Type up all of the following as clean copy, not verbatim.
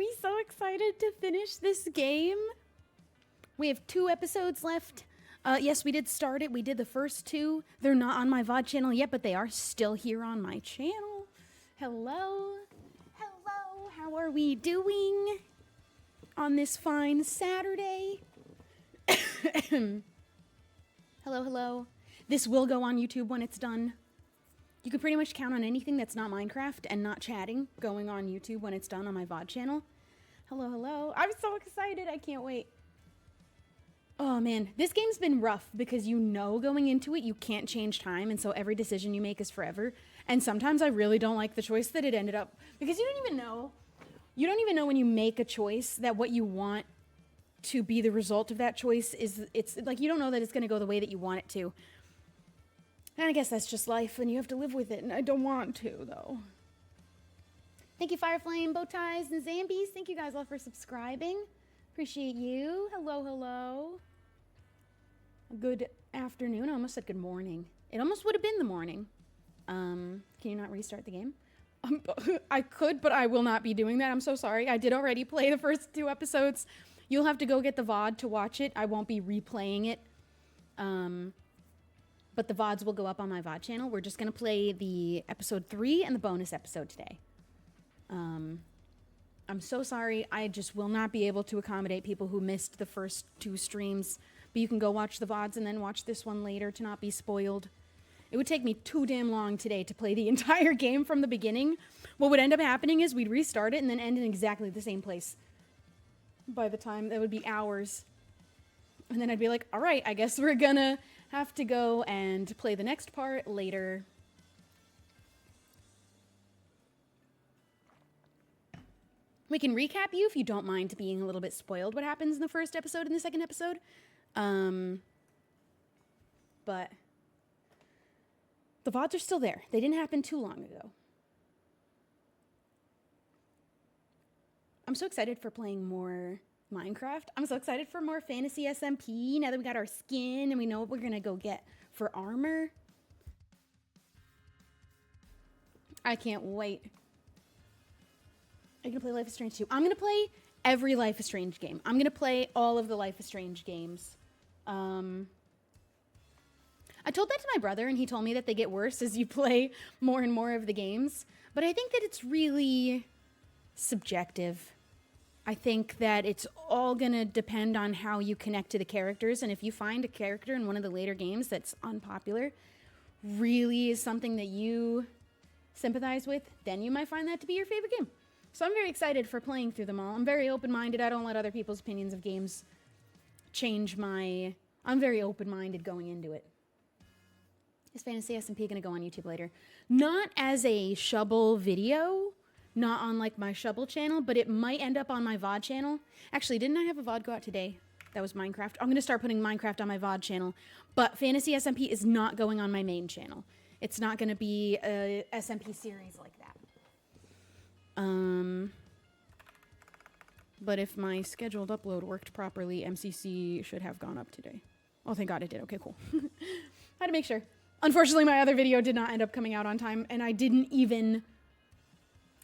we so excited to finish this game? We have 2 episodes left. Yes, we did start it. We did the first 2. They're not on my VOD channel yet, but they are still here on my channel. Hello. Hello. How are we doing on this fine Saturday? Hello, hello. This will go on YouTube when it's done. You can pretty much count on anything that's not Minecraft and not chatting going on YouTube when it's done on my VOD channel. Hello, hello. I'm so excited. I can't wait. Oh man, this game's been rough because you know going into it you can't change time, and so every decision you make is forever. And sometimes I really don't like the choice that it ended up, because you don't even know when you make a choice that what you want to be the result of that choice is, it's like you don't know that it's going to go the way that you want it to. And I guess that's just life, and you have to live with it, and I don't want to, though. Thank you, Fireflame, Bowties, and Zambies. Thank you guys all for subscribing. Appreciate you. Hello, hello. Good afternoon. I almost said good morning. It almost would have been the morning. Can you not restart the game? I could, but I will not be doing that. I'm so sorry. I did already play the first 2 episodes. You'll have to go get the VOD to watch it. I won't be replaying it. But the VODs will go up on my VOD channel. We're just going to play the episode 3 and the bonus episode today. I'm so sorry. I just will not be able to accommodate people who missed the first 2 streams. But you can go watch the VODs and then watch this one later to not be spoiled. It would take me too damn long today to play the entire game from the beginning. What would end up happening is we'd restart it and then end in exactly the same place. By the time, that would be hours. And then I'd be like, all right, I guess we're gonna have to go and play the next part later. We can recap you if you don't mind being a little bit spoiled what happens in the first episode and the second episode. But the VODs are still there. They didn't happen too long ago. I'm so excited for playing more Minecraft. I'm so excited for more Fantasy SMP now that we got our skin and we know what we're gonna go get for armor. I can't wait. Are you gonna play Life is Strange 2? I'm gonna play every Life is Strange game. I'm gonna play all of the Life is Strange games. I told that to my brother and he told me that they get worse as you play more and more of the games. But I think that it's really subjective. I think that it's all gonna depend on how you connect to the characters, and if you find a character in one of the later games that's unpopular, really is something that you sympathize with, then you might find that to be your favorite game. So I'm very excited for playing through them all. I'm very open-minded. I don't let other people's opinions of games change my... I'm very open-minded going into it. Is Fantasy SMP gonna go on YouTube later? Not as a Shubble video, not on like my Shubble channel, but it might end up on my VOD channel. Actually, didn't I have a VOD go out today? That was Minecraft. I'm gonna start putting Minecraft on my VOD channel, but Fantasy SMP is not going on my main channel. It's not gonna be a SMP series like that. But if my scheduled upload worked properly, MCC should have gone up today. Oh, thank God it did. Okay, cool. Had to make sure. Unfortunately, my other video did not end up coming out on time, and I didn't even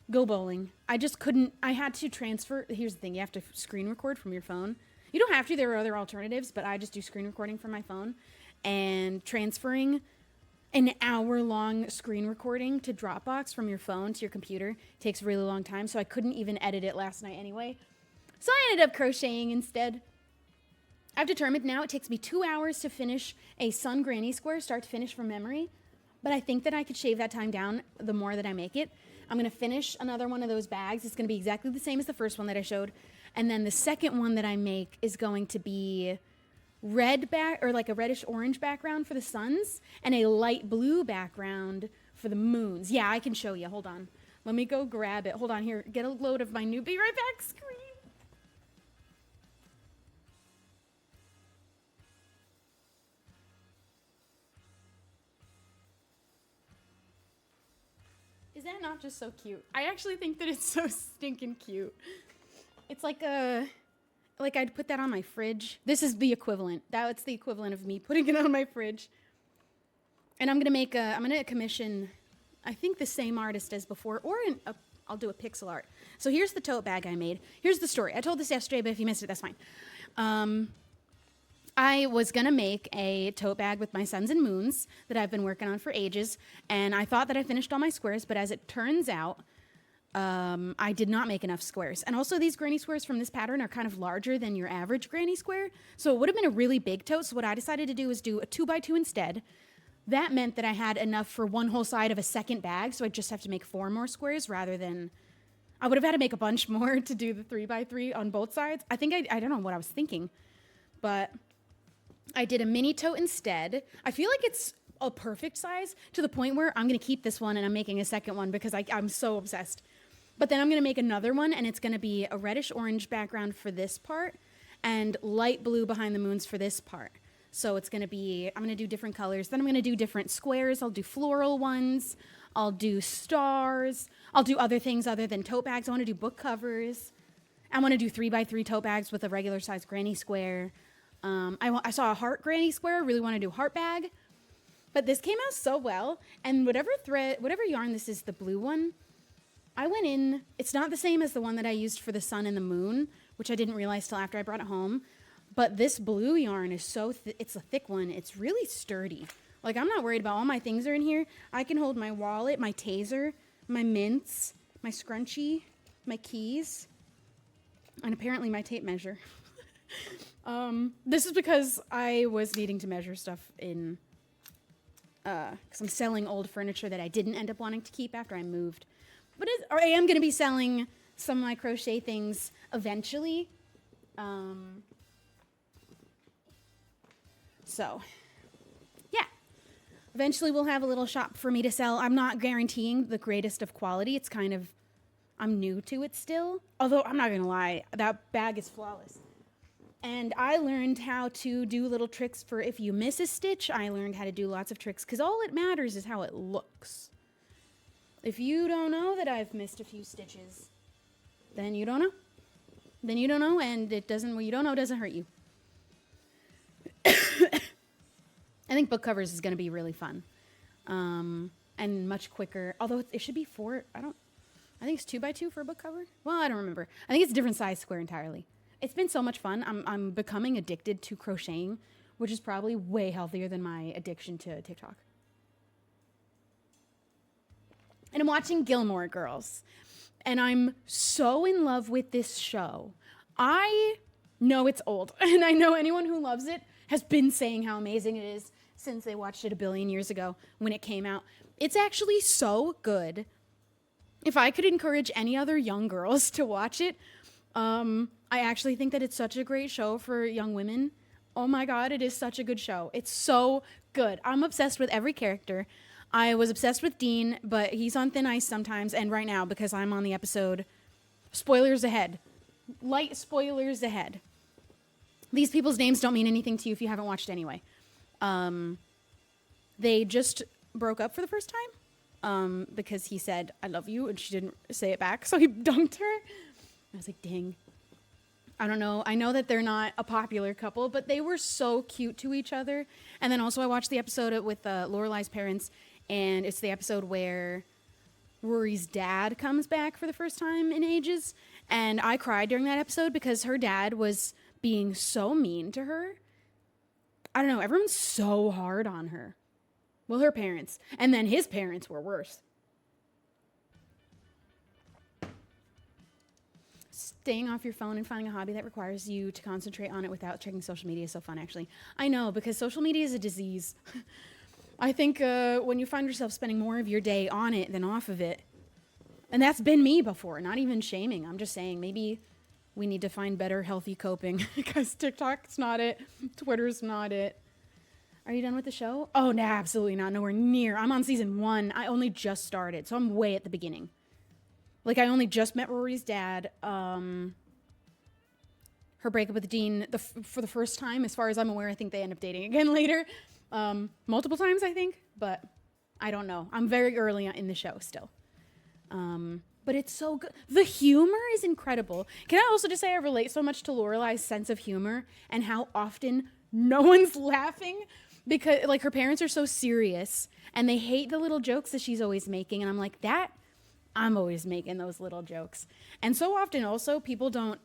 go bowling. I just couldn't. I had to transfer. Here's the thing. You have to screen record from your phone. You don't have to. There are other alternatives, but I just do screen recording from my phone. And transferring an hour-long screen recording to Dropbox from your phone to your computer takes a really long time, so I couldn't even edit it last night anyway. So I ended up crocheting instead. I've determined now it takes me 2 hours to finish a Sun Granny Square, start to finish from memory. But I think that I could shave that time down the more that I make it. I'm going to finish another one of those bags. It's going to be exactly the same as the first one that I showed. And then the second one that I make is going to be red back, or like a reddish orange background for the suns and a light blue background for the moons. Yeah, I can show you. Hold on. Let me go grab it. Hold on here. Get a load of my new Be Right Back screen. Is that not just so cute? I actually think that it's so stinking cute. It's like I'd put that on my fridge. This is the equivalent. That's the equivalent of me putting it on my fridge. And I'm gonna commission, I think the same artist as before, or I'll do a pixel art. So here's the tote bag I made. Here's the story. I told this yesterday, but if you missed it, that's fine. I was going to make a tote bag with my suns and moons that I've been working on for ages, and I thought that I finished all my squares, but as it turns out, I did not make enough squares. And also these granny squares from this pattern are kind of larger than your average granny square, so it would have been a really big tote, so what I decided to do was do a 2x2 instead. That meant that I had enough for one whole side of a second bag, so I just have to make 4 more squares rather than... I would have had to make a bunch more to do the 3x3 on both sides. I think I don't know what I was thinking, but I did a mini tote instead. I feel like it's a perfect size to the point where I'm going to keep this one and I'm making a second one because I'm so obsessed. But then I'm going to make another one, and it's going to be a reddish-orange background for this part and light blue behind the moons for this part. So it's going to be, I'm going to do different colors. Then I'm going to do different squares. I'll do floral ones. I'll do stars. I'll do other things other than tote bags. I want to do book covers. I want to do 3x3 tote bags with a regular-sized granny square. I saw a heart granny square. I really want to do heart bag. But this came out so well. And whatever yarn this is, the blue one, I went in, it's not the same as the one that I used for the sun and the moon, which I didn't realize till after I brought it home. But this blue yarn is so, it's a thick one. It's really sturdy. Like, I'm not worried about all my things are in here. I can hold my wallet, my taser, my mints, my scrunchie, my keys, and apparently my tape measure. This is because I was needing to measure stuff in, because I'm selling old furniture that I didn't end up wanting to keep after I moved. But I am going to be selling some of my crochet things eventually. So, yeah. Eventually we'll have a little shop for me to sell. I'm not guaranteeing the greatest of quality. It's kind of, I'm new to it still. Although, I'm not going to lie, that bag is flawless. And I learned how to do little tricks for if you miss a stitch. I learned how to do lots of tricks because all it matters is how it looks. If you don't know that I've missed a few stitches, then you don't know. Then you don't know, and it doesn't, what you don't know doesn't hurt you. I think book covers is going to be really fun. And much quicker. Although it should be 4, I think it's 2x2 for a book cover. Well, I don't remember. I think it's a different size square entirely. It's been so much fun. I'm becoming addicted to crocheting, which is probably way healthier than my addiction to TikTok. And I'm watching Gilmore Girls. And I'm so in love with this show. I know it's old. And I know anyone who loves it has been saying how amazing it is since they watched it a billion years ago when it came out. It's actually so good. If I could encourage any other young girls to watch it, I actually think that it's such a great show for young women. Oh my God, it is such a good show. It's so good. I'm obsessed with every character. I was obsessed with Dean, but he's on thin ice sometimes, and right now, because I'm on the episode, spoilers ahead. Light spoilers ahead. These people's names don't mean anything to you if you haven't watched anyway. They just broke up for the first time because he said, "I love you," and she didn't say it back, so he dumped her. I was like, dang. I don't know. I know that they're not a popular couple, but they were so cute to each other. And then also I watched the episode with Lorelai's parents, and it's the episode where Rory's dad comes back for the first time in ages. And I cried during that episode because her dad was being so mean to her. I don't know. Everyone's so hard on her. Well, her parents. And then his parents were worse. Staying off your phone and finding a hobby that requires you to concentrate on it without checking social media is so fun, actually. I know, because social media is a disease. I think when you find yourself spending more of your day on it than off of it, and that's been me before, not even shaming. I'm just saying maybe we need to find better healthy coping because TikTok's not it. Twitter's not it. Are you done with the show? Oh, no, absolutely not. Nowhere near. I'm on season 1. I only just started, so I'm way at the beginning. Like, I only just met Rory's dad. Her breakup with Dean for the first time, as far as I'm aware. I think they end up dating again later. Multiple times, I think. But I don't know. I'm very early in the show still. But it's so good. The humor is incredible. Can I also just say I relate so much to Lorelai's sense of humor and how often no one's laughing because, like, her parents are so serious and they hate the little jokes that she's always making. And I'm like, that... I'm always making those little jokes. And so often also people don't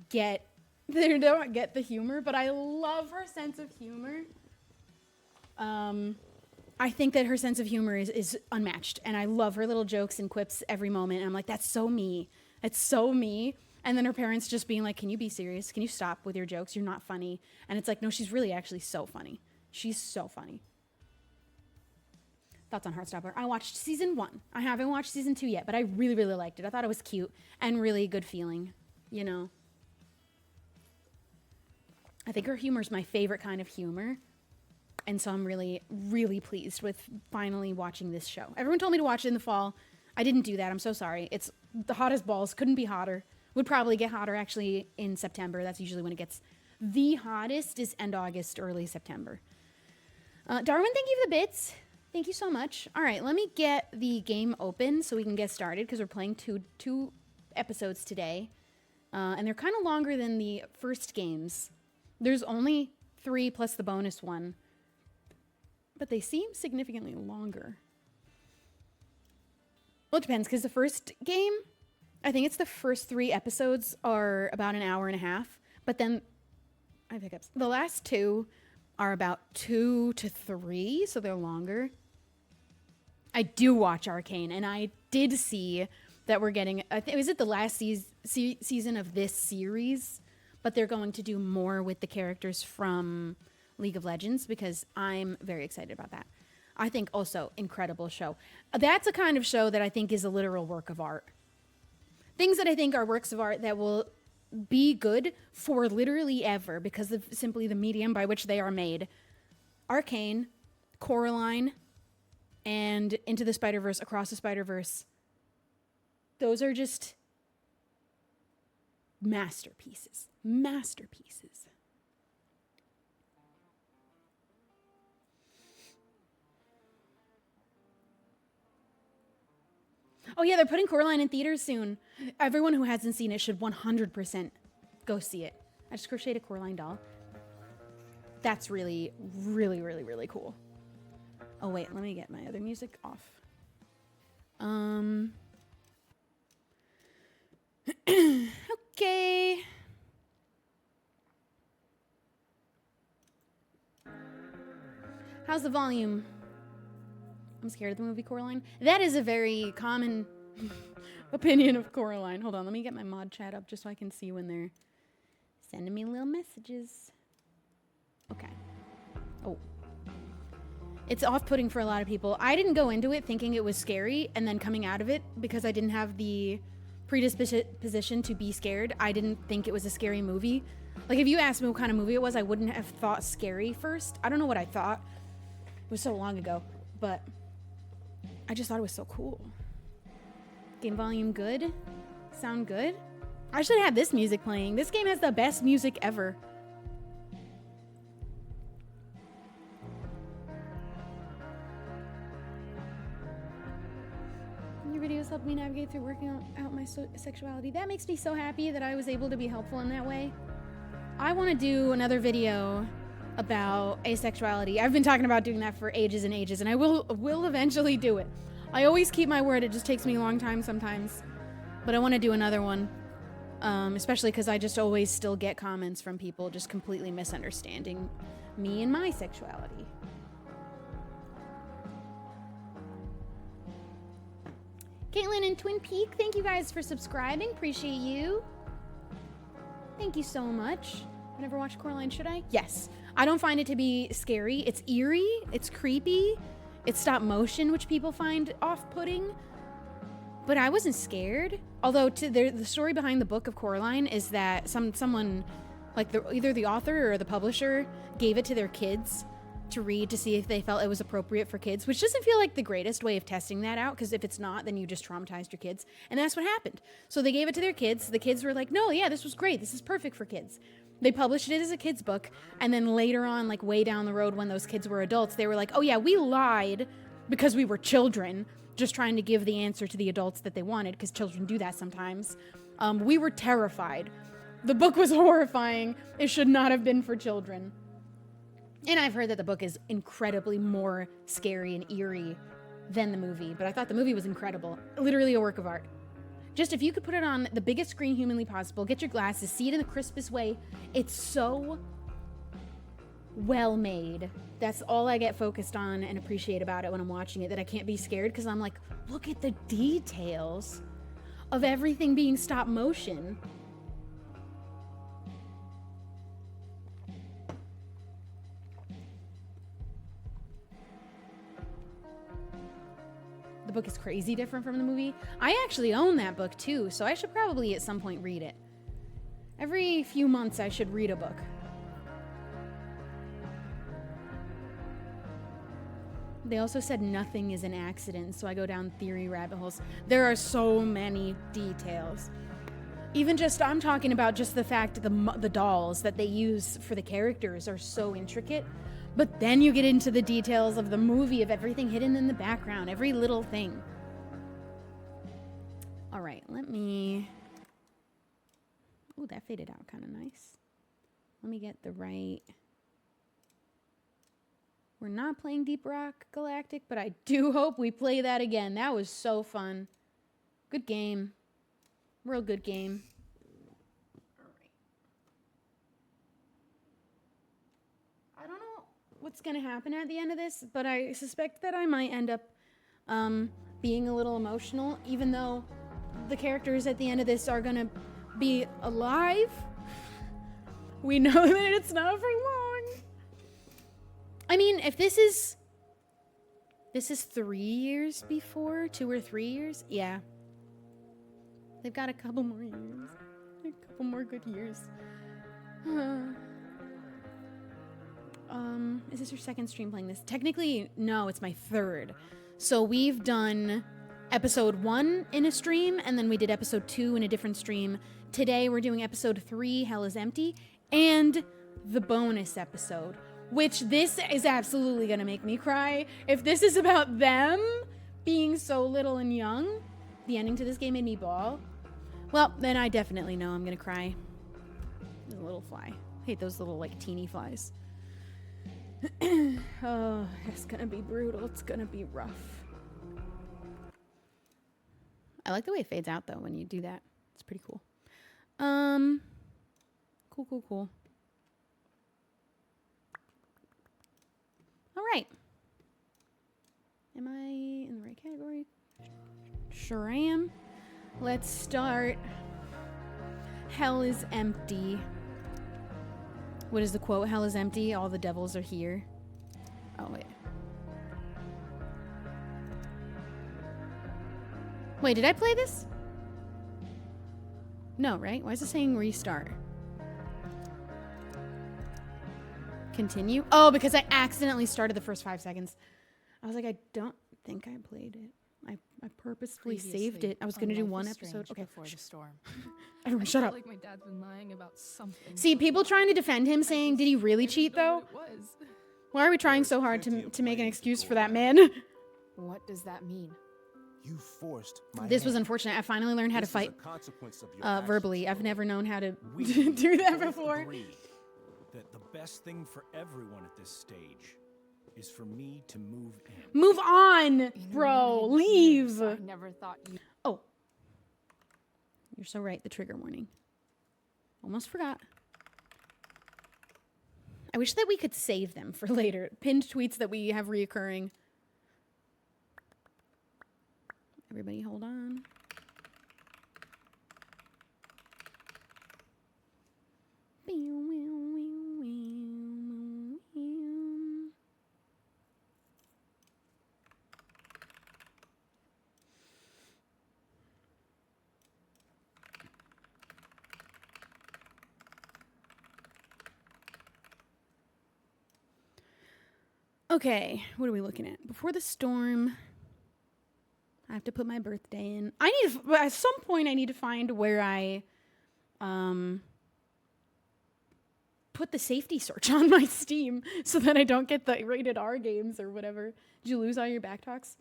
get the humor, but I love her sense of humor. I think that her sense of humor is unmatched, and I love her little jokes and quips every moment. And I'm like, that's so me. It's so me. And then her parents just being like, can you be serious? Can you stop with your jokes? You're not funny. And it's like, no, she's really actually so funny. She's so funny. Thoughts on Heartstopper? I watched season 1. I haven't watched season 2 yet, but I really, really liked it. I thought it was cute and really good feeling, you know. I think her humor is my favorite kind of humor. And so I'm really, really pleased with finally watching this show. Everyone told me to watch it in the fall. I didn't do that. I'm so sorry. It's the hottest balls. Couldn't be hotter. Would probably get hotter actually in September. That's usually when it gets the hottest, is end August, early September. Darwin, thank you for the bits. Thank you so much. All right, let me get the game open so we can get started because we're playing two episodes today. And they're kind of longer than the first games. There's only 3 plus the bonus one. But they seem significantly longer. Well, it depends because the first game, I think it's the first 3 episodes are about an hour and a half. But then, I have hiccups. The last 2 are about 2 to 3, so they're longer. I do watch Arcane, and I did see that we're getting, was it the last season of this series? But they're going to do more with the characters from League of Legends because I'm very excited about that. I think also incredible show. That's a kind of show that I think is a literal work of art. Things that I think are works of art that will be good for literally ever because of simply the medium by which they are made. Arcane, Coraline, and Into the Spider-Verse, Across the Spider-Verse. Those are just masterpieces. Masterpieces. Oh yeah, they're putting Coraline in theaters soon. Everyone who hasn't seen it should 100% go see it. I just crocheted a Coraline doll. That's really, really, really, really cool. Oh wait, let me get my other music off. Okay. How's the volume? I'm scared of the movie Coraline. That is a very common opinion of Coraline. Hold on, let me get my mod chat up just so I can see when they're sending me little messages. Okay. Oh. It's off-putting for a lot of people. I didn't go into it thinking it was scary, and then coming out of it, because I didn't have the predisposition to be scared, I didn't think it was a scary movie. Like, if you asked me what kind of movie it was, I wouldn't have thought scary first. I don't know what I thought. It was so long ago, but I just thought it was so cool. Game volume good? Sound good? I should have this music playing. This game has the best music ever. Your videos helped me navigate through working out my sexuality. That makes me so happy that I was able to be helpful in that way. I want to do another video about asexuality. I've been talking about doing that for ages and ages, and I will eventually do it. I always keep my word. It just takes me a long time sometimes. But I want to do another one, especially because I just always still get comments from people just completely misunderstanding me and my sexuality. Caitlin and Twin Peak, thank you guys for subscribing. Appreciate you. Thank you so much. I've never watched Coraline, should I? Yes. I don't find it to be scary. It's eerie. It's creepy. It's stop motion, which people find off-putting. But I wasn't scared. Although the story behind the book of Coraline is that someone, like either the author or the publisher, gave it to their kids to read to see if they felt it was appropriate for kids, which doesn't feel like the greatest way of testing that out, because if it's not, then you just traumatized your kids. And that's what happened. So they gave it to their kids. The kids were like, no, yeah, this was great. This is perfect for kids. They published it as a kid's book, and then later on, like way down the road when those kids were adults, they were like, oh yeah, we lied because we were children, just trying to give the answer to the adults that they wanted, because children do that sometimes. We were terrified. The book was horrifying. It should not have been for children. And I've heard that the book is incredibly more scary and eerie than the movie, but I thought the movie was incredible. Literally a work of art. Just if you could put it on the biggest screen humanly possible, get your glasses, see it in the crispest way. It's so well made. That's all I get focused on and appreciate about it when I'm watching it, that I can't be scared because I'm like, look at the details of everything being stop motion. The book is crazy different from the movie. I actually own that book too, so I should probably at some point read it. Every few months I should read a book. They also said nothing is an accident, so I go down theory rabbit holes. There are so many details. Even just, I'm talking about just the fact the dolls that they use for the characters are so intricate. But then you get into the details of the movie, of everything hidden in the background, every little thing. All right, let me... Oh, that faded out kind of nice. Let me get the right... We're not playing Deep Rock Galactic, but I do hope we play that again. That was so fun. Good game. Real good game. All right. I don't know what's going to happen at the end of this, but I suspect that I might end up being a little emotional, even though the characters at the end of this are going to be alive. We know that it's not for long. I mean, if this is 3 years before, 2 or 3 years, yeah. They've got a couple more years. A couple more good years. Is this your second stream playing this? Technically, no, it's my third. So we've done episode 1 in a stream, and then we did episode 2 in a different stream. Today we're doing episode 3, Hell is Empty, and the bonus episode, which this is absolutely gonna make me cry. If this is about them being so little and young, the ending to this game made me bawl. Well, then I definitely know I'm gonna cry. There's a little fly. I hate those little, like, teeny flies. Oh, it's gonna be brutal. It's gonna be rough. I like the way it fades out, though, when you do that. It's pretty cool. Cool. All right. Am I in the right category? Sure I am. Let's start. Hell is empty. What is the quote? Hell is empty. All the devils are here. Oh, wait. Wait, did I play this? No, right? Why is it saying restart? Continue? Oh, because I accidentally started the first 5 seconds. I was like, I don't think I played it. I purposefully saved it. I was going to do one episode. Okay. Before the storm. Everyone, shut up. Like my dad's been lying about something. See, people trying to defend him saying, did he really cheat, though? What it was. Why are we trying so hard to make an excuse for that man? What does that mean? You forced my This was hand. unfortunate. I finally learned how to This is a fight consequence of your verbally. actions. I've never known how to We do that both before. agree that the best thing for everyone at this stage is for me to move in. Move on, In a bro. million years, Leave. I never thought you. Oh. You're so right. The trigger warning. Almost forgot. I wish that we could save them for later. Pinned tweets that we have reoccurring. Everybody hold on. Okay, what are we looking at? Before the storm, I have to put my birthday in. I need to, at some point I need to find where I put the safety search on my Steam so that I don't get the rated R games or whatever. Did you lose all your backtalks?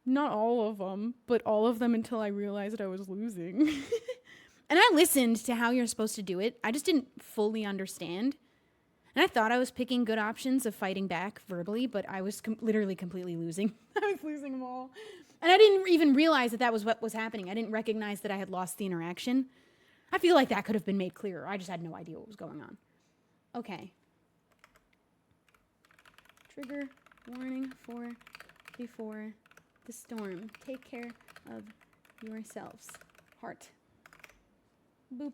Not all of them, but all of them until I realized I was losing. And I listened to how you're supposed to do it. I just didn't fully understand. And I thought I was picking good options of fighting back verbally, but I was literally completely losing. I was losing them all. And I didn't even realize that that was what was happening. I didn't recognize that I had lost the interaction. I feel like that could have been made clearer. I just had no idea what was going on. Okay. Trigger warning for before the storm. Take care of yourselves. Heart. Boop.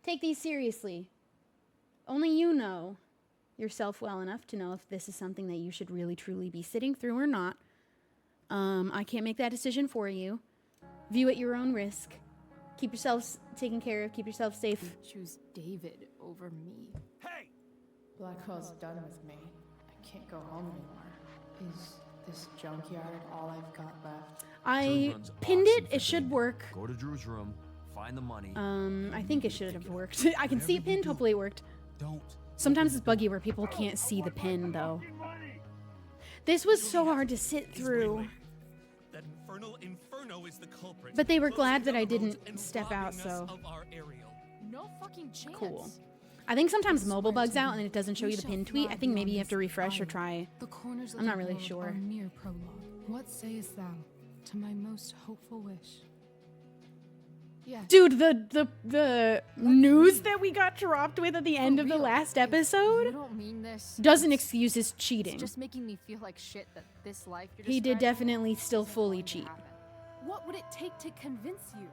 Take these seriously. Only you know yourself well enough to know if this is something that you should really truly be sitting through or not. I can't make that decision for you. View at your own risk. Keep yourselves taken care of. Keep yourself safe. Choose David over me. Hey! Blackwell's done with me. I can't go home anymore. Is this junkyard all I've got left? I pinned it. It should work. Go to Drew's room, find the money. I think it should have worked. I can see it pinned. Hopefully it worked. Don't. Sometimes it's buggy where people can't see the pin, though. This was so hard to sit through. That infernal inferno is the culprit. But they were Closing glad that down I the didn't roads and step out, robbing us so... of our aerial. No fucking chance. Cool. I think sometimes mobile bugs out and it doesn't show you the pin tweet. I think maybe you have to refresh or try. The corners of I'm not the really world sure. are mere prologue. What sayest thou to my most hopeful wish? Yeah. Dude, the news that we got dropped with at the end of the last You episode don't mean this. doesn't excuse his It's cheating. just making me feel like shit that this life you're He did describing definitely still isn't fully going to cheat. happen. What would it take to convince you?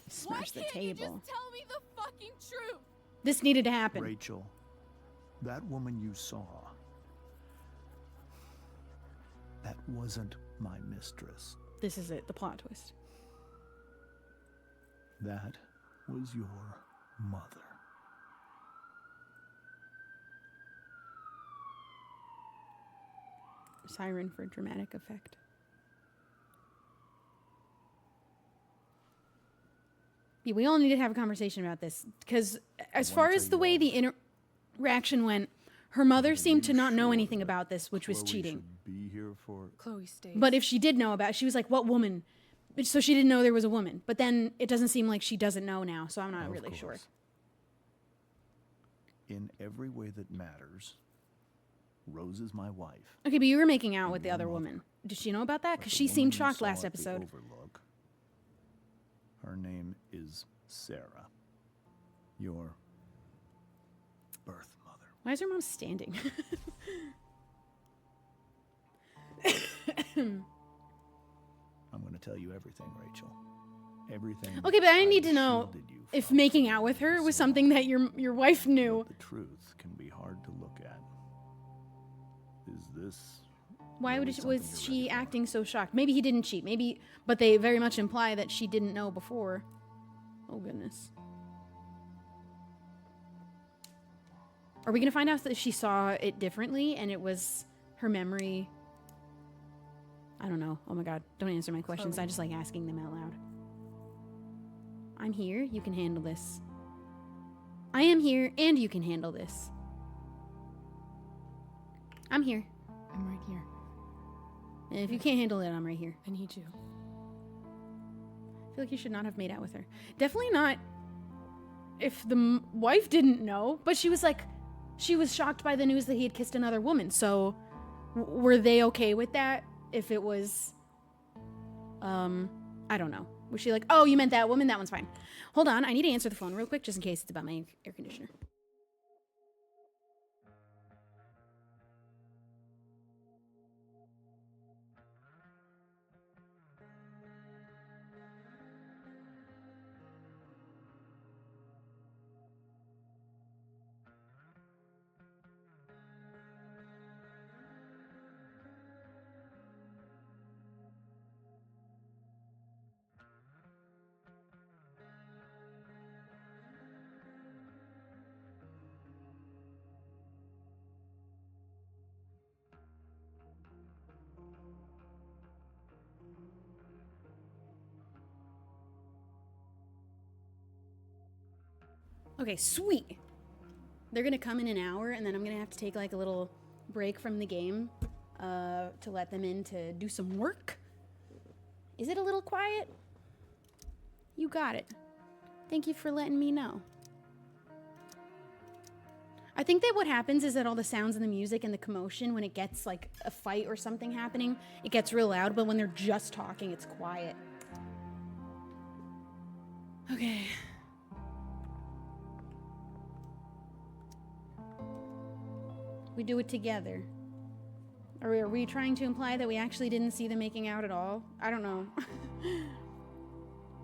Smash the table. tell me the fucking truth? This needed to happen. Rachel, that woman you saw, that wasn't my mistress. This is it, the plot twist. That was your mother. Siren for dramatic effect. Yeah, we all need to have a conversation about this because as far as the way the interaction went, her mother seemed to not know anything about this, which was Chloe cheating. should be here for Chloe stays. But if she did know about it, she was like, what woman? So she didn't know there was a woman. But then it doesn't seem like she doesn't know now, so I'm not Of really sure. course. In every way that matters, Rose is my wife. Okay, but you were making out And with the your other mother. woman. Did she know about that? But Because the she woman seemed you shocked saw last at the episode. Overlook, her name is Sarah. Your birth mother. Why is her mom standing? I'm going to tell you everything, Rachel. Everything. Okay, but I I've need to know shielded you if from. making out with her was something that your wife knew. But the truth can be hard to look at. Is this Why really was something you're she ready for? acting so shocked? Maybe he didn't cheat. Maybe, but they very much imply that she didn't know before. Oh goodness. Are we gonna find out that she saw it differently and it was her memory? I don't know. Oh my god. Don't answer my questions. I just like asking them out loud. I'm here. You can handle this. I am here and you can handle this. I'm here. I'm right here. And if you can't handle it, I'm right here. I need you. I feel like you should not have made out with her. Definitely not if the wife didn't know, but she was like, she was shocked by the news that he had kissed another woman. So were they okay with that? If it was, I don't know. Was she like, oh, you meant that woman? That one's fine. Hold on. I need to answer the phone real quick just in case it's about my air conditioner. Okay, sweet. They're gonna come in an hour, and then I'm gonna have to take like a little break from the game to let them in to do some work. Is it a little quiet? You got it. Thank you for letting me know. I think that what happens is that all the sounds and the music and the commotion, when it gets like a fight or something happening, it gets real loud, but when they're just talking, it's quiet. Okay. We do it together. Or are we trying to imply that we actually didn't see them making out at all? I don't know.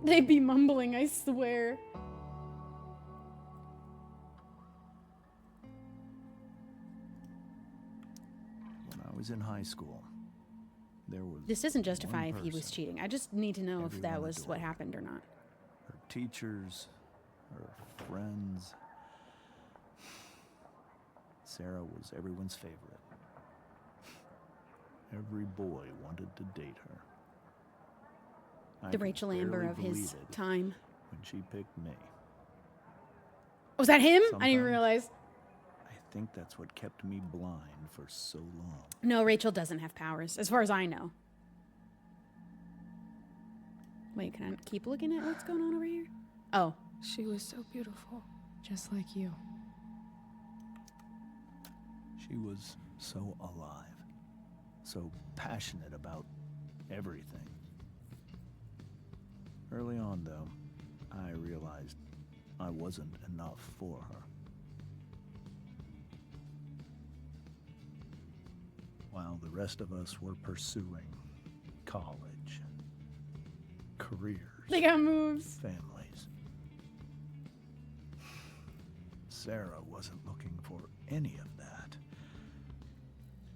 They'd be mumbling, I swear. When I was in high school, there was This doesn't justify one if he was person cheating. I just need to know if that everyone was what adored. happened or not. Her teachers, her friends. Sarah was everyone's favorite. Every boy wanted to date her. I The could Rachel Amber barely of his believe it time. when she picked me. Was that him? I didn't Sometimes. realize. I think that's what kept me blind for so long. No, Rachel doesn't have powers, as far as I know. Wait, can I keep looking at what's going on over here? Oh. She was so beautiful, just like you. She was so alive, so passionate about everything. Early on, though, I realized I wasn't enough for her. While the rest of us were pursuing college, careers, They got moves. families, Sarah wasn't looking for any of that.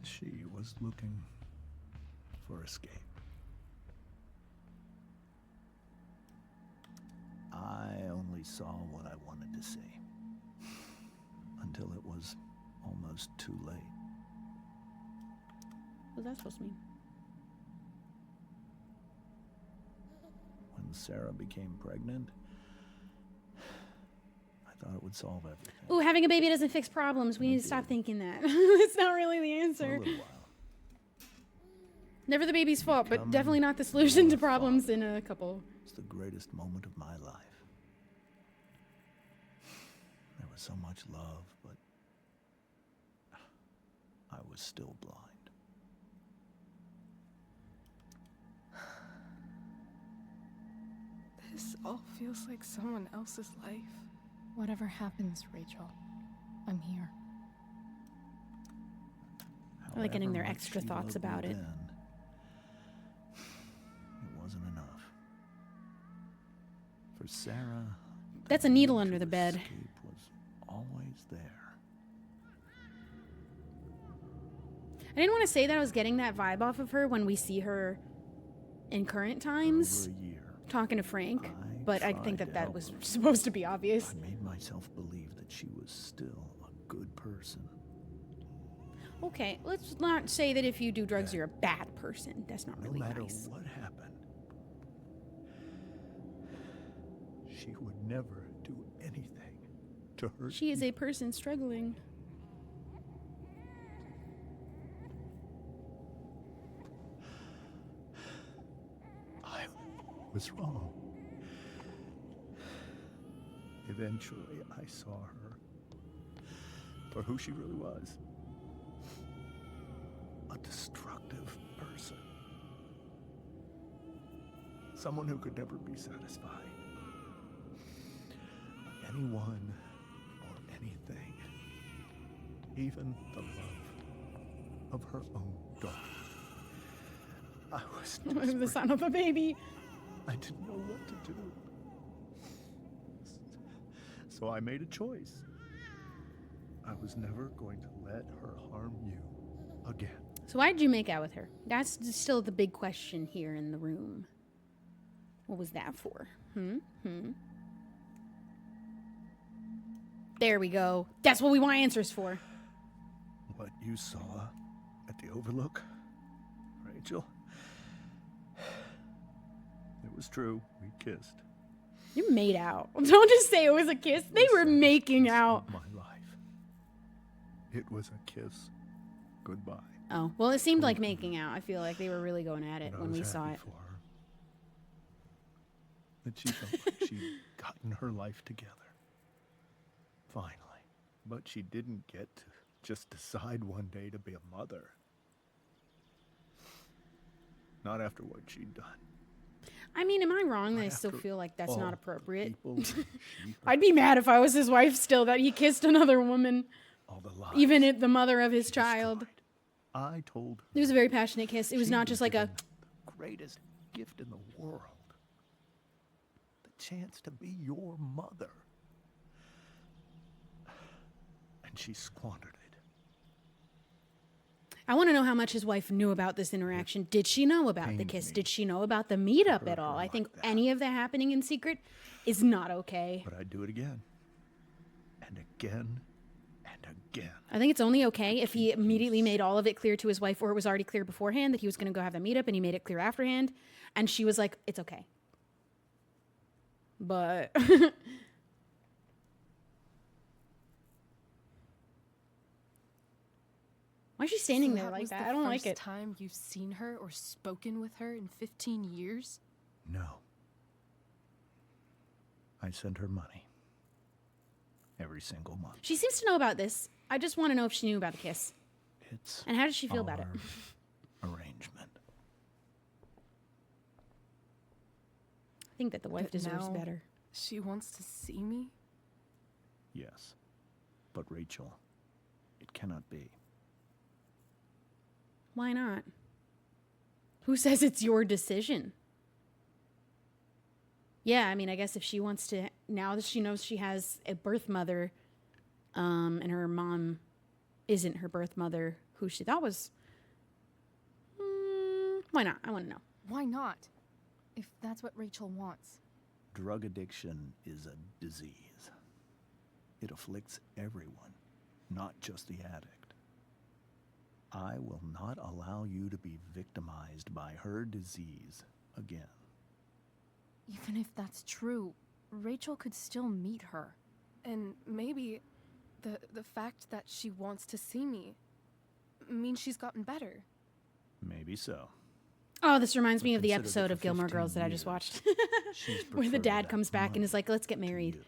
She was looking for escape. I only saw what I wanted to see until it was almost too late. What was that supposed to mean? When Sarah became pregnant, I thought it would solve everything. Ooh, having a baby doesn't fix problems. We need to stop thinking that. It's not really the For a answer. little while. Never the baby's fault, but Becoming definitely not the solution to your problems father. in a couple. It's the greatest moment of my life. There was so much love, but I was still blind. This all feels like someone else's life. Whatever happens, Rachel, I'm here. I like getting their However much extra she thoughts loved me about it. then, it wasn't enough. For Sarah, That's a the needle need under to the bed. escape was always there. I didn't want to say that I was getting that vibe off of her when we see her in current times Over a year, talking to Frank, I but I think tried that to that help was her. supposed to be obvious. I made myself believe that she was still a good person. Okay, let's not say that if you do drugs you're a bad person. That's not No really matter nice. what happened, she would never do anything to hurt She is me. a person struggling. I was wrong. Eventually, I saw her for who she really was. A destructive person. Someone who could never be satisfied by anyone or anything. Even the love of her own daughter. I was the desperate. son of a baby. I didn't know what to do. So I made a choice. I was never going to let her harm you again. So why did you make out with her? That's still the big question here in the room. What was that for? There we go. That's what we want answers for. What you saw at the Overlook, Rachel, it was true. We kissed. You made out. Don't just say it was a kiss. They were making out. My life. It was a kiss. Goodbye. Oh, well, it seemed like making out. I feel like they were really going at it But I when was we saw happy it. for her. That she felt like she'd gotten her life together. Finally. But she didn't get to just decide one day to be a mother. Not after what she'd done. I mean, am I wrong that I Not still after feel like that's all not the appropriate? people she hurt, I'd be mad if I was his wife still that he kissed another woman, all the lives even if the mother of his she child. destroyed. I told her It was a very passionate kiss. It was she not just like a, given the greatest gift in the world. The chance to be your mother. And she squandered it. I want to know how much his wife knew about this interaction. Did she know about the pained kiss? me Did she know about the meetup hurt at all? her I like think that. any of that happening in secret is not okay. But I'd do it again. And again. And again. I think it's only okay if he immediately made all of it clear to his wife, or it was already clear beforehand that he was going to go have the meetup, and he made it clear afterhand, and she was like, it's okay. But why is she standing So there that like was that? the I don't like first it. time you've seen her or spoken with her in 15 years? No. I send her money. Every single month. She seems to know about this. I just want to know if she knew about the kiss. It's And how did she feel about it? our arrangement. I think that the wife But deserves now- better. She wants to see me? Yes. But Rachel, it cannot be. Why not? Who says it's your decision? Yeah, I mean, I guess if she wants to, now that she knows she has a birth mother, and her mom isn't her birth mother, who she thought was, why not? I want to know. Why not? If that's what Rachel wants. Drug addiction is a disease. It afflicts everyone, not just the addict. I will not allow you to be victimized by her disease again. Even if that's true, Rachel could still meet her. And maybe the fact that she wants to see me means she's gotten better. Maybe so. Oh, this reminds But me of the consider that episode for of Gilmore 15 Girls that I just years, watched, She's where the preferred dad that comes back and is money like, let's get to married. you.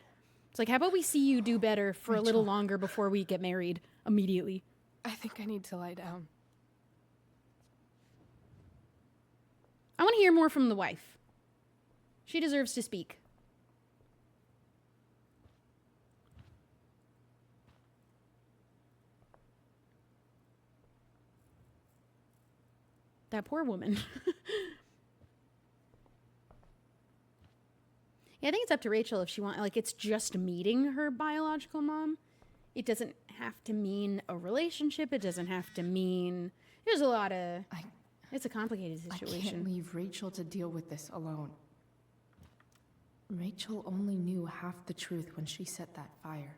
It's like, how about we see you do better for a little Rachel. longer before we get married immediately? I think I need to lie down. I want to hear more from the wife. She deserves to speak. That poor woman. Yeah, I think it's up to Rachel if she wants, like, it's just meeting her biological mom. It doesn't have to mean a relationship. It doesn't have to mean, there's a lot of, it's a complicated I can't situation. leave Rachel to deal with this alone. Rachel only knew half the truth when she set that fire.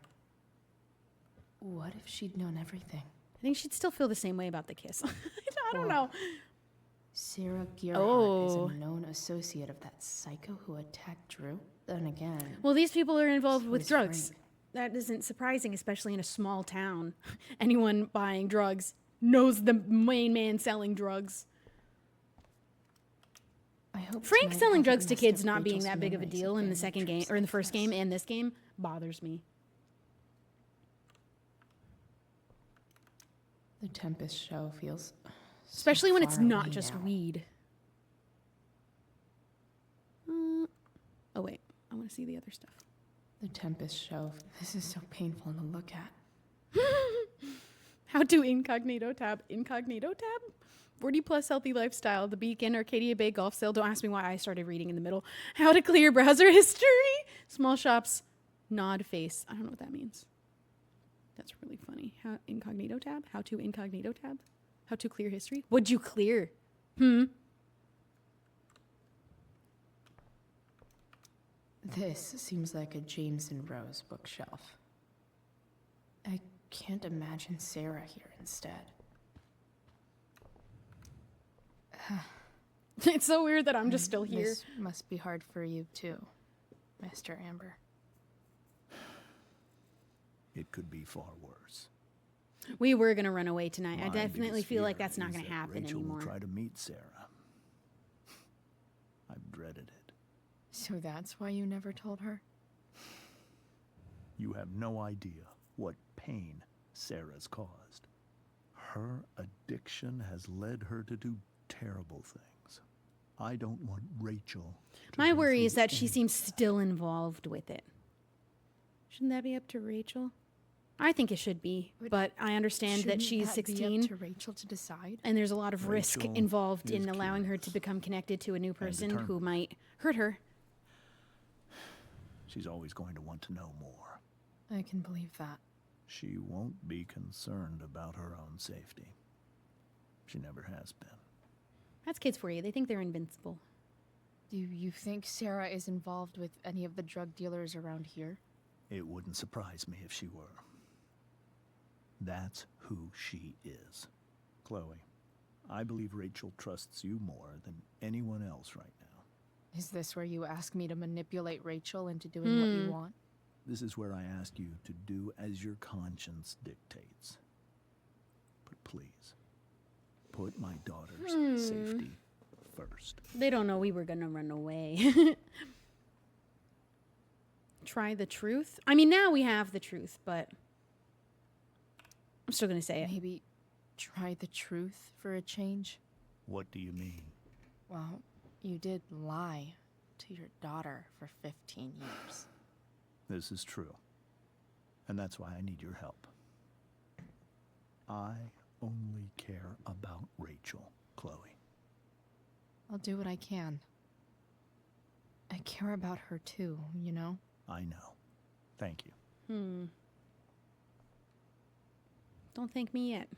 What if she'd known everything? I think she'd still feel the same way about the kiss. I don't Or- know. Sarah Gearhart Oh. is a known associate of that psycho who attacked Drew. Then again, Well, these people are involved so with is drugs. Frank. That isn't surprising, especially in a small town. Anyone buying drugs knows the main man selling drugs. I hope Frank tonight selling hasn't drugs to messed kids up not being Rachel's that big of a memories deal in the family second game, trips or in the like first this. game and this game bothers me. The Tempest show feels so Especially when it's far not away just now. weed. Oh, wait. I want to see the other stuff. The Tempest show. This is so painful to look at. How to incognito tab. Incognito tab? 40 plus healthy lifestyle. The Beacon, Arcadia Bay golf sale. Don't ask me why I started reading in the middle. How to clear browser history. Small shops. Nod face. I don't know what that means. That's really funny. How incognito tab? How to incognito tab? How to clear history? What'd you clear? This seems like a James and Rose bookshelf. I can't imagine Sarah here instead. It's so weird that I'm just still here. This must be hard for you too, Mr. Amber. It could be far worse. We were going to run away tonight. I My definitely biggest feel like fear that's not is going to that happen Rachel anymore. will try to meet Sarah. I've dreaded it. So that's why you never told her? You have no idea what pain Sarah's caused. Her addiction has led her to do terrible things. I don't want Rachel to My go worry through is that she any- seems still involved with it. Shouldn't that be up to Rachel? I think it should be, but I understand that Shouldn't she's that be 16 up to Rachel to decide? and there's a lot of risk Rachel involved is in allowing her to curious become connected to a new person who determined. might hurt her. She's always going to want to know more. I can believe that. She won't be concerned about her own safety. She never has been. That's kids for you. They think they're invincible. Do you think Sarah is involved with any of the drug dealers around here? It wouldn't surprise me if she were. That's who she is. Chloe, I believe Rachel trusts you more than anyone else right now. Is this where you ask me to manipulate Rachel into doing what you want? This is where I ask you to do as your conscience dictates. But please, put my daughter's safety first. They don't know we were going to run away. Try the truth? I mean, now we have the truth, but I'm still going to say it. Maybe try the truth for a change? What do you mean? Well, you did lie to your daughter for 15 years. This is true. And that's why I need your help. I only care about Rachel, Chloe. I'll do what I can. I care about her too, you know? I know. Thank you. Don't thank me yet.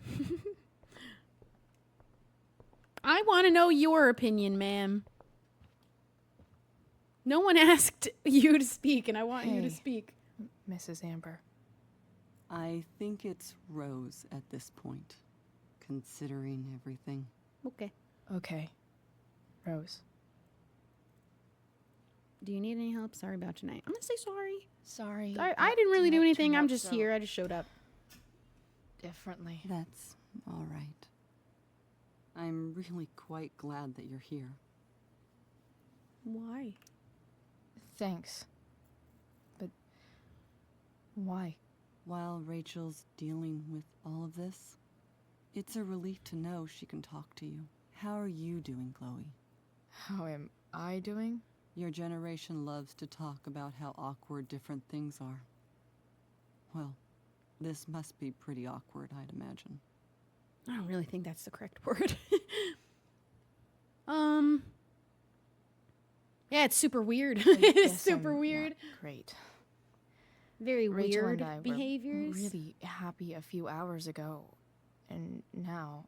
I want to know your opinion, ma'am. No one asked you to speak, and I want you to Hey. speak. Mrs. Amber. I think it's Rose at this point, considering everything. Okay. Okay. Rose. Do you need any help? Sorry about tonight. I'm going to say sorry. Sorry. I that didn't really do tonight anything. turned I'm out just so here. I just showed up. differently. That's all right. I'm really quite glad that you're here. Why? Thanks. But why? While Rachel's dealing with all of this, it's a relief to know she can talk to you. How are you doing, Chloe? How am I doing? Your generation loves to talk about how awkward different things are. Well, this must be pretty awkward, I'd imagine. I don't really think that's the correct word. Yeah, it's super weird. I It is guess super I'm weird. not great. Very Rachel weird and I behaviors. were really happy a few hours ago, and now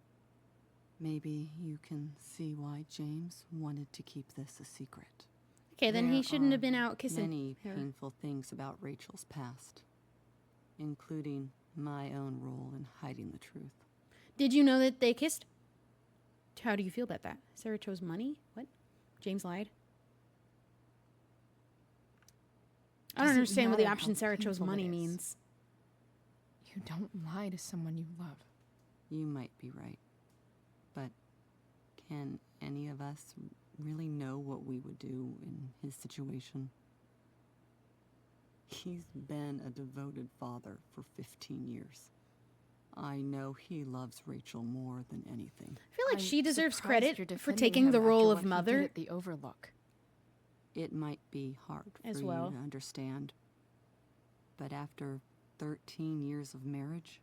Maybe you can see why James wanted to keep this a secret. Okay, then he There shouldn't have are been out kissing many her. painful things about Rachel's past, including my own role in hiding the truth. Did you know that they kissed? How do you feel about that? Sarah chose money? What? James lied? I don't Does it understand what the matter option how Sarah chose painful it money is? means. you don't lie to someone you love. You might be right, but can any of us really know what we would do in his situation? He's been a devoted father for 15 years. I know he loves Rachel more than anything. I feel like I'm she deserves surprised you're credit for defending taking the him role after of what he did mother. at the Overlook. It might be hard for As you well. to understand, but after 13 years of marriage,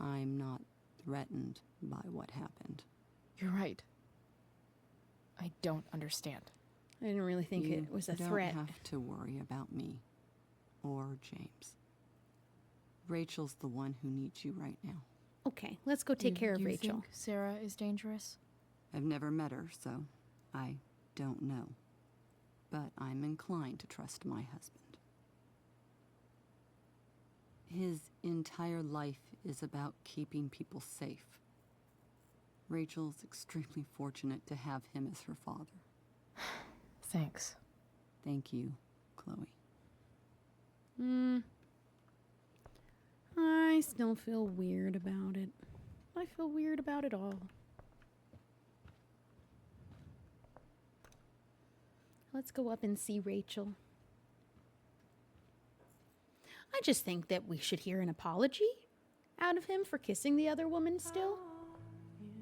I'm not threatened by what happened. You're right. I don't understand. I didn't really think You it was a don't threat. have to worry about me or James. Rachel's the one who needs you right now. Okay, let's go take care of You Rachel. think Sarah is dangerous? I've never met her, so I don't know. But I'm inclined to trust my husband. His entire life is about keeping people safe. Rachel's extremely fortunate to have him as her father. Thanks. Thank you, Chloe. I still feel weird about it. I feel weird about it all. Let's go up and see Rachel. I just think that we should hear an apology out of him for kissing the other woman still.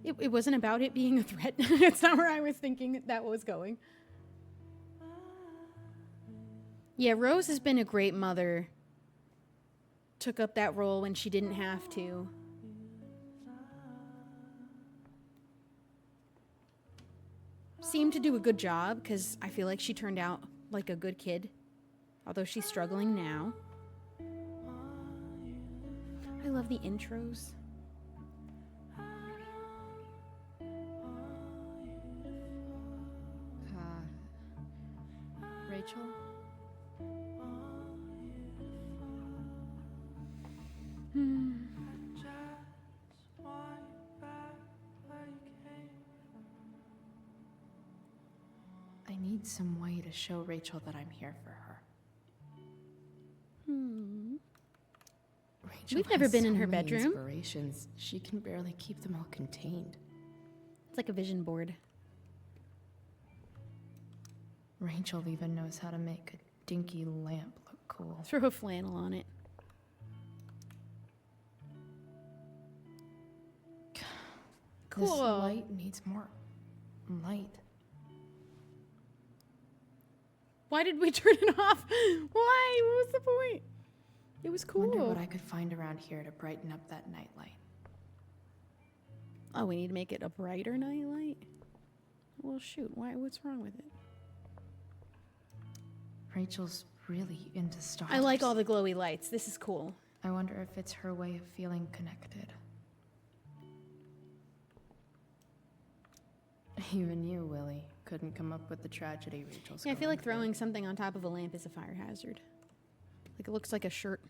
It wasn't about it being a threat. It's not where I was thinking that was going. Yeah, Rose has been a great mother. Took up that role when she didn't have to. Seemed to do a good job, because I feel like she turned out like a good kid. Although she's struggling now. I love the intros. Rachel? I need some way to show Rachel that I'm here for her. Rachel We've never has been in so her many bedroom. Inspirations. She can barely keep them all contained. It's like a vision board. Rachel even knows how to make a dinky lamp look cool. Throw a flannel on it. This Cool. light needs more light. Why did we turn it off? Why? What was the point? It was cool. Wonder what I could find around here to brighten up that nightlight. Oh, we need to make it a brighter nightlight? Well, shoot. Why? What's wrong with it? Rachel's really into stars. I like all the glowy lights. This is cool. I wonder if it's her way of feeling connected. Even you, Willie, couldn't come up with the tragedy Rachel's Yeah, I feel going like through. throwing something on top of a lamp is a fire hazard. Like it looks like a shirt.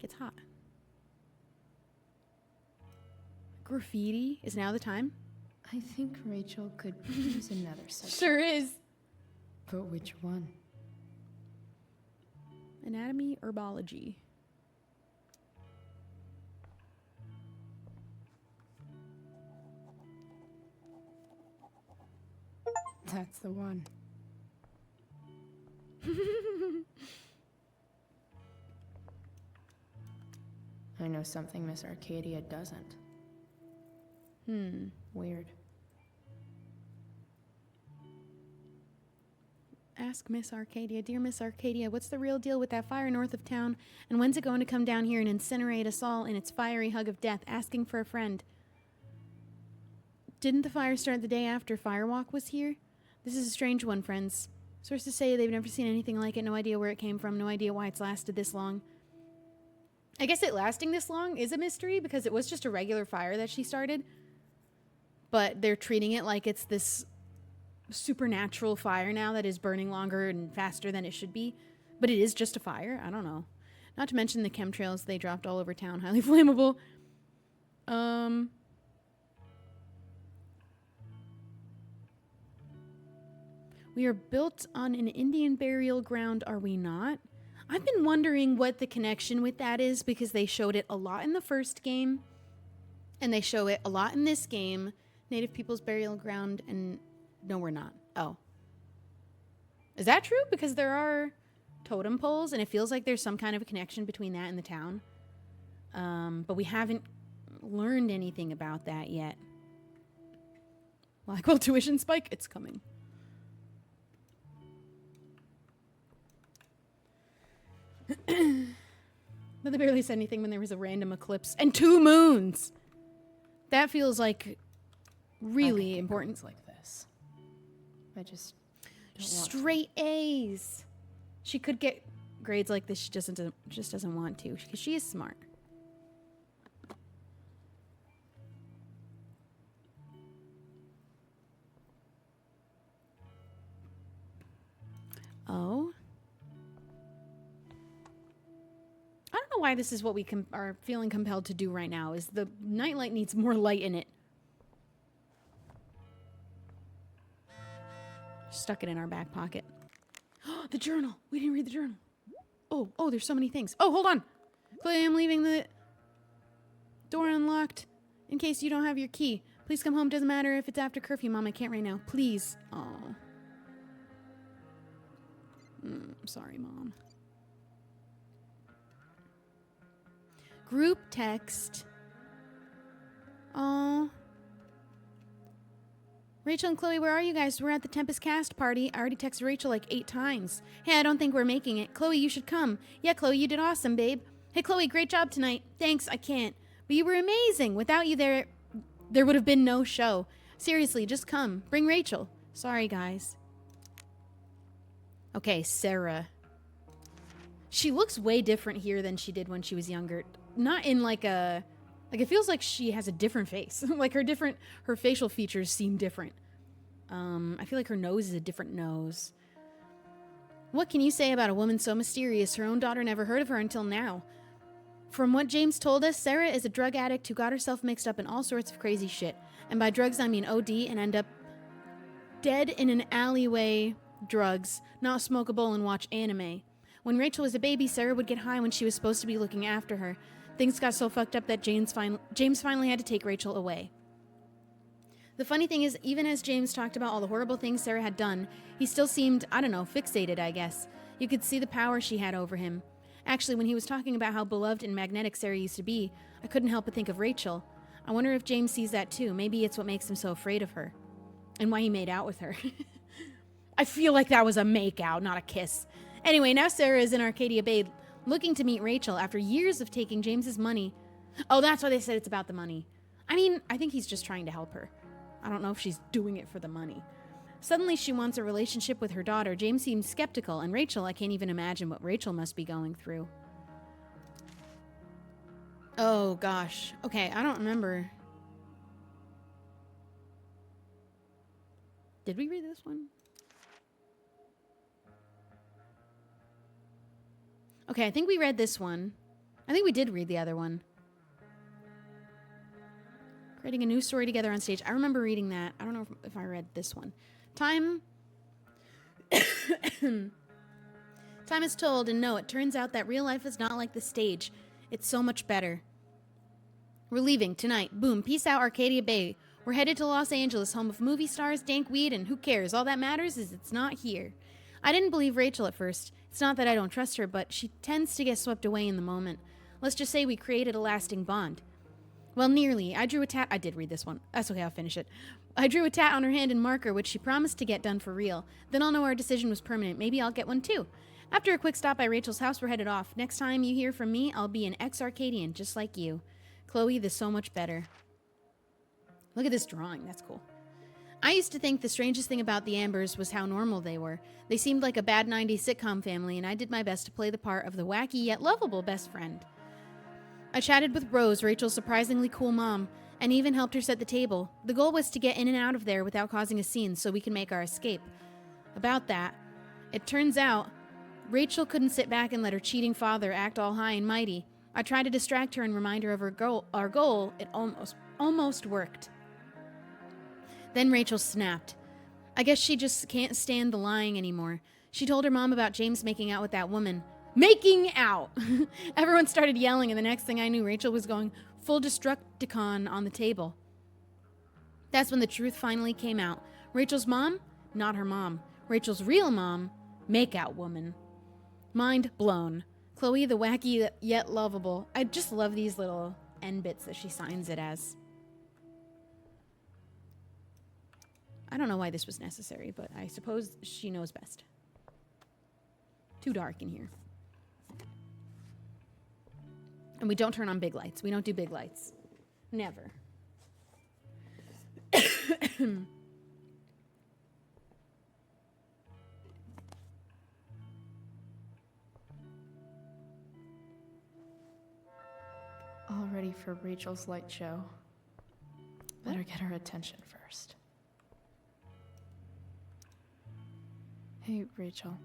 Gets hot. Graffiti is now the time. I think Rachel could use another subject. Sure is. But which one? Anatomy, herbology. That's the one. I know something Miss Arcadia doesn't. Weird. Ask Miss Arcadia. Dear Miss Arcadia, what's the real deal with that fire north of town? And when's it going to come down here and incinerate us all in its fiery hug of death, asking for a friend? Didn't the fire start the day after Firewalk was here? This is a strange one, friends. Sources say they've never seen anything like it, no idea where it came from, no idea why it's lasted this long. I guess it lasting this long is a mystery because it was just a regular fire that she started. But they're treating it like it's this supernatural fire now that is burning longer and faster than it should be. But it is just a fire. I don't know. Not to mention the chemtrails they dropped all over town. Highly flammable. We are built on an Indian burial ground, are we not? I've been wondering what the connection with that is because they showed it a lot in the first game. And they show it a lot in this game. Native People's Burial Ground, and no, we're not. Oh. Is that true? Because there are totem poles, and it feels like there's some kind of a connection between that and the town. But we haven't learned anything about that yet. Blackwell tuition spike? It's coming. But they barely said anything when there was a random eclipse and 2 moons. That feels like really important. Like this. I just don't want Straight A's. She could get grades like this. She just doesn't want to because she is smart. Oh. I don't know why this is what we are feeling compelled to do right now. Is the nightlight needs more light in it. Stuck it in our back pocket. The journal. We didn't read the journal. Oh, there's so many things. Oh, hold on. Chloe, I'm leaving the door unlocked in case you don't have your key. Please come home. Doesn't matter if it's after curfew, Mom. I can't right now. Please. Oh. Sorry, Mom. Group text. Oh. Rachel and Chloe, where are you guys? We're at the Tempest Cast party. I already texted Rachel like 8 times. Hey, I don't think we're making it. Chloe, you should come. Yeah, Chloe, you did awesome, babe. Hey, Chloe, great job tonight. Thanks, I can't. But you were amazing. Without you there would have been no show. Seriously, just come. Bring Rachel. Sorry, guys. Okay, Sarah. She looks way different here than she did when she was younger. Not in like a... Like, it feels like she has a different face. Like, her facial features seem different. I feel like her nose is a different nose. What can you say about a woman so mysterious? Her own daughter never heard of her until now. From what James told us, Sarah is a drug addict who got herself mixed up in all sorts of crazy shit. And by drugs, I mean OD and end up dead in an alleyway. Drugs, not smoke a bowl and watch anime. When Rachel was a baby, Sarah would get high when she was supposed to be looking after her. Things got so fucked up that James finally had to take Rachel away. The funny thing is, even as James talked about all the horrible things Sarah had done, he still seemed, I don't know, fixated, I guess. You could see the power she had over him. Actually, when he was talking about how beloved and magnetic Sarah used to be, I couldn't help but think of Rachel. I wonder if James sees that too. Maybe it's what makes him so afraid of her. And why he made out with her. I feel like that was a make-out, not a kiss. Anyway, now Sarah is in Arcadia Bay, looking to meet Rachel after years of taking James's money. Oh, that's why they said it's about the money. I mean, I think he's just trying to help her. I don't know if she's doing it for the money. Suddenly, she wants a relationship with her daughter. James seems skeptical, and Rachel, I can't even imagine what Rachel must be going through. Oh, gosh. Okay, I don't remember. Did we read this one? Okay, I think we read this one. I think we did read the other one. Creating a new story together on stage. I remember reading that. I don't know if I read this one. Time is told, and no, it turns out that real life is not like the stage. It's so much better. We're leaving tonight. Boom. Peace out, Arcadia Bay. We're headed to Los Angeles, home of movie stars, dank weed, and who cares? All that matters is it's not here. I didn't believe Rachel at first. It's not that I don't trust her, but she tends to get swept away in the moment. Let's just say we created a lasting bond. Well, nearly. I drew a tat. I did read this one. That's okay, I'll finish it. I drew a tat on her hand in marker, which she promised to get done for real. Then I'll know our decision was permanent. Maybe I'll get one too. After a quick stop by Rachel's house, we're headed off. Next time you hear from me, I'll be an ex-Arcadian, just like you. Chloe, the so much better. Look at this drawing. That's cool. I used to think the strangest thing about the Ambers was how normal they were. They seemed like a bad 90s sitcom family, and I did my best to play the part of the wacky yet lovable best friend. I chatted with Rose, Rachel's surprisingly cool mom, and even helped her set the table. The goal was to get in and out of there without causing a scene so we can make our escape. About that, it turns out Rachel couldn't sit back and let her cheating father act all high and mighty. I tried to distract her and remind her of our goal. It almost worked. Then Rachel snapped. I guess she just can't stand the lying anymore. She told her mom about James making out with that woman. Making out! Everyone started yelling, and the next thing I knew, Rachel was going full Destructicon on the table. That's when the truth finally came out. Rachel's mom? Not her mom. Rachel's real mom? Make-out woman. Mind blown. Chloe, the wacky yet lovable. I just love these little end bits that she signs it as. I don't know why this was necessary, but I suppose she knows best. Too dark in here. And we don't turn on big lights. We don't do big lights. Never. All ready for Rachel's light show. Better get her attention first. Hey, Rachel.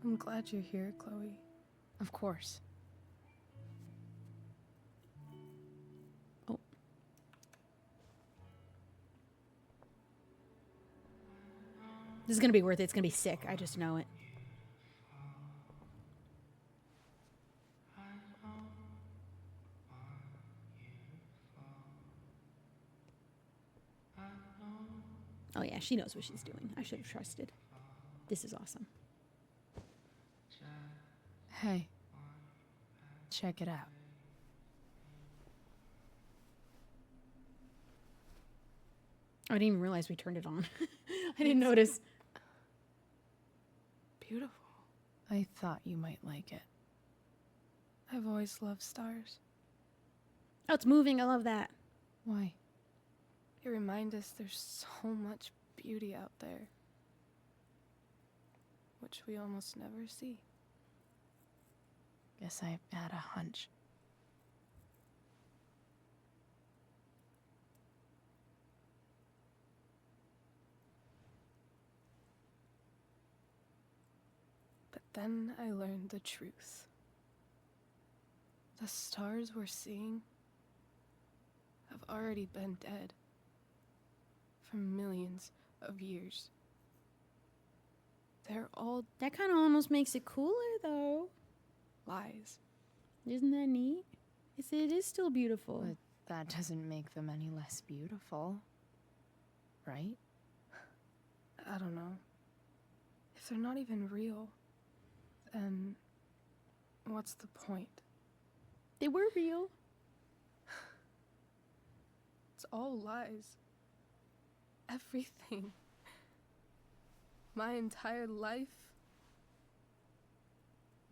I'm glad you're here, Chloe. Of course. Oh. This is going to be worth it. It's going to be sick. I just know it. Oh yeah, she knows what she's doing. I should have trusted. This is awesome. Hey. Check it out. I didn't even realize we turned it on. I didn't notice. Beautiful. I thought you might like it. I've always loved stars. Oh, it's moving. I love that. Why? They remind us there's so much beauty out there, which we almost never see. Guess I had a hunch. But then I learned the truth. The stars we're seeing have already been dead for millions of years. They're all That kind of almost makes it cooler, though. lies. Isn't that neat? It is still beautiful. But that doesn't make them any less beautiful. Right? I don't know. If they're not even real, then what's the point? They were real. It's all lies. Everything. My entire life.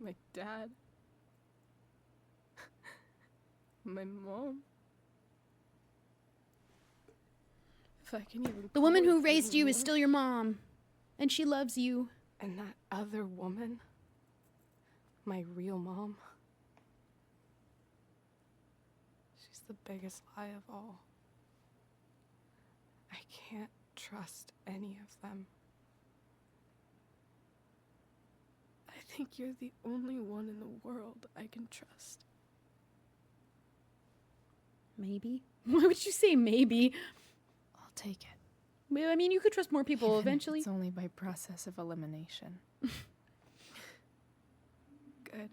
My dad. My mom. If I can even The woman call who it raised you is anymore. still your mom. And she loves you. And that other woman, my real mom, she's the biggest lie of all. I can't trust any of them. I think you're the only one in the world I can trust. Maybe. Why would you say maybe? I'll take it. Well, I mean, you could trust more people Even if eventually. It's only by process of elimination. Good.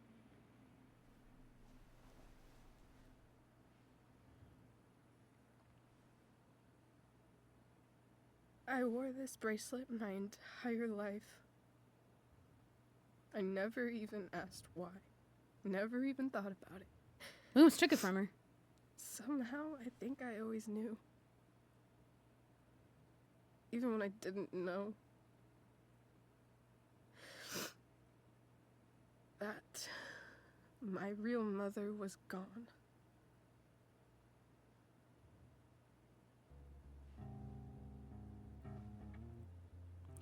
I wore this bracelet my entire life. I never even asked why. Never even thought about it. We almost took it from her. Somehow, I think I always knew. Even when I didn't know. That my real mother was gone.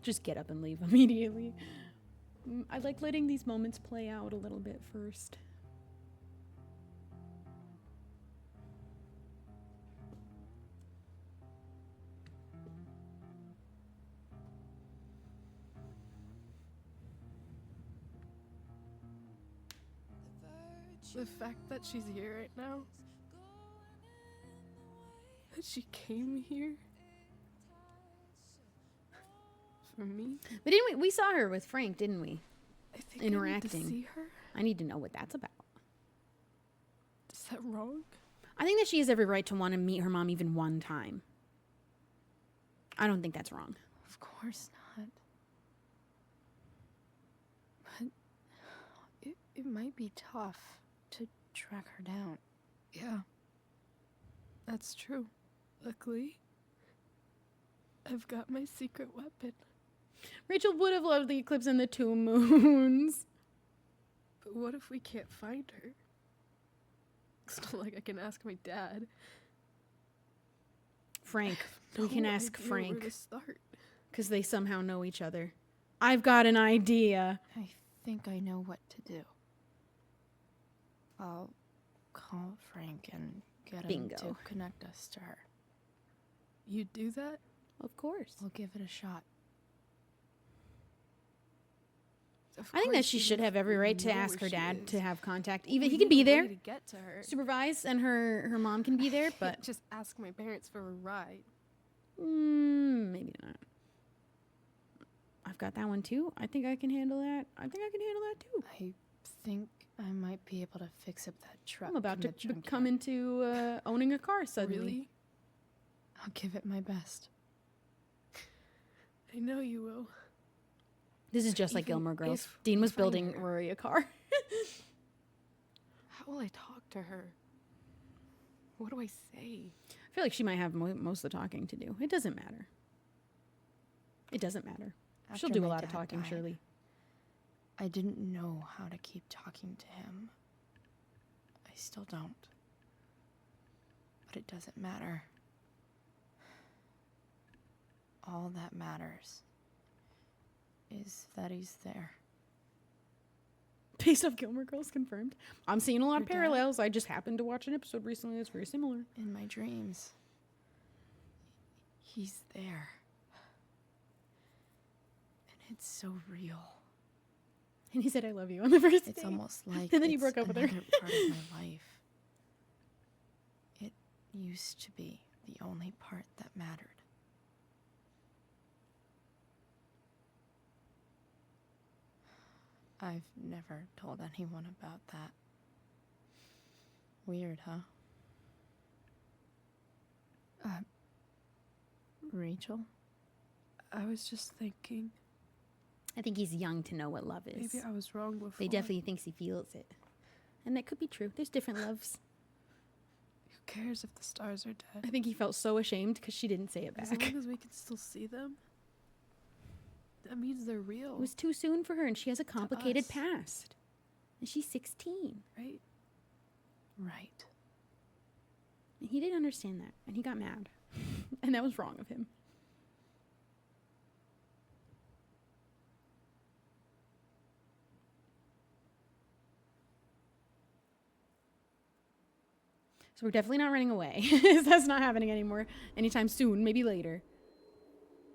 Just get up and leave immediately. I like letting these moments play out a little bit first. The fact that she's here right now, that she came here for me. But didn't we saw her with Frank, didn't we? I think I Interacting. need to see her. I need to know what that's about. Is that wrong? I think that she has every right to want to meet her mom even one time. I don't think that's wrong. Of course not. But it might be tough to track her down. Yeah. That's true. Luckily, I've got my secret weapon. Rachel would have loved the eclipse and the two moons. But what if we can't find her? It's not like I can ask my dad. Frank. We can ask No idea where Frank. to start. Because they somehow know each other. I've got an idea. I think I know what to do. I'll call Frank and get him to Bingo. connect us to her. You do that? Of course. We'll give it a shot. Of I think that course, she even should if have every we right to know ask where her she dad is. to have contact. Even We he can need be a there, way to get to her. supervise, and her mom can be there, but Just ask my parents for a ride. maybe not. I've got that one too. I think I can handle that. I think I can handle that too. I think I might be able to fix up that truck. I'm about in to the come junkyard. into owning a car suddenly. Really? I'll give it my best. I know you will. This is just like Even Gilmore Girls. if Dean we was find building her. Rory a car. How will I talk to her? What do I say? I feel like she might have most of the talking to do. It doesn't matter. It doesn't matter. She'll After do a my lot of dad talking, died, surely. I didn't know how to keep talking to him. I still don't. But it doesn't matter. All that matters is that he's there. Based off Gilmore Girls confirmed. I'm seeing a lot of Your dad? parallels. I just happened to watch an episode recently that's very similar. In my dreams, he's there. And it's so real. And he said, I love you on the first It's day. almost like And then he it's broke up with her. another part of my life. It used to be the only part that mattered. I've never told anyone about that. Weird, huh? Rachel? I was just thinking, I think he's young to know what love is. maybe I was wrong before. But he definitely thinks he feels it. And that could be true. There's different loves. Who cares if the stars are I dead? think he felt so ashamed because she didn't say it As back. long as we can still see them, that means they're real, It was too soon for her, and she has a complicated us. past. And she's 16. right? Right. And he didn't understand that, and he got mad. And that was wrong of him. So we're definitely not running away. That's not happening anymore anytime soon, maybe later.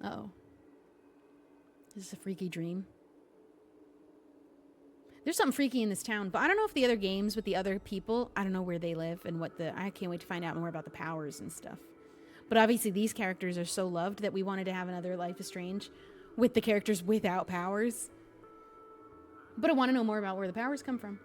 Uh-oh. Is this a freaky dream? There's something freaky in this town, but I don't know if the other games with the other people, I don't know where they live and what I can't wait to find out more about the powers and stuff. But obviously these characters are so loved that we wanted to have another Life is Strange with the characters without powers. But I want to know more about where the powers come from.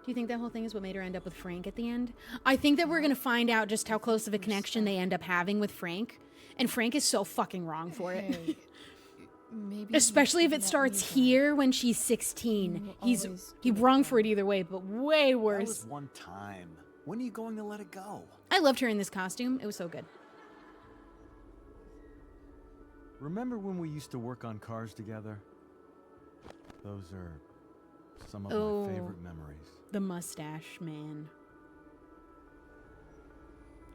Do you think that whole thing is what made her end up with Frank at the end? I think that we're going to find out just how close of a connection they end up having with Frank. And Frank is so fucking wrong for it. Hey, maybe you Especially if should it let starts me down. here when she's 16. You He's always he do it wrong that for it either way, but way That worse. was one time. When are you going to let it go? I loved her in this costume. It was so good. Remember when we used to work on cars together? Those are some of Oh. my favorite memories. The mustache man.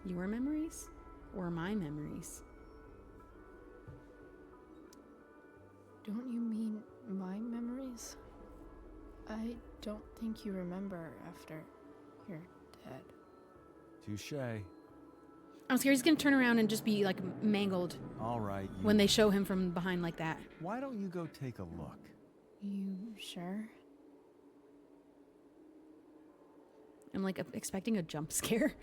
Your memories or my memories? Don't you mean my memories? I don't think you remember after you're dead. Touche. I'm scared he's gonna turn around and just be like mangled All right. when they show him from behind like that. Why don't you go take a look? You sure? I'm like expecting a jump scare.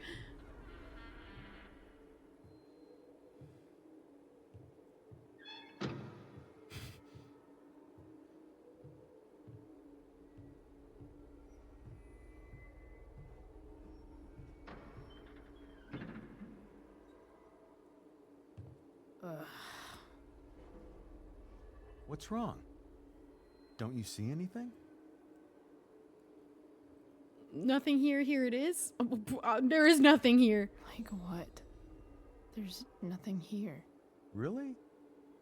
What's wrong? Don't you see anything? Nothing here. Here it is. There is nothing here. Like what? There's nothing here. Really?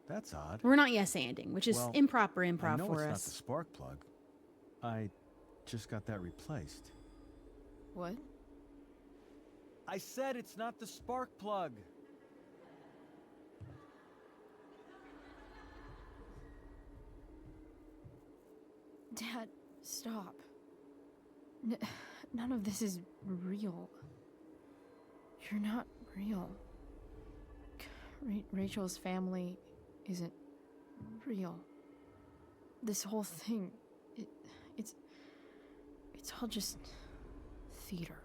That's odd. We're not yes-anding, which is Well, improper I improv know for it's not us. the spark plug. I just got that replaced. What? I said it's not the spark plug. Dad, stop. None of this is real. You're not real. Rachel's family isn't real. This whole thing, it's all just theater.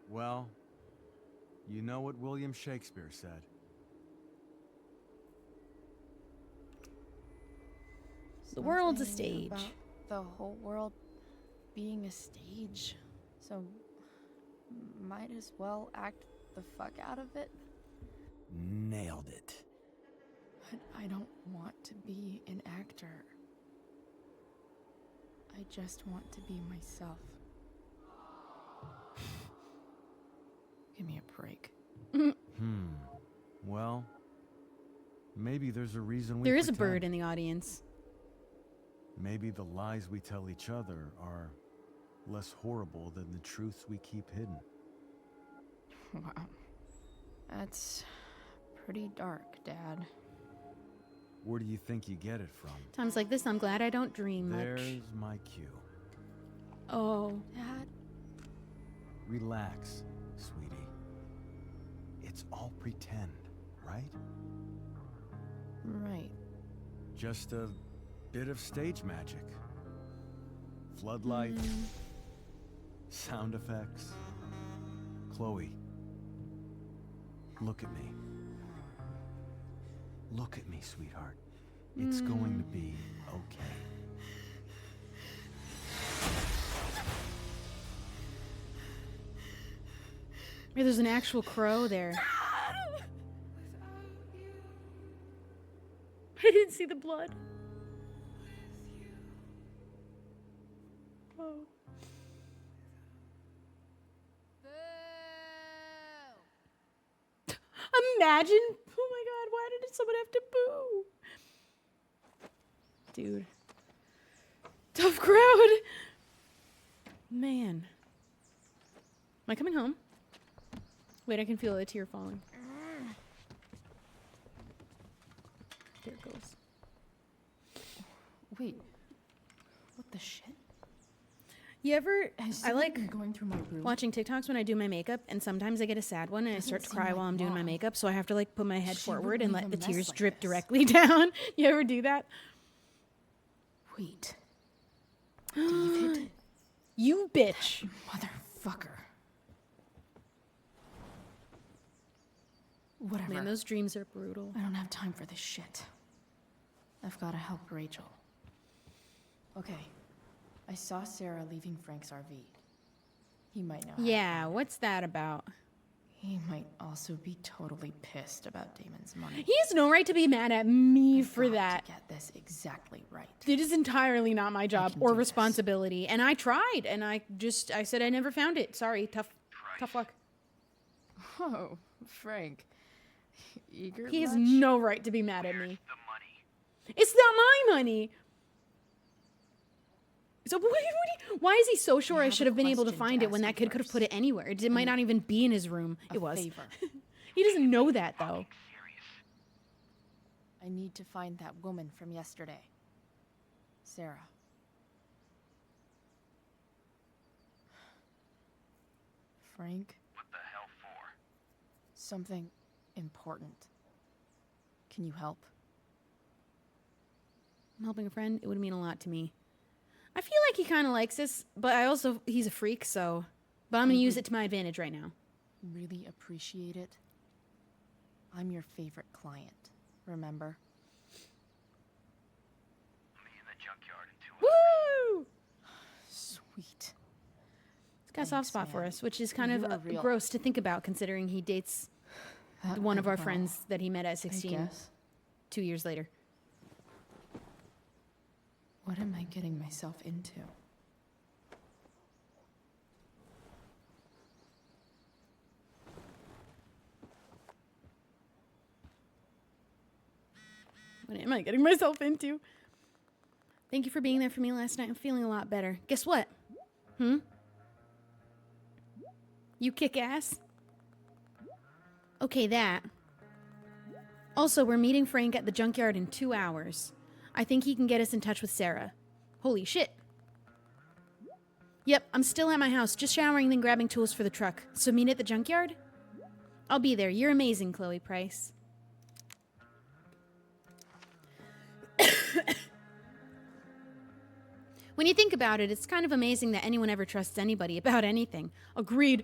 Well, you know what William Shakespeare said. The world's a Something stage. about the whole world being a stage. So might as well act the fuck out of it. Nailed it. But I don't want to be an actor. I I just want to be myself. Give me a break. Well, maybe there's a reason we There is a pretend. bird in the audience. Maybe the lies we tell each other are less horrible than the truths we keep hidden. Wow. That's pretty dark, Dad. Where do you think you get it from? Times like this, I'm glad I don't dream much. There's my cue. Oh. Dad? Relax, sweetie. It's all pretend, right? Right. Just a bit of stage magic. Floodlights, sound effects. Chloe, look at me. Look at me, sweetheart. It's going to be okay. Yeah, there's an actual crow there. I didn't see the blood. Oh. Imagine. Oh my god, why did someone have to boo? Dude. Tough crowd. Man. Am I coming home? Wait, I can feel a tear falling. There it goes. Wait. What the shit? You ever... Has I someone like been going through my room? watching TikToks when I do my makeup, and sometimes I get a sad one and I start to seem cry like while I'm doing my Mom. makeup, so I have to like put my head She would forward and leave let a the mess tears like drip this. directly down. You ever do that? Wait. David? You bitch. Motherfucker. Whatever. Man, those dreams are brutal. I don't have time for this shit. I've got to help Rachel. Okay. I saw Sarah leaving Frank's RV. He might know. how to Yeah, find it. what's that about? He might also be totally pissed about Damon's money. He has no right to be mad at me I've for got to that. get this exactly right. It is entirely not my job can or do this. responsibility, and I tried, and I said I never found it. Sorry, tough luck. Oh, Frank. Eager He has much? no right to be mad at me. It's not my money. So why is he so sure I have should a have been able to question to find it when ask that you kid could have first. put it anywhere? It might not even be in his room. It was. Favor. He doesn't know that though. I need to find that woman from yesterday. Sarah. Frank? What the hell for? Something important. Can you help? I'm helping a friend. It would mean a lot to me. I feel like he kind of likes this, but he's a freak, so. But I'm gonna use it to my advantage right now. Really appreciate it. I'm your favorite client, remember? I'll be in the junkyard in 2 hours. Woo! Sweet. He's got a soft Thanks, spot for man. us, which is kind You of were real. gross to think about, considering he dates one of our Well, friends that he met at I 16 guess. 2 years later. What am I getting myself into? What am I getting myself into? Thank you for being there for me last night. I'm feeling a lot better. Guess what? You kick ass? Okay, that. Also, we're meeting Frank at the junkyard in 2 hours. I think he can get us in touch with Sarah. Holy shit. Yep, I'm still at my house, just showering, then grabbing tools for the truck. So meet at the junkyard? I'll be there. You're amazing, Chloe Price. When you think about it, it's kind of amazing that anyone ever trusts anybody about anything. Agreed.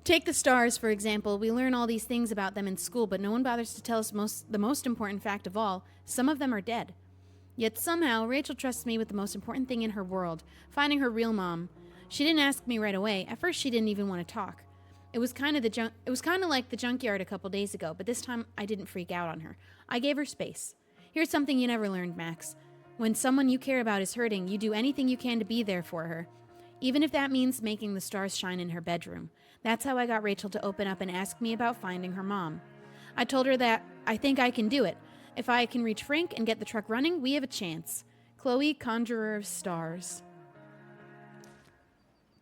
Take the stars, for example. We learn all these things about them in school, but no one bothers to tell us the most important fact of all. Some of them are dead. Yet somehow, Rachel trusts me with the most important thing in her world, finding her real mom. She didn't ask me right away. At first, she didn't even want to talk. It was kind of like the junkyard a couple days ago, but this time I didn't freak out on her. I gave her space. Here's something you never learned, Max. When someone you care about is hurting, you do anything you can to be there for her, even if that means making the stars shine in her bedroom. That's how I got Rachel to open up and ask me about finding her mom. I told her that I think I can do it. If I can reach Frank and get the truck running, we have a chance. Chloe, Conjurer of Stars.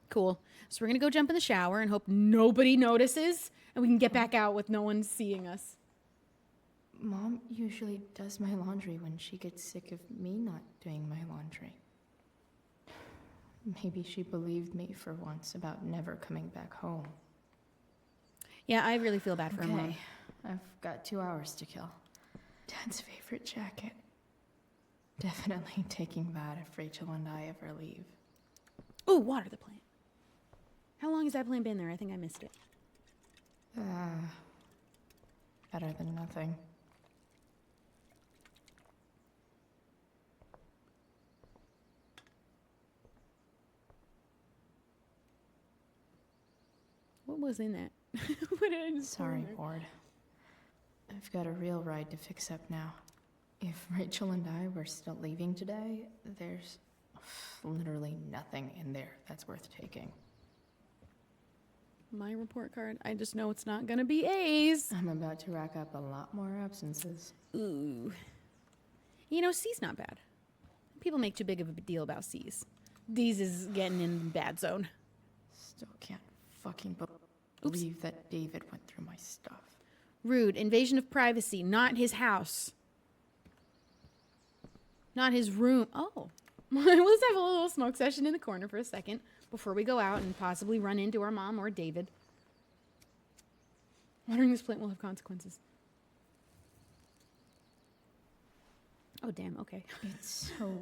Cool. So we're going to go jump in the shower and hope nobody notices and we can get back out with no one seeing us. Mom usually does my laundry when she gets sick of me not doing my laundry. Maybe she believed me for once about never coming back home. Yeah, I really feel bad for her mom. Okay, I've got 2 hours to kill. Dad's favorite jacket. Definitely taking that if Rachel and I ever leave. Oh, water the plant. How long has that plant been there? I think I missed it. Better than nothing. What was in that? What did I just Sorry, pour in there? Ward. I've got a real ride to fix up now. If Rachel and I were still leaving today, there's literally nothing in there that's worth taking. My report card. I just know it's not gonna be A's. I'm about to rack up a lot more absences. Ooh. You know, C's not bad. People make too big of a deal about C's. D's is getting in the bad zone. Still can't fucking believe that David went through my stuff. Rude. Invasion of privacy. Not his house. Not his room. Oh. Let's have a little smoke session in the corner for a second before we go out and possibly run into our mom or David. Watering this plant will have consequences. Oh, damn. Okay. It's so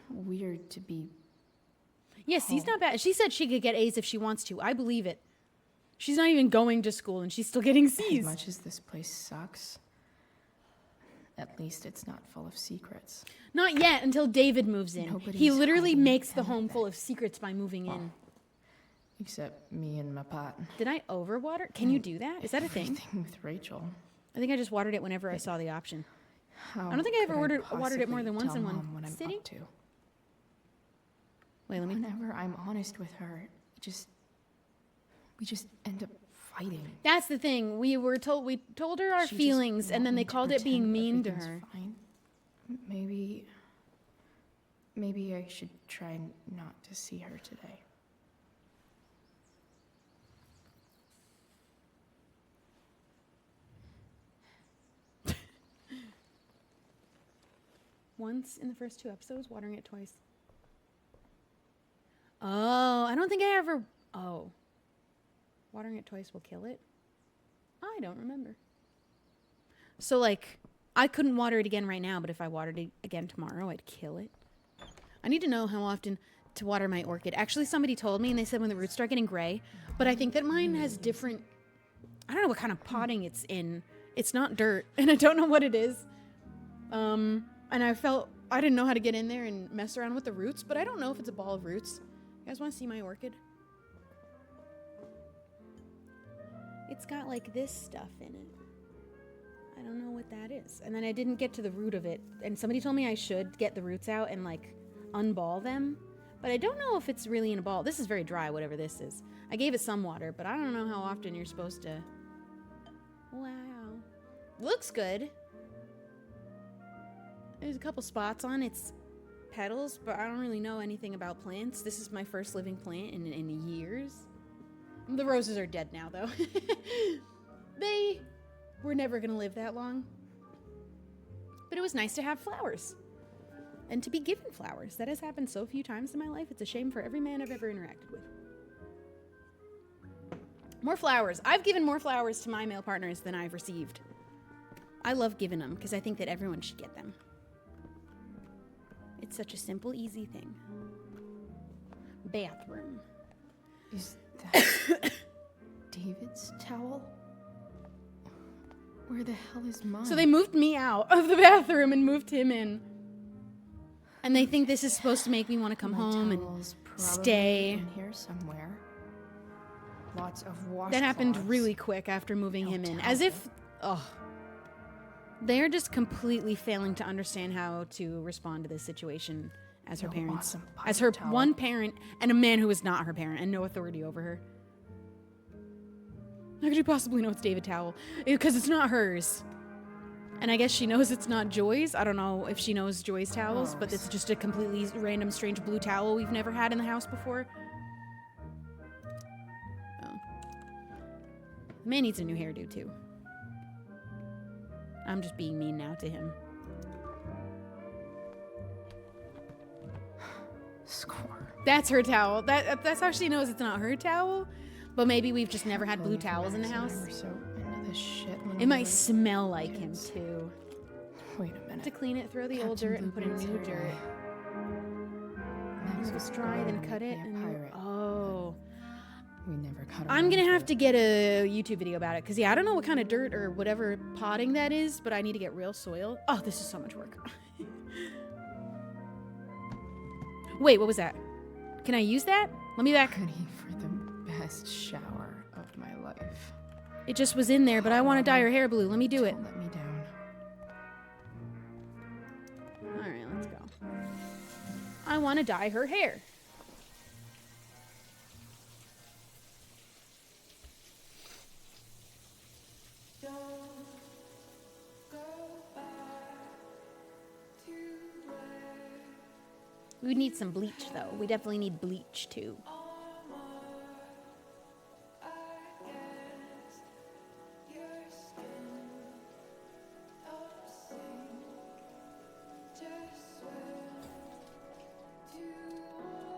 weird to be... Yeah, C's not bad. She said she could get A's if she wants to. I believe it. She's not even going to school and she's still getting C's. As much as this place sucks, at least it's not full of secrets. Not yet, until David moves in. Nobody's He literally hiding makes the home anything. full of secrets by moving in. Except me and my pot. Did I overwater? Can you do that? Is that a thing? Everything with Rachel. I think I just watered it whenever I saw the option. How I don't think I ever could watered it more than once possibly in tell one Mom what I'm sitting. up to? Wait, let me... Whenever I'm honest with her, we just end up fighting. That's the thing. We told her our She just feelings, and then want they me to called it being pretend mean to everything's her. Fine. Maybe I should try not to see her today. Once in the first 2 episodes, watering it twice. Oh, I don't think I ever... Oh. Watering it twice will kill it? I don't remember. So, like, I couldn't water it again right now, but if I watered it again tomorrow, I'd kill it. I need to know how often to water my orchid. Actually, somebody told me, and they said when the roots start getting gray, but I think that mine has different... I don't know what kind of potting it's in. It's not dirt, and I don't know what it is. And I didn't know how to get in there and mess around with the roots, but I don't know if it's a ball of roots. You guys want to see my orchid? It's got like this stuff in it. I don't know what that is. And then I didn't get to the root of it. And somebody told me I should get the roots out and like unball them. But I don't know if it's really in a ball. This is very dry, whatever this is. I gave it some water, but I don't know how often you're supposed to... Wow. Looks good. There's a couple spots on its petals, but I don't really know anything about plants. This is my first living plant in years. The roses are dead now, though. They were never going to live that long. But it was nice to have flowers. And to be given flowers. That has happened so few times in my life. It's a shame for every man I've ever interacted with. More flowers. I've given more flowers to my male partners than I've received. I love giving them because I think that everyone should get them. It's such a simple, easy thing. Bathroom. Is that David's towel? Where the hell is mine? So they moved me out of the bathroom and moved him in. And they think this is supposed to make me want to come My home and towel's probably stay. in here somewhere. Lots of washcloths. That happened really quick after moving No him in. towel. As if... Oh. They're just completely failing to understand how to respond to this situation as her No parents. awesome As her pirate towel. one parent and a man who is not her parent and no authority over her. How could you possibly know it's David Towel? Because it's not hers. And I guess she knows it's not Joy's. I don't know if she knows Joy's towels, but it's just a completely random, strange blue towel we've never had in the house before. Oh. The man needs a new hairdo, too. I'm just being mean now to him. Score. That's her towel. That's how she knows it's not her towel. But maybe we've just never had blue towels in the house. We're so into this shit. when It we might were smell like him, kids. too. Wait a minute. To clean it, throw the old Captain dirt and put in Bluebeard's new hair dirt. dye. Next It was was dry, then going cut to it. be a And pirate. oh. We never cut I'm around gonna to have it. to get a YouTube video about it. Because, yeah, I don't know what kind of dirt or whatever potting that is, but I need to get real soil. Oh, this is so much work. Wait, what was that? Can I use that? Let me back. Ready for the best shower of my life. It just was in there, but I want to dye her hair blue. Let me do it. Don't let me down. Alright, let's go. I want to dye her hair. We need some bleach, though. We definitely need bleach, too.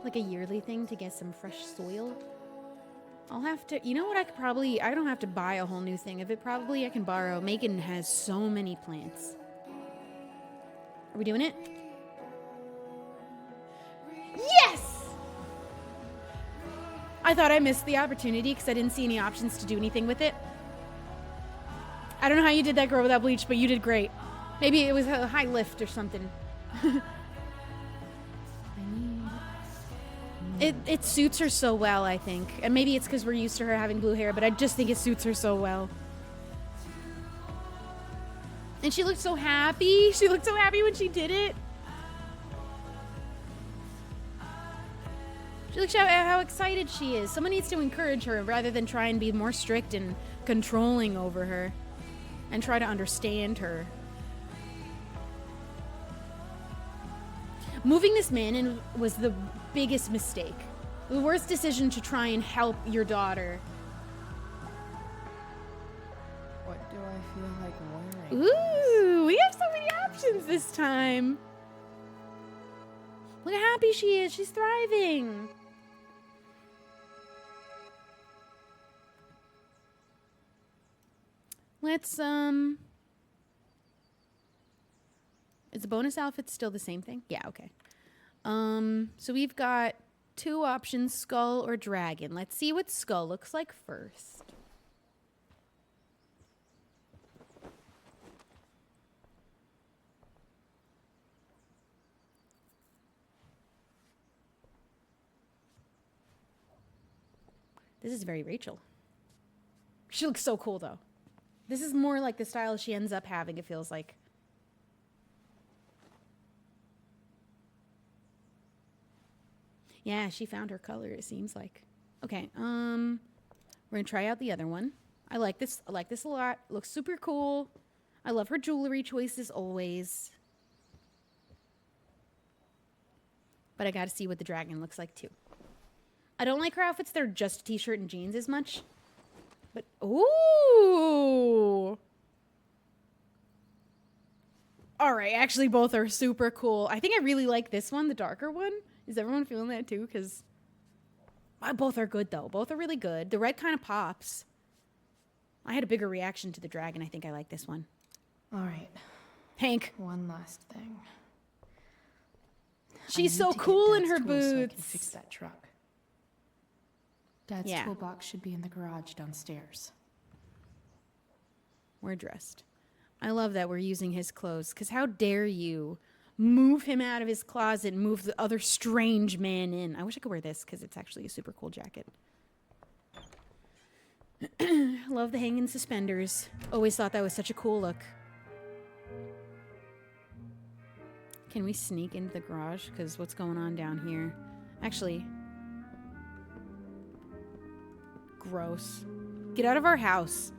Like a yearly thing to get some fresh soil. I'll have to, you know what, I don't have to buy a whole new thing of it. Probably I can borrow. Megan has so many plants. Are we doing it? Yes! I thought I missed the opportunity because I didn't see any options to do anything with it. I don't know how you did that, girl, without bleach, but you did great. Maybe it was a high lift or something. It suits her so well, I think. And maybe it's because we're used to her having blue hair, but I just think it suits her so well. And she looked so happy. She looked so happy when she did it. She looks how excited she is. Someone needs to encourage her rather than try and be more strict and controlling over her. And try to understand her. Moving this man in was the biggest mistake. The worst decision to try and help your daughter. What do I feel like wearing? Ooh, we have so many options this time. Look how happy she is. She's thriving. Let's, is the bonus outfit still the same thing? Yeah, okay. So we've got two options, skull or dragon. Let's see what skull looks like first. This is very Rachel. She looks so cool, though. This is more like the style she ends up having, it feels like. Yeah, she found her color, it seems like. Okay, we're gonna try out the other one. I like this a lot. Looks super cool. I love her jewelry choices always. But I gotta see what the dragon looks like too. I don't like her outfits that are just t-shirt and jeans as much. But, ooh! Alright, actually both are super cool. I think I really like this one, the darker one. Is everyone feeling that too? Because both are good though. Both are really good. The red kind of pops. I had a bigger reaction to the dragon. I think I like this one. All right. Hank. One last thing. She's I so need to get cool in Dad's her tools so I can boots. fix that truck. Dad's Yeah. toolbox should be in the garage downstairs. We're dressed. I love that we're using his clothes. Because how dare you move him out of his closet and move the other strange man in. I wish I could wear this because it's actually a super cool jacket. Love the hanging suspenders. Always thought that was such a cool look. Can we sneak into the garage? Because what's going on down here? Actually, gross. Get out of our house.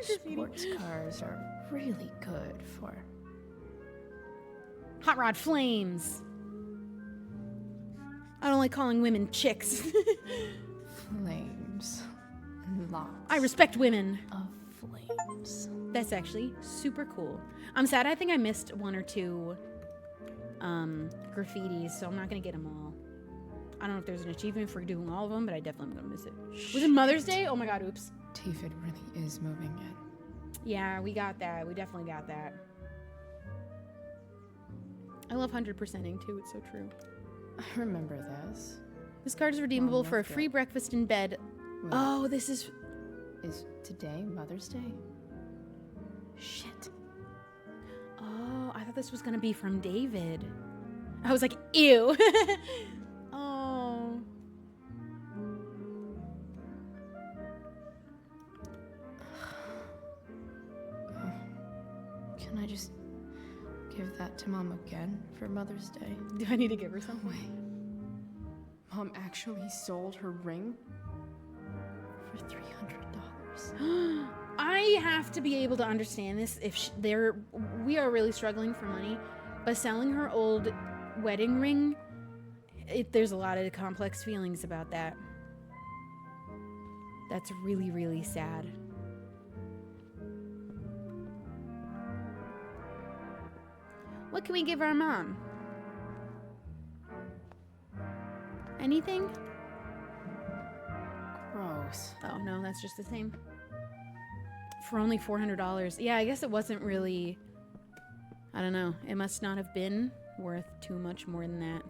Sports cars are really good for Hot rod flames. I don't like calling women chicks. flames. Lots I respect women. of flames. That's actually super cool. I'm sad I think I missed 1 or 2 graffitis, so I'm not gonna get them all. I don't know if there's an achievement for doing all of them, but I definitely am gonna miss it. Was it Mother's Day? Oh my god, oops. David really is moving in. Yeah, we got that. We definitely got that. I love 100%ing too, it's so true. I remember this. This card is redeemable Mom, for a let's free go. breakfast in bed. Wait, Oh, this is... is today Mother's Day? Shit. Oh, I thought this was gonna be from David. I was like, ew. Oh. Can I just give that to Mom again for Mother's Day? Do I need to give her something? Wait. Mom actually sold her ring for $300. I have to be able to understand this if we are really struggling for money, but selling her old wedding ring, there's a lot of complex feelings about that. That's really, really sad. What can we give our mom? Anything? Gross. Oh, no, that's just the same. For only $400. Yeah, I guess it wasn't really... I don't know. It must not have been worth too much more than that.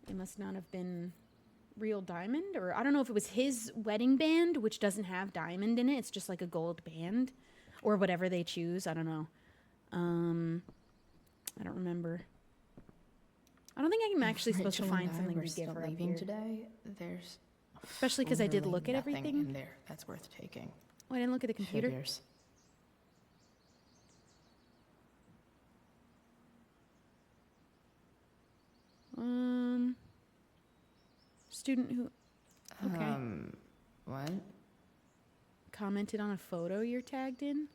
It must not have been real diamond, or I don't know if it was his wedding band, which doesn't have diamond in it. It's just like a gold band, or whatever they choose. I don't know. I don't remember. I don't think I'm actually supposed to Rachel find and I something were to give still her up leaving here. today. There's Especially because I did literally look at nothing everything. in there that's worth taking. Oh, I didn't look at the computer. Figures. Student who okay What? commented on a photo you're tagged in.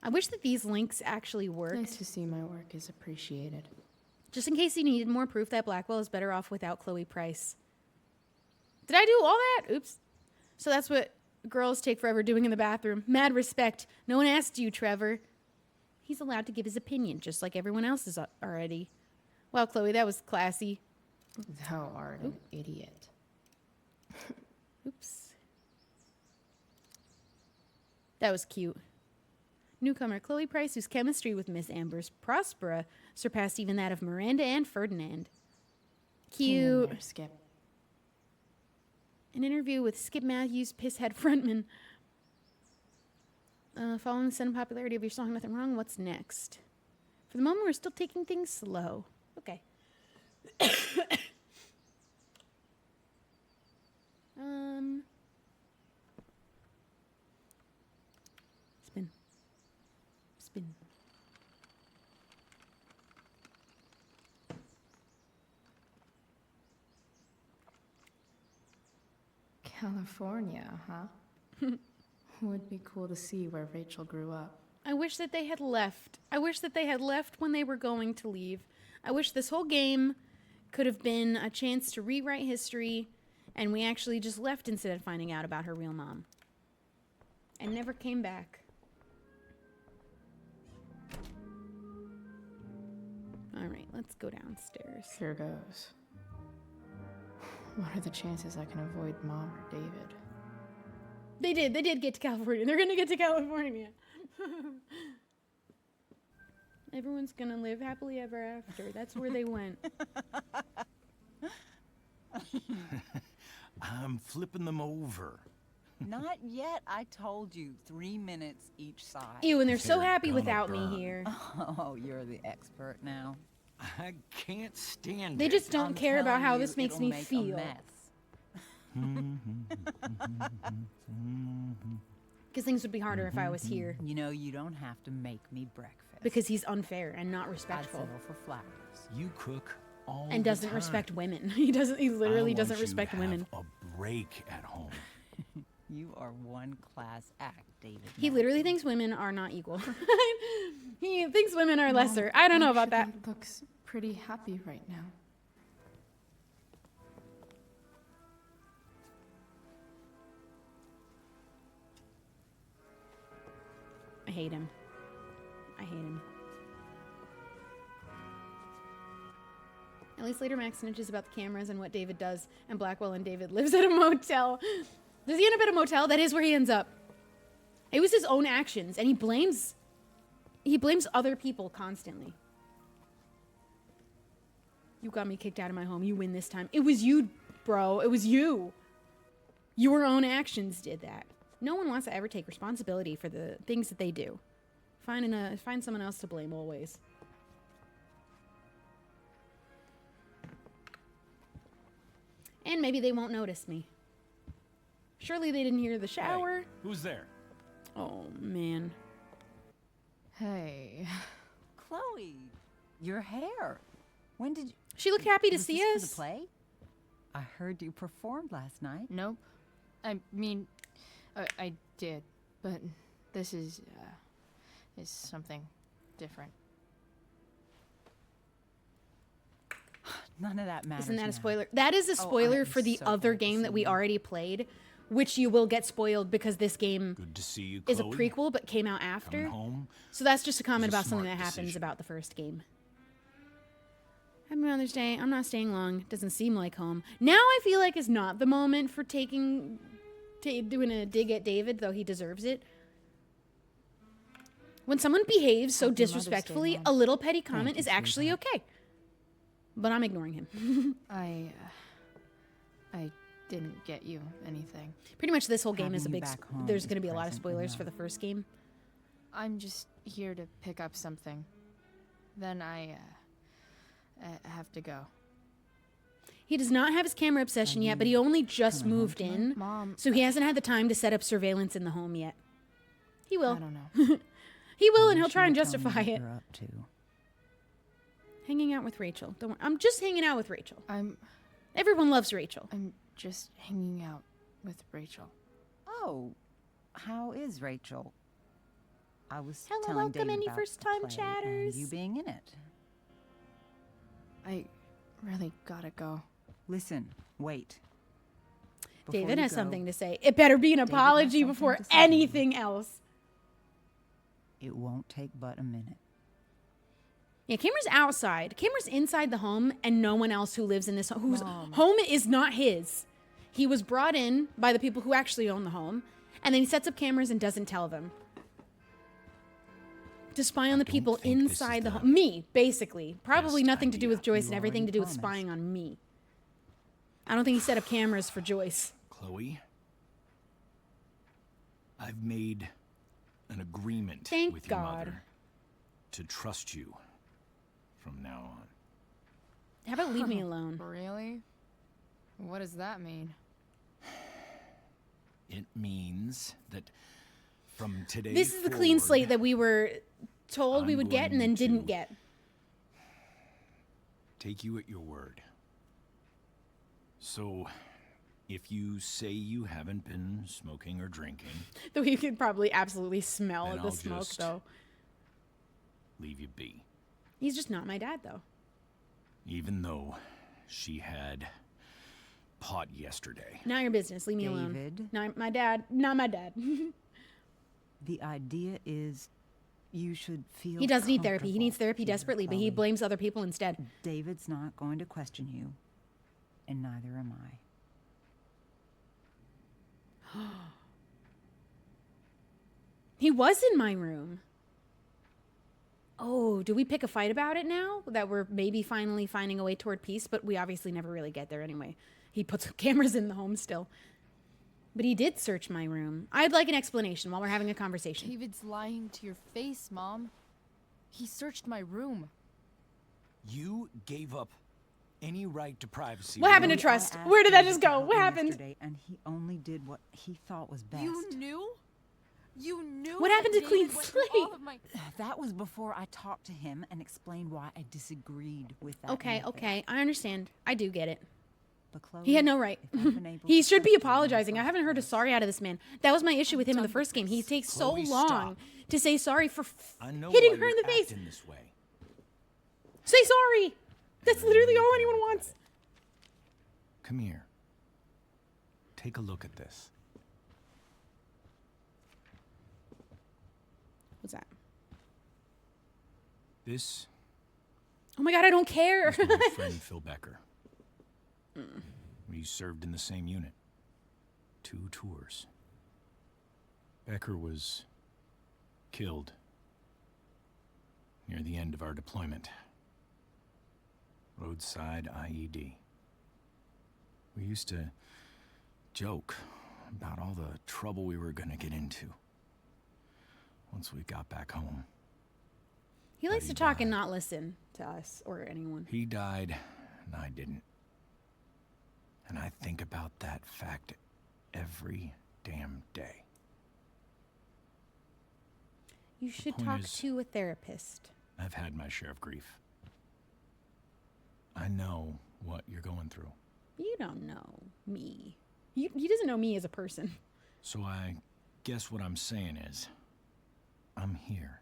I wish that these links actually worked. Nice to see my work is appreciated. Just in case you needed more proof that Blackwell is better off without Chloe Price. Did I do all that? Oops. So that's what girls take forever doing in the bathroom. Mad respect. No one asked you, Trevor. He's allowed to give his opinion, just like everyone else is already. Wow, Chloe, that was classy. Thou art an idiot. Oops. That was cute. Newcomer Chloe Price, whose chemistry with Miss Amber's Prospera surpassed even that of Miranda and Ferdinand. Hang in Cute. there, Skip. An interview with Skip Matthews, Pisshead frontman. Following the sudden popularity of your song Nothing Wrong, what's next? For the moment, we're still taking things slow. Okay. Spin. Spin. California, huh? Would be cool to see where Rachel grew up. I wish that they had left. I wish that they had left when they were going to leave. I wish this whole game could have been a chance to rewrite history, and we actually just left instead of finding out about her real mom. And never came back. Alright, let's go downstairs. Here goes. What are the chances I can avoid Mom or David? They did get to California. They're gonna get to California. Everyone's gonna live happily ever after. That's where they went. I'm flipping them over. Not yet. I told you 3 minutes each side. Ew, and they're so They're happy gonna without me burn. here. Oh, you're the expert now. I can't stand They it. just don't I'm care about telling how you, this makes it'll me make a feel. mess. Because things would be harder if I was here. You know, you don't have to make me breakfast. Because he's unfair and not I'd respectful. settle for flowers. You cook all And the doesn't time. respect women. He literally I doesn't want you respect to women. have a break at home. You are one class act, David. He Mack. literally thinks women are not equal. He thinks women are lesser. I don't know about that. Actually looks pretty happy right now. I hate him. I hate him. At least later Max snitches about the cameras and what David does, and Blackwell and David lives at a motel. Does he end up at a motel? That is where he ends up. It was his own actions, and he blames other people constantly. You got me kicked out of my home. You win this time. It was you, bro. It was you. Your own actions did that. No one wants to ever take responsibility for the things that they do. Find someone else to blame always. And maybe they won't notice me. Surely they didn't hear the shower. Hey, who's there? Oh, man. Hey. Chloe, your hair. When did you... She looked happy to was see this us. For the play? I heard you performed last night. Nope. I mean, I did, but this is something different. None of that matters. Isn't that a now. spoiler? That is a spoiler I'm for the so other glad to game that see we you. already played, which you will get spoiled because this game Good to see you, is a Chloe. prequel but came out after. Coming home. So that's just a comment was a about something that smart happens decision. about the first game. Happy Mother's Day. I'm not staying long. Doesn't seem like home. Now I feel like it's not the moment for doing a dig at David, though he deserves it. When someone behaves so Happy Mother's Day, disrespectfully, Mom. a little petty comment you, is actually sweetheart. okay. But I'm ignoring him. I didn't get you anything. Pretty much this whole game is a Having you big... back home There's is going to be a lot of present spoilers for the enough. first game. I'm just here to pick up something. Then I have to go. He does not have his camera obsession yet, but he only just coming home moved in. Mom, So he hasn't had the time to set up surveillance in the home yet. He I will. don't know. He will, I and he'll wish try you and would tell me justify what it. you're up to. Hanging out with Rachel. Don't worry. I'm just hanging out with Rachel. I'm Everyone loves Rachel. just hanging out with Rachel. Oh, how is Rachel? I was Hello, telling welcome, David any about the first-time play chatters. and you being in it. I really gotta go. Listen, wait. Before David you has go, something to say. It better be an David has apology something before to say to you. anything else. It won't take but a minute. Yeah, Cameron's outside. Cameron's inside the home, and no one else who lives in this home, whose Mom. home is not his. He was brought in by the people who actually own the home, and then he sets up cameras and doesn't tell them. To spy on the don't people think this is inside the the home. Me, basically. Probably best nothing to do idea. with Joyce You and everything to already do with promised. spying on me. I don't think he set up cameras for Joyce. Chloe, I've made an agreement Thank with your God. mother to trust you from now on. How about leave me alone? Really? What does that mean? It means that from today This is the clean forward, slate that we were told we I'm would get and then going didn't to- get. take you at your word. So, if you say you haven't been smoking or drinking, Though you could probably absolutely smell Then the I'll smoke, just- though. leave you be. He's just not my dad, though. Even though she had pot yesterday. Not your business. Leave me alone. David. Not my dad. Not my dad. The idea is you should feel He does need therapy. He needs comfortable therapy here, desperately, but he Chloe. blames other people instead. David's not going to question you, and neither am I. He was in my room. Oh, do we pick a fight about it now? That we're maybe finally finding a way toward peace, but we obviously never really get there anyway. He puts cameras in the home still. But he did search my room. I'd like an explanation while we're having a conversation. David's lying to your face, Mom. He searched my room. You gave up any right to privacy. What happened to really? trust? I asked Where did that David just to go? help What me happened? yesterday, and he only did what he thought was best. You knew? You knew What that happened to David Clean went through Slate? all of my... That was before I talked to him and explained why I disagreed with that. Okay, method. okay. I understand. I do get it. But Chloe, He had no right. if I'd been able He to should be trust you in the apologizing. I first haven't heard a place- sorry out of this man. That was my issue with him in the first game. He takes so Chloe, long stop. to say sorry for I know hitting why her in you're the face. acting this way. Say sorry. That's literally all anyone wants. Come here. Take a look at this. What's that? This Oh my god, I don't care. is my friend Phil Becker. We served in the same unit. 2 tours. Becker was killed near the end of our deployment. Roadside IED. We used to joke about all the trouble we were gonna get into once we got back home. He likes But to he talk and died. not listen to us or anyone. He died, and I didn't. And I think about that fact every damn day. You should point talk is- to a therapist. I've had my share of grief. I know what you're going through. You don't know me. He doesn't know me as a person. So I guess what I'm saying is, I'm here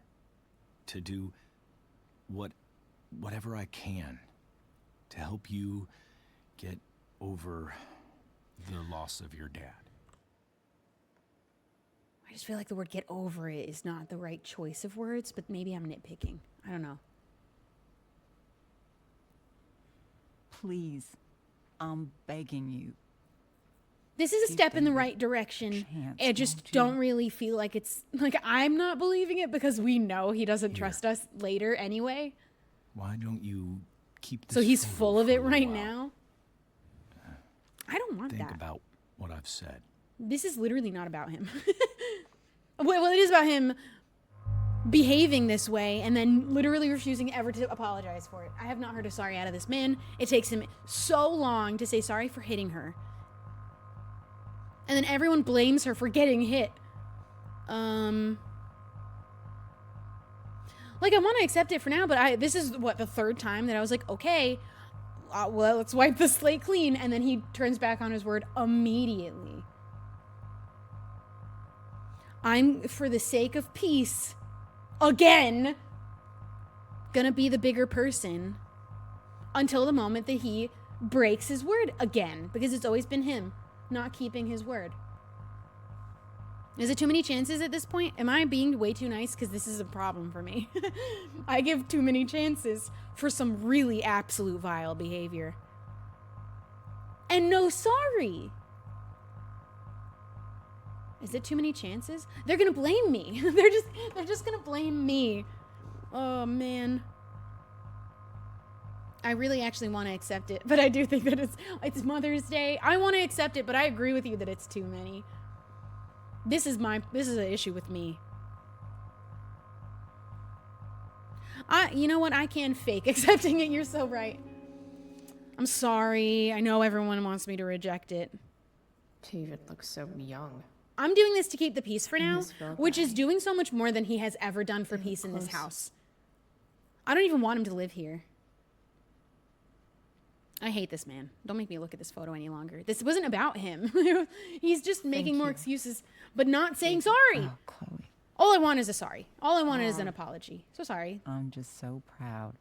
to do whatever I can to help you get over the loss of your dad. I just feel like the word get over it is not the right choice of words, but maybe I'm nitpicking. I don't know. Please, I'm begging you. This is a Give step in the David right direction. chance, I just won't you? don't really feel like it's like I'm not believing it because we know he doesn't trust us later anyway. Why don't you keep this So he's photo full of for a it right while? now. I don't want Think that. about what I've said. This is literally not about him. Well, it is about him behaving this way and then literally refusing ever to apologize for it. I have not heard a sorry out of this man. It takes him so long to say sorry for hitting her. And then everyone blames her for getting hit. Like, I want to accept it for now, but this is, what, the third time that I was like, okay, well, let's wipe the slate clean. And then he turns back on his word immediately. I'm, for the sake of peace, again, gonna be the bigger person until the moment that he breaks his word again, because it's always been him not keeping his word. Is it too many chances at this point? Am I being way too nice? Because this is a problem for me. I give too many chances for some really absolute vile behavior. And no sorry. Is it too many chances? They're gonna blame me. They're just gonna blame me. Oh man. I really actually want to accept it, but I do think that it's Mother's Day. I want to accept it, but I agree with you that it's too many. This is an issue with me. You know what? I can fake accepting it. You're so right. I'm sorry. I know everyone wants me to reject it. David looks so young. I'm doing this to keep the peace for now, this Phil which is guy. doing so much more than he has ever done for They peace look in this close. house. I don't even want him to live here. I hate this man. Don't make me look at this photo any longer. This wasn't about him. He's just making more you. excuses, but not saying sorry. Oh, Chloe, All I want is a sorry. All I want is an apology. So sorry. I'm just so proud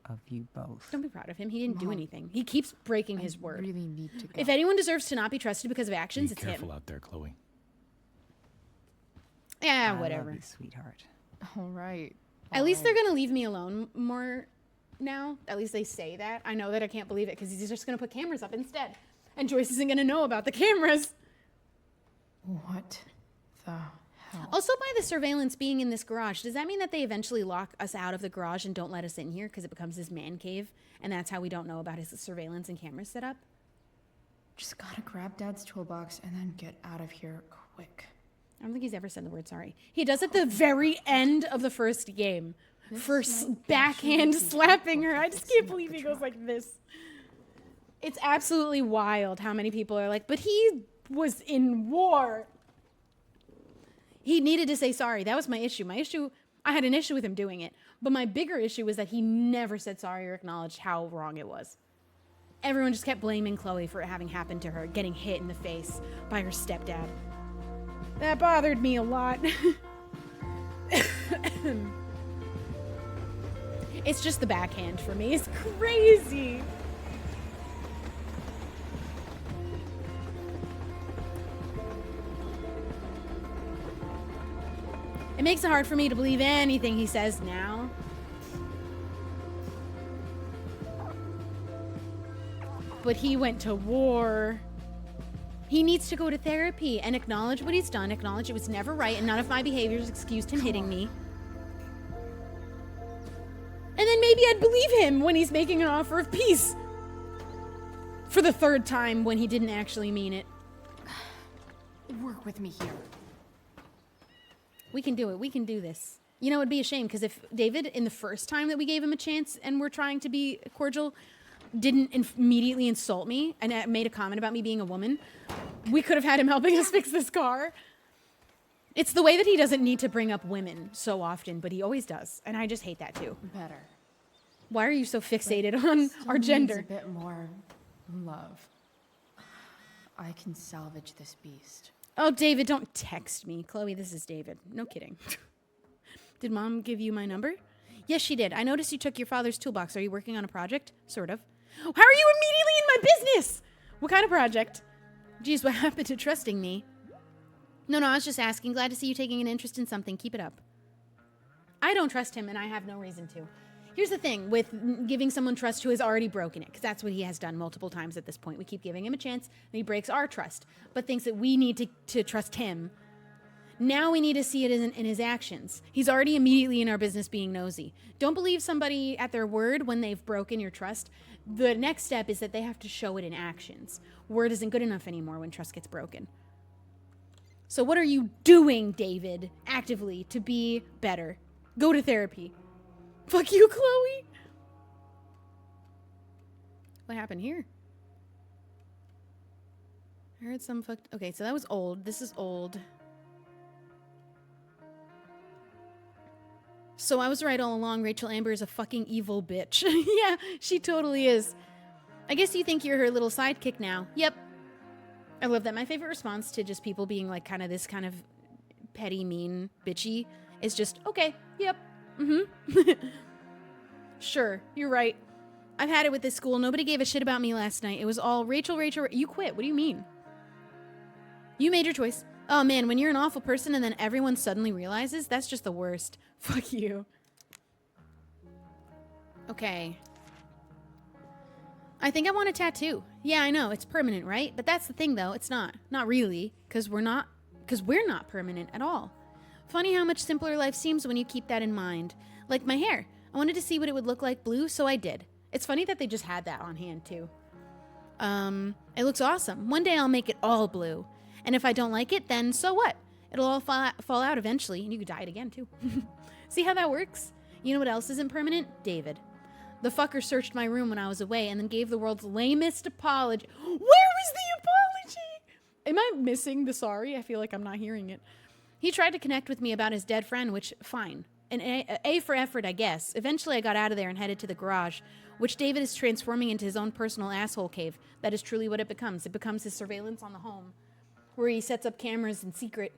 of you both. Don't be proud of him. He didn't do anything. He keeps breaking his word. Really need to go. If anyone deserves to not be trusted because of Be actions, it's careful him. out there, Chloe. Yeah, I whatever. love you, sweetheart. All right. At least they're gonna leave me alone more now. At least they say that. I know that I can't believe it because he's just gonna put cameras up instead, and Joyce isn't gonna know about the cameras. What the hell? Also, by the surveillance being in this garage, does that mean that they eventually lock us out of the garage and don't let us in here because it becomes his man cave, and that's how we don't know about his surveillance and camera setup? Just gotta grab Dad's toolbox and then get out of here quick. I don't think he's ever said the word sorry. He does at the very end of the first game. For backhand slapping her. I just can't believe he goes like this. It's absolutely wild how many people are like, but he was in war. He needed to say sorry. That was my issue. I had an issue with him doing it. But my bigger issue was that he never said sorry or acknowledged how wrong it was. Everyone just kept blaming Chloe for it having happened to her, getting hit in the face by her stepdad. That bothered me a lot. It's just the backhand for me. It's crazy. It makes it hard for me to believe anything he says now. But he went to war. He needs to go to therapy and acknowledge what he's done, acknowledge it was never right, and none of my behaviors excused him hitting me. And then maybe I'd believe him when he's making an offer of peace. For the third time when he didn't actually mean it. Work with me here. We can do it. We can do this. You know, it'd be a shame because if David, in the first time that we gave him a chance and we're trying to be cordial, didn't immediately insult me and made a comment about me being a woman, we could have had him helping us fix this car. It's the way that he doesn't need to bring up women so often, but he always does. And I just hate that too. Better. Why are you so fixated on our gender? Needs a bit more love. I can salvage this beast. Oh, David, don't text me. Chloe, this is David. No kidding. Did Mom give you my number? Yes, she did. I noticed you took your father's toolbox. Are you working on a project? Sort of. How are you immediately in my business? What kind of project? Geez, what happened to trusting me? No, I was just asking. Glad to see you taking an interest in something. Keep it up. I don't trust him, and I have no reason to. Here's the thing with giving someone trust who has already broken it, because that's what he has done multiple times at this point. We keep giving him a chance, and he breaks our trust, but thinks that we need to trust him. Now we need to see it in his actions. He's already immediately in our business being nosy. Don't believe somebody at their word when they've broken your trust. The next step is that they have to show it in actions. Word isn't good enough anymore when trust gets broken. So what are you doing, David, actively to be better? Go to therapy. Fuck you, Chloe. What happened here? I heard some fucked... Okay, so that was old. This is old. So I was right all along. Rachel Amber is a fucking evil bitch. Yeah, she totally is. I guess you think you're her little sidekick now. Yep. I love that. My favorite response to just people being like kind of this kind of petty, mean, bitchy is just, okay, yep, Sure, you're right. I've had it with this school. Nobody gave a shit about me last night. It was all, Rachel, you quit. What do you mean? You made your choice. Oh man, when you're an awful person and then everyone suddenly realizes, that's just the worst. Fuck you. Okay. I think I want a tattoo. Yeah, I know, it's permanent, right? But that's the thing though, it's not. Not really, because we're not permanent at all. Funny how much simpler life seems when you keep that in mind. Like my hair. I wanted to see what it would look like blue, so I did. It's funny that they just had that on hand too. It looks awesome. One day I'll make it all blue. And if I don't like it, then so what? It'll all fall out eventually, and you could dye it again too. See how that works? You know what else isn't permanent? David. The fucker searched my room when I was away and then gave the world's lamest apology. Where was the apology? Am I missing the sorry? I feel like I'm not hearing it. He tried to connect with me about his dead friend, which, fine. An A for effort, I guess. Eventually I got out of there and headed to the garage, which David is transforming into his own personal asshole cave. That is truly what it becomes. It becomes his surveillance on the home, where he sets up cameras in secret.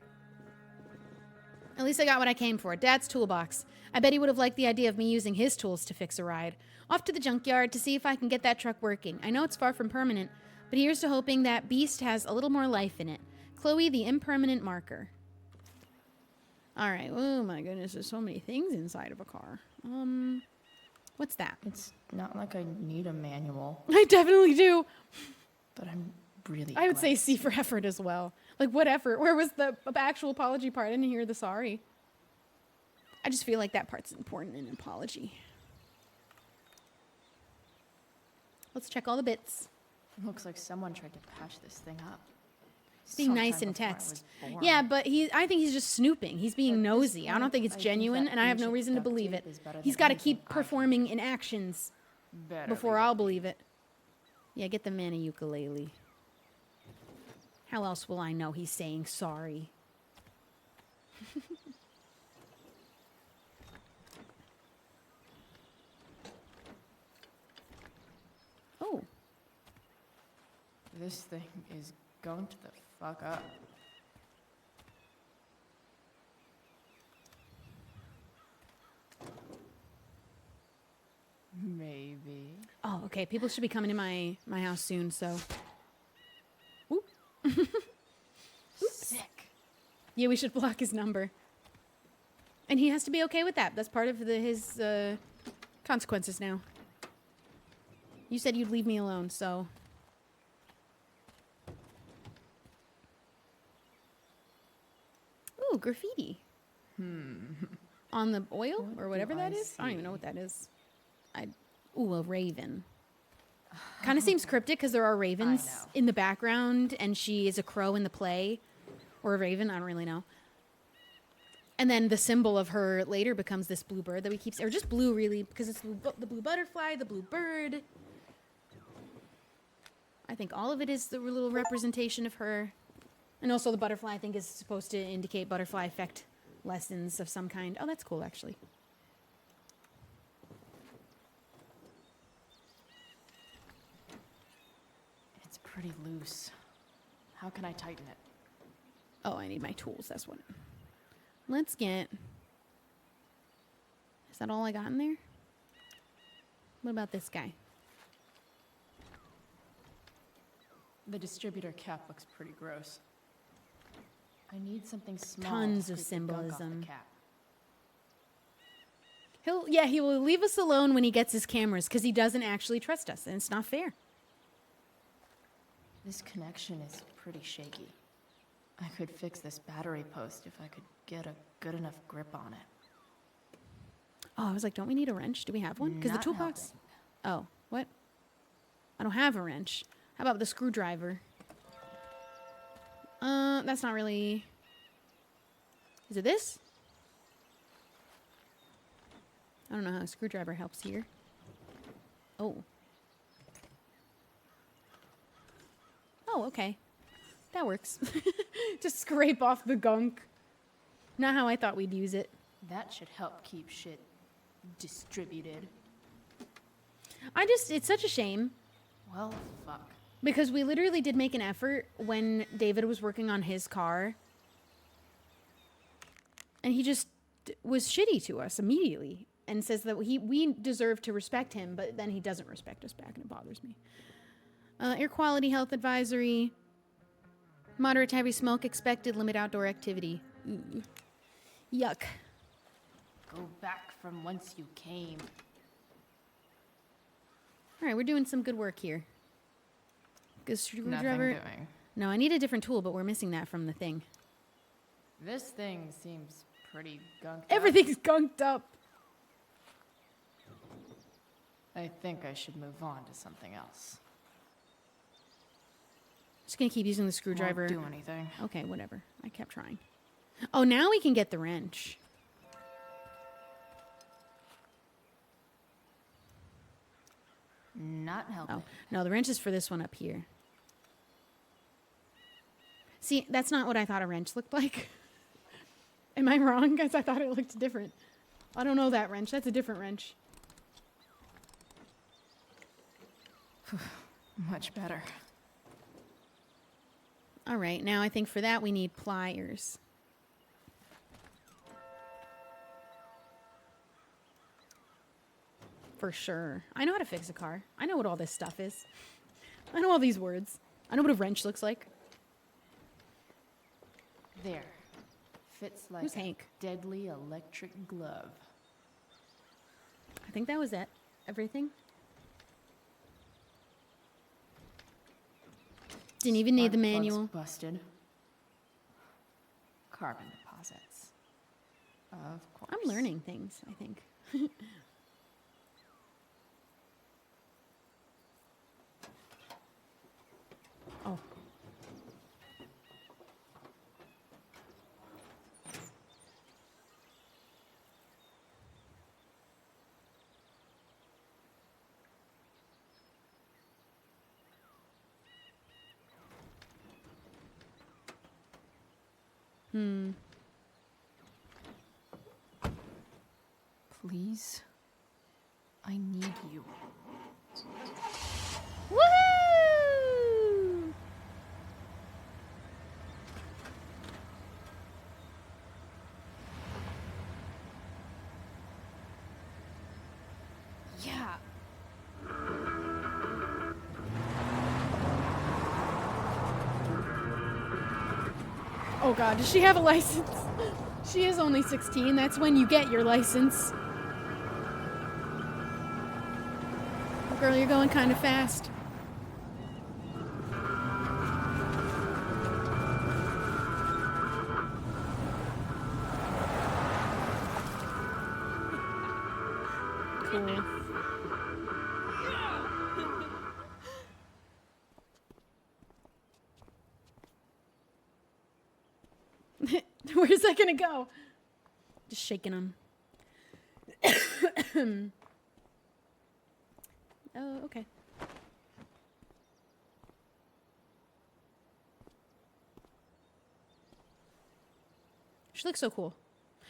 At least I got what I came for, Dad's toolbox. I bet he would have liked the idea of me using his tools to fix a ride. Off to the junkyard to see if I can get that truck working. I know it's far from permanent, but here's to hoping that beast has a little more life in it. Chloe, the impermanent marker. All right. Oh my goodness, there's so many things inside of a car. What's that? It's not like I need a manual. I definitely do. But I'm really I would say C for effort as well. Like, what effort? Where was the actual apology part? I didn't hear the sorry. I just feel like that part's important in an apology. Let's check all the bits. Looks like someone tried to patch this thing up. Being nice in text. Yeah, but I think he's just snooping. He's being nosy. I don't think it's genuine, and I have no reason to believe it. He's got to keep performing in actions before I'll believe it. Yeah, get the man a ukulele. How else will I know he's saying sorry? Oh, This thing is gunked the fuck up. Maybe. oh, okay. People should be coming to my house soon. So, Oop. Sick. Yeah, we should block his number. And he has to be okay with that. That's part of his consequences now. You said you'd leave me alone, so. Ooh, graffiti. On the oil or whatever that is. I don't even know what that is. Ooh, a raven. Kind of seems cryptic because there are ravens know. in the background, and she is a crow in the play, or a raven. I don't really know. And then the symbol of her later becomes this blue bird that we keep, or just blue really, because it's the blue butterfly, the blue bird. I think all of it is the little representation of her. And also the butterfly, I think, is supposed to indicate butterfly effect lessons of some kind. Oh, that's cool, actually. It's pretty loose. How can I tighten it? Oh, I need my tools. That's what. Let's get. Is that all I got in there? What about this guy? The distributor cap looks pretty gross. I need something small. Tons to of scrape the gunk off the symbolism. cap. He will leave us alone when he gets his cameras because he doesn't actually trust us, and it's not fair. This connection is pretty shaky. I could fix this battery post if I could get a good enough grip on it. Oh, I was like, don't we need a wrench? Do we have one? Because the Not toolbox. Oh, what? I don't have a wrench. How about the screwdriver? That's not really. Is it this? I don't know how a screwdriver helps here. Oh. Oh, okay. That works. Just scrape off the gunk. Not how I thought we'd use it. That should help keep shit distributed. It's such a shame Well, fuck. because we literally did make an effort when David was working on his car. And he just was shitty to us immediately and says that we deserve to respect him, but then he doesn't respect us back, and it bothers me. Air quality health advisory. Moderate to heavy smoke expected. Limit outdoor activity. Ooh. Yuck. Go back from whence you came. All right, we're doing some good work here. Good screwdriver. Nothing doing. No, I need a different tool, but we're missing that from the thing. This thing seems pretty gunked up. Everything's gunked up. I think I should move on to something else. Just gonna keep using the screwdriver. Won't do anything. Okay, whatever. I kept trying. Oh, now we can get the wrench. Not helping. Oh, no, the wrench is for this one up here. See, that's not what I thought a wrench looked like. Am I wrong, guys? I thought it looked different. I don't know that wrench. That's a different wrench. Much better. All right, now I think for that we need pliers. For sure. I know how to fix a car. I know what all this stuff is. I know all these words. I know what a wrench looks like. There. Fits like Who's a Hank? deadly electric glove. I think that was it. Everything. Didn't even need the Spark plugs manual. Busted. Carbon deposits. Of course. I'm learning things, I think. Oh. Please. I need you. Woohoo! Yeah. Oh god, does she have a license? She is only 16. That's when you get your license. Girl, you're going kind of fast. Cool. Where's that gonna go? Just shaking them. Oh, okay. She looks so cool.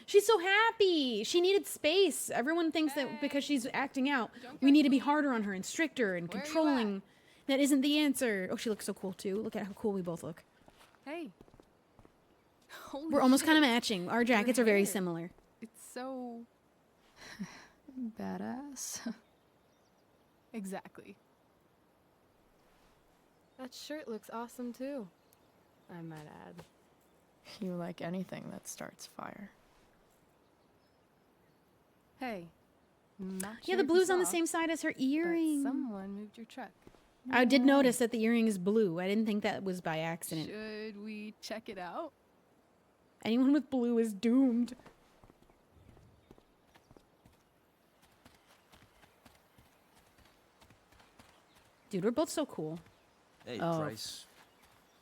She's so happy. She needed space. Everyone thinks that because she's acting out, we need to be harder on her and stricter and controlling. That isn't the answer. Oh, she looks so cool too. Look at how cool we both look. Hey. Holy We're almost shit. kind of matching. Our jackets are very hair. similar. It's so... Badass. Exactly. That shirt looks awesome too. I might add. You like anything that starts fire. Hey. Not Yeah, sure the if you blue's on the saw, same side as her but earring. someone moved your truck. I did notice that the earring is blue. I didn't think that was by accident. Should we check it out? Anyone with blue is doomed. Dude, we're both so cool. Hey, Oh. Price.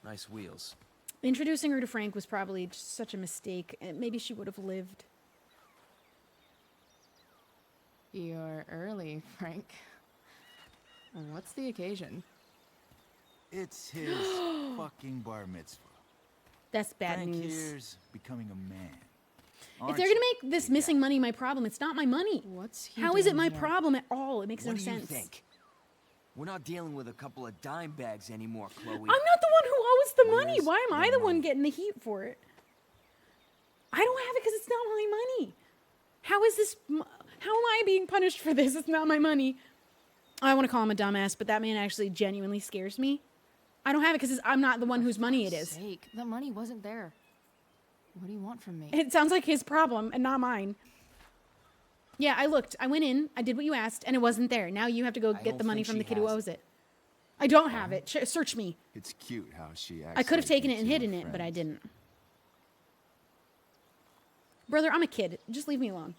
Nice wheels. Introducing her to Frank was probably just such a mistake. Maybe she would have lived. You're early, Frank. What's the occasion? It's his fucking bar mitzvah. That's bad Frank news. here's becoming a man. If they're gonna make this missing money my problem, it's not my money. What's he How is it doing my here? problem at all? It makes What no do sense. you think? We're not dealing with a couple of dime bags anymore, Chloe. I'm not the one who owes the money. Where's Why am I the the one money? getting the heat for it? I don't have it because it's not my money. How is this? How am I being punished for this? It's not my money. I want to call him a dumbass, but that man actually genuinely scares me. I don't have it because I'm not the one whose money it is. Sake, the money wasn't there. What do you want from me? It sounds like his problem and not mine. Yeah, I looked. I went in. I did what you asked, and it wasn't there. Now you have to go get the don't money think from the she kid who has owes it. I don't have it. Search me. It's cute how she acts. I could have like taken you it and two are hidden it, but I friends. didn't. Brother, I'm a kid. Just leave me alone.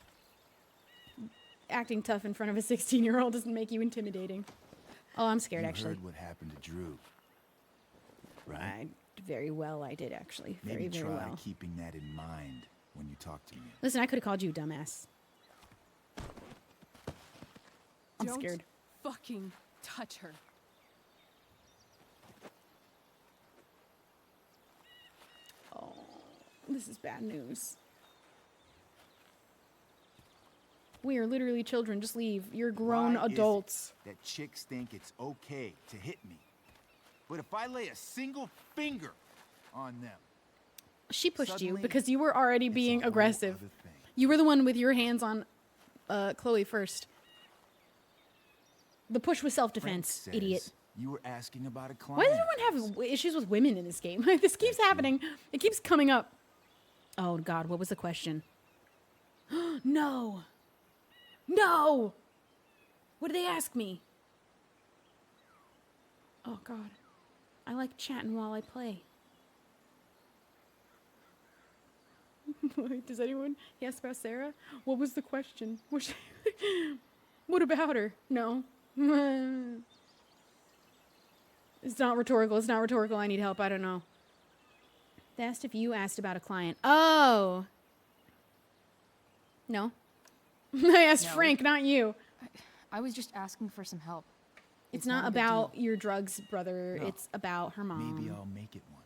Acting tough in front of a 16-year-old doesn't make you intimidating. Oh, I'm scared, You actually. heard what happened to Drew, right? Very well, I did, actually. Very, Maybe very try well. keeping that in mind when you talk to me. Listen, I could have called you a dumbass. I'm Don't scared. fucking touch her. Oh, this is bad news. We are literally children. Just leave. You're grown Why is it adults. that chicks think it's okay to hit me, but if I lay a single finger on them, She pushed you suddenly, because you were already it's a being whole aggressive. other thing. You were the one with your hands on Chloe first. The push was Frank self-defense, says idiot. You were asking about a client. Why does everyone have issues with women in this game? This keeps happening. It keeps coming up. Oh, God, what was the question? No. No! What did they ask me? Oh, God. I like chatting while I play. Does anyone? He asked about Sarah? What was the question? Was she what about her? No. It's not rhetorical. It's not rhetorical. I need help. I don't know. They asked if you asked about a client. Oh. No. I asked No. Frank, not you. I was just asking for some help. It's not a big about deal. your drugs, brother. No. It's about her mom. Maybe I'll make it one.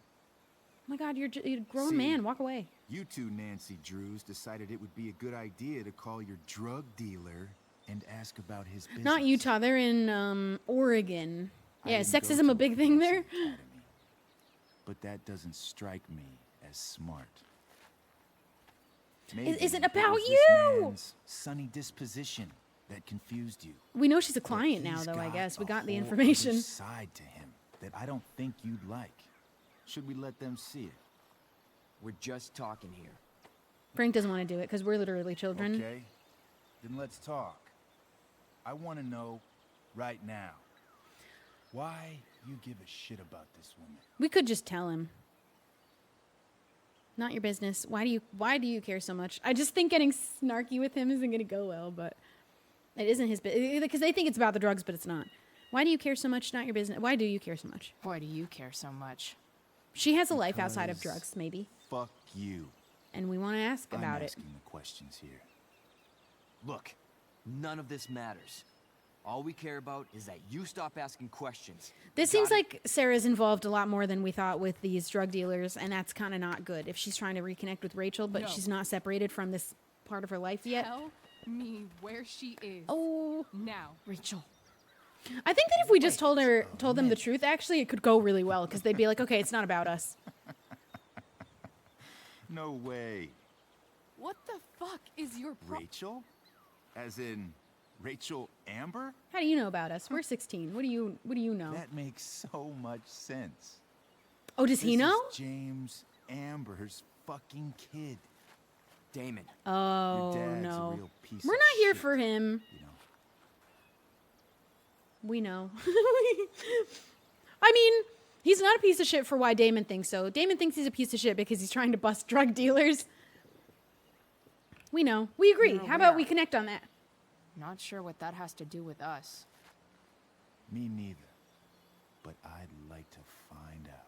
my God, you're a grown See, man. Walk away. You two Nancy Drews decided it would be a good idea to call your drug dealer and ask about his business. Not Utah. They're in Oregon. I Yeah, didn't go sexism to a big thing there? academy, but that doesn't strike me as smart. Maybe Is it it about was this you? man's sunny disposition that confused you. We know she's a But client now, he's though, I guess. We a got the whole information. other side to him that I don't think you'd like. Should we let them see it? We're just talking here. Frank doesn't want to do it because we're literally children. Okay, then let's talk. I want to know right now why you give a shit about this woman. We could just tell him. Not your business. Why do you care so much? I just think getting snarky with him isn't going to go well, but it isn't his business. Because they think it's about the drugs, but it's not. Why do you care so much? Not your business. Why do you care so much? Why do you care so much? She has a life outside of Because drugs, maybe. Fuck you. And we want to ask about I'm it. asking the questions here. Look, none of this matters. All we care about is that you stop asking questions. This Got seems it? like Sarah's involved a lot more than we thought with these drug dealers, and that's kind of not good. If she's trying to reconnect with Rachel, but No. she's not separated from this part of her life yet. Tell me where she is. Oh, Now. Rachel. I think that if we just told them the truth, actually, it could go really well because they'd be like, okay, it's not about us. No way. What the fuck is your Rachel? As in Rachel Amber? How do you know about us? We're 16. What do you know? That makes so much sense. Oh, does he This know? is James Amber's fucking kid. Damon. Oh, Your dad's no. a real piece We're of not here shit, for him. You know. We know. I mean, he's not a piece of shit for why Damon thinks so. Damon thinks he's a piece of shit because he's trying to bust drug dealers. We know. We agree. You're How about aware. we connect on that? Not sure what that has to do with us. Me neither. But I'd like to find out.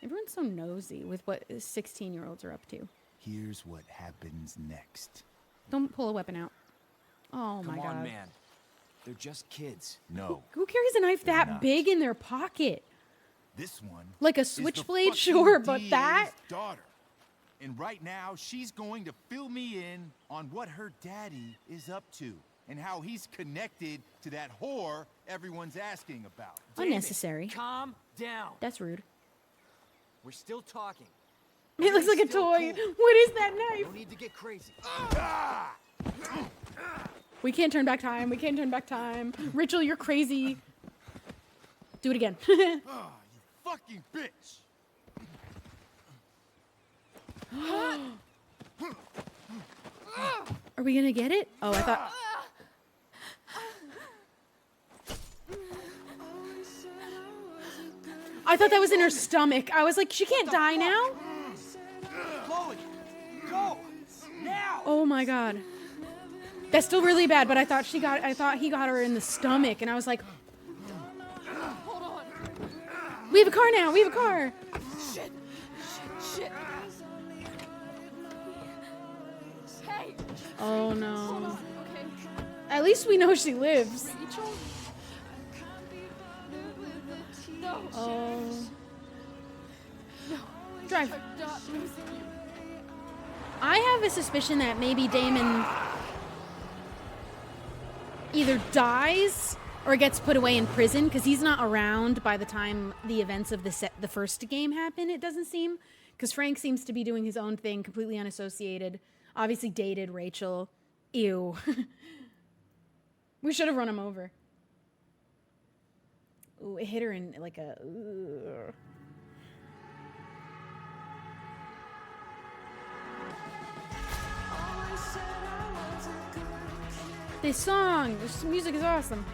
Everyone's so nosy with what 16-year-olds are up to. Here's what happens next. Don't pull a weapon out. Oh Come my on, god. man. They're just kids. No. Who carries a knife They're that not. big in their pocket? This one Like a is the switchblade, fucking sure, but DA's that? daughter. And right now, she's going to fill me in on what her daddy is up to and how he's connected to that whore everyone's asking about. Unnecessary. Calm down. That's rude. We're still talking. It looks like a Still toy. cool. What is that knife? No need to get crazy. We can't turn back time. We can't turn back time. Rachel, you're crazy. Do it again. You fucking bitch! Are we gonna get it? Oh, I thought. I thought that was in her stomach. I was like, she can't die now. Chloe, go now. Oh my god. That's still really bad, but I thought he got her in the stomach, and I was like, Hold on. we have a car now. We have a car. Shit. Hey. Oh Hold no. on. Okay. At least we know she lives. Rachel. No. Oh. Drive. I'm not losing you. I have a suspicion that maybe Damon either dies or gets put away in prison because he's not around by the time the events of the first game happen, it doesn't seem. Because Frank seems to be doing his own thing, completely unassociated. Obviously dated Rachel. Ew. We should have run him over. Ooh, it hit her in like a... Ugh. This music is awesome.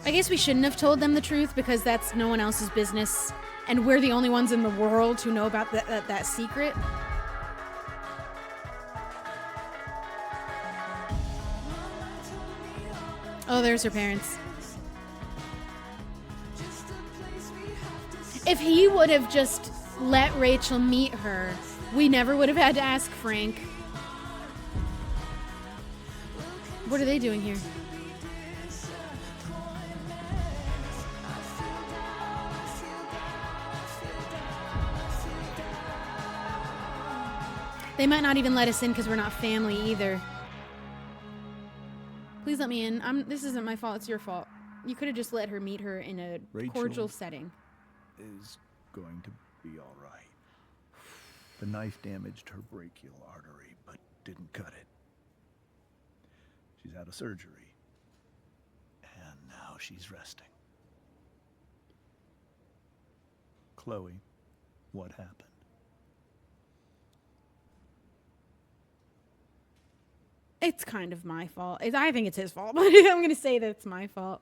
I guess we shouldn't have told them the truth because that's no one else's business, and we're the only ones in the world who know about that secret. Oh, there's her parents. If he would have just let Rachel meet her, we never would have had to ask Frank. What are they doing here? They might not even let us in because we're not family either. Please let me in. This isn't my fault. It's your fault. You could have just let her meet her in a cordial setting. Is going to be all right. The knife damaged her brachial artery, but didn't cut it. She's had a surgery, and now she's resting. Chloe, what happened? It's kind of my fault. I think it's his fault, but I'm going to say that it's my fault.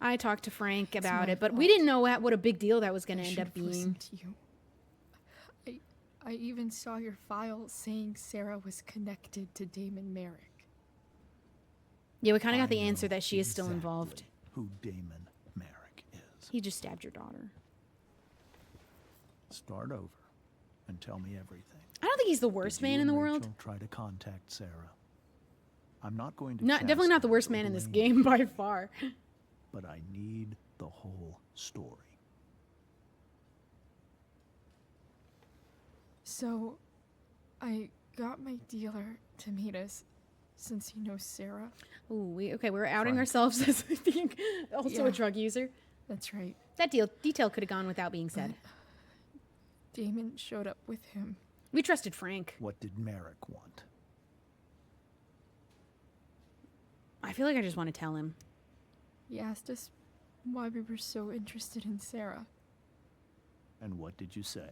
I talked to Frank about it, but we didn't know what a big deal that was going to end up being. To you. I even saw your file saying Sarah was connected to Damon Merrick. Yeah, we kind of got the answer that she is still involved. Who Damon Merrick is. He just stabbed your daughter. Start over and tell me everything. I don't think he's the worst man in the world. Try to contact Sarah. I'm not going to. Definitely not the worst man in this game by far. But I need the whole story. So, I got my dealer to meet us, since he knows Sarah. Ooh, we're outing ourselves as being also a drug user. That's right. That detail could have gone without being said. Damon showed up with him. We trusted Frank. What did Merrick want? I feel like I just want to tell him. He asked us why we were so interested in Sarah. And what did you say?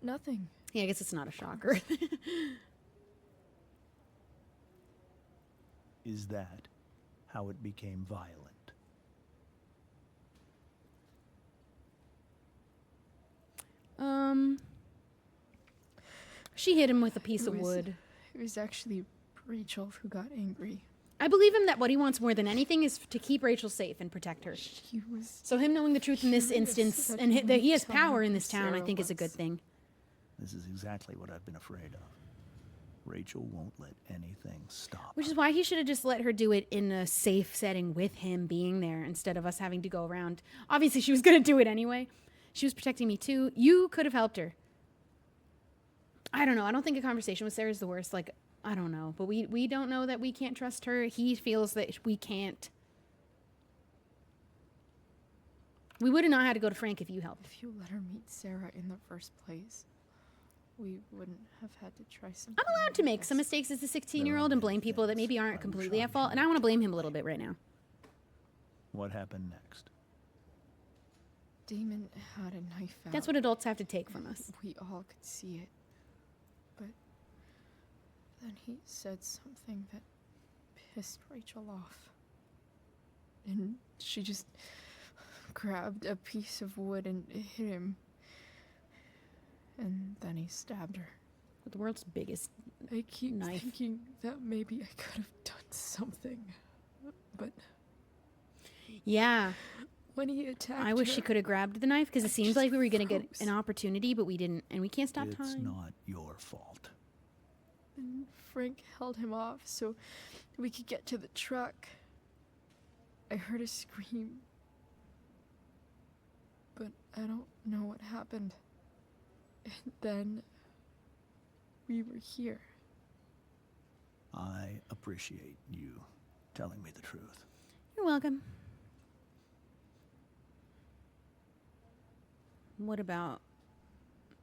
Nothing. Yeah, I guess it's not a shocker. Is that how it became violent? She hit him with a piece of wood. It was actually Rachel who got angry. I believe him that what he wants more than anything is to keep Rachel safe and protect her. So him knowing the truth in this instance and that he has power in this town, I think is a good thing. This is exactly what I've been afraid of. Rachel won't let anything stop. Which is why he should have just let her do it in a safe setting with him being there instead of us having to go around. Obviously, she was going to do it anyway. She was protecting me too. You could have helped her. I don't know. I don't think a conversation with Sarah is the worst. Like, I don't know. But we don't know that we can't trust her. He feels that we can't. We would have not had to go to Frank if you helped. If you let her meet Sarah in the first place, we wouldn't have had to try something. I'm allowed to make some mistakes as a 16-year-old and blame people that maybe aren't completely at fault. And I want to blame him a little bit right now. What happened next? Damon had a knife out. That's what adults have to take from us. We all could see it. But then he said something that pissed Rachel off. And she just grabbed a piece of wood and hit him. And then he stabbed her. With the world's biggest I keep knife. thinking that maybe I could have done something. But yeah. When he attacked I wish her, she could have grabbed the knife because it seemed like we were going to get an opportunity, but we didn't. And we can't stop time. It's not your fault. And Frank held him off so we could get to the truck. I heard a scream. But I don't know what happened. And then we were here. I appreciate you telling me the truth. You're welcome. What about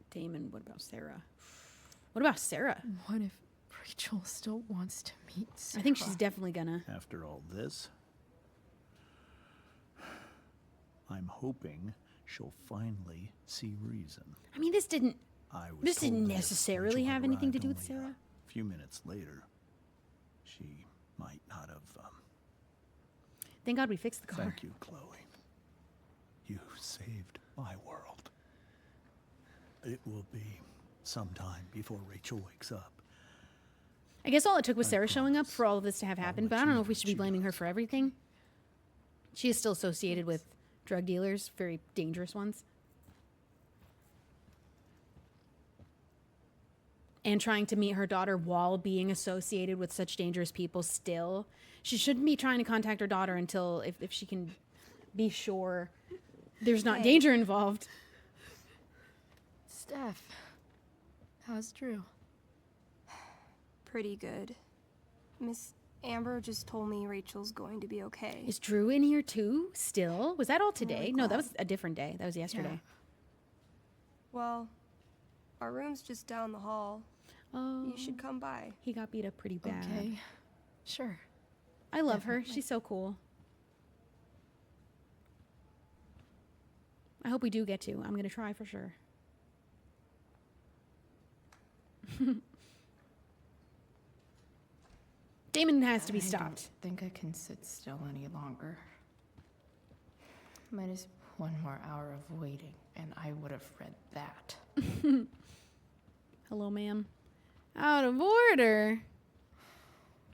Damon? What about Sarah? What about Sarah? What if Rachel still wants to meet Sarah? I think she's definitely gonna. After all this, I'm hoping she'll finally see reason. I mean, this didn't This didn't necessarily have anything to do with Sarah. A few minutes later, she might not have. Thank God we fixed the car. Thank you, Chloe. You saved my world. It will be some time before Rachel wakes up. I guess all it took was Sarah showing up for all of this to have happened, but I don't know if we should be blaming her for everything. She is still associated with drug dealers, very dangerous ones. and trying to meet her daughter while being associated with such dangerous people still. She shouldn't be trying to contact her daughter until if she can be sure there's not danger involved. Steph, how's Drew? Pretty good. Miss Amber just told me Rachel's going to be okay. Is Drew in here too still? Was that all today? really No, that glad. was a different day. That was yesterday. Yeah. Well, our room's just down the hall. Oh, You should come by. he got beat up pretty bad. Okay, sure. I love her. She's so cool. I hope we do get to. I'm going to try for sure. Damon has to be stopped. I don't think I can sit still any longer. Minus one more hour of waiting, and I would have read that. Hello, ma'am. Out of order.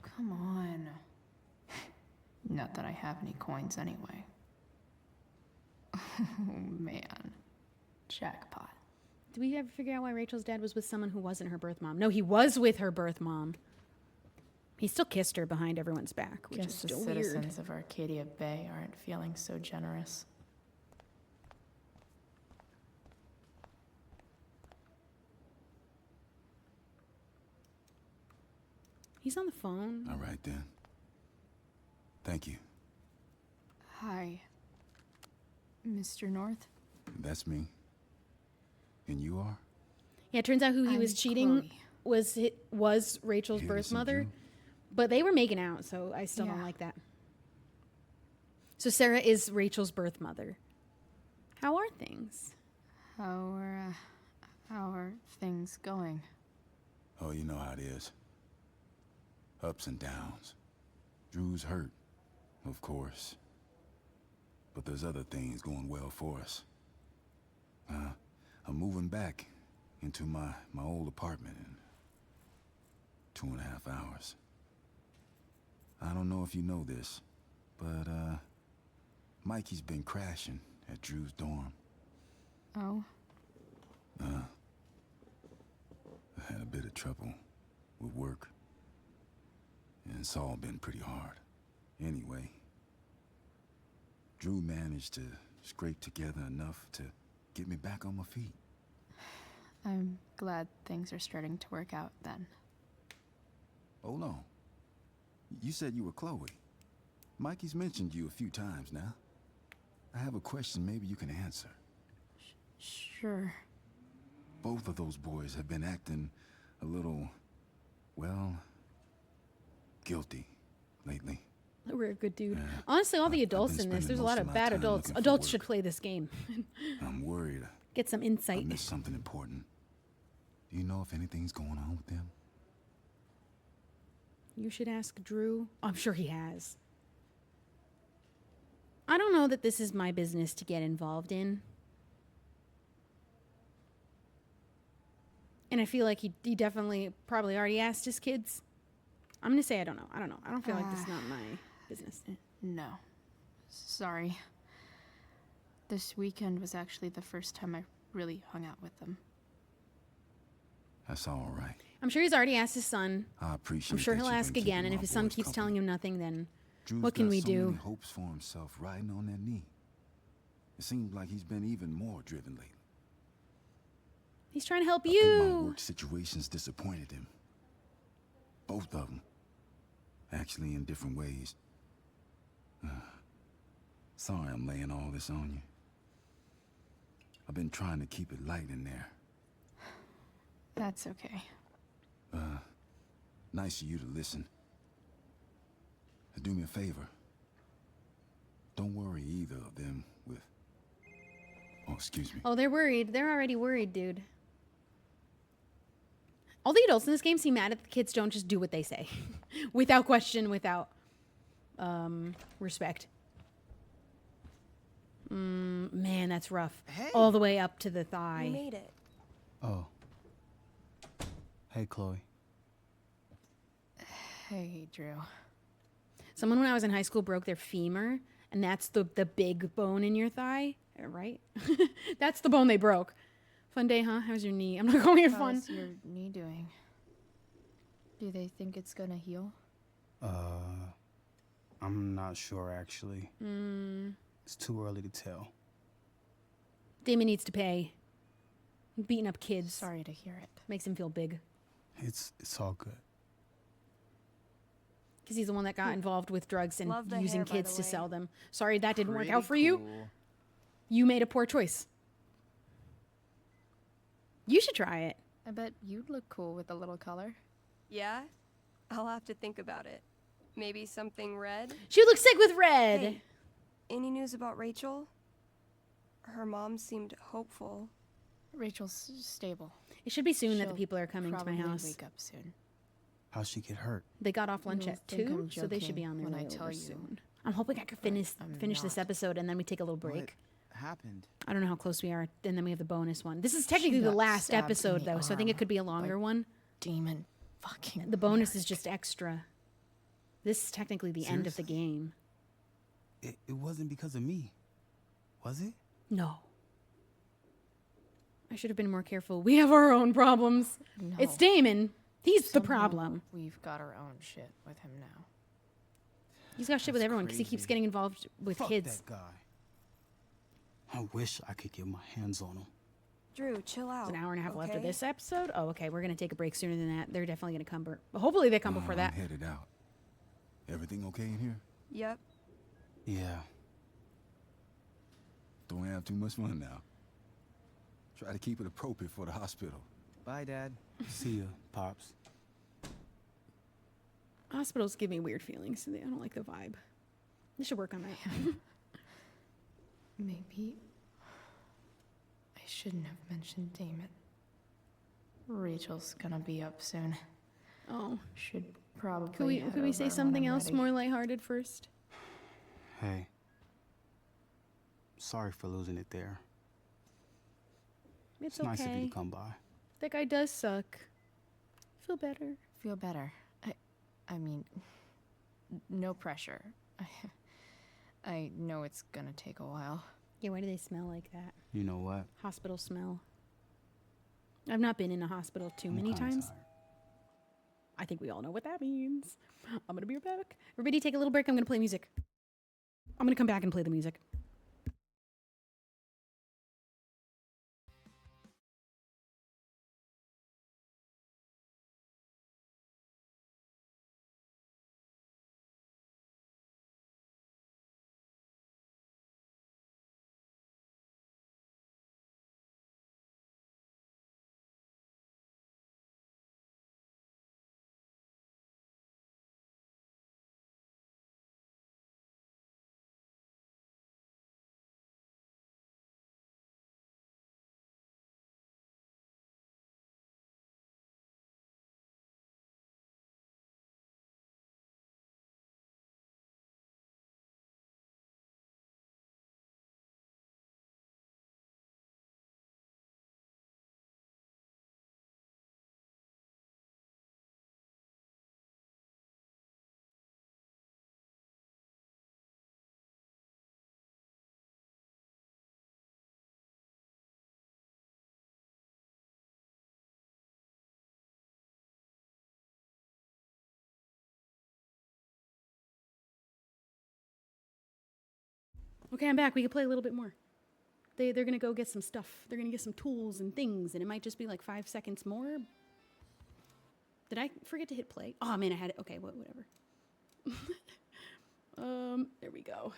Come on. Not that I have any coins anyway. Oh, man. Jackpot. Did we ever figure out why Rachel's dad was with someone who wasn't her birth mom? No, he was with her birth mom. He still kissed her behind everyone's back, which is Guess the still citizens weird. of Arcadia Bay aren't feeling so generous. He's on the phone. All right, then. Thank you. Hi, Mr. North. That's me. And you are? Yeah, it turns out who he I'm was cheating Chloe. was Rachel's Here, birth listen, mother, Drew. but they were making out, so I still don't Yeah. like that. So Sarah is Rachel's birth mother. How are things? How are things going? Oh, you know how it is. Ups and downs. Drew's hurt, of course. But there's other things going well for us. I'm moving back into my old apartment in 2.5 hours. I don't know if you know this, but Mikey's been crashing at Drew's dorm. Oh? I had a bit of trouble with work. And it's all been pretty hard. Anyway, Drew managed to scrape together enough to get me back on my feet. I'm glad things are starting to work out then. Hold on. You said you were Chloe. Mikey's mentioned you a few times now. I have a question maybe you can answer. Sure. Both of those boys have been acting a little, well, guilty lately. We're a good dude. Yeah. Honestly, all the I've been adults in this, spending there's a most lot of of my bad time adults. looking for Adults work. should play this game. I'm worried Get some I insight. missed something important. Do you know if anything's going on with them? You should ask Drew. I'm sure he has. I don't know that this is my business to get involved in. And I feel like he definitely probably already asked his kids. I'm going to say I don't know. I don't feel like this is not my business. No. Sorry. This weekend was actually the first time I really hung out with them. That's all right. I'm sure he's already asked his son. I appreciate I'm sure that he'll you've ask been again, keeping and if my his son boys keeps company. telling him nothing, then Drew's what can got we so do? many hopes for himself riding on that knee. It seems like he's been even more driven lately. He's trying to help I think my you. work situations disappointed him. Both of them. Actually, in different ways. Sorry I'm laying all this on you. I've been trying to keep it light in there. That's okay. Nice of you to listen. Do me a favor. Don't worry either of them with... Oh, excuse me. Oh, they're worried. They're already worried, dude. All the adults in this game seem mad at the kids don't just do what they say. Without question, without respect. Man, that's rough. Hey. All the way up to the thigh. You made it. Oh. Hey, Chloe. Hey, Drew. Someone when I was in high school broke their femur, and that's the big bone in your thigh, right? That's the bone they broke. Fun day, huh? How's your knee? I'm not calling it fun. How's your knee doing? Do they think it's gonna heal? I'm not sure actually. It's too early to tell. Damon needs to pay. Beating up kids. Sorry to hear it. Makes him feel big. It's all good. Because he's the one that got involved with drugs and Love the using hair, by kids the to way. sell them. Sorry that didn't work Pretty out for you. cool. You made a poor choice. You should try it. I bet you'd look cool with a little color. Yeah? I'll have to think about it. Maybe something red? She would look sick with red. Hey, any news about Rachel? Her mom seemed hopeful. Rachel's stable. It should be soon that the She'll people are coming to my probably house. wake up soon. How'd she get hurt? They got off lunch You'll at think 2, I'm so they should be joking on their when way I tell over you, soon. I'm hoping I could finish this episode and then we take a little break. What happened? I don't know how close we are, and then we have the bonus one. This is technically She the got last stabbed in episode, the though, so I think it arm could be a longer by one. Demon fucking The bonus is just extra. This is technically the end of the game. It wasn't because of me, was it? No. I should have been more careful. We have our own problems. No. It's Damon. He's the Somehow problem. We've got our own shit with him now. He's got shit with everyone because he keeps crazy. getting involved with Fuck kids. that guy. I wish I could get my hands on him. Drew, chill out. It's an hour and a half left of okay? this episode. Oh, okay. We're going to take a break sooner than that. They're definitely going to come. Hopefully they come before that. I'm headed out. Everything okay in here? Yep. Yeah. Don't have too much fun now. Try to keep it appropriate for the hospital. Bye, Dad. See ya, Pops. Hospitals give me weird feelings. I don't like the vibe. They should work on that. Maybe I shouldn't have mentioned Damon. Rachel's gonna be up soon. Oh. Should probably. Could we say something else more lighthearted first? Hey. Sorry for losing it there. It's nice of you okay. to come by. That guy does suck. Feel better. Feel better. I mean, no pressure. I know it's gonna take a while. Yeah, why do they smell like that? You know what? Hospital smell. I've not been in a hospital too I'm many kinda times. tired. I think we all know what that means. I'm gonna be right back. Everybody take a little break. I'm gonna play music. I'm gonna come back and play the music. Okay, I'm back. We can play a little bit more. They're gonna go get some stuff. They're gonna get some tools and things, and it might just be like 5 seconds more. Did I forget to hit play? Oh man, I had it. Okay, whatever. There we go.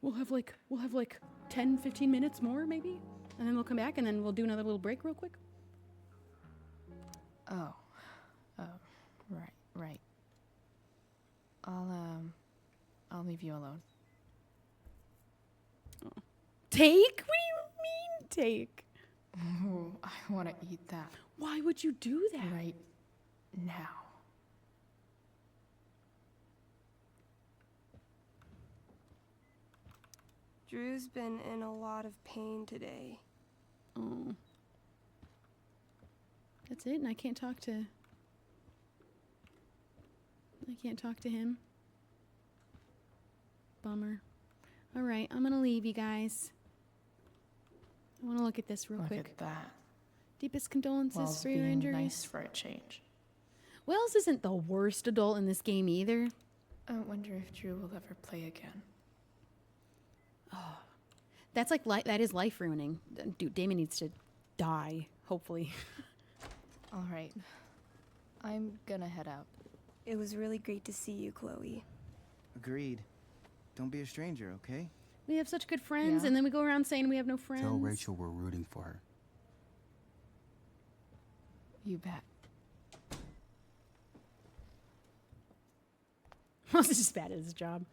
We'll have like 10, 15 minutes more maybe, and then we'll come back and then we'll do another little break real quick. Oh, right. I'll leave you alone. Oh. Take? What do you mean take? Oh, I want to eat that. Why would you do that? Right now. Drew's been in a lot of pain today. Oh. That's it? And I can't talk to him? Bummer. Alright, I'm gonna leave you guys. I want to look at this real Look quick. at that. Deepest condolences Wells for your being injuries. nice for a change. Wells isn't the worst adult in this game either. I wonder if Drew will ever play again. Oh, that's like that is life ruining. Dude, Damon needs to die. Hopefully. All right. I'm gonna head out. It was really great to see you, Chloe. Agreed. Don't be a stranger, okay? We have such good friends, Yeah. and then we go around saying we have no friends. Tell Rachel we're rooting for her. You bet. Wells is just bad at his job.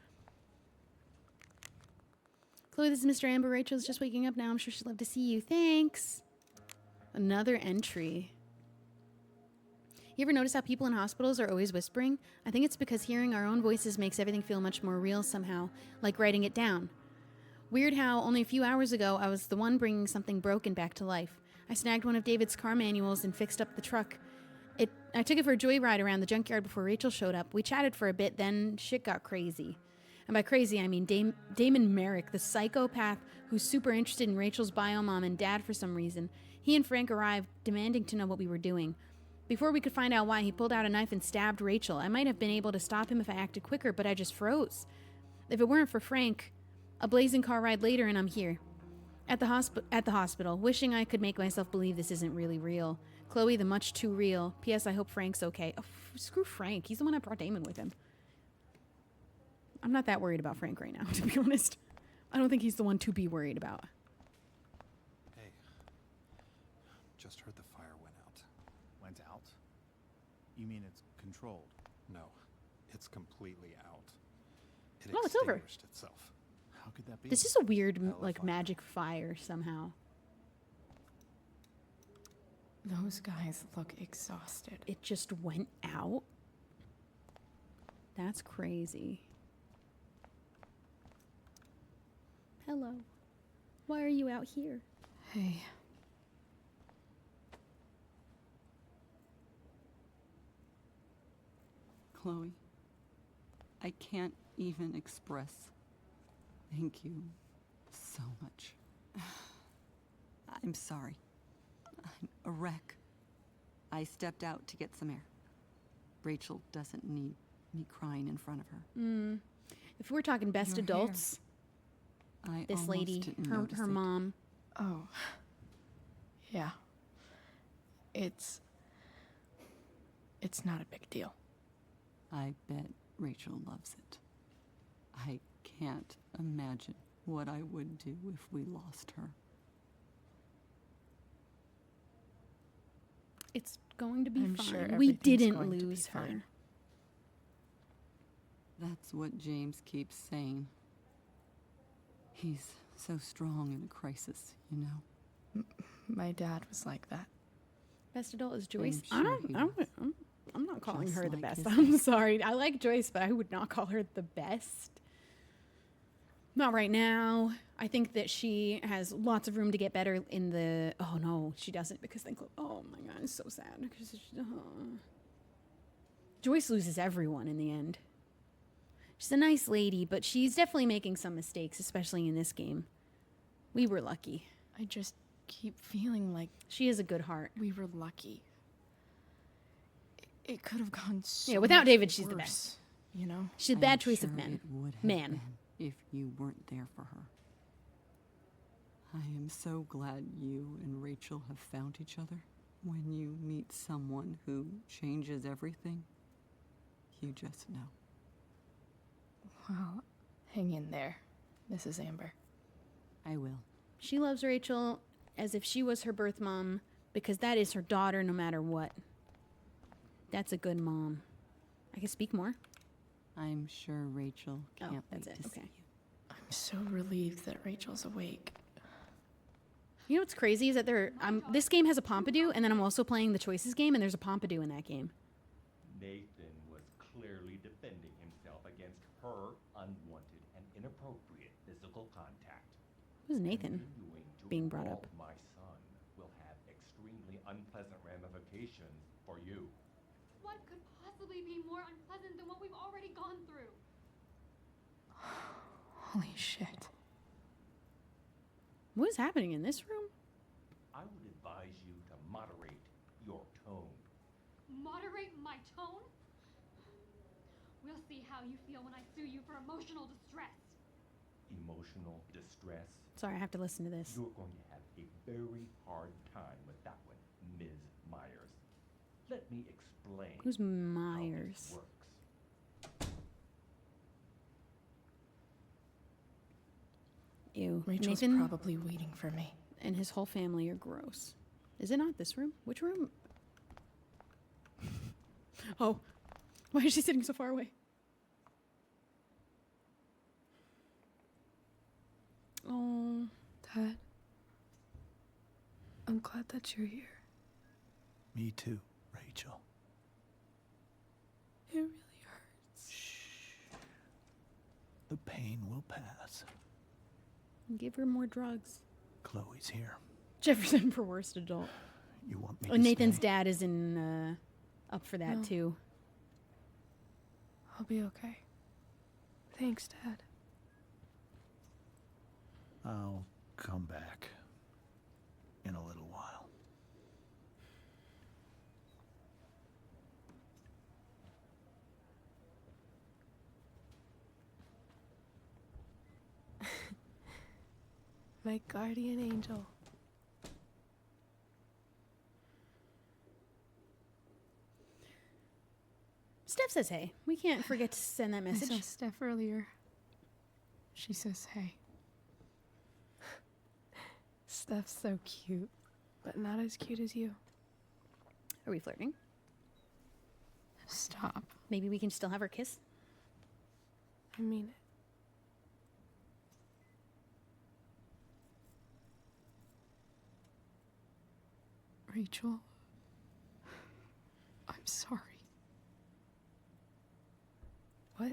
Chloe, this is Mr. Amber. Rachel's just waking up now. I'm sure she'd love to see you. Thanks. Another entry. You ever notice how people in hospitals are always whispering? I think it's because hearing our own voices makes everything feel much more real somehow, like writing it down. Weird how only a few hours ago I was the one bringing something broken back to life. I snagged one of David's car manuals and fixed up the truck. I took it for a joyride around the junkyard before Rachel showed up. We chatted for a bit, then shit got crazy. And by crazy, I mean Damon Merrick, the psychopath who's super interested in Rachel's bio mom and dad for some reason. He and Frank arrived, demanding to know what we were doing. Before we could find out why, he pulled out a knife and stabbed Rachel. I might have been able to stop him if I acted quicker, but I just froze. If it weren't for Frank, a blazing car ride later and I'm here. At the hospital, wishing I could make myself believe this isn't really real. Chloe, the much too real. P.S. I hope Frank's okay. Oh, screw Frank. He's the one that brought Damon with him. I'm not that worried about Frank right now, to be honest. I don't think he's the one to be worried about. Hey, just heard the fire went out. Went out? You mean it's controlled? No, it's completely out. It Oh, it's over. extinguished itself. How could that be? This is a weird, like, magic fire somehow. Those guys look exhausted. It just went out? That's crazy. Hello. Why are you out here? Hey. Chloe, I can't even express thank you so much. I'm sorry. I'm a wreck. I stepped out to get some air. Rachel doesn't need me crying in front of her. If we're talking best Your adults, I this almost lady, didn't her notice it. mom. Oh. Yeah. It's not a big deal. I bet Rachel loves it. I can't imagine what I would do if we lost her. It's going to be I'm fine. sure We everything's didn't going to be lose her. fine. That's what James keeps saying. He's so strong in a crisis, you know? My dad was like that. Best adult is Joyce. I'm sure he I'm not calling Just her the like best. his I'm sorry. I like Joyce, but I would not call her the best. Not right now. I think that she has lots of room to get better in the... Oh, no, she doesn't because then... Oh, my God, it's so sad. Because Joyce loses everyone in the end. She's a nice lady, but she's definitely making some mistakes, especially in this game. We were lucky. I just keep feeling like she has a good heart. We were lucky. It could have gone so Yeah, without much David, she's worse, the best. You know? She's a bad I'm choice of sure men. it would have Man. been if you weren't there for her. I am so glad you and Rachel have found each other. When you meet someone who changes everything, you just know. Well, hang in there, Mrs. Amber. I will. She loves Rachel as if she was her birth mom because that is her daughter no matter what. That's a good mom. I can speak more. I'm sure Rachel can't that's wait it. to Okay. see you. I'm so relieved that Rachel's awake. You know what's crazy is that this game has a Pompidou, and then I'm also playing the Choices game, and there's a Pompidou in that game. Nathan was clearly defending himself against her unwanted and inappropriate physical contact. Who's Nathan being brought up? My son will have extremely unpleasant ramifications for you. What could possibly be more unpleasant than what we've already gone through? Holy shit. What is happening in this room? I would advise you to moderate your tone. Moderate my tone? We'll see how you feel when I sue you for emotional distress. Emotional distress? Sorry, I have to listen to this. You're going to have a very hard time with that one, Ms. Myers. Let me explain. Who's how Myers? this works. Ew. Rachel's Nathan probably waiting for me. and his whole family are gross. Is it not this room? Which room? Oh, why is she sitting so far away? Oh, Dad, I'm glad that you're here. Me too, Rachel. It really hurts. The pain will pass. give her more drugs. Chloe's here. Jefferson for worst adult. You want me Oh, to Nathan's stay? dad is in up for that No. too. I'll be okay. Thanks, Dad. I'll come back in a little while. My guardian angel. Steph says hey. We can't forget to send that I saw message. Steph earlier. She says hey. Steph's so cute, but not as cute as you. Are we flirting? Stop. Maybe we can still have her kiss? I mean it. Rachel, I'm sorry. What?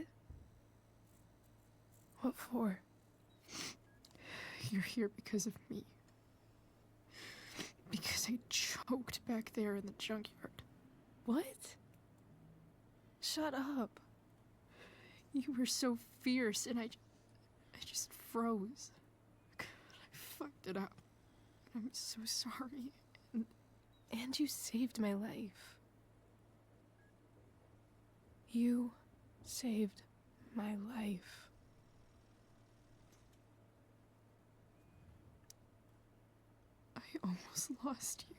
What for? You're here because of me. Because I choked back there in the junkyard. What? Shut up. You were so fierce and I just froze. I fucked it up. I'm so sorry. And you saved my life. You saved my life. I almost lost you.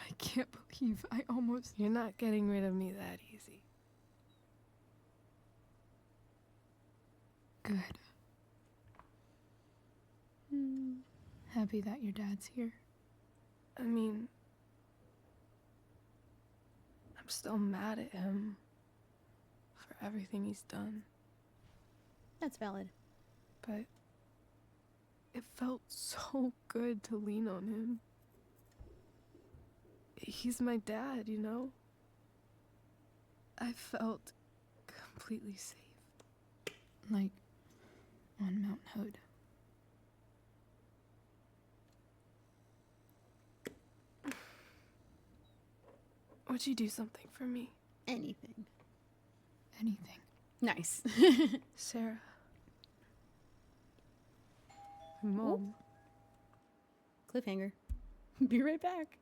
I can't believe I almost... You're not getting rid of me that easy. Good. Happy that your dad's here. I mean, I'm still mad at him for everything he's done. That's valid. But it felt so good to lean on him. He's my dad, you know? I felt completely safe. Like on Mount Hood. Would you do something for me? Anything. Anything. Nice. Sarah. Mom. Cliffhanger. Be right back.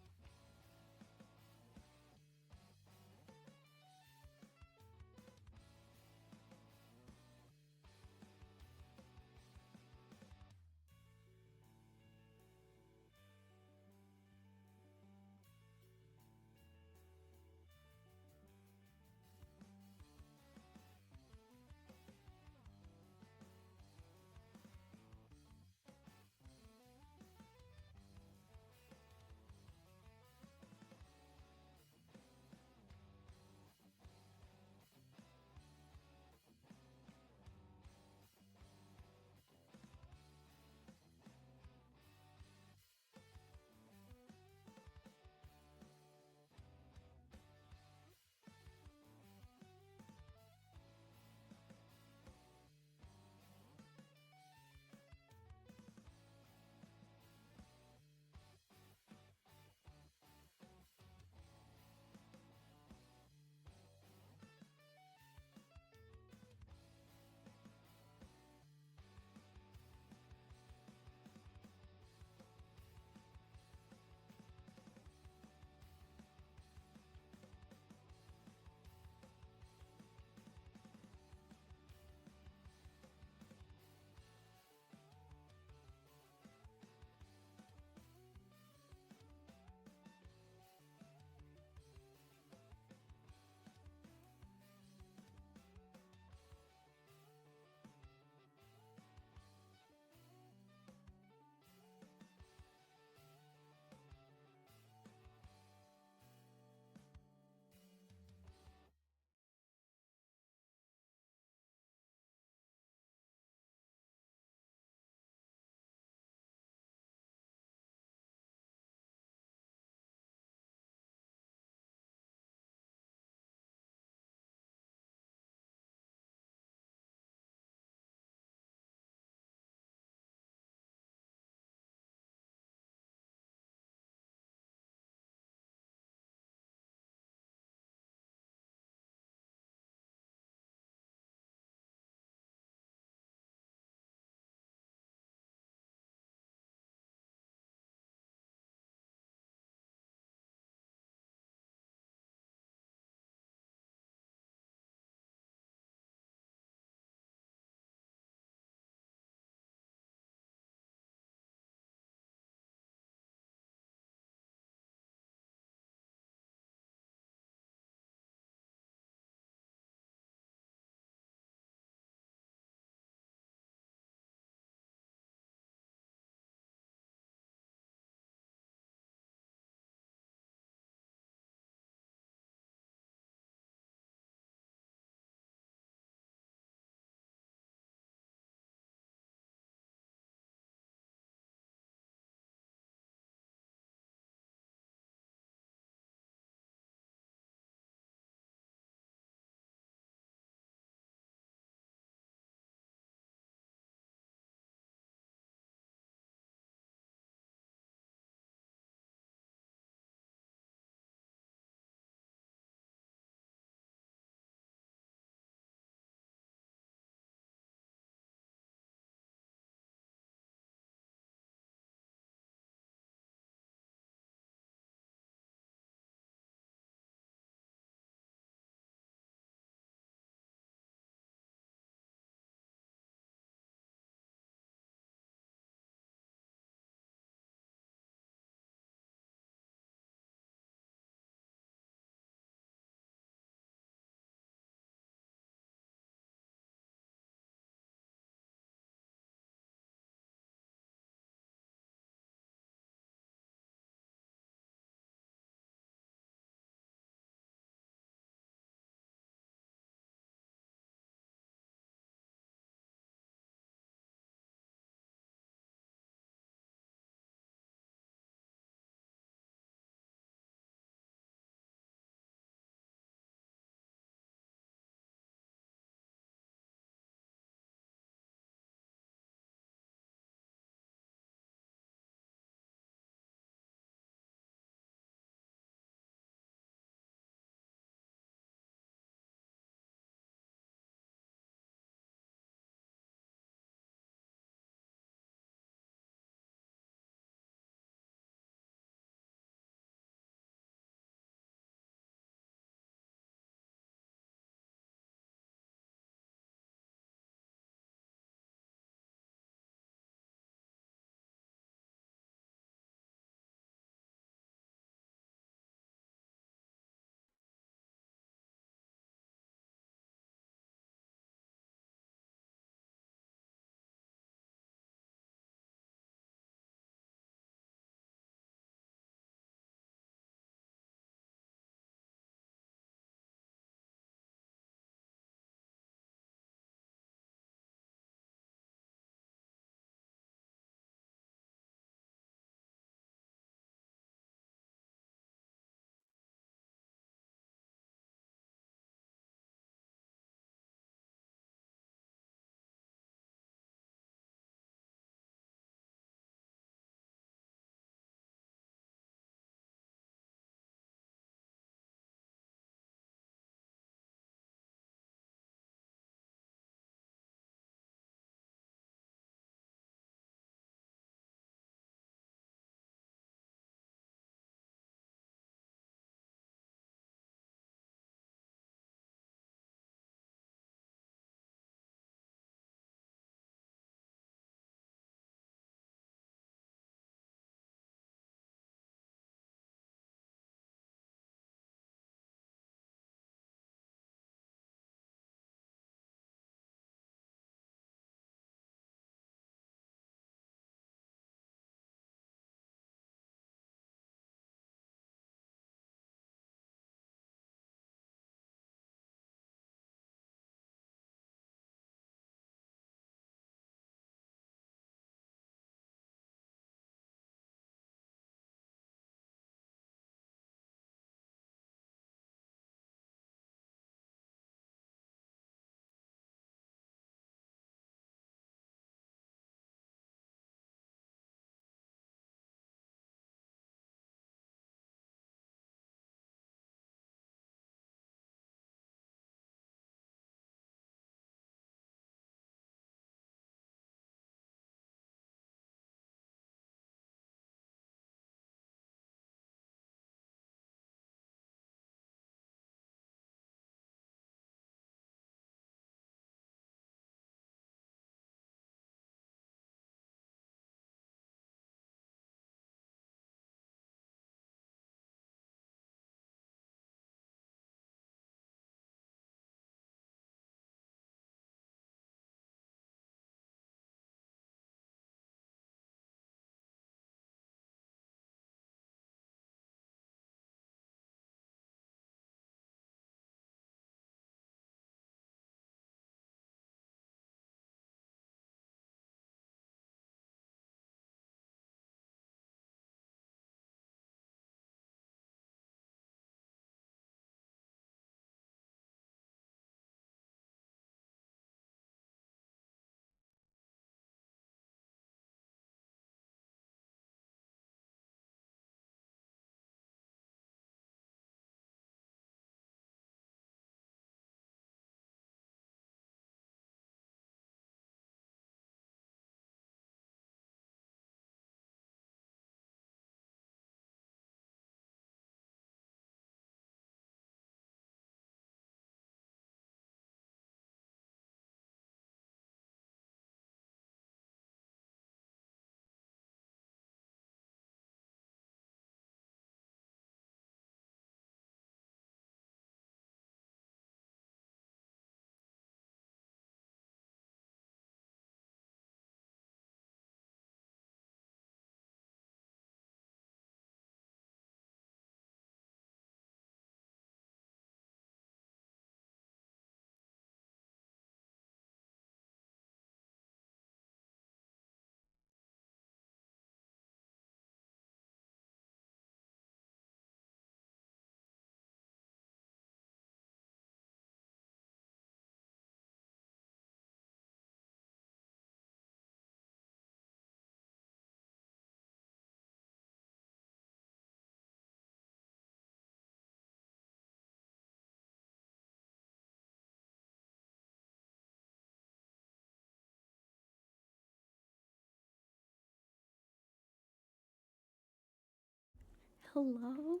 Hello?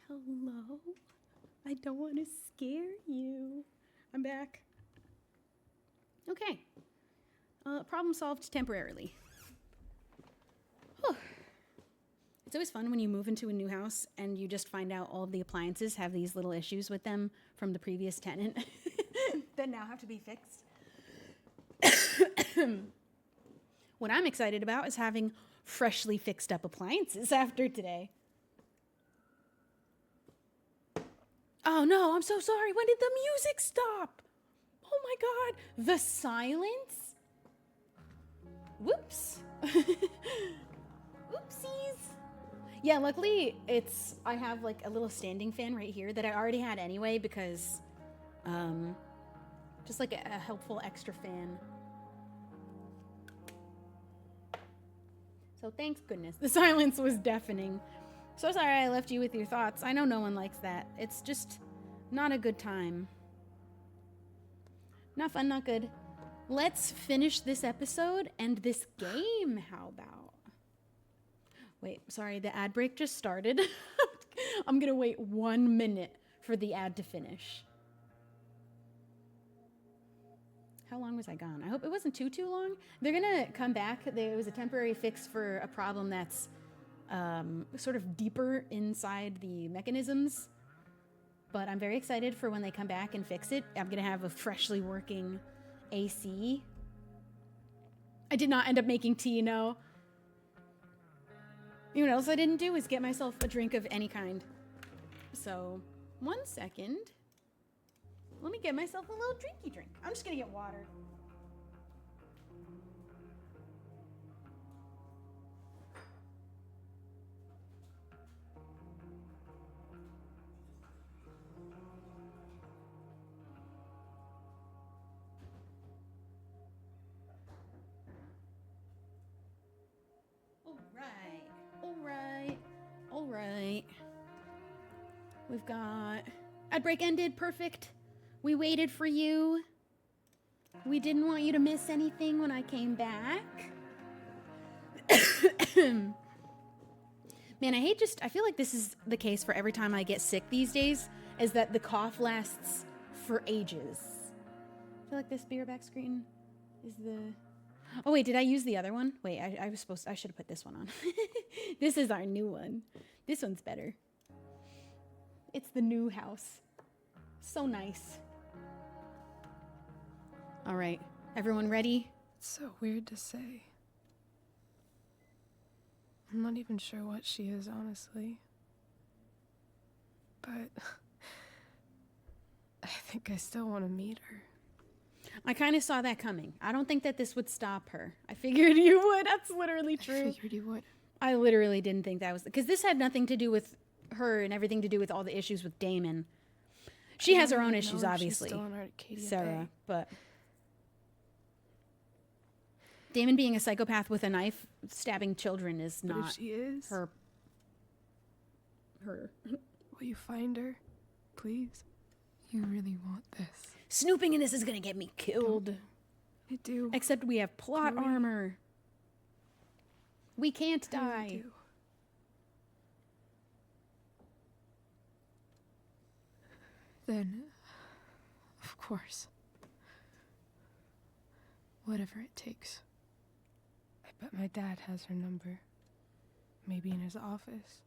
Hello? I don't want to scare you. I'm back. Okay. Problem solved temporarily. Whew. It's always fun when you move into a new house and you just find out all of the appliances have these little issues with them from the previous tenant that now have to be fixed. What I'm excited about is having freshly fixed up appliances after today. Oh no, I'm so sorry. When did the music stop? Oh my God, the silence? Whoops. Oopsies. Yeah, luckily I have like a little standing fan right here that I already had anyway because just like a helpful extra fan. So thanks goodness. The silence was deafening. So sorry I left you with your thoughts. I know no one likes that. It's just not a good time. Not fun, not good. Let's finish this episode and this game. How about? Wait, sorry, the ad break just started. I'm gonna wait 1 minute for the ad to finish. How long was I gone? I hope it wasn't too long. They're gonna come back. There was a temporary fix for a problem that's sort of deeper inside the mechanisms. But I'm very excited for when they come back and fix it. I'm gonna have a freshly working AC. I did not end up making tea, no. You know what else I didn't do is get myself a drink of any kind. So, 1 second. Let me get myself a little drinky drink. I'm just gonna get water. All right. We've got ad break ended. Perfect. We waited for you. We didn't want you to miss anything when I came back. Man, I feel like this is the case for every time I get sick these days, is that the cough lasts for ages. I feel like this beer back screen is the... Oh wait, did I use the other one? Wait, I should have put this one on. This is our new one. This one's better. It's the new house. So nice. All right, everyone ready? It's so weird to say. I'm not even sure what she is, honestly. But I think I still want to meet her. I kind of saw that coming. I don't think that this would stop her. I figured you would. That's literally true. I figured you would. I literally didn't think that was... Because this had nothing to do with her and everything to do with all the issues with Damon. She has her own issues, obviously. She's still on Arcadia Sarah, Bay. but... Damon being a psychopath with a knife stabbing children is But not if she is, her. Will you find her? Please? You really want this. Snooping in this is gonna get me killed. I do. Except we have plot Really? armor. We can't I really die. do. Then, of course. Whatever it takes. I bet my dad has her number. Maybe in his office.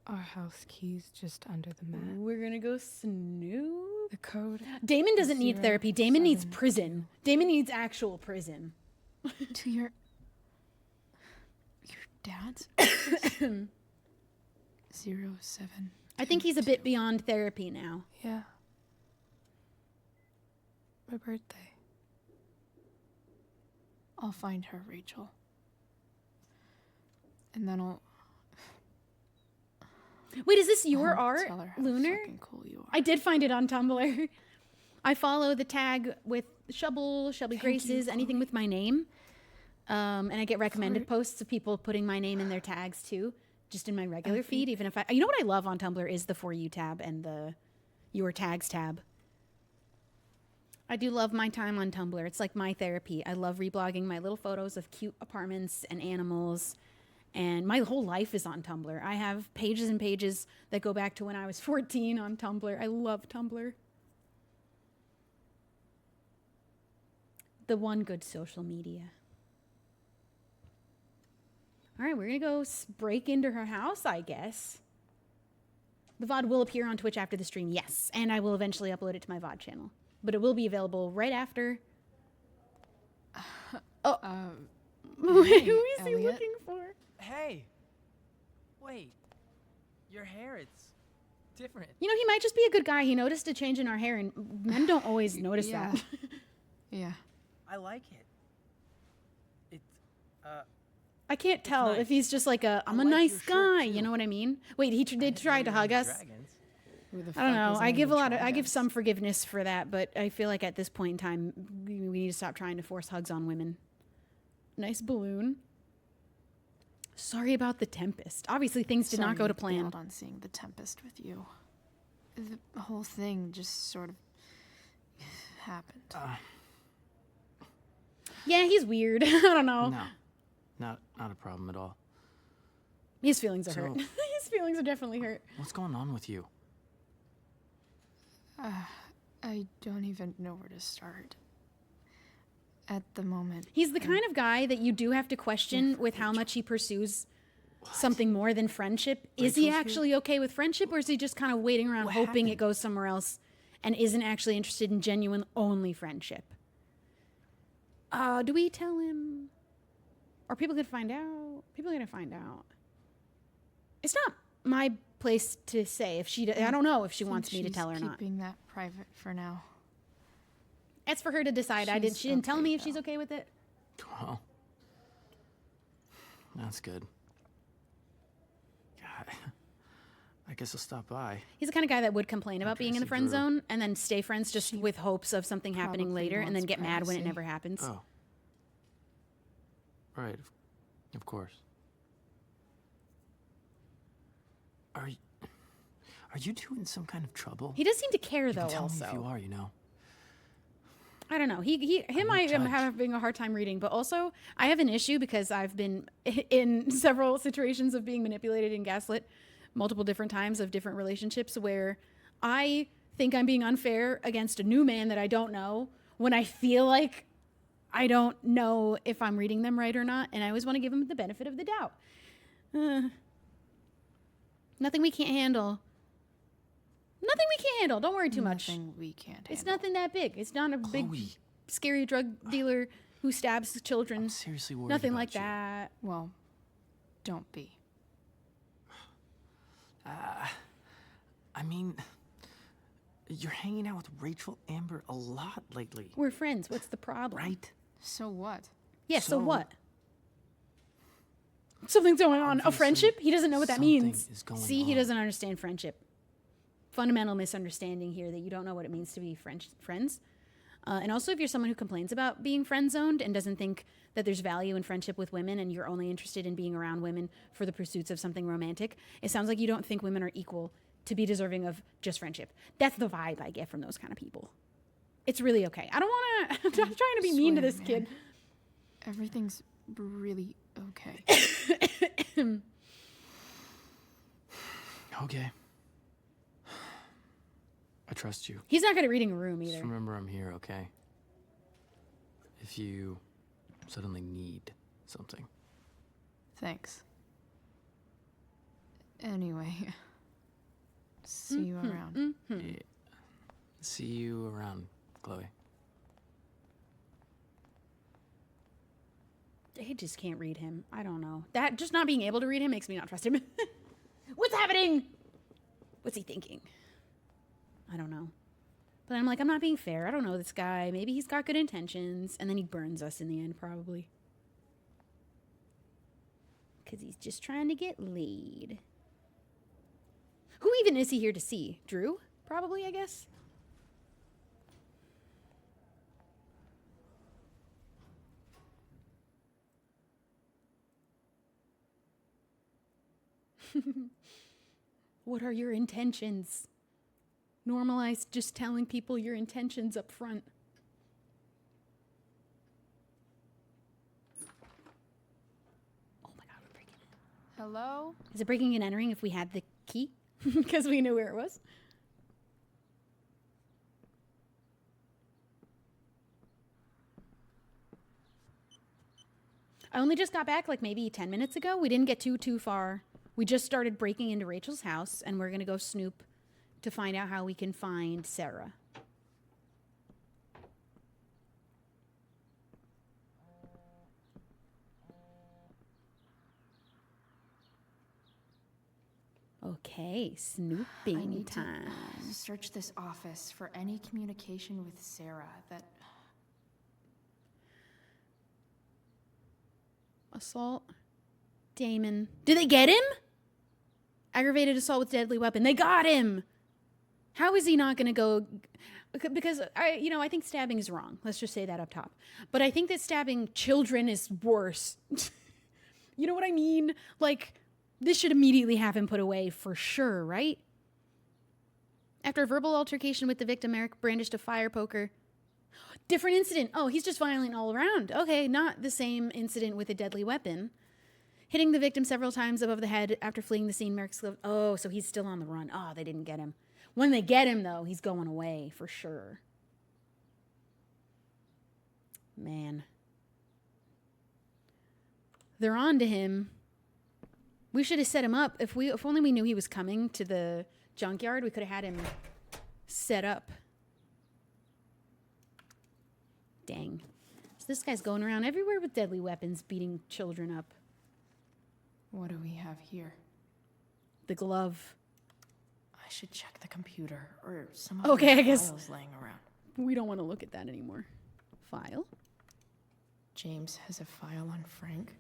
Our house key's just under the mat. We're gonna go snoop. The code. Damon doesn't need 0, therapy. Damon needs 7, prison. Damon needs actual prison. To your dad's? 07. I think he's a bit beyond therapy now. Yeah. My birthday. I'll find her, Rachel. And then I'll... Wait, is this your I'll art, tell her how Lunar? fucking cool you are. I did find it on Tumblr. I follow the tag with Shelby Graces, anything with my name. And I get recommended posts of people putting my name in their tags too, just in my regular feed. Even if you know what I love on Tumblr is the For You tab and the Your Tags tab. I do love my time on Tumblr. It's like my therapy. I love reblogging my little photos of cute apartments and animals And my whole life is on Tumblr. I have pages and pages that go back to when I was 14 on Tumblr. I love Tumblr. The one good social media. All right, we're going to go break into her house, I guess. The VOD will appear on Twitch after the stream, yes. And I will eventually upload it to my VOD channel. But it will be available right after. Oh. Who is he Elliot? looking for? Hey! Wait. Your hair, it's different. You know, he might just be a good guy. He noticed a change in our hair, and men don't always notice Yeah. that. Yeah. I like it. It's, I can't tell nice. if he's just like I'm a like nice your shirt, guy. You know what I mean? Wait, he did try to hug us. I don't know. I give I give some forgiveness for that, but I feel like at this point in time, we need to stop trying to force hugs on women. Nice balloon. Sorry about the Tempest. Obviously, things did not go to plan. Bailed on seeing the Tempest with you. The whole thing just sort of happened. Yeah, he's weird. I don't know. No, not a problem at all. His feelings are So- hurt. His feelings are definitely hurt. What's going on with you? I don't even know where to start. At the moment. He's the kind of guy that you do have to question with how much he pursues something more than friendship. Is he Rachel's here? actually okay with friendship, or is he just kind of waiting around hoping it goes somewhere else and isn't actually interested in genuine only friendship? Do we tell him? Are people gonna find out? People are gonna find out. It's not my place to say if she. I don't know if she wants me to tell her or not. Keeping that private for now. It's for her to decide. She didn't tell me if she's okay with it. Well, that's good. God, I guess I'll stop by. He's the kind of guy that would complain about being in the friend Drew. zone and then stay friends just with hopes of something happening probably later and then wants get mad when it privacy. never happens. Oh. Right, of course. Are you two in some kind of trouble? He does seem to care, You though, can tell also. me if you are, you know. I don't know. I am having a hard time reading, but also I have an issue because I've been in several situations of being manipulated and gaslit multiple different times of different relationships where I think I'm being unfair against a new man that I don't know when I feel like I don't know if I'm reading them right or not, and I always want to give him the benefit of the doubt. Nothing we can't handle. Nothing we can't handle. Don't worry too much. Nothing we can't handle. It's nothing that big. It's not a big, scary drug dealer who stabs children. I'm seriously worried Nothing about like you. that. Well, don't be. I mean, you're hanging out with Rachel Amber a lot lately. We're friends. What's the problem? Right. So what? Yeah, so So- what? Something's going on. A Obviously, friendship? He doesn't know what that something means. is going See, he on. doesn't understand friendship. Fundamental misunderstanding here that you don't know what it means to be friends. And also, if you're someone who complains about being friend zoned and doesn't think that there's value in friendship with women and you're only interested in being around women for the pursuits of something romantic, it sounds like you don't think women are equal to be deserving of just friendship. That's the vibe I get from those kind of people. It's really okay. I don't want to, I'm not trying to be mean to Swear, this man. kid. Everything's really okay. Okay. I trust you. He's not good at reading a room Just either. remember I'm here, okay? If you suddenly need something. Thanks. Anyway, see you around. Yeah. See you around, Chloe. I just can't read him. I don't know. That just not being able to read him makes me not trust him. What's happening? What's he thinking? I don't know. But I'm like, I'm not being fair. I don't know this guy. Maybe he's got good intentions. And then he burns us in the end, probably. Because he's just trying to get laid. Who even is he here to see? Drew? Probably, I guess. What are your intentions? Normalize just telling people your intentions up front. Oh my god, we're breaking Hello? Is it breaking and entering if we had the key? Because we knew where it was. I only just got back like maybe 10 minutes ago. We didn't get too far. We just started breaking into Rachel's house, and we're going to go snoop to find out how we can find Sarah. Okay, snooping time. Search this office for any communication with Sarah that... Assault. Damon. Did they get him? Aggravated assault with deadly weapon. They got him! How is he not going to go... Because, I think stabbing is wrong. Let's just say that up top. But I think that stabbing children is worse. You know what I mean? Like, this should immediately have him put away for sure, right? After a verbal altercation with the victim, Eric brandished a fire poker. Different incident. Oh, he's just violent all around. Okay, not the same incident with a deadly weapon. Hitting the victim several times above the head after fleeing the scene, Merrick's... Oh, so he's still on the run. Oh, they didn't get him. When they get him, though, he's going away for sure. Man. They're on to him. We should have set him up. If only we knew he was coming to the junkyard, we could have had him set up. Dang. So this guy's going around everywhere with deadly weapons, beating children up. What do we have here? The glove. I should check the computer or some I guess files laying around. We don't want to look at that anymore. File. James has a file on Frank.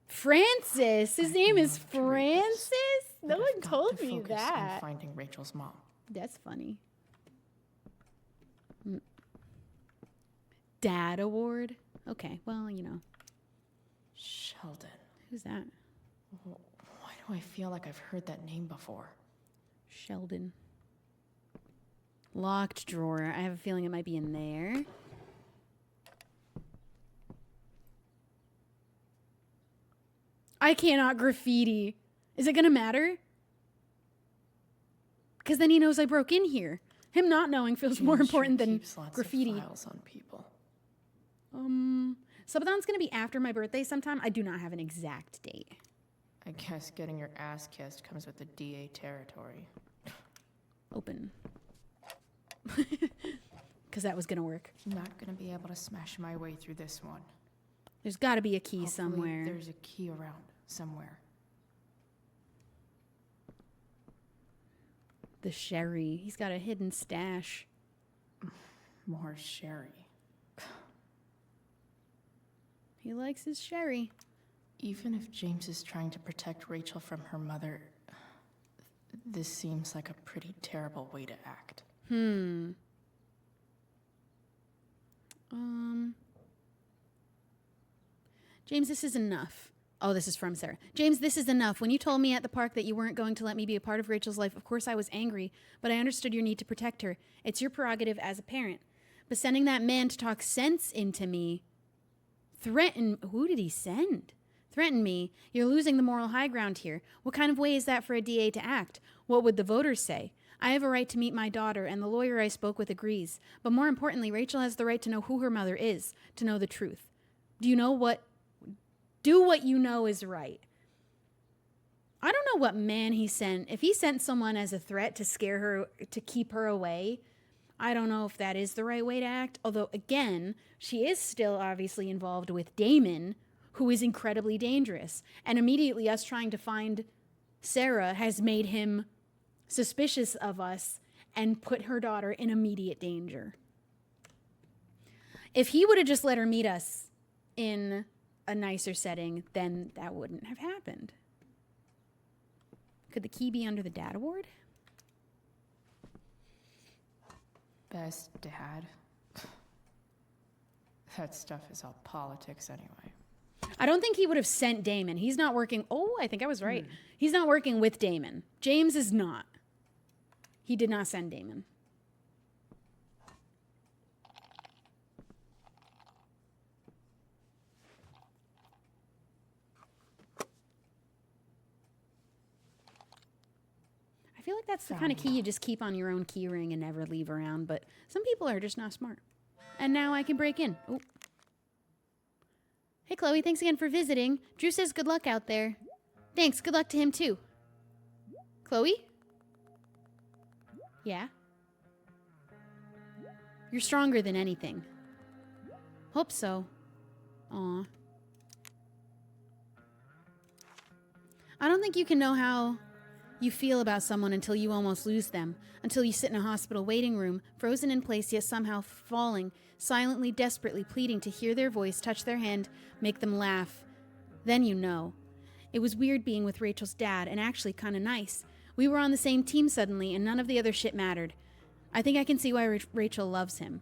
Francis. His name is Francis. No one told me Focus that. on finding Rachel's mom. That's funny. Dad award. Okay. Well, Sheldon. Who's that? Why do I feel like I've heard that name before? Sheldon. Locked drawer. I have a feeling it might be in there. I cannot graffiti. Is it gonna matter? Because then he knows I broke in here. Him not knowing feels more important than graffiti. Of files on people. Subathon's gonna be after my birthday sometime. I do not have an exact date. I guess getting your ass kissed comes with the DA territory. Open. Because that was gonna work. Not gonna be able to smash my way through this one. There's gotta be a key Hopefully somewhere. There's a key around somewhere. The sherry. He's got a hidden stash. More sherry. He likes his sherry. Even if James is trying to protect Rachel from her mother, this seems like a pretty terrible way to act. James, this is enough. Oh, this is from Sarah. James, this is enough. When you told me at the park that you weren't going to let me be a part of Rachel's life, of course I was angry, but I understood your need to protect her. It's your prerogative as a parent. But sending that man to talk sense into me... Who did he send? Threaten me. You're losing the moral high ground here. What kind of way is that for a DA to act? What would the voters say? I have a right to meet my daughter, and the lawyer I spoke with agrees. But more importantly, Rachel has the right to know who her mother is, to know the truth. Do what you know is right. I don't know what man he sent. If he sent someone as a threat to scare her, to keep her away, I don't know if that is the right way to act. Although, again, she is still obviously involved with Damon, who is incredibly dangerous. And immediately us trying to find Sarah has made him suspicious of us and put her daughter in immediate danger. If he would have just let her meet us in a nicer setting, then that wouldn't have happened. Could the key be under the dad award? Best dad. That stuff is all politics anyway. I don't think he would have sent Damon. He's not working. Oh, I think I was right. He's not working with Damon. James is not. He did not send Damon. feel like that's the kind of key you just keep on your own key ring and never leave around, but some people are just not smart. And now I can break in. Oh. Hey, Chloe, thanks again for visiting. Drew says good luck out there. Thanks, good luck to him too. Chloe? Yeah? You're stronger than anything. Hope so. Aw. I don't think you can know how you feel about someone until you almost lose them, until you sit in a hospital waiting room, frozen in place yet somehow falling, silently, desperately pleading to hear their voice, touch their hand, make them laugh. Then you know. It was weird being with Rachel's dad, and actually kind of nice. We were on the same team suddenly, and none of the other shit mattered. I think I can see why Rachel loves him.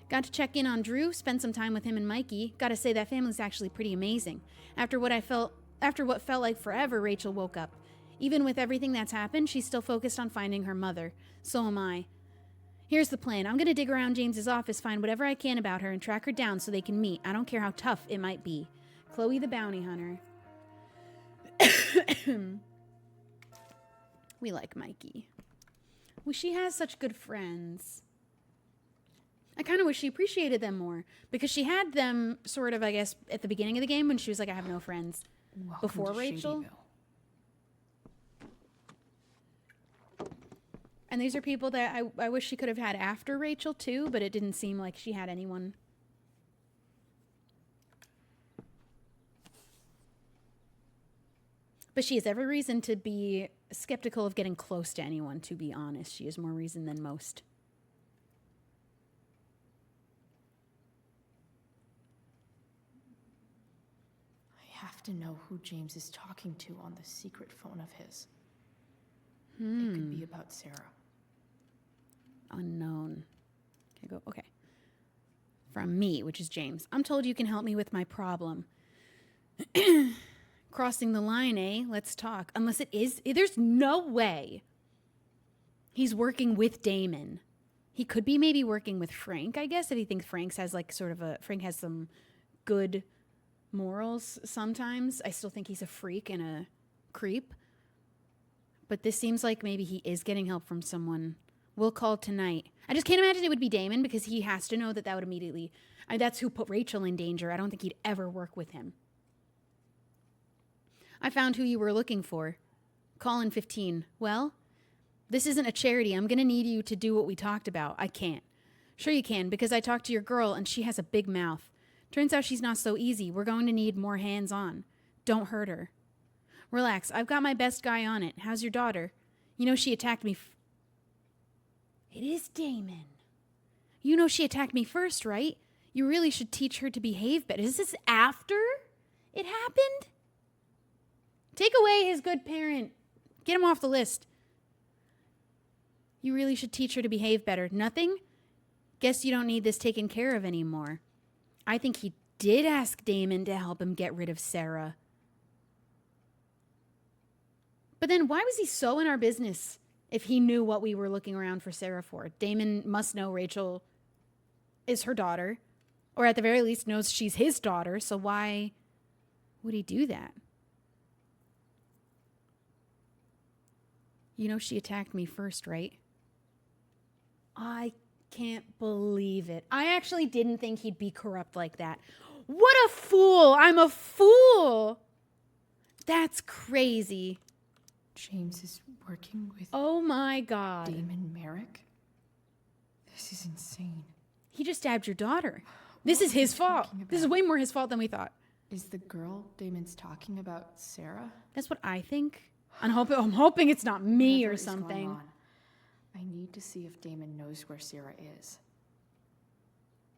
Got to check in on Drew, spend some time with him and Mikey. Gotta say, that family's actually pretty amazing. After what felt like forever, Rachel woke up. Even with everything that's happened, she's still focused on finding her mother. So am I. Here's the plan. I'm gonna dig around James's office, find whatever I can about her, and track her down so they can meet. I don't care how tough it might be. Chloe the Bounty Hunter. We like Mikey. Well, she has such good friends. I kind of wish she appreciated them more, because she had them sort of, I guess, at the beginning of the game when she was like, I have no friends. Welcome Before to Rachel. Shadyville. And these are people that I wish she could have had after Rachel too, but it didn't seem like she had anyone. But she has every reason to be skeptical of getting close to anyone, to be honest. She has more reason than most. I have to know who James is talking to on the secret phone of his. It could be about Sarah. Unknown. Okay. From me, which is James. I'm told you can help me with my problem. Crossing the line, eh? Let's talk. Unless it is. There's no way he's working with Damon. He could be maybe working with Frank, I guess, if he thinks Frank has some good morals sometimes. I still think he's a freak and a creep. But this seems like maybe he is getting help from someone. We'll call tonight. I just can't imagine it would be Damon, because he has to know that would immediately... that's who put Rachel in danger. I don't think he'd ever work with him. I found who you were looking for. Call in 15. Well, this isn't a charity. I'm going to need you to do what we talked about. I can't. Sure you can, because I talked to your girl and she has a big mouth. Turns out she's not so easy. We're going to need more hands-on. Don't hurt her. Relax. I've got my best guy on it. How's your daughter? You know she attacked me. It is Damon. You know she attacked me first, right? You really should teach her to behave better. Is this after it happened? Take away his good parent. Get him off the list. You really should teach her to behave better. Nothing? Guess you don't need this taken care of anymore. I think he did ask Damon to help him get rid of Sarah. But then why was he so in our business if he knew what we were looking around for Sarah for? Damon must know Rachel is her daughter, or at the very least knows she's his daughter, so why would he do that? You know she attacked me first, right? I can't believe it. I actually didn't think he'd be corrupt like that. What a fool! I'm a fool! That's crazy. James is working with... Oh my God. Damon Merrick? This is insane. He just stabbed your daughter. This is his fault. This is way more his fault than we thought. Is the girl Damon's talking about Sarah? That's what I think. I'm hoping it's not me Whatever or is going something. on, I need to see if Damon knows where Sarah is.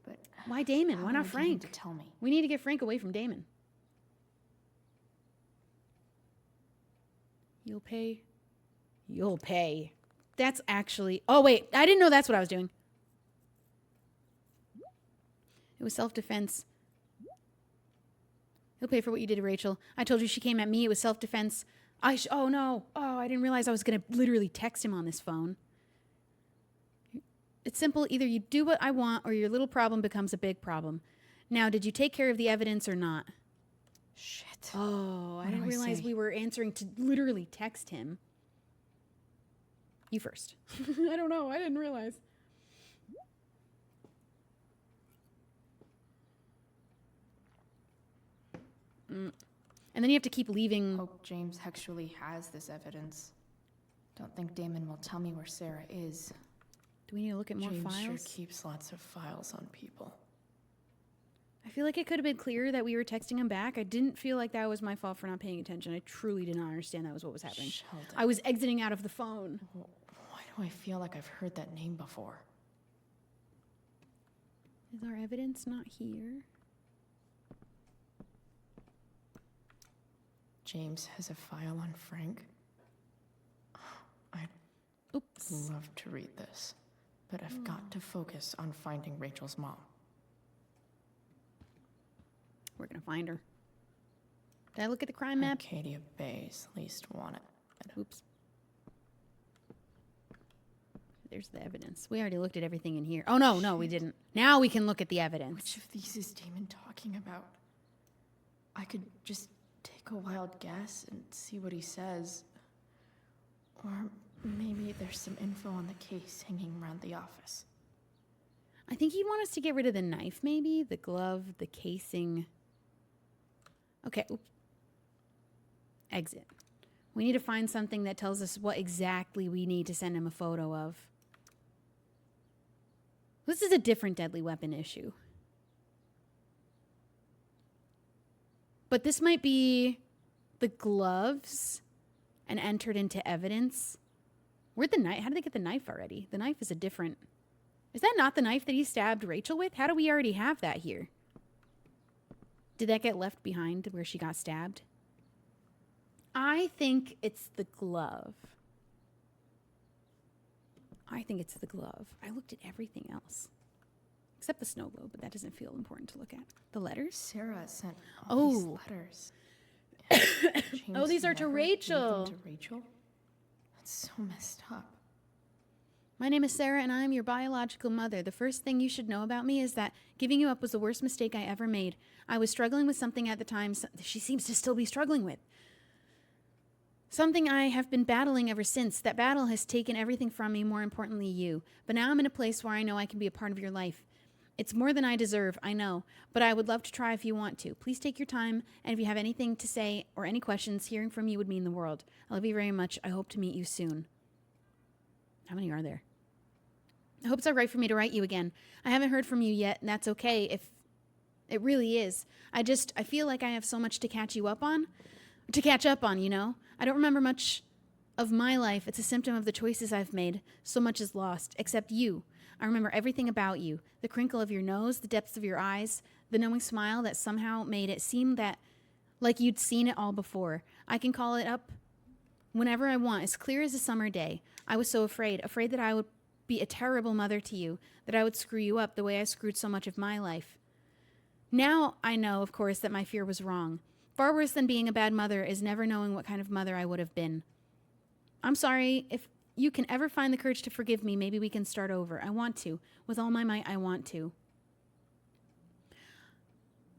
But why Damon? how Why do I not get him Frank? to tell me? We need to get Frank away from Damon. You'll pay. You'll pay. That's actually... Oh, wait. I didn't know that's what I was doing. It was self-defense. He'll pay for what you did to Rachel. I told you she came at me. It was self-defense. Oh, no. Oh, I didn't realize I was going to literally text him on this phone. It's simple. Either you do what I want or your little problem becomes a big problem. Now, did you take care of the evidence or not? Shit. Oh, I What do didn't I realize say? we were answering to literally text him. You first. I don't know. I didn't realize. And then you have to keep leaving. Hope James actually has this evidence. Don't think Damon will tell me where Sarah is. Do we need to look at more James sure files? keeps lots of files on people. I feel like it could have been clearer that we were texting him back. I didn't feel like that was my fault for not paying attention. I truly did not understand that was what was happening. Sheldon. I was exiting out of the phone. Why do I feel like I've heard that name before? Is our evidence not here? James has a file on Frank. I'd love to read this, but I've got to focus on finding Rachel's mom. We're gonna find her. Did I look at the crime map? Arcadia Bay's least wanted. Oops. There's the evidence. We already looked at everything in here. Oh, no, we didn't. Now we can look at the evidence. Which of these is Damon talking about? I could just take a wild guess and see what he says. Or maybe there's some info on the case hanging around the office. I think he'd want us to get rid of the knife, maybe. The glove, the casing. Okay. Oops. Exit. We need to find something that tells us what exactly we need to send him a photo of. This is a different deadly weapon issue. But this might be the gloves and entered into evidence. Where'd the knife? How did they get the knife already? The knife is a different... Is that not the knife that he stabbed Rachel with? How do we already have that here? Did that get left behind where she got stabbed? I think it's the glove. I think it's the glove. I looked at everything else. Except the snow globe, but that doesn't feel important to look at. The letters? Sarah sent all these letters. Oh, these are to never gave them Rachel. to Rachel? That's so messed up. My name is Sarah, and I am your biological mother. The first thing you should know about me is that giving you up was the worst mistake I ever made. I was struggling with something at the time she seems to still be struggling with. Something I have been battling ever since. That battle has taken everything from me, more importantly you. But now I'm in a place where I know I can be a part of your life. It's more than I deserve, I know, but I would love to try if you want to. Please take your time, and if you have anything to say or any questions, hearing from you would mean the world. I love you very much. I hope to meet you soon. How many are there? I hope it's all right for me to write you again. I haven't heard from you yet, and that's okay if it really is. I feel like I have so much to catch up on, you know? I don't remember much of my life. It's a symptom of the choices I've made. So much is lost, except you. I remember everything about you. The crinkle of your nose, the depths of your eyes, the knowing smile that somehow made it seem that like you'd seen it all before. I can call it up whenever I want, as clear as a summer day. I was so afraid that I would be a terrible mother to you, that I would screw you up the way I screwed so much of my life. Now I know, of course, that my fear was wrong. Far worse than being a bad mother is never knowing what kind of mother I would have been. I'm sorry. If you can ever find the courage to forgive me, maybe we can start over. I want to. With all my might, I want to.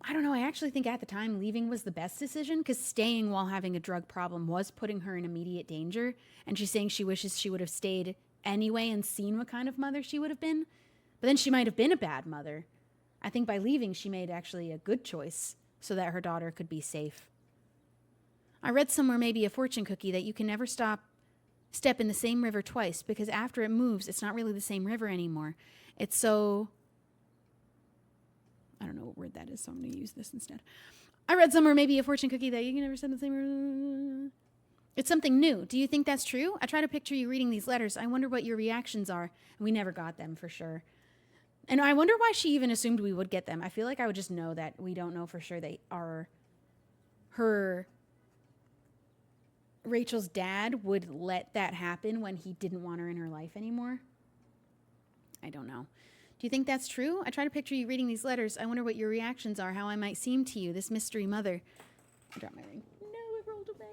I don't know. I actually think at the time leaving was the best decision, because staying while having a drug problem was putting her in immediate danger. And she's saying she wishes she would have stayed anyway and seen what kind of mother she would have been. But then she might have been a bad mother. I think by leaving, she made actually a good choice so that her daughter could be safe. I read somewhere, maybe a fortune cookie, that you can never step in the same river twice, because after it moves, it's not really the same river anymore. It's so... I don't know what word that is, so I'm going to use this instead. I read somewhere, maybe a fortune cookie, that you can never step in the same river. It's something new. Do you think that's true? I try to picture you reading these letters. I wonder what your reactions are. And we never got them, for sure. And I wonder why she even assumed we would get them. I feel like I would just know that we don't know for sure they are her... Rachel's dad would let that happen when he didn't want her in her life anymore. I don't know. Do you think that's true? I try to picture you reading these letters. I wonder what your reactions are, how I might seem to you, this mystery mother. I dropped my ring. No, it rolled away.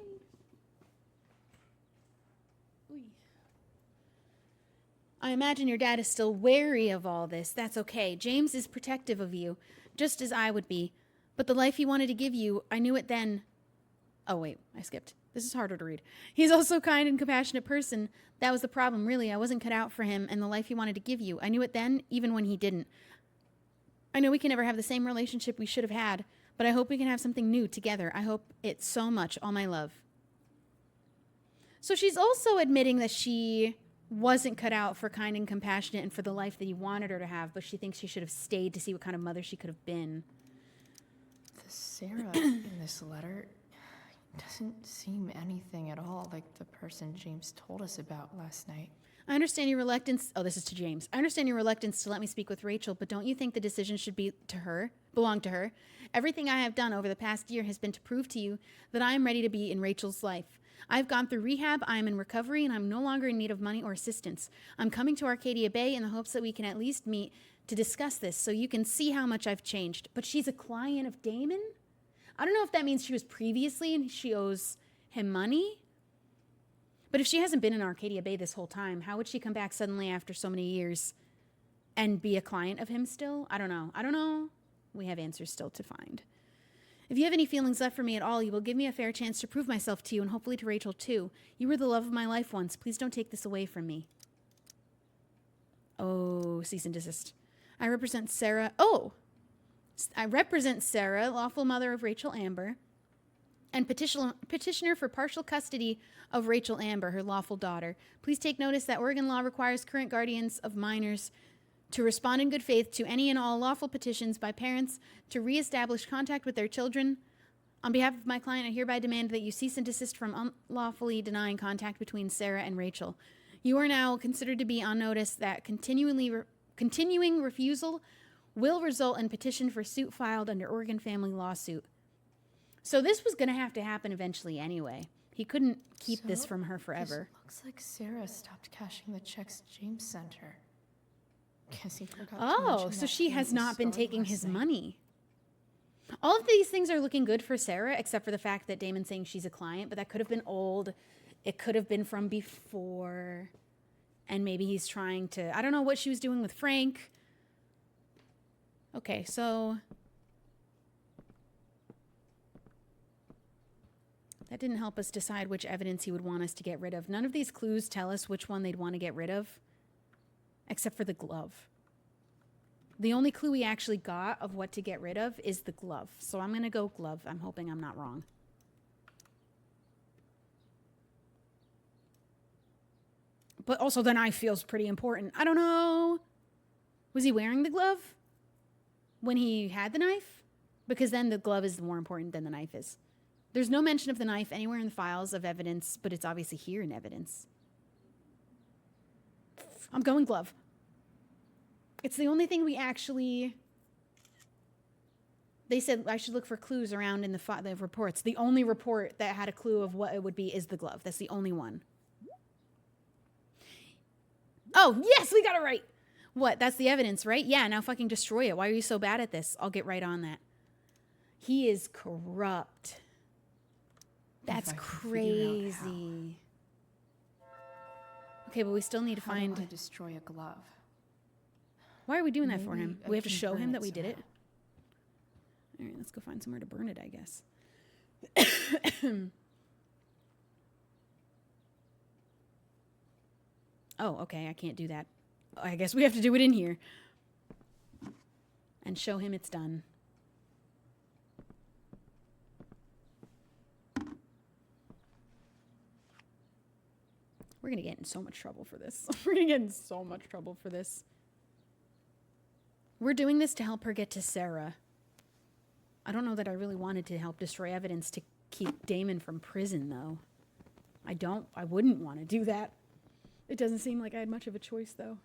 Oy. I imagine your dad is still wary of all this. That's okay. James is protective of you, just as I would be. But the life he wanted to give you, I knew it then. Oh, wait, I skipped. This is harder to read. He's also a kind and compassionate person. That was the problem, really. I wasn't cut out for him and the life he wanted to give you. I knew it then, even when he didn't. I know we can never have the same relationship we should have had, but I hope we can have something new together. I hope it so much. All my love. So she's also admitting that she wasn't cut out for kind and compassionate and for the life that he wanted her to have, but she thinks she should have stayed to see what kind of mother she could have been. The Sarah in this letter doesn't seem anything at all like the person James told us about last night. I understand your reluctance. Oh, this is to James. I understand your reluctance to let me speak with Rachel, but don't you think the decision should belong to her? Everything I have done over the past year has been to prove to you that I am ready to be in Rachel's life. I've gone through rehab, I am in recovery, and I'm no longer in need of money or assistance. I'm coming to Arcadia Bay in the hopes that we can at least meet to discuss this so you can see how much I've changed. But she's a client of Damon? I don't know if that means she was previously and she owes him money. But if she hasn't been in Arcadia Bay this whole time, how would she come back suddenly after so many years and be a client of him still? I don't know. We have answers still to find. If you have any feelings left for me at all, you will give me a fair chance to prove myself to you and hopefully to Rachel too. You were the love of my life once. Please don't take this away from me. Oh, cease and desist. I represent Sarah, lawful mother of Rachel Amber, and petitioner for partial custody of Rachel Amber, her lawful daughter. Please take notice that Oregon law requires current guardians of minors to respond in good faith to any and all lawful petitions by parents to reestablish contact with their children. On behalf of my client, I hereby demand that you cease and desist from unlawfully denying contact between Sarah and Rachel. You are now considered to be on notice that continuing refusal will result in petition for suit filed under Oregon family lawsuit. So this was going to have to happen eventually anyway. He couldn't keep this from her forever. Looks like Sarah stopped cashing the checks James sent her. Guess he forgot to Oh, mention so that she in has his not been story taking last his night. money. All of these things are looking good for Sarah, except for the fact that Damon's saying she's a client, but that could have been old. It could have been from before. And maybe he's trying to... I don't know what she was doing with Frank. Okay, so... that didn't help us decide which evidence he would want us to get rid of. None of these clues tell us which one they'd want to get rid of, except for the glove. The only clue we actually got of what to get rid of is the glove. So I'm going to go glove. I'm hoping I'm not wrong. But also the knife feels pretty important. I don't know. Was he wearing the glove when he had the knife? Because then the glove is more important than the knife is. There's no mention of the knife anywhere in the files of evidence, but it's obviously here in evidence. I'm going glove. It's the only thing we actually... They said I should look for clues around in the reports. The only report that had a clue of what it would be is the glove. That's the only one. Oh, yes, we got it right. What? That's the evidence, right? Yeah, now fucking destroy it. Why are you so bad at this? I'll get right on that. He is corrupt. That's crazy. Okay, but we still need to find... How do I destroy a glove? Why are we doing that for him? Maybe We I have to can show burn him it that we did it? somehow. All right, let's go find somewhere to burn it, I guess. Oh, okay, I can't do that. I guess we have to do it in here. And show him it's done. We're going to get in so much trouble for this. We're going to get in so much trouble for this. We're doing this to help her get to Sarah. I don't know that I really wanted to help destroy evidence to keep Damon from prison, though. I wouldn't want to do that. It doesn't seem like I had much of a choice, though.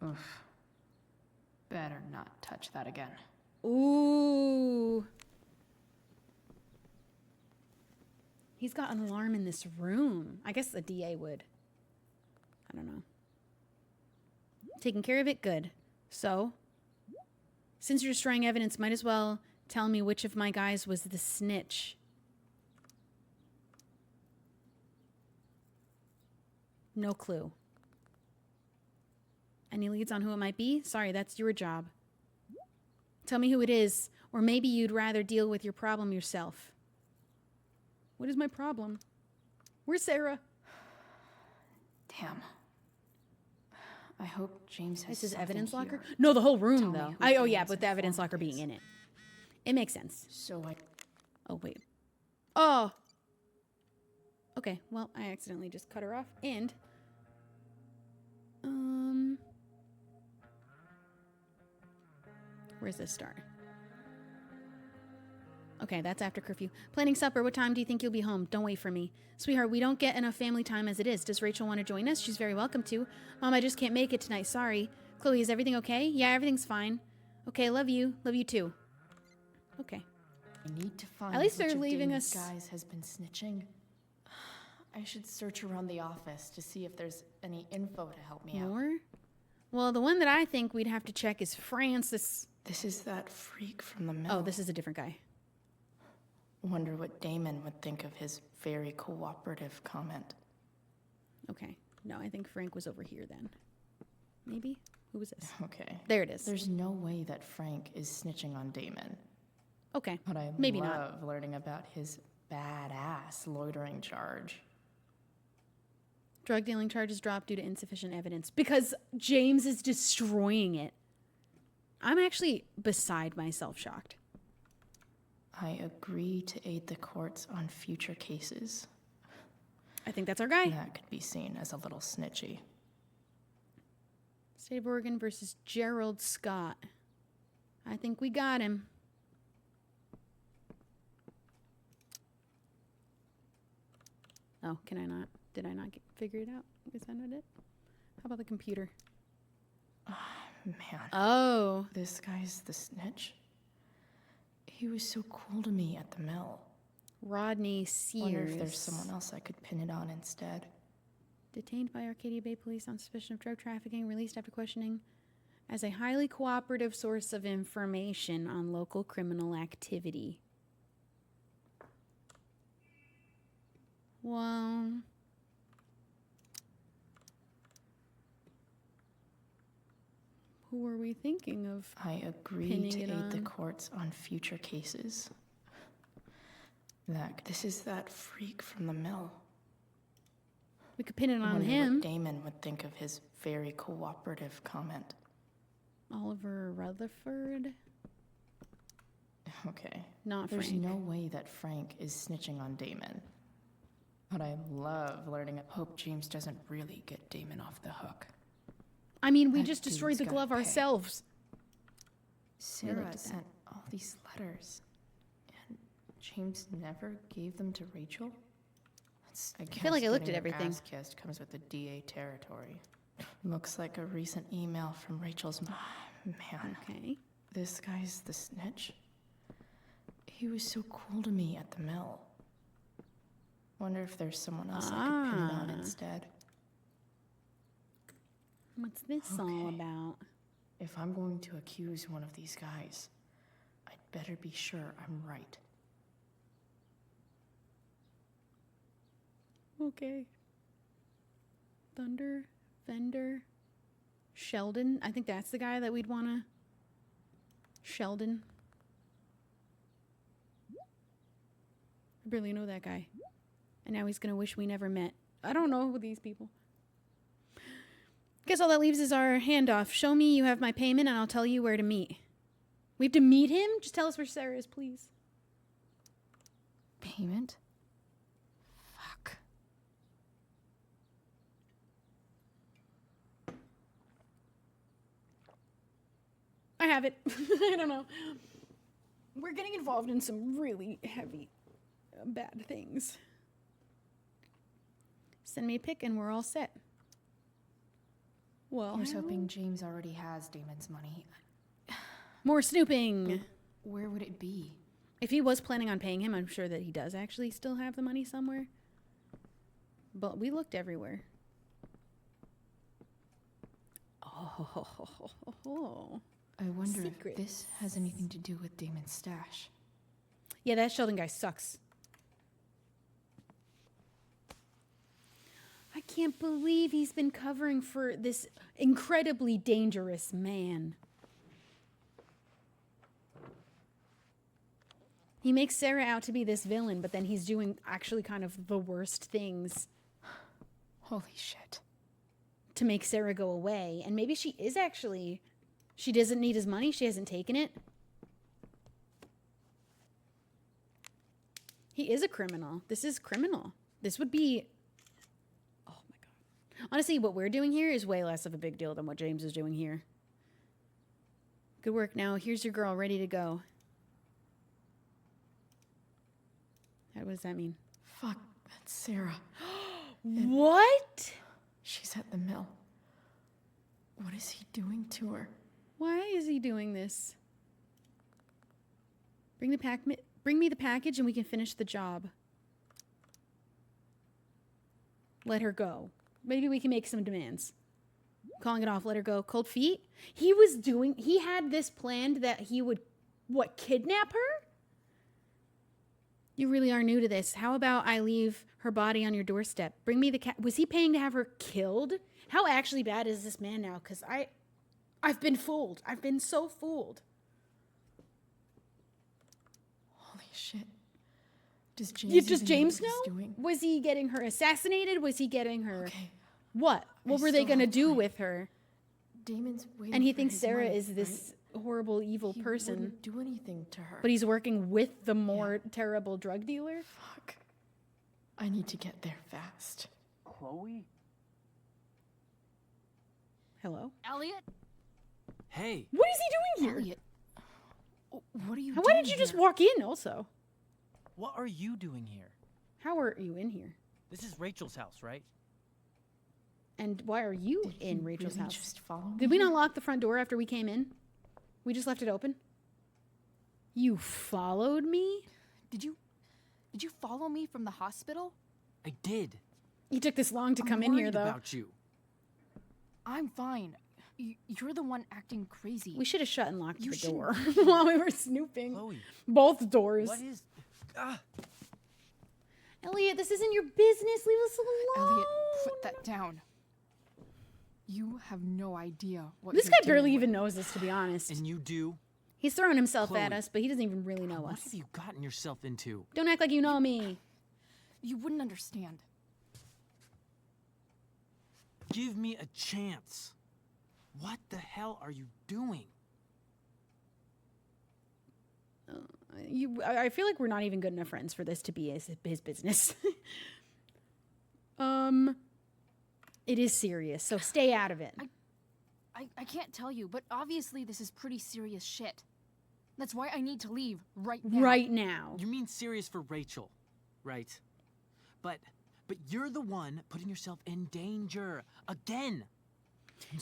Oof. Better not touch that again. Ooh. He's got an alarm in this room. I guess the DA would. I don't know. Taking care of it? Good. So, since you're destroying evidence, might as well tell me which of my guys was the snitch. No clue. Any leads on who it might be? Sorry, that's your job. Tell me who it is, or maybe you'd rather deal with your problem yourself. What is my problem? Where's Sarah? Damn. I hope James has This is something evidence locker? here. No, the whole room, Tell me though. who Oh, yeah, James but the evidence locker being in it. It makes sense. So I... Oh, wait. Oh! Okay, well, I accidentally just cut her off, and... Where's this start? Okay, that's after curfew. Planning supper. What time do you think you'll be home? Don't wait for me. Sweetheart, we don't get enough family time as it is. Does Rachel want to join us? She's very welcome to. Mom, I just can't make it tonight. Sorry. Chloe, is everything okay? Yeah, everything's fine. Okay, love you. Love you too. Okay. I need to find At least which they're of leaving Damon's us- guys has been snitching. I should search around the office to see if there's any info to help me out. More? Well, the one that I think we'd have to check is Francis. This is that freak from the mill. Oh, this is a different guy. Wonder what Damon would think of his very cooperative comment. Okay. No, I think Frank was over here then. Maybe? Who was this? Okay. There it is. There's no way that Frank is snitching on Damon. Okay. But I Maybe love learning about his badass loitering charge. Drug dealing charges dropped due to insufficient evidence because James is destroying it. I'm actually beside myself shocked. I agree to aid the courts on future cases. I think that's our guy. That could be seen as a little snitchy. State of Oregon versus Gerald Scott. I think we got him. Oh, can I not? Did I not figure it out? Is that not it? How about the computer? Man. Oh. This guy's the snitch? He was so cool to me at the mill. Rodney Sears. Wonder if there's someone else I could pin it on instead. Detained by Arcadia Bay Police on suspicion of drug trafficking, released after questioning as a highly cooperative source of information on local criminal activity. Well... who are we thinking of? I agree pinning to it aid the on? courts on future cases. This is that freak from the mill. We could pin it on Wonder him. what Damon would think of his very cooperative comment. Oliver Rutherford. Okay. Not There's Frank. no way that Frank is snitching on Damon. But I love learning. Hope James doesn't really get Damon off the hook. I mean, we That just destroyed dude's the gotta glove pay. ourselves. We looked Sarah at that. sent all these letters, and James never gave them to Rachel. I feel like I looked at everything. Ass kissed comes with the DA territory. Looks like a recent email from Rachel's man. Okay. This guy's the snitch. He was so cool to me at the mill. Wonder if there's someone else I could pin it on instead. What's this all about? If I'm going to accuse one of these guys, I'd better be sure I'm right. Okay. Thunder, Fender, Sheldon. I think that's the guy that we'd want to... Sheldon. I barely know that guy. And now he's going to wish we never met. I don't know these people. Guess all that leaves is our handoff. Show me you have my payment and I'll tell you where to meet. We have to meet him? Just tell us where Sarah is, please. Payment? Fuck. I have it. I don't know. We're getting involved in some really heavy, bad things. Send me a pic and we're all set. Well, I was hoping James already has Damon's money. more snooping. Where would it be? If he was planning on paying him, I'm sure that he does actually still have the money somewhere. But we looked everywhere. Oh. I wonder Secrets. if this has anything to do with Damon's stash. Yeah, that Sheldon guy sucks. I can't believe he's been covering for this incredibly dangerous man. He makes Sarah out to be this villain, but then he's doing actually kind of the worst things. Holy shit. To make Sarah go away. And maybe she is actually... She doesn't need his money. She hasn't taken it. He is a criminal. This is criminal. This would be... Oh my god. Honestly, what we're doing here is way less of a big deal than what James is doing here. Good work. Now, here's your girl ready to go. What does that mean? Fuck, that's Sarah. What? She's at the mill. What is he doing to her? Why is he doing this? Bring me the package and we can finish the job. Let her go. Maybe we can make some demands. Calling it off, let her go. Cold feet? He had this planned that he would, kidnap her? You really are new to this. How about I leave her body on your doorstep? Bring me the cat. Was he paying to have her killed? How actually bad is this man now? Because I've been fooled. I've been so fooled. Holy shit. Does James know? Doing? Was he getting her assassinated? Was he getting her... Okay. What? What were they going to do with her? Damon's waiting and he for thinks his Sarah money, is this horrible, evil he person. Wouldn't do anything to her. But he's working with the more terrible drug dealer? Fuck. I need to get there fast. Chloe? Hello? Elliot? Hey. What is he doing here? Elliot. What are you doing? Why did you just walk in also? What are you doing here? How are you in here? This is Rachel's house, right? And why are you in Rachel's house? Just follow Did we not lock the front door after we came in? We just left it open? You followed me? Did you follow me from the hospital? I did. You took this long to come in here, though. About you. I'm fine. You're the one acting crazy. We should have shut and locked the door while we were snooping. Chloe. Both doors. What is... Elliot, this isn't your business. Leave us alone. Elliot, put that down. You have no idea what this you're guy barely doing even knows us, to be honest. And you do? He's throwing himself Chloe, at us, but he doesn't even really know what us. have you gotten yourself into? Don't act like you know me. You wouldn't understand. Give me a chance. What the hell are you doing? I feel like we're not even good enough friends for this to be his business. It is serious, so stay out of it. I can't tell you, but obviously this is pretty serious shit. That's why I need to leave right now. Right now. You mean serious for Rachel, right? But you're the one putting yourself in danger again.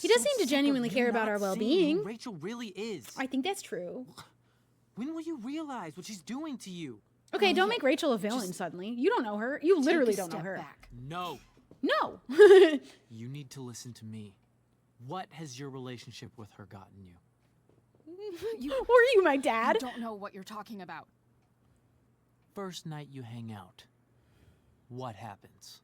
He does seem to genuinely care about our well-being. Rachel really is. I think that's true. When will you realize what she's doing to you? Okay, don't make Rachel a villain suddenly. You don't know her. You literally don't know her. Back. No. No. You need to listen to me. What has your relationship with her gotten you? Or you, my dad? You don't know what you're talking about. First night you hang out, what happens?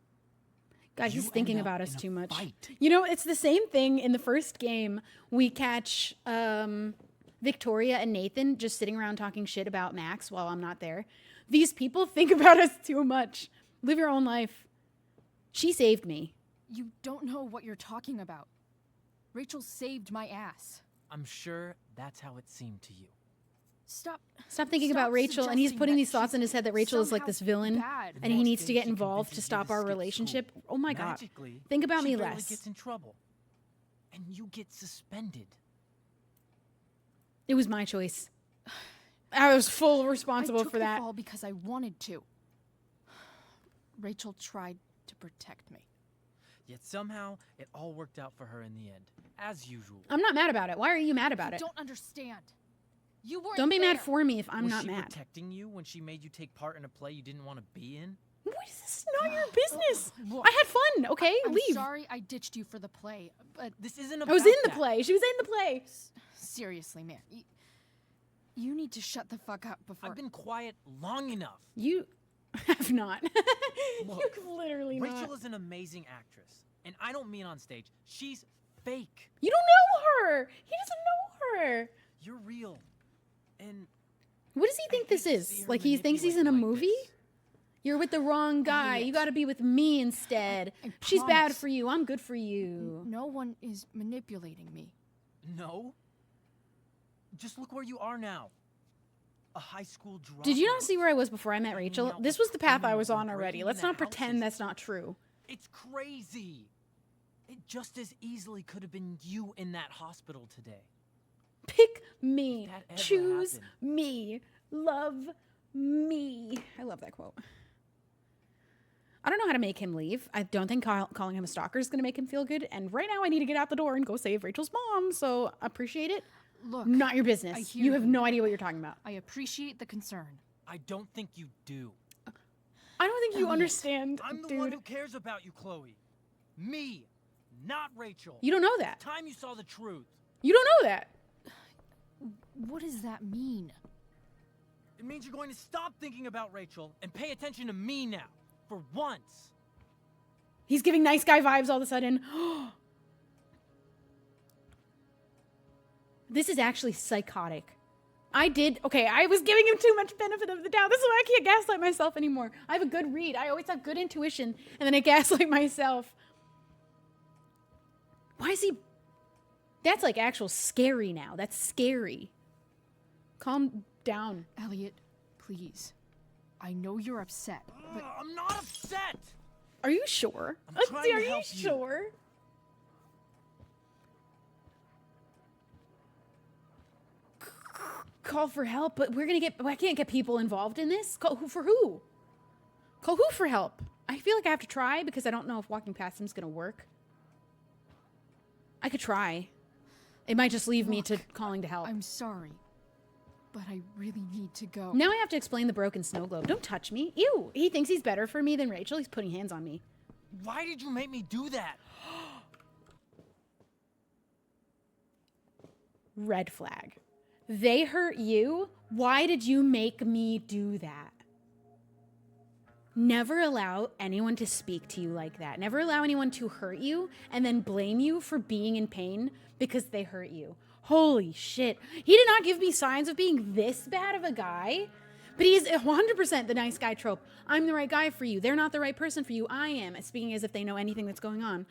God, he's You thinking end up about us in a too much. fight. You know, it's the same thing in the first game. We catch Victoria and Nathan just sitting around talking shit about Max while I'm not there. These people think about us too much. Live your own life. She saved me. You don't know what you're talking about. Rachel saved my ass. I'm sure that's how it seemed to you. Stop thinking about Rachel, and he's suggesting putting that these thoughts in his head that Rachel is like somehow this villain, bad. and he needs to get She involved convinces to you stop to our skip relationship. school. Oh my God. Magically, Think about she me barely less. gets in trouble. And you get suspended. It was my choice. I was full responsible I took for that. the fall because I wanted to. Rachel tried to protect me. Yet somehow, it all worked out for her in the end, as usual. I'm not mad about it. Why are you mad about You it? don't understand. You weren't Don't be there. mad for me if I'm Was not she mad. protecting you when she made you take part in a play you didn't want to be in? What is this? Not your business. Look, I had fun, okay? I'm Leave. sorry I ditched you for the play, but This isn't about I was in the that. play. She was in the play. seriously, man. You need to shut the fuck up before... I've been quiet long enough. You have not. Look, You've literally Rachel not. is an amazing actress. And I don't mean on stage. She's fake. You don't know her. He doesn't know her. You're real. And What does he think this is? Like he thinks he's in a movie? You're with the wrong guy. You got to be with me instead. She's bad promise. for you. I'm good for you. No one is manipulating me. No? Just look where you are now. A high school dropout. Did you not see where I was before I met Rachel? This was the path I was on already. Let's not pretend that's not true. It's crazy. It just as easily could have been you in that hospital today. Pick me. That ever Choose happened. me. Love me. I love that quote. I don't know how to make him leave. I don't think calling him a stalker is going to make him feel good. And right now I need to get out the door and go save Rachel's mom. So appreciate it. Look, not your business. I hear You have you. no idea what you're talking about. I appreciate the concern. I don't think you do. I don't think you Elliot, understand, I'm the dude. one who cares about you, Chloe. Me, not Rachel. You don't know that. It's time you saw the truth. You don't know that. What does that mean? It means you're going to stop thinking about Rachel and pay attention to me now. For once. He's giving nice guy vibes all of a sudden. This is actually psychotic. I was giving him too much benefit of the doubt. This is why I can't gaslight myself anymore. I have a good read. I always have good intuition, and then I gaslight myself. Why is he... That's like actual scary now. That's scary. Calm down. Elliot, please. I know you're upset, but I'm not upset. Are you sure? I'm trying to Are you help you. sure? Call for help, but I can't get people involved in this. Call who for who? Call who for help? I feel like I have to try because I don't know if walking past him is going to work. I could try. It might just leave me to calling to help. I'm sorry, but I really need to go. Now I have to explain the broken snow globe. Don't touch me. Ew. He thinks he's better for me than Rachel. He's putting hands on me. Why did you make me do that? Red flag. They hurt you. Why did you make me do that? Never allow anyone to speak to you like that. Never allow anyone to hurt you and then blame you for being in pain because they hurt you. Holy shit. He did not give me signs of being this bad of a guy, but he's 100% the nice guy trope. I'm the right guy for you. They're not the right person for you. I am. Speaking as if they know anything that's going on.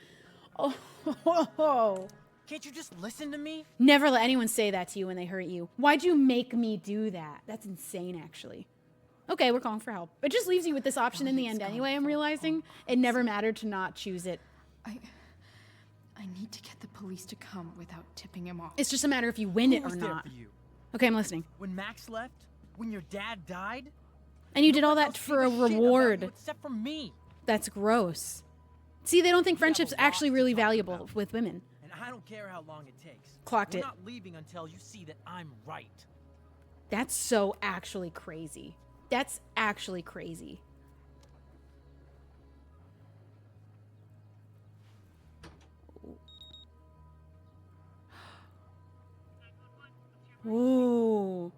Oh. Can't you just listen to me? Never let anyone say that to you when they hurt you. Why'd you make me do that? That's insane, actually. Okay, we're calling for help. It just leaves you with this option in the end anyway, I'm realizing. It never mattered to not choose it. I need to get the police to come without tipping him off. It's just a matter if you win it Who or was there not. for you? Okay, I'm listening. When Max left? When your dad died? And you did all No one that else for a gave shit about reward. you except for me. That's gross. See, they don't think We have a friendship's lot actually to really talk valuable about. with women. And I don't care how long it takes. Clocked We're it. not leaving until you see that I'm right. That's so actually crazy. That's actually crazy. Ooh.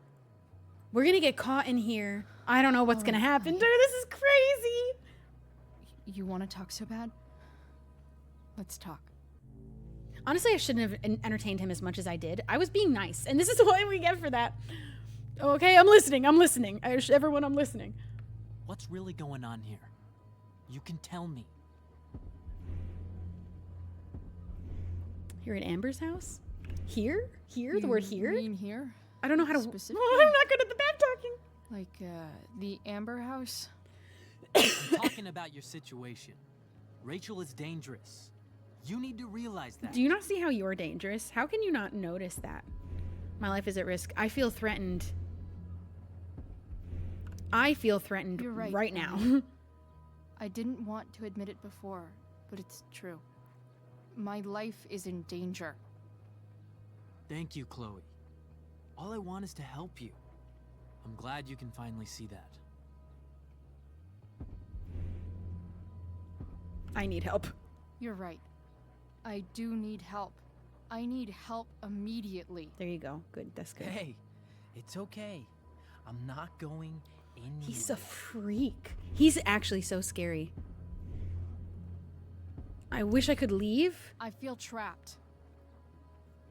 We're gonna get caught in here. I don't know what's gonna happen. Dude, this is crazy. You want to talk so bad? Let's talk. Honestly, I shouldn't have entertained him as much as I did. I was being nice, and this is what we get for that. Okay, I'm listening. Everyone, I'm listening. What's really going on here? You can tell me. You're at Amber's house? Here? Here? The word here? You mean here? I don't know how to... Specifically? I'm not good at the back talking. Like, the Amber house? I'm talking about your situation. Rachel is dangerous. You need to realize that. Do you not see how you're dangerous? How can you not notice that? My life is at risk. I feel threatened. I feel threatened You're right now. I didn't want to admit it before, but it's true. My life is in danger. Thank you, Chloe. All I want is to help you. I'm glad you can finally see that. I need help. You're right. I do need help. I need help immediately. There you go. Good. That's good. Hey, it's okay. I'm not going anywhere. He's a freak. He's actually so scary. I wish I could leave. I feel trapped.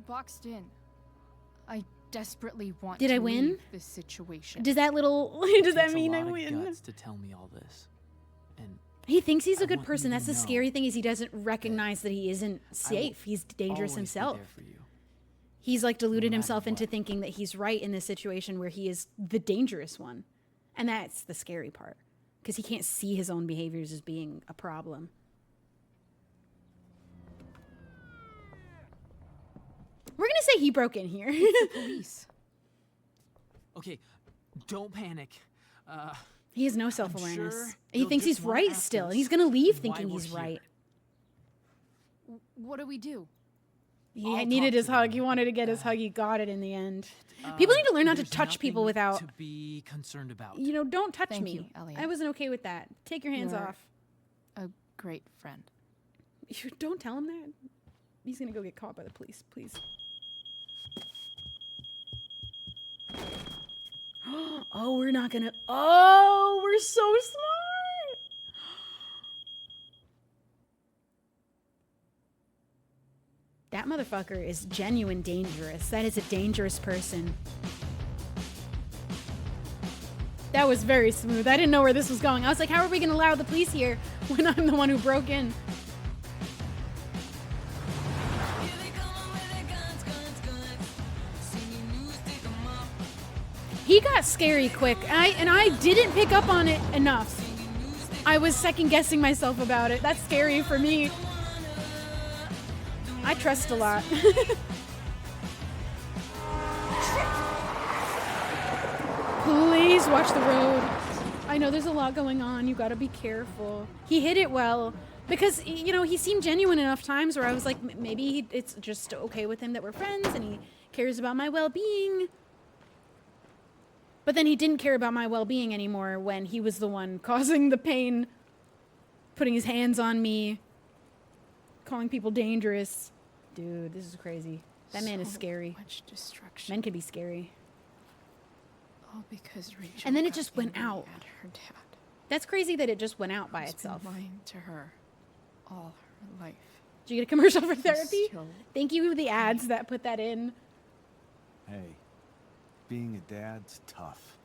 Boxed in. I desperately want Did to I win? leave this situation. Does that little... does that Takes a mean I lot of win? guts to tell me all this. And He thinks he's a I good want you person. to That's the know scary thing is he doesn't recognize that he isn't safe. He's dangerous always be himself. there for you. He's like deluded himself into thinking that he's right in this situation where he is the dangerous one. And that's the scary part. Because he can't see his own behaviors as being a problem. We're going to say he broke in here. The police. Okay, don't panic. He has no self-awareness. sure He they'll thinks just he's wanna right ask still. us He's going to leave why thinking we're he's here. right. What do we do? He I'll needed talk his to hug. them. He wanted to get his hug. He got it in the end. People need to learn not to There's touch people nothing without... to be concerned about. You know, don't touch Thank me. you, Elliot. I wasn't okay with that. Take your hands You're off. A great friend. You don't tell him that. He's gonna go get caught by the police, please. Oh, we're not gonna... Oh, we're so smart! That motherfucker is genuine dangerous. That is a dangerous person. That was very smooth. I didn't know where this was going. I was like, how are we gonna allow the police here when I'm the one who broke in? He got scary quick, and I didn't pick up on it enough. I was second guessing myself about it. That's scary for me. I trust a lot. Please watch the road. I know there's a lot going on. You gotta be careful. He hit it well. Because, you know, he seemed genuine enough times where I was like, maybe it's just okay with him that we're friends and he cares about my well-being. But then he didn't care about my well-being anymore when he was the one causing the pain, putting his hands on me, calling people dangerous. Dude, this is crazy. That man is scary. Much destruction. Men can be scary. All because Rachel. And then it got just went angry out. At her dad. That's crazy that it just went out by Who's been itself. lying to her all her life. Did you get a commercial for He's therapy? still Thank you, the ads that put that in. Hey, being a dad's tough.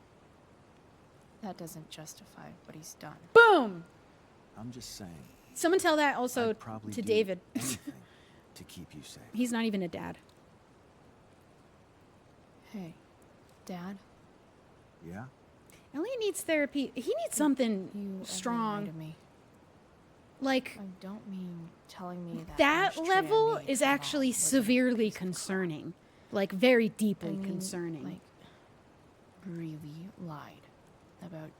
That doesn't justify what he's done. Boom! I'm just saying. Someone tell that also I'd probably to do David. anything to keep you safe. He's not even a dad. Hey, Dad. Yeah? Elliot needs therapy. He needs something You ever lie strong. to me? Like, I don't mean telling me that. that ashtray level I made is for Mom actually wasn't a severely piece of crap. concerning. Like, very deeply I mean, concerning. Like, really lied about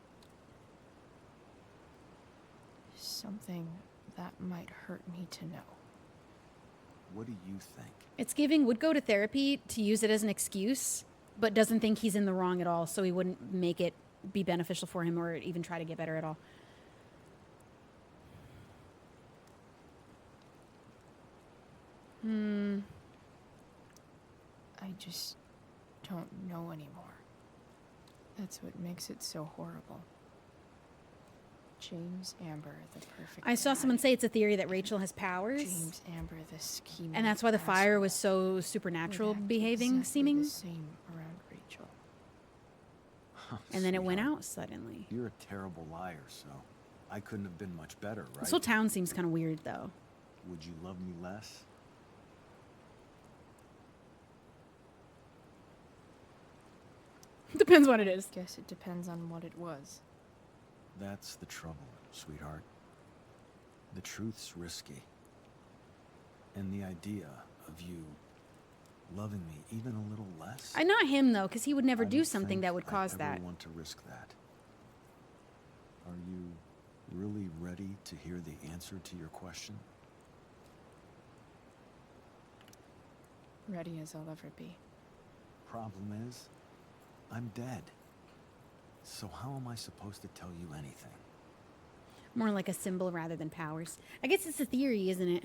something that might hurt me to know. What do you think? It's giving would go to therapy to use it as an excuse, but doesn't think he's in the wrong at all, so he wouldn't make it be beneficial for him or even try to get better at all. I just don't know anymore. That's what makes it so horrible. James Amber, the perfect. I saw someone say it's a theory that Rachel has powers, James Amber, the scheming. and that's why the fire asshole, was so supernatural would act behaving, exactly seeming, the same around Rachel. and then it went out suddenly. You're a terrible liar, so I couldn't have been much better, right? This whole town seems kind of weird, though. Would you love me less? Depends what it is. Guess it depends on what it was. That's the trouble, sweetheart. The truth's risky. And the idea of you loving me even a little less. Not him though, because he would never I do don't something think that would I'd cause ever that. want to risk that. Are you really ready to hear the answer to your question? Ready as I'll ever be. Problem is, I'm dead. So how am I supposed to tell you anything? More like a symbol rather than powers. I guess it's a theory, isn't it?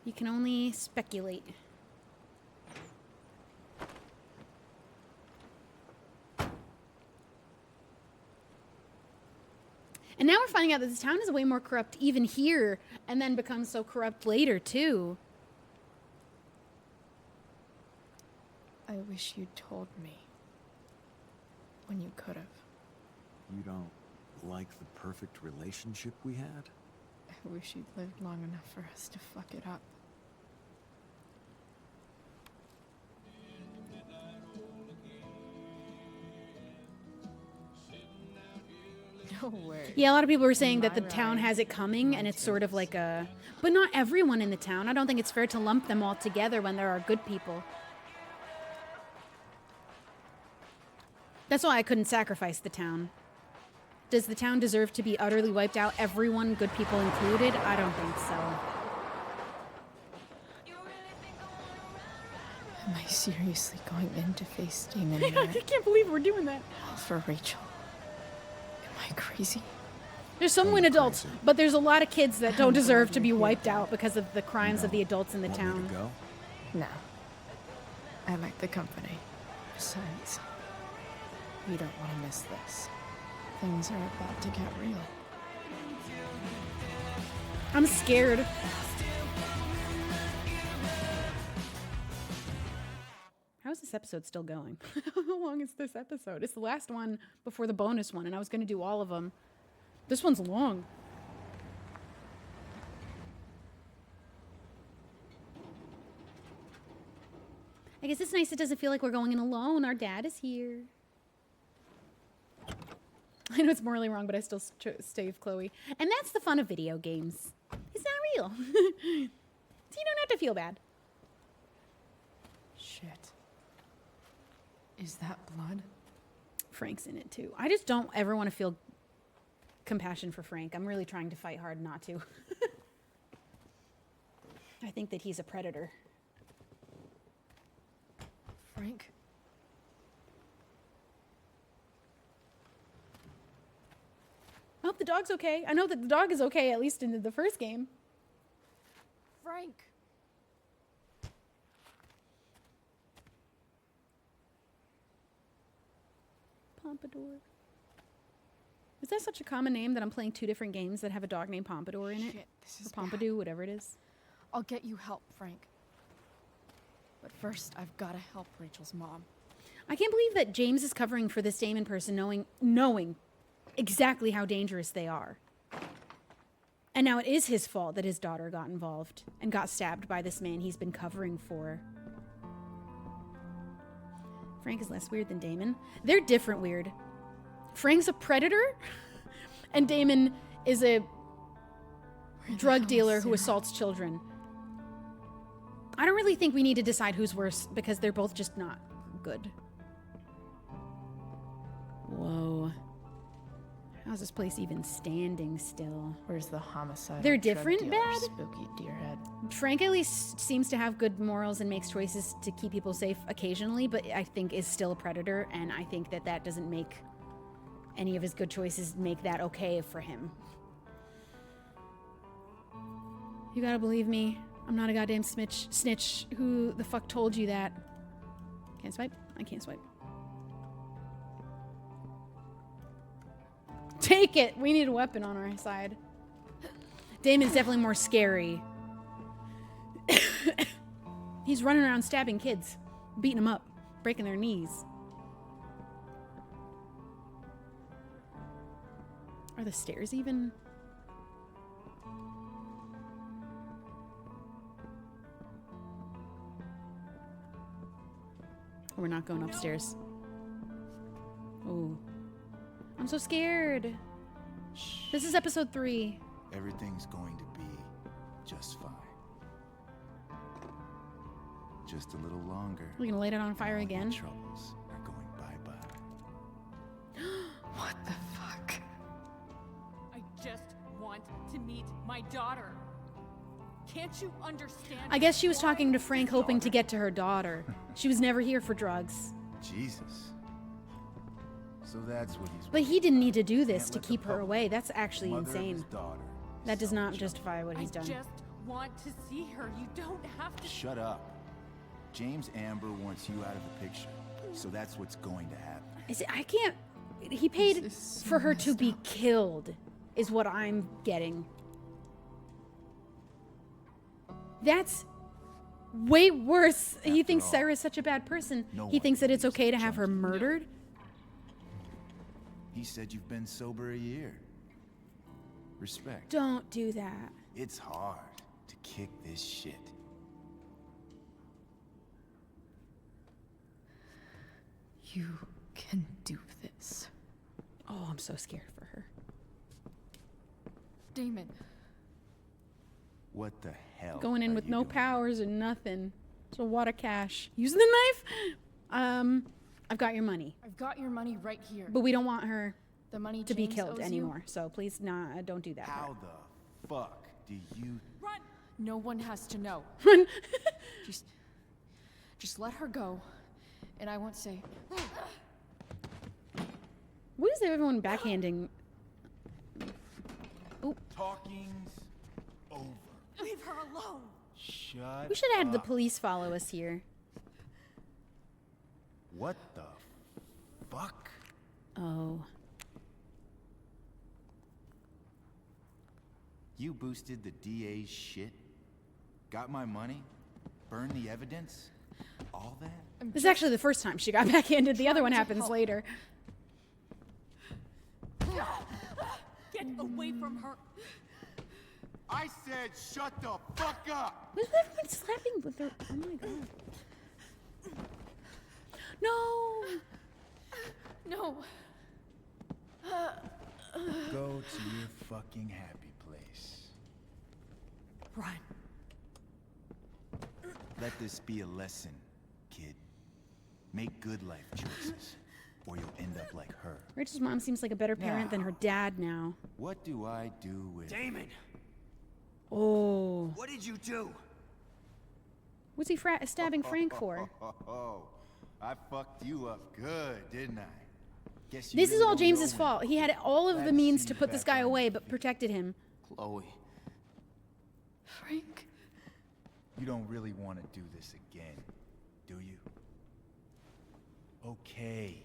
You can only speculate. And now we're finding out that this town is way more corrupt even here, and then becomes so corrupt later, too. I wish you'd told me. When you could have. You don't like the perfect relationship we had? I wish you'd lived long enough for us to fuck it up. No way. Yeah, a lot of people were saying In that the my town ride, has it coming, my and it's sort of choice. like a... But not everyone in the town. I don't think it's fair to lump them all together when there are good people. That's why I couldn't sacrifice the town. Does the town deserve to be utterly wiped out, everyone, good people included? I don't think so. Am I seriously going in to face Damon? I can't believe we're doing that. All for Rachel. Am I crazy? There's some win adults, but there's a lot of kids that don't deserve to be wiped out because of the crimes of the adults in the town. No. I like the company. Besides, you don't want to miss this. Things are about to get real. I'm scared. How is this episode still going? How long is this episode? It's the last one before the bonus one, and I was going to do all of them. This one's long. I guess it's nice it doesn't feel like we're going in alone. Our dad is here. I know it's morally wrong, but I still stay with Chloe. And that's the fun of video games. It's not real. So you don't have to feel bad. Shit. Is that blood? Frank's in it too. I just don't ever want to feel compassion for Frank. I'm really trying to fight hard not to. I think that he's a predator. Frank? I hope the dog's okay. I know that the dog is okay, at least in the first game. Frank! Pompadour. Is that such a common name that I'm playing two different games that have a dog named Pompadour in it? Shit, this is or Pompadour, whatever it is. I'll get you help, Frank. But first, I've got to help Rachel's mom. I can't believe that James is covering for this Damon person knowing exactly how dangerous they are. And now it is his fault that his daughter got involved and got stabbed by this man he's been covering for. Frank is less weird than Damon. They're different weird. Frank's a predator, and Damon is a drug dealer who assaults children. I don't really think we need to decide who's worse because they're both just not good. Whoa. How's this place even standing still? Where's the homicide? They're different bad? Spooky deerhead. Frank at least seems to have good morals and makes choices to keep people safe occasionally, but I think is still a predator, and I think that that doesn't make any of his good choices make that okay for him. You gotta believe me. I'm not a goddamn snitch. Who the fuck told you that? Can't swipe? I can't swipe. Take it! We need a weapon on our side. Damon's definitely more scary. He's running around stabbing kids, beating them up, breaking their knees. Are the stairs even? We're not going upstairs. Oh. I'm so scared. This is episode 3. Everything's going to be just fine. Just a little longer. We're gonna light it on fire again. Troubles are going bye-bye. What the fuck? I just want to meet my daughter. Can't you understand? I guess she was talking to Frank hoping to get to her daughter. She was never here for drugs. Jesus. So that's what he's... But he didn't need to do this to keep her away. That's actually mother of his insane. daughter That does not justify what he's I done. just want to see her. You don't have to. Shut up. James Amber wants you out of the picture. So that's what's going to happen. I can't... He paid for her to be killed, is what I'm getting. That's Way worse. He thinks all, Sarah's such a bad person. no He one thinks that it's believes okay the to have her junkie. murdered. He said you've been sober a year. Respect. Don't do that. It's hard to kick this shit. You can do this. Oh, I'm so scared for her. Damon. What the hell? Going in are with you no doing? powers and nothing. It's a wad of cash. Using the knife? I've got your money. I've got your money right here. But we don't want her The money to be James killed owes you? anymore. So please, nah, don't do that. How the fuck do you... Run! No one has to know. Just let her go, and I won't say. What is everyone backhanding? Oh. Talking's over. Leave her alone. Shut We should have had the up. police follow us here. What the fuck? Oh. You boosted the DA's shit? Got my money? Burned the evidence? All that? This is actually the first time she got backhanded. The other one happens later. Get away from her. I said shut the fuck up! What's everyone slapping with their... Oh my god. No! No. Go to your fucking happy place. Run. Let this be a lesson, kid. Make good life choices, or you'll end up like her. Rachel's mom seems like a better parent than her dad now. What do I do with... Damon! Oh. What did you do? What's he stabbing Frank for? I fucked you up good, didn't I? Guess you This is really all don't James's know fault. He had all of the Glad means see to you put this back guy on away, your but feet. protected him. Chloe. Frank. You don't really want to do this again, do you? Okay.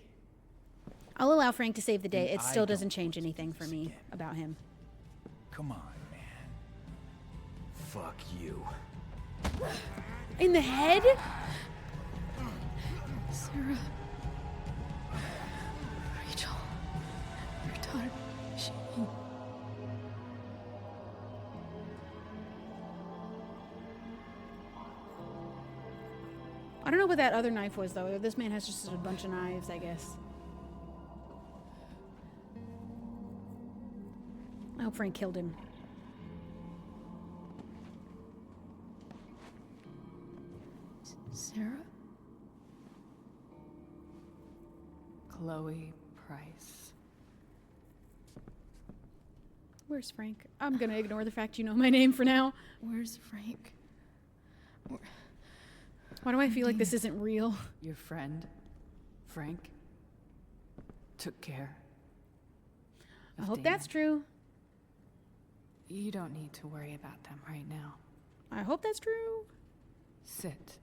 I'll allow Frank to save the day. It I still don't doesn't change anything for me about him. Come on, man. Fuck you. In the head? Sarah. Rachel. Your daughter. She. I don't know what that other knife was, though. This man has just a bunch of knives, I guess. I hope Frank killed him. Sarah? Chloe Price. Where's Frank? I'm gonna ignore the fact you know my name for now. Where's Frank? Why do I feel like this isn't real? Your friend, Frank, took care. I hope that's true. You don't need to worry about them right now. I hope that's true. Sit.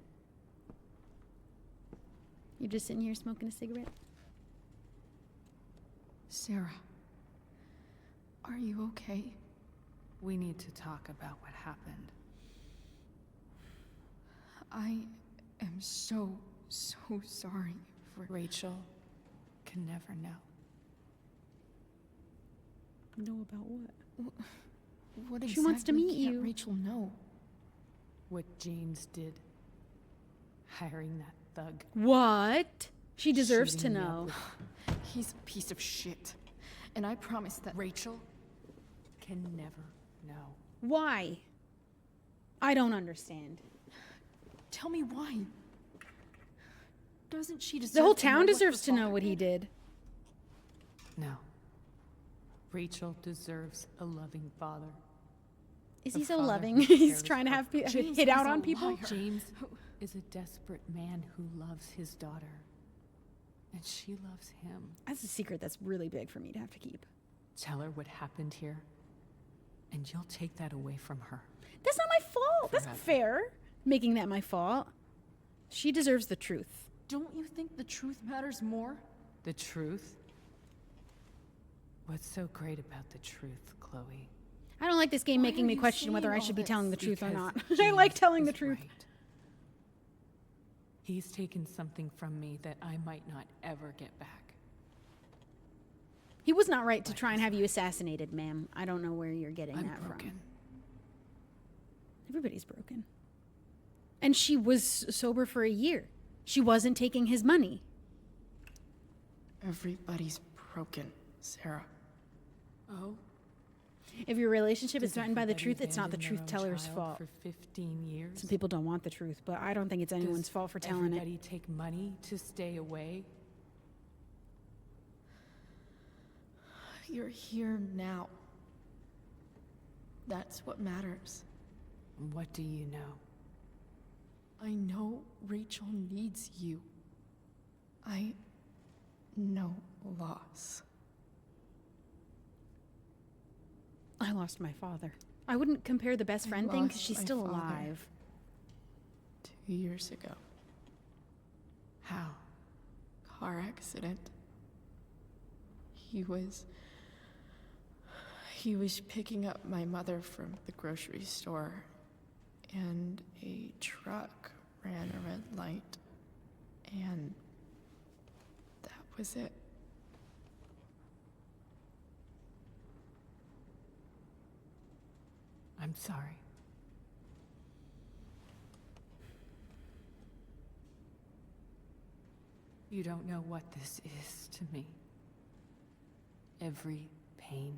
You're just sitting here smoking a cigarette? Sarah. Are you okay? We need to talk about what happened. I am so sorry for... Rachel can never know. Know about what? What She wants to meet can't you. Rachel know? What James did. Hiring that thug. What? She deserves to Shooting me up know. with- He's a piece of shit. And I promise that... Rachel can never know. Why? I don't understand. Tell me why. Doesn't she deserve The whole to know town what deserves her to know father what he did? did. No. Rachel deserves a loving father. Is A he so father loving? who He's cares trying to for- have James hit is out a on people? liar. James is a desperate man who loves his daughter. And she loves him. That's a secret that's really big for me to have to keep. Tell her what happened here, and you'll take that away from her. That's not my fault. That's not Forever. fair. Making that my fault. She deserves the truth. Don't you think the truth matters more? The truth? What's so great about the truth, Chloe? I don't like this game Why making are me you question whether I saying should be all telling the this? truth or Because not. I like telling the James is truth. right. He's taken something from me that I might not ever get back. He was not right to try and have you assassinated, ma'am. I don't know where you're getting that broken. from. Everybody's broken. And she was sober for a year. She wasn't taking his money. Everybody's broken, Sarah. Oh? If your relationship is Does threatened by the everybody truth, it's not the abandon their truth own teller's child fault. For 15 years? Some people don't want the truth, but I don't think it's anyone's fault for telling it. Everybody take money to stay away? You're here now. That's what matters. What do you know? I know Rachel needs you. I know loss. I lost my father. I wouldn't compare the best friend thing because lost she's my still father. alive. 2 years ago. How? Car accident. He was picking up my mother from the grocery store, and a truck ran a red light, and that was it. I'm sorry. You don't know what this is to me. Every pain,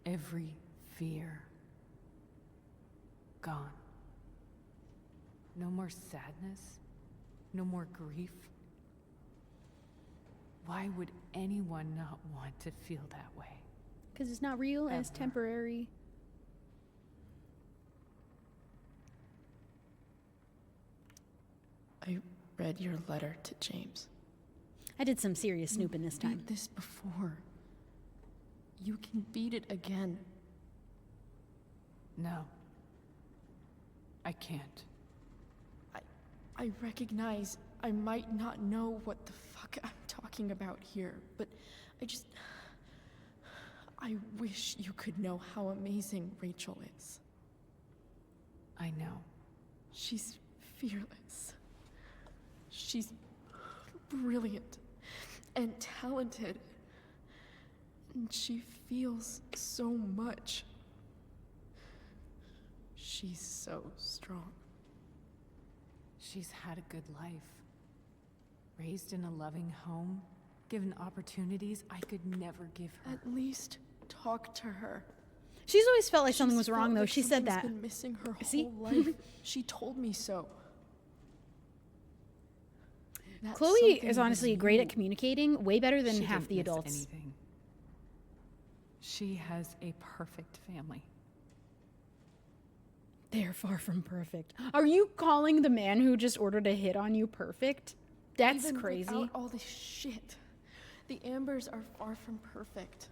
every fear, gone. No more sadness, no more grief. Why would anyone not want to feel that way? Because it's not real and it's Ever. temporary. I read your letter to James. I did some serious snooping this time. Beat this before. You can beat it again. No. I can't. I recognize I might not know what the fuck I'm talking about here, but I wish you could know how amazing Rachel is. I know. She's fearless. She's brilliant and talented. And she feels so much. She's so strong. She's had a good life. Raised in a loving home, given opportunities I could never give her. At least talk to her. She's always felt like something was She's wrong, felt though. like She said something's that. Been missing her See? whole life. She told me so. That Chloe something is honestly was great you. at communicating, way better than She half didn't the miss adults. anything. She has a perfect family. They're far from perfect. Are you calling the man who just ordered a hit on you perfect? That's Even crazy. without all this shit, the Ambers are far from perfect.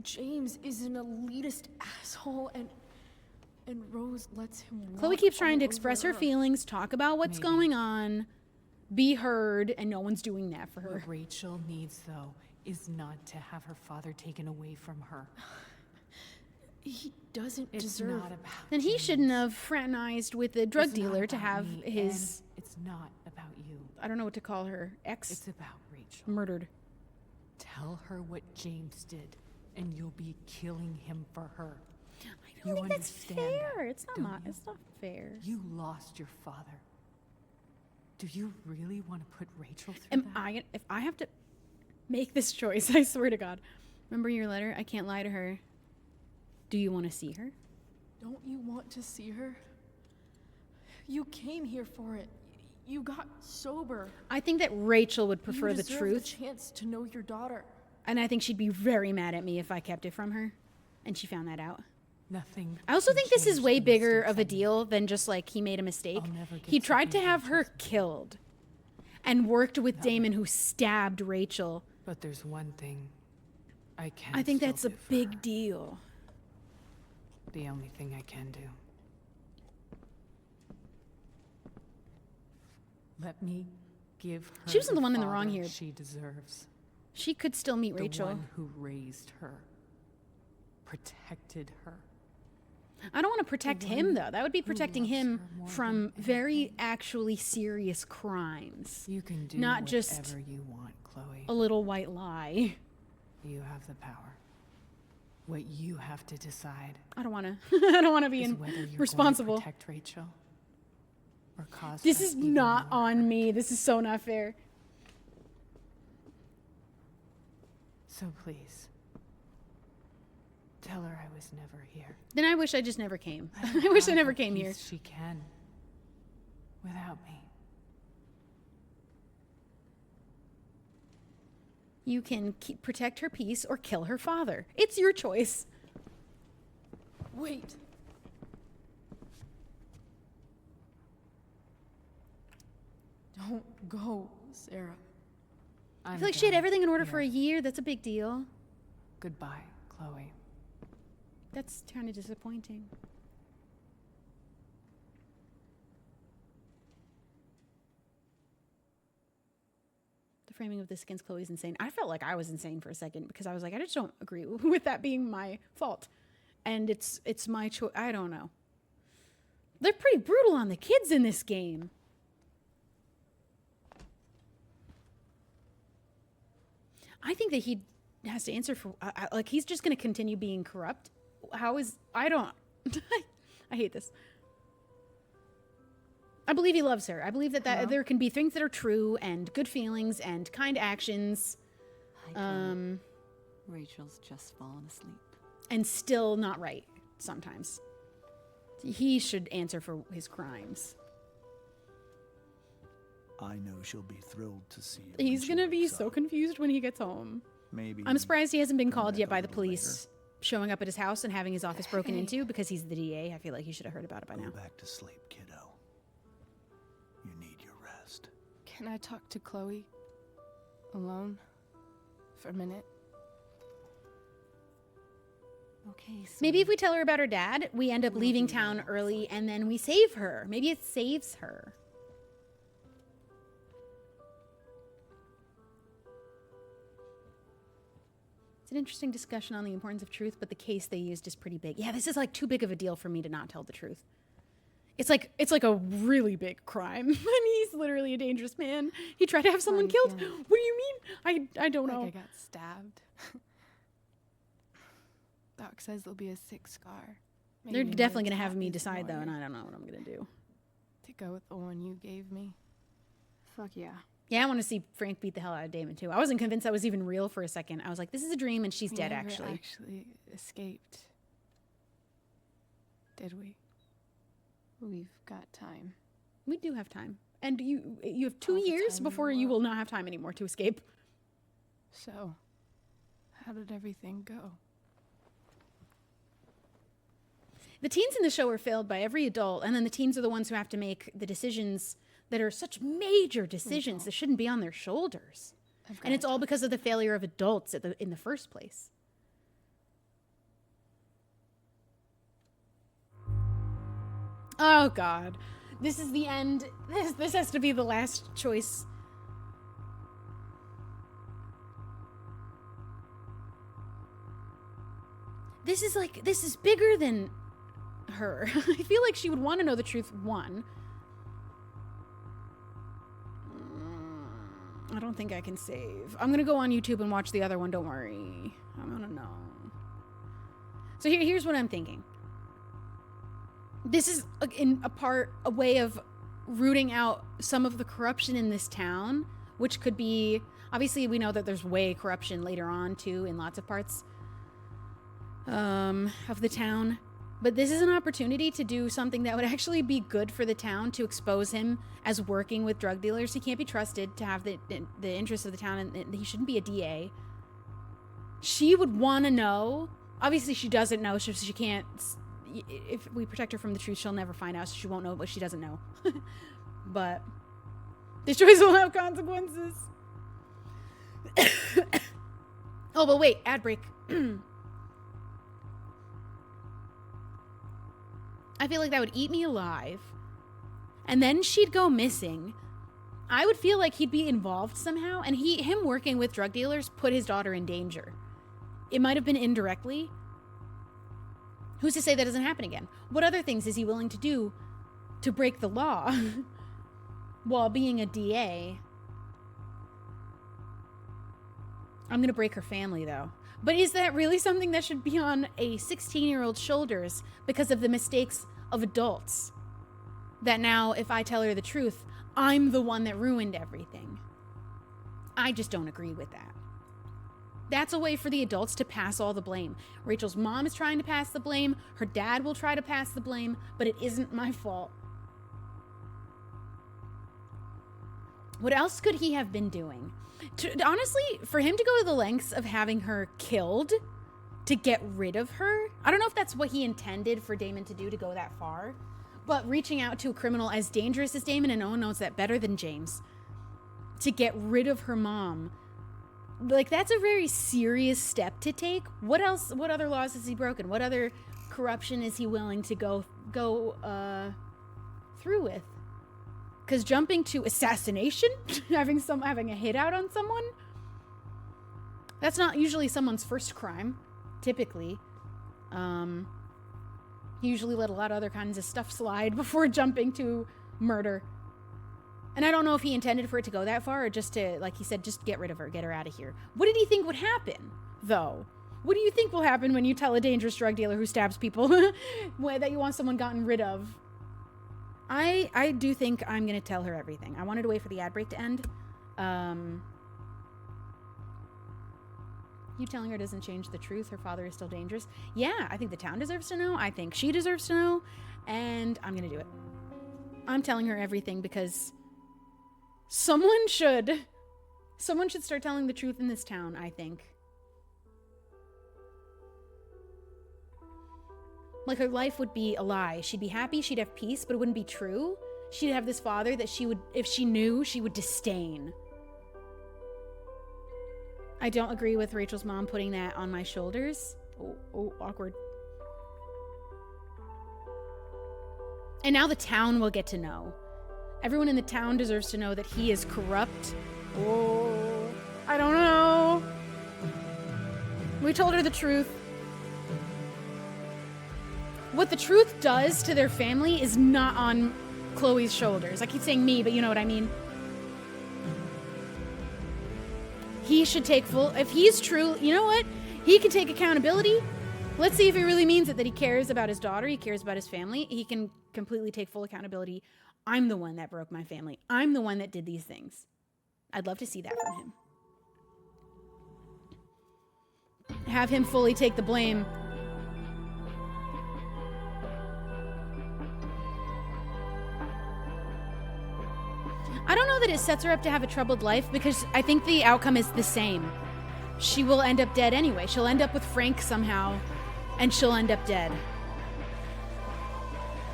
James is an elitist asshole, and Rose lets him. Chloe walk keeps trying to all express over her feelings, talk about what's Maybe. going on, be heard, and no one's doing that for her. What Rachel needs, though, is not to have her father taken away from her. He doesn't It's deserve. not about Then he James. shouldn't have fraternized with the drug It's not dealer to about have me, his, and it's not about you. I don't know what to call her, ex It's about Rachel. murdered. Tell her what James did, and you'll be killing him for her. I don't think that's fair. It's not don't you? it's not fair. You lost your father. Do you really want to put Rachel through Am that? if I have to make this choice, I swear to God. Remember your letter? I can't lie to her. Do you want to see her? Don't you want to see her? You came here for it. You got sober. I think that Rachel would prefer you the deserve truth. The chance to know your daughter. And I think she'd be very mad at me if I kept it from her. And she found that out. Nothing. I also can think this is change way the bigger mistakes of I a made. deal than just like he made a mistake. I'll never get He to tried be to have her killed and worked with Damon, who stabbed Rachel. But there's one thing I can. I think still that's a give her. big deal. The only thing I can do. Let me give her. She wasn't the one in the wrong father here. She deserves. She could still meet The Rachel. one who raised her, protected her. I don't want to protect him, though. That would be protecting him from very actually serious crimes. You can do not whatever just you want, Chloe. a little white lie. You have the power. What you have to decide. I don't want to. I don't want to be whether you're responsible. Going to protect Rachel, or cause This her is even not more. on me. This is so not fair. So please, tell her I was never here. Then I wish I just never came. I wish I never came here. She can. Without me. You can protect her peace or kill her father. It's your choice. Wait. Don't go, Sarah. I feel like she had everything in order for a year. That's a big deal. Goodbye, Chloe. That's kind of disappointing. The framing of this against Chloe is insane. I felt like I was insane for a second because I was like, I just don't agree with that being my fault. And it's my choice. I don't know. They're pretty brutal on the kids in this game. I think that he has to answer for, like, he's just going to continue being corrupt. How is, I don't, I hate this. I believe he loves her. I believe that, there can be things that are true and good feelings and kind actions. Rachel's just fallen asleep. And still not right sometimes. He should answer for his crimes. I know she'll be thrilled to see you. He's going to be so confused when he gets home. Maybe. I'm surprised he hasn't been called yet by the police showing up at his house and having his office broken into because he's the DA. I feel like he should have heard about it by now. Go back to sleep, kiddo. You need your rest. Can I talk to Chloe? Alone? For a minute? Okay, Maybe if we tell her about her dad, we end up leaving town early and then we save her. Maybe it saves her. It's an interesting discussion on the importance of truth, but the case they used is pretty big. Yeah, this is like too big of a deal for me to not tell the truth. It's like a really big crime. And he's literally a dangerous man. He tried to have someone killed. What do you mean? I don't know. Like I got stabbed. Doc says there'll be a sick scar. They're Maybe definitely when going to it's have me happened decide, though, more. and I don't know what I'm going to do. To go with the one you gave me. Fuck yeah. Yeah, I want to see Frank beat the hell out of Damon, too. I wasn't convinced that was even real for a second. I was like, this is a dream, and she's dead, never actually. actually escaped. Did we? We've got time. We do have time. And you have 2 years before you will not have time anymore to escape. So, how did everything go? The teens in the show are failed by every adult, and then the teens are the ones who have to make the decisions that are such major decisions that shouldn't be on their shoulders. And it's all because of the failure of adults in the first place. Oh, God. This is the end. This has to be the last choice. This is bigger than her. I feel like she would want to know the truth, one. I don't think I can save. I'm going to go on YouTube and watch the other one, don't worry. I'm going to know. So here's what I'm thinking. This is a way of rooting out some of the corruption in this town, which could be, obviously we know that there's way corruption later on too in lots of parts of the town. But this is an opportunity to do something that would actually be good for the town, to expose him as working with drug dealers. He can't be trusted to have the interests of the town, and he shouldn't be a DA. She would want to know. Obviously, she doesn't know, so she can't. If we protect her from the truth, she'll never find out, so she won't know what she doesn't know. But this choice will have consequences. Oh, but wait, ad break. I feel like that would eat me alive. And then she'd go missing. I would feel like he'd be involved somehow, and him working with drug dealers put his daughter in danger. It might have been indirectly. Who's to say that doesn't happen again? What other things is he willing to do to break the law while being a DA? I'm gonna break her family, though. But is that really something that should be on a 16-year-old's shoulders because of the mistakes of adults? That now, if I tell her the truth, I'm the one that ruined everything. I just don't agree with that. That's a way for the adults to pass all the blame. Rachel's mom is trying to pass the blame. Her dad will try to pass the blame, but it isn't my fault. What else could he have been doing? Honestly, for him to go to the lengths of having her killed to get rid of her, I don't know if that's what he intended for Damon to do, to go that far, but reaching out to a criminal as dangerous as Damon, and no one knows that better than James, to get rid of her mom, like, that's a very serious step to take. What else, what other laws has he broken? What other corruption is he willing to go through with? Because jumping to assassination, having a hit out on someone, that's not usually someone's first crime, typically. He usually let a lot of other kinds of stuff slide before jumping to murder. And I don't know if he intended for it to go that far, or just to, like he said, just get rid of her, get her out of here. What did he think would happen, though? What do you think will happen when you tell a dangerous drug dealer who stabs people that you want someone gotten rid of? I do think I'm going to tell her everything. I wanted to wait for the ad break to end. You telling her doesn't change the truth. Her father is still dangerous. Yeah, I think the town deserves to know. I think she deserves to know. And I'm going to do it. I'm telling her everything because someone should start telling the truth in this town, I think. Like, her life would be a lie. She'd be happy, she'd have peace, but it wouldn't be true. She'd have this father that she would, if she knew, she would disdain. I don't agree with Rachel's mom putting that on my shoulders. Oh, awkward. And now the town will get to know. Everyone in the town deserves to know that he is corrupt. Oh, I don't know. We told her the truth. What the truth does to their family is not on Chloe's shoulders. I keep saying me, but you know what I mean. He should take full... If he's true, you know what? He can take accountability. Let's see if he really means it, that he cares about his daughter, he cares about his family. He can completely take full accountability. I'm the one that broke my family. I'm the one that did these things. I'd love to see that from him. Have him fully take the blame. I don't know that it sets her up to have a troubled life, because I think the outcome is the same. She will end up dead anyway. She'll end up with Frank somehow, and she'll end up dead.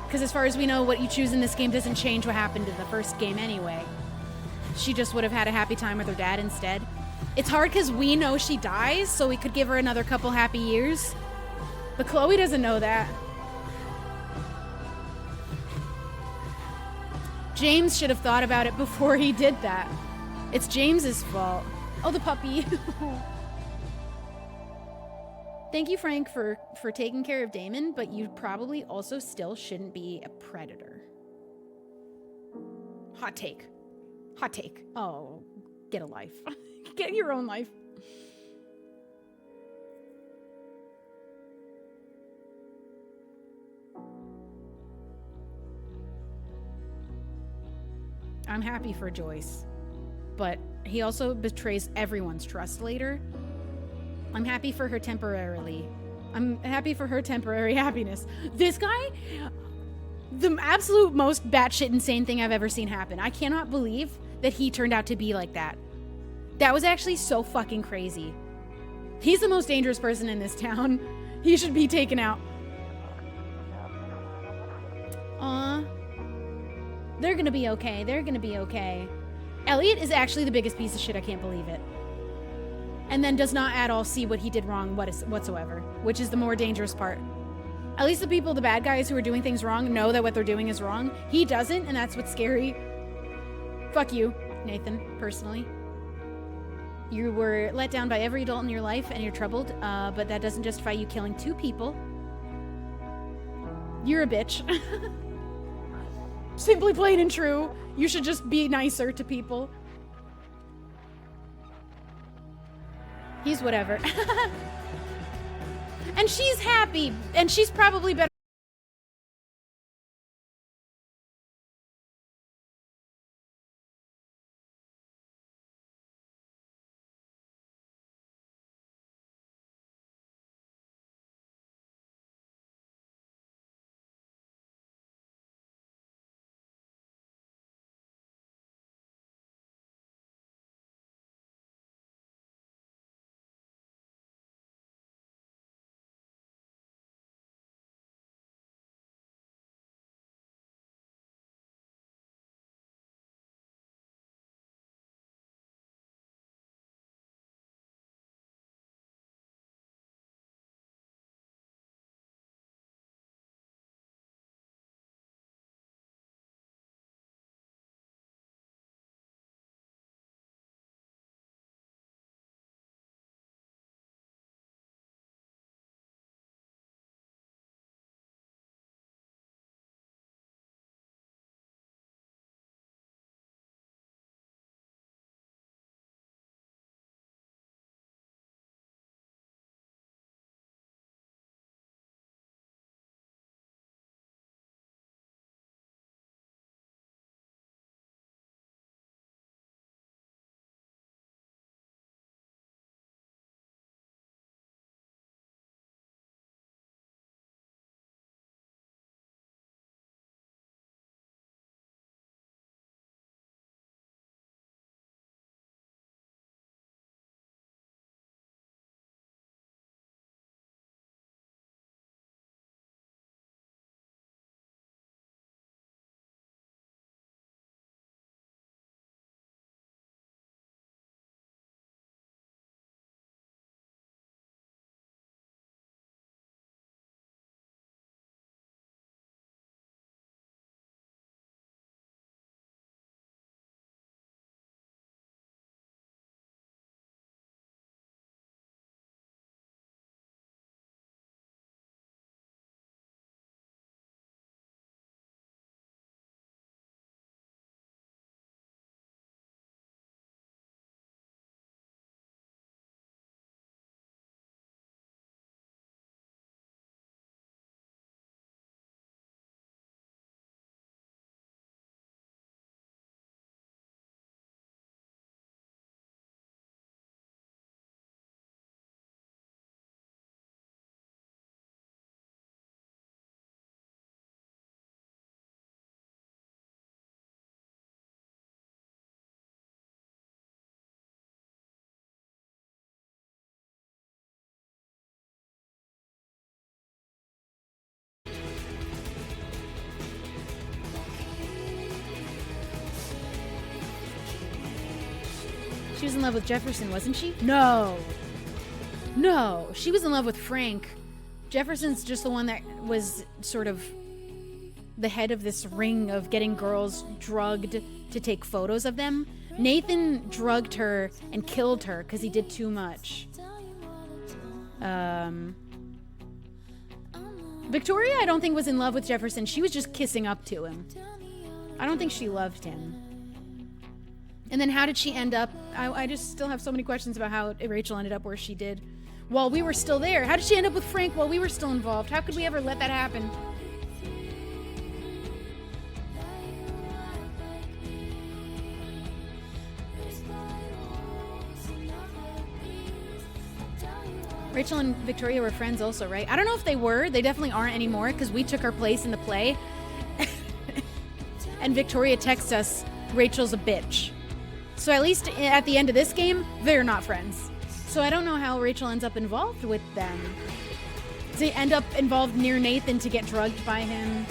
Because as far as we know, what you choose in this game doesn't change what happened in the first game anyway. She just would have had a happy time with her dad instead. It's hard because we know she dies, so we could give her another couple happy years. But Chloe doesn't know that. James should have thought about it before he did that. It's James's fault. Oh, the puppy. Thank you, Frank, for taking care of Damon, but you probably also still shouldn't be a predator. Hot take. Hot take. Oh, get a life. Get your own life. I'm happy for Joyce, but he also betrays everyone's trust later. I'm happy for her temporarily. I'm happy for her temporary happiness. This guy, the absolute most batshit insane thing I've ever seen happen. I cannot believe that he turned out to be like that. That was actually so fucking crazy. He's the most dangerous person in this town. He should be taken out. Aw. They're gonna be okay. They're gonna be okay. Elliot is actually the biggest piece of shit. I can't believe it. And then does not at all see what he did wrong whatsoever, which is the more dangerous part. At least the people, the bad guys who are doing things wrong, know that what they're doing is wrong. He doesn't, and that's what's scary. Fuck you, Nathan, personally. You were let down by every adult in your life, and you're troubled, but that doesn't justify you killing 2 people. You're a bitch. Simply plain and true. You should just be nicer to people. He's whatever. And she's happy, and she's probably better. She was in love with Jefferson, wasn't she? No. No, she was in love with Frank. Jefferson's just the one that was sort of the head of this ring of getting girls drugged to take photos of them. Nathan drugged her and killed her because he did too much. Victoria, I don't think, was in love with Jefferson. She was just kissing up to him. I don't think she loved him. And then how did she end up? I just still have so many questions about how Rachel ended up where she did while we were still there. How did she end up with Frank while we were still involved? How could we ever let that happen? Rachel and Victoria were friends also, right? I don't know if they were. They definitely aren't anymore because we took our place in the play. And Victoria texts us, Rachel's a bitch. So at least at the end of this game, they're not friends. So I don't know how Rachel ends up involved with them. Does they end up involved near Nathan to get drugged by him?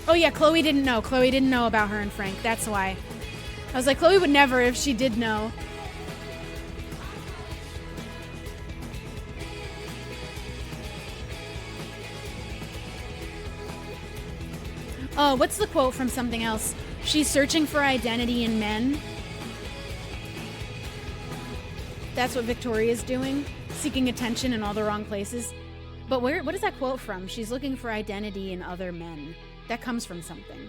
Oh yeah, Chloe didn't know. Chloe didn't know about her and Frank. That's why. I was like, Chloe would never if she did know. Oh, what's the quote from something else? She's searching for identity in men. That's what Victoria's doing. Seeking attention in all the wrong places. But what is that quote from? She's looking for identity in other men. That comes from something.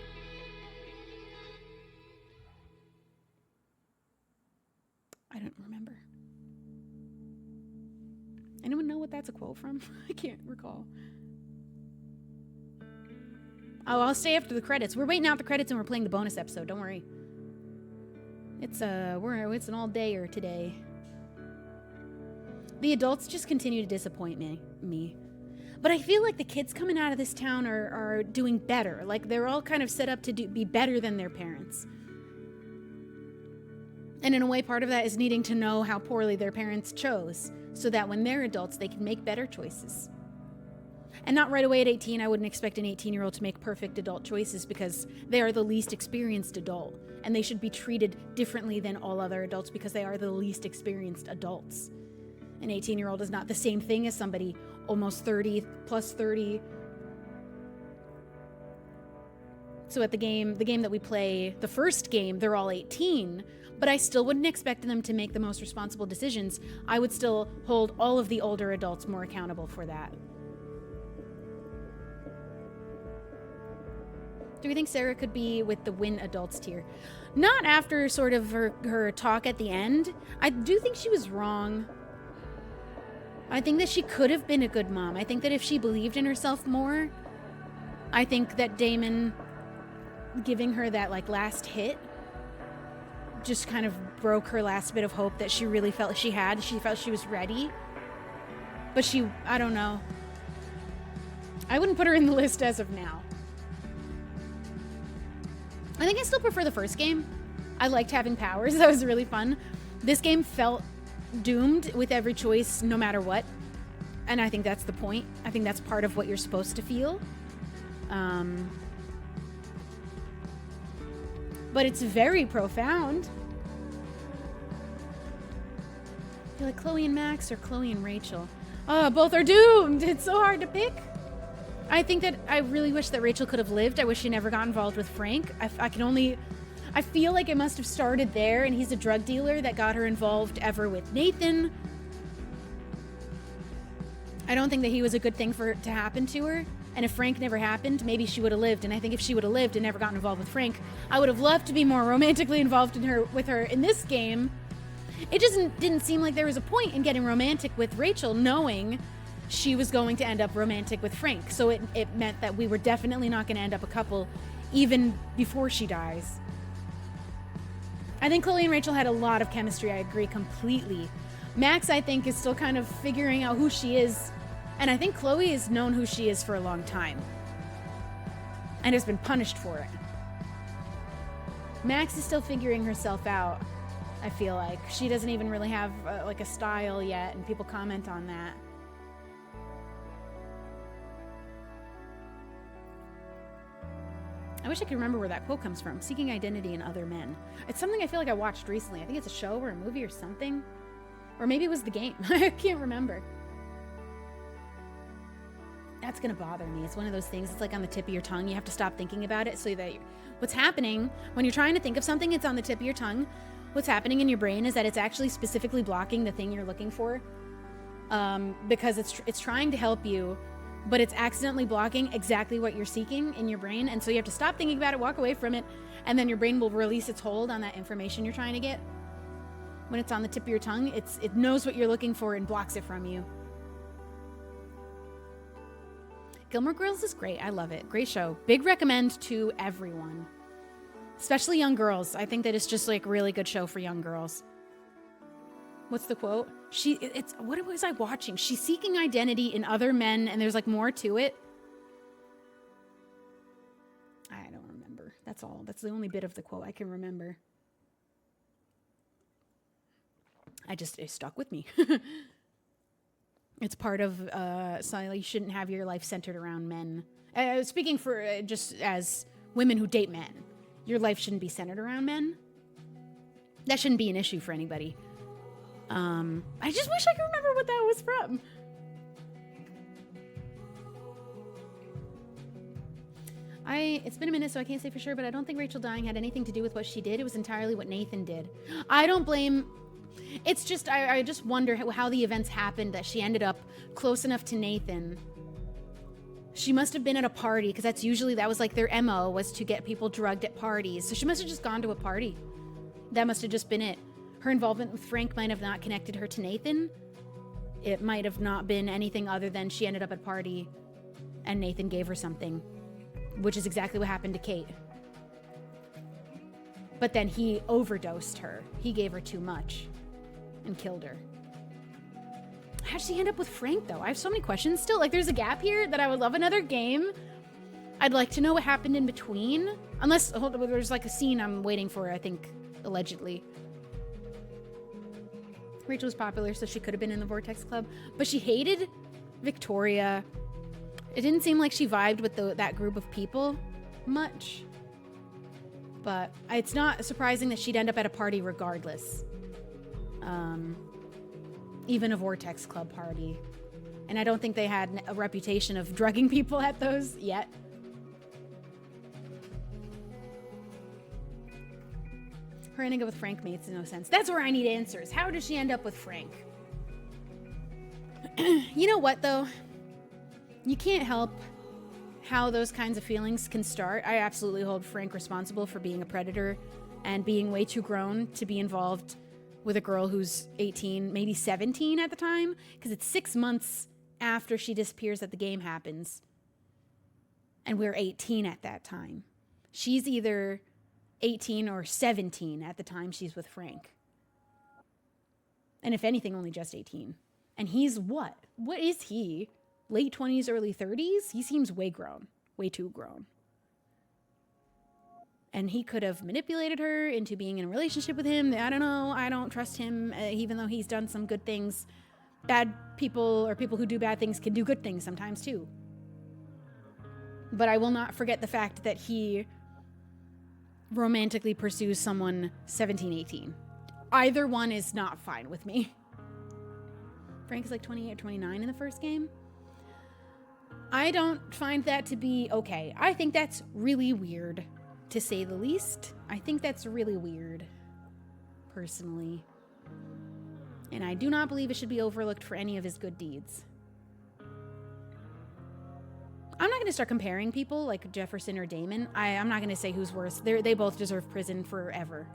I don't remember. Anyone know what that's a quote from? I can't recall. Oh, I'll stay after the credits. We're waiting out the credits and we're playing the bonus episode. Don't worry. It's an all-dayer today. The adults just continue to disappoint me. But I feel like the kids coming out of this town are doing better. Like, they're all kind of set up to be better than their parents. And in a way, part of that is needing to know how poorly their parents chose, so that when they're adults, they can make better choices. And not right away at 18, I wouldn't expect an 18-year-old to make perfect adult choices because they are the least experienced adult, and they should be treated differently than all other adults because they are the least experienced adults. An 18-year-old is not the same thing as somebody almost 30, plus 30. So at the game that we play, the first game, they're all 18, but I still wouldn't expect them to make the most responsible decisions. I would still hold all of the older adults more accountable for that. Do we think Sarah could be with the win adults tier? Not after sort of her talk at the end. I do think she was wrong. I think that she could have been a good mom. I think that if she believed in herself more, I think that Damon giving her that like last hit just kind of broke her last bit of hope that she really felt she had. She felt she was ready. But I don't know. I wouldn't put her in the list as of now. I think I still prefer the first game. I liked having powers. That was really fun. This game felt doomed with every choice, no matter what. And I think that's the point. I think that's part of what you're supposed to feel. But it's very profound. I feel like Chloe and Max or Chloe and Rachel. Oh, both are doomed. It's so hard to pick. I think that I really wish that Rachel could have lived. I wish she never got involved with Frank. I feel like it must have started there, and he's a drug dealer that got her involved ever with Nathan. I don't think that he was a good thing for it to happen to her. And if Frank never happened, maybe she would have lived. And I think if she would have lived and never gotten involved with Frank, I would have loved to be more romantically involved with her in this game. It just didn't seem like there was a point in getting romantic with Rachel, knowing she was going to end up romantic with Frank. So it meant that we were definitely not going to end up a couple even before she dies. I think Chloe and Rachel had a lot of chemistry. I agree completely. Max, I think, is still kind of figuring out who she is. And I think Chloe has known who she is for a long time. And has been punished for it. Max is still figuring herself out, I feel like. She doesn't even really have like a style yet, and people comment on that. I wish I could remember where that quote comes from. Seeking identity in other men. It's something I feel like I watched recently. I think it's a show or a movie or something. Or maybe it was the game. I can't remember. That's gonna bother me. It's one of those things, it's like on the tip of your tongue. You have to stop thinking about it so that what's happening when you're trying to think of something, it's on the tip of your tongue. What's happening in your brain is that it's actually specifically blocking the thing you're looking for. Because it's trying to help you, but it's accidentally blocking exactly what you're seeking in your brain. And so you have to stop thinking about it, walk away from it, and then your brain will release its hold on that information you're trying to get. When it's on the tip of your tongue, it knows what you're looking for and blocks it from you. Gilmore Girls is great. I love it. Great show. Big recommend to everyone. Especially young girls. I think that it's just like a really good show for young girls. What's the quote? What was I watching? She's seeking identity in other men, and there's like more to it. I don't remember. That's all. That's the only bit of the quote I can remember. It stuck with me. It's part of, so you shouldn't have your life centered around men. Speaking for just as women who date men, your life shouldn't be centered around men. That shouldn't be an issue for anybody. I just wish I could remember what that was from. It's been a minute, so I can't say for sure, but I don't think Rachel dying had anything to do with what she did. It was entirely what Nathan did. I don't blame... It's just, I just wonder how the events happened that she ended up close enough to Nathan She must have been at a party, because that was like their MO, was to get people drugged at parties. So she must have just gone to a party. That must have just been it. Her involvement with Frank might have not connected her to Nathan. It might have not been anything other than she ended up at a party and Nathan gave her something, which is exactly what happened to Kate. But then he overdosed her. He gave her too much and killed her. How did she end up with Frank, though? I have so many questions still. Like, there's a gap here that I would love another game. I'd like to know what happened in between. Unless, hold on, there's like a scene I'm waiting for, I think, allegedly. Rachel was popular, so she could have been in the Vortex Club. But she hated Victoria. It didn't seem like she vibed with that group of people much. But it's not surprising that she'd end up at a party regardless. Even a Vortex Club party. And I don't think they had a reputation of drugging people at those yet. Her ending up with Frank makes no sense. That's where I need answers. How does she end up with Frank? You know what, though? You can't help how those kinds of feelings can start. I absolutely hold Frank responsible for being a predator and being way too grown to be involved with a girl who's 18, maybe 17 at the time, because it's 6 months after she disappears that the game happens. And we're 18 at that time. She's either 18 or 17 at the time she's with Frank. And if anything, only just 18. And he's what? What is he? Late 20s, early 30s? He seems way grown. Way too grown. And he could have manipulated her into being in a relationship with him. I don't know. I don't trust him, even though he's done some good things. Bad people, or people who do bad things, can do good things sometimes too. But I will not forget the fact that he romantically pursues someone 17, 18. Either one is not fine with me. Frank is like 28 or 29 in the first game. I don't find that to be okay. I think that's really weird, to say the least. I think that's really weird, personally. And I do not believe it should be overlooked for any of his good deeds. I'm not going to start comparing people like Jefferson or Damon. I'm not going to say who's worse. They both deserve prison forever.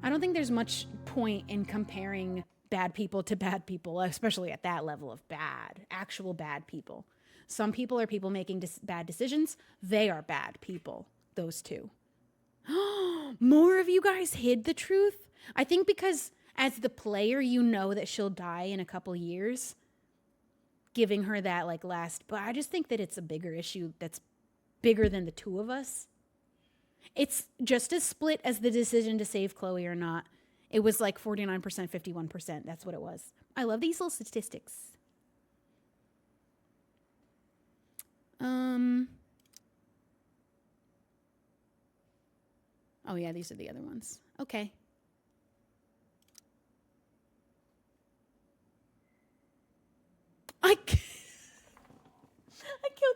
I don't think there's much point in comparing bad people to bad people, especially at that level of bad, actual bad people. Some people are people making bad decisions. They are bad people, those two. More of you guys hid the truth? I think because as the player, you know that she'll die in a couple years, giving her that like last, but I just think that it's a bigger issue that's bigger than the two of us. It's just as split as the decision to save Chloe or not. It was like 49%, 51%. That's what it was. I love these little statistics. Oh yeah, these are the other ones. Okay. I killed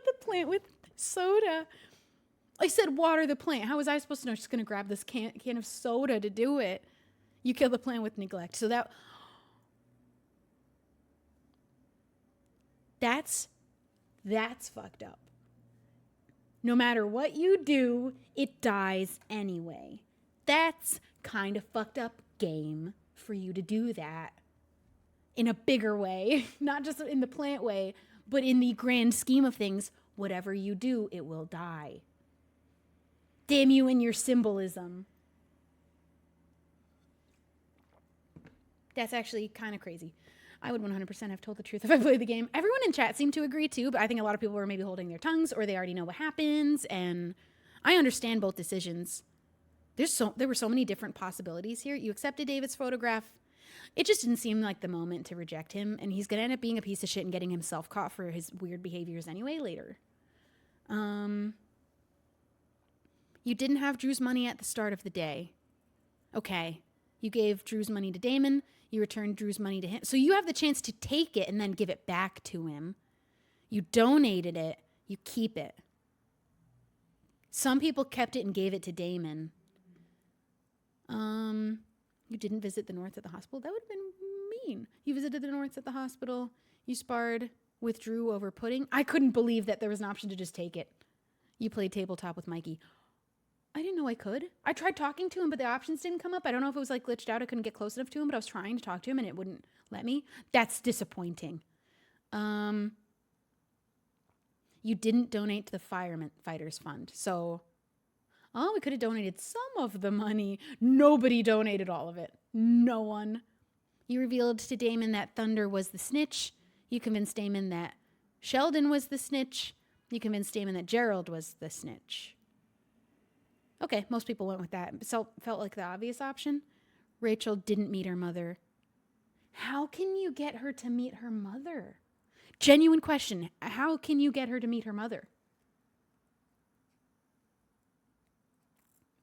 the plant with soda. I said water the plant. How was I supposed to know she's going to grab this can of soda to do it? You kill the plant with neglect. So that's fucked up. No matter what you do, it dies anyway. That's kind of fucked up game for you to do that in a bigger way, not just in the plant way, but in the grand scheme of things, whatever you do, it will die. Damn you and your symbolism. That's actually kind of crazy. I would 100% have told the truth if I played the game. Everyone in chat seemed to agree too, but I think a lot of people were maybe holding their tongues or they already know what happens, and I understand both decisions. There were so many different possibilities here. You accepted David's photograph. It just didn't seem like the moment to reject him, and he's going to end up being a piece of shit and getting himself caught for his weird behaviors anyway later. You didn't have Drew's money at the start of the day. Okay. You gave Drew's money to Damon. You returned Drew's money to him. So you have the chance to take it and then give it back to him. You donated it. You keep it. Some people kept it and gave it to Damon. You didn't visit the Norths at the hospital. That would have been mean. You visited the Norths at the hospital. You sparred Withdrew over pudding. I couldn't believe that there was an option to just take it. You played tabletop with Mikey. I didn't know I could. I tried talking to him, but the options didn't come up. I don't know if it was like glitched out. I couldn't get close enough to him, but I was trying to talk to him and it wouldn't let me. That's disappointing. You didn't donate to the Fighters Fund. So, we could have donated some of the money. Nobody donated all of it. No one. You revealed to Damon that Thunder was the snitch. You convinced Damon that Sheldon was the snitch. You convinced Damon that Gerald was the snitch. Okay, most people went with that. So felt like the obvious option. Rachel didn't meet her mother. How can you get her to meet her mother? Genuine question. How can you get her to meet her mother?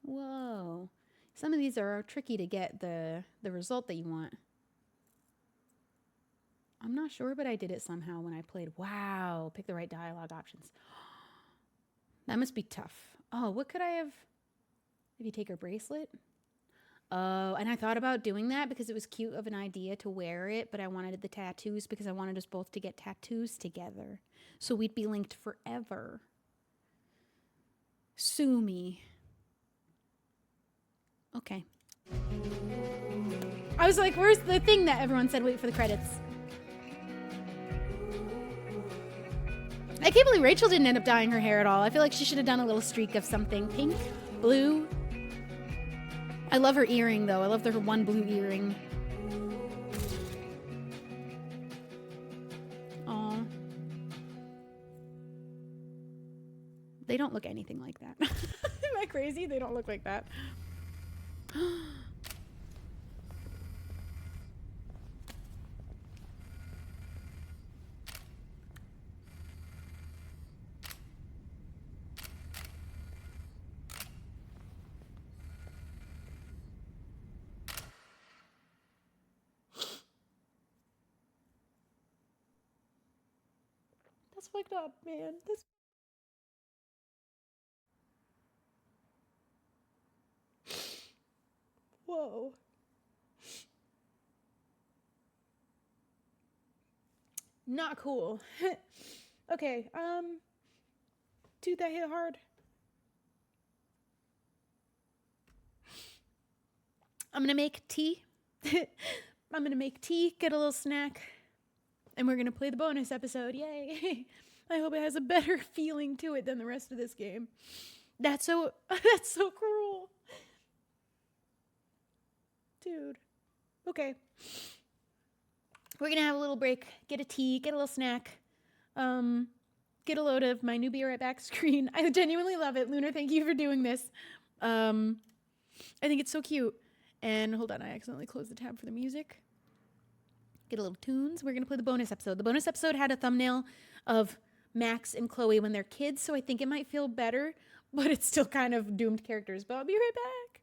Whoa. Some of these are tricky to get the result that you want. I'm not sure, but I did it somehow when I played. Wow. Pick the right dialogue options. That must be tough. Oh, what could I have? Maybe take her bracelet? Oh, and I thought about doing that because it was cute of an idea to wear it, but I wanted the tattoos because I wanted us both to get tattoos together. So we'd be linked forever. Sue me. Okay. I was like, where's the thing that everyone said wait for the credits? I can't believe Rachel didn't end up dyeing her hair at all. I feel like she should have done a little streak of something. Pink, blue. I love her earring, though. I love her one blue earring. Aw. They don't look anything like that. Am I crazy? They don't look like that. That's fucked up, man. That's whoa. Not cool. Okay, dude, that hit hard. I'm gonna make tea. I'm gonna make tea, get a little snack, and we're gonna play the bonus episode. Yay! I hope it has a better feeling to it than the rest of this game. That's so cruel. Dude. Okay. We're gonna have a little break, get a tea, get a little snack, get a load of my new Be Right Back screen. I genuinely love it. Lunar, thank you for doing this. I think it's so cute. And hold on, I accidentally closed the tab for the music. Get a little tunes. We're gonna play the bonus episode. The bonus episode had a thumbnail of Max and Chloe when they're kids, so I think it might feel better, but it's still kind of doomed characters. But I'll be right back.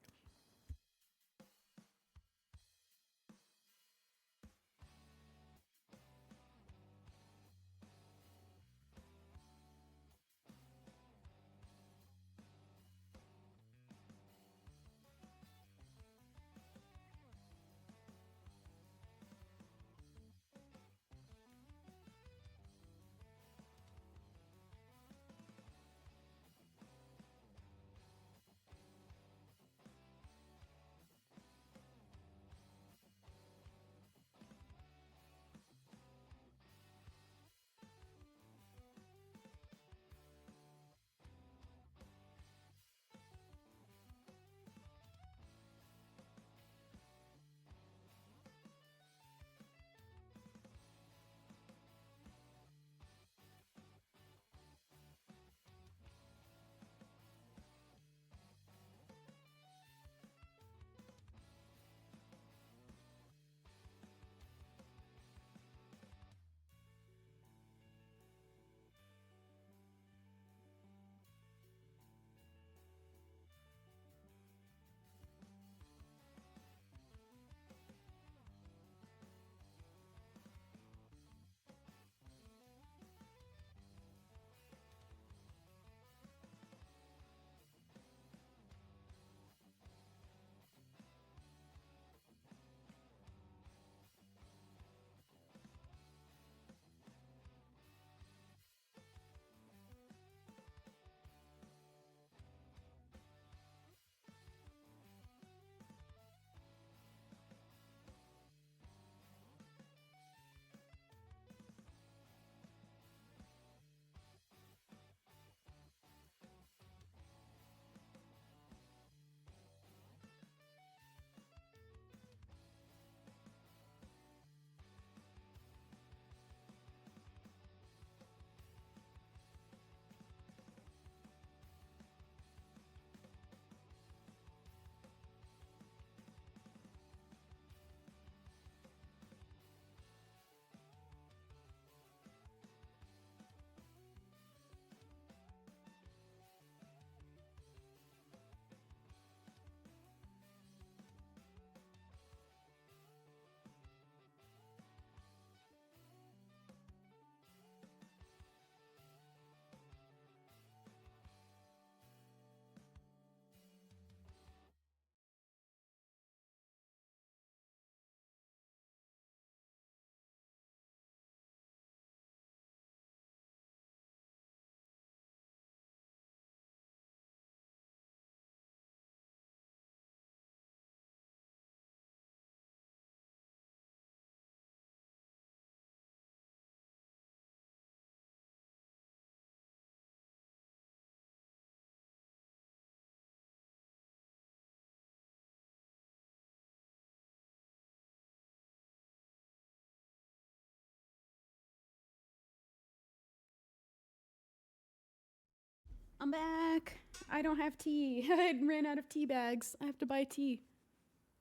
I'm back. I don't have tea. I ran out of tea bags. I have to buy tea.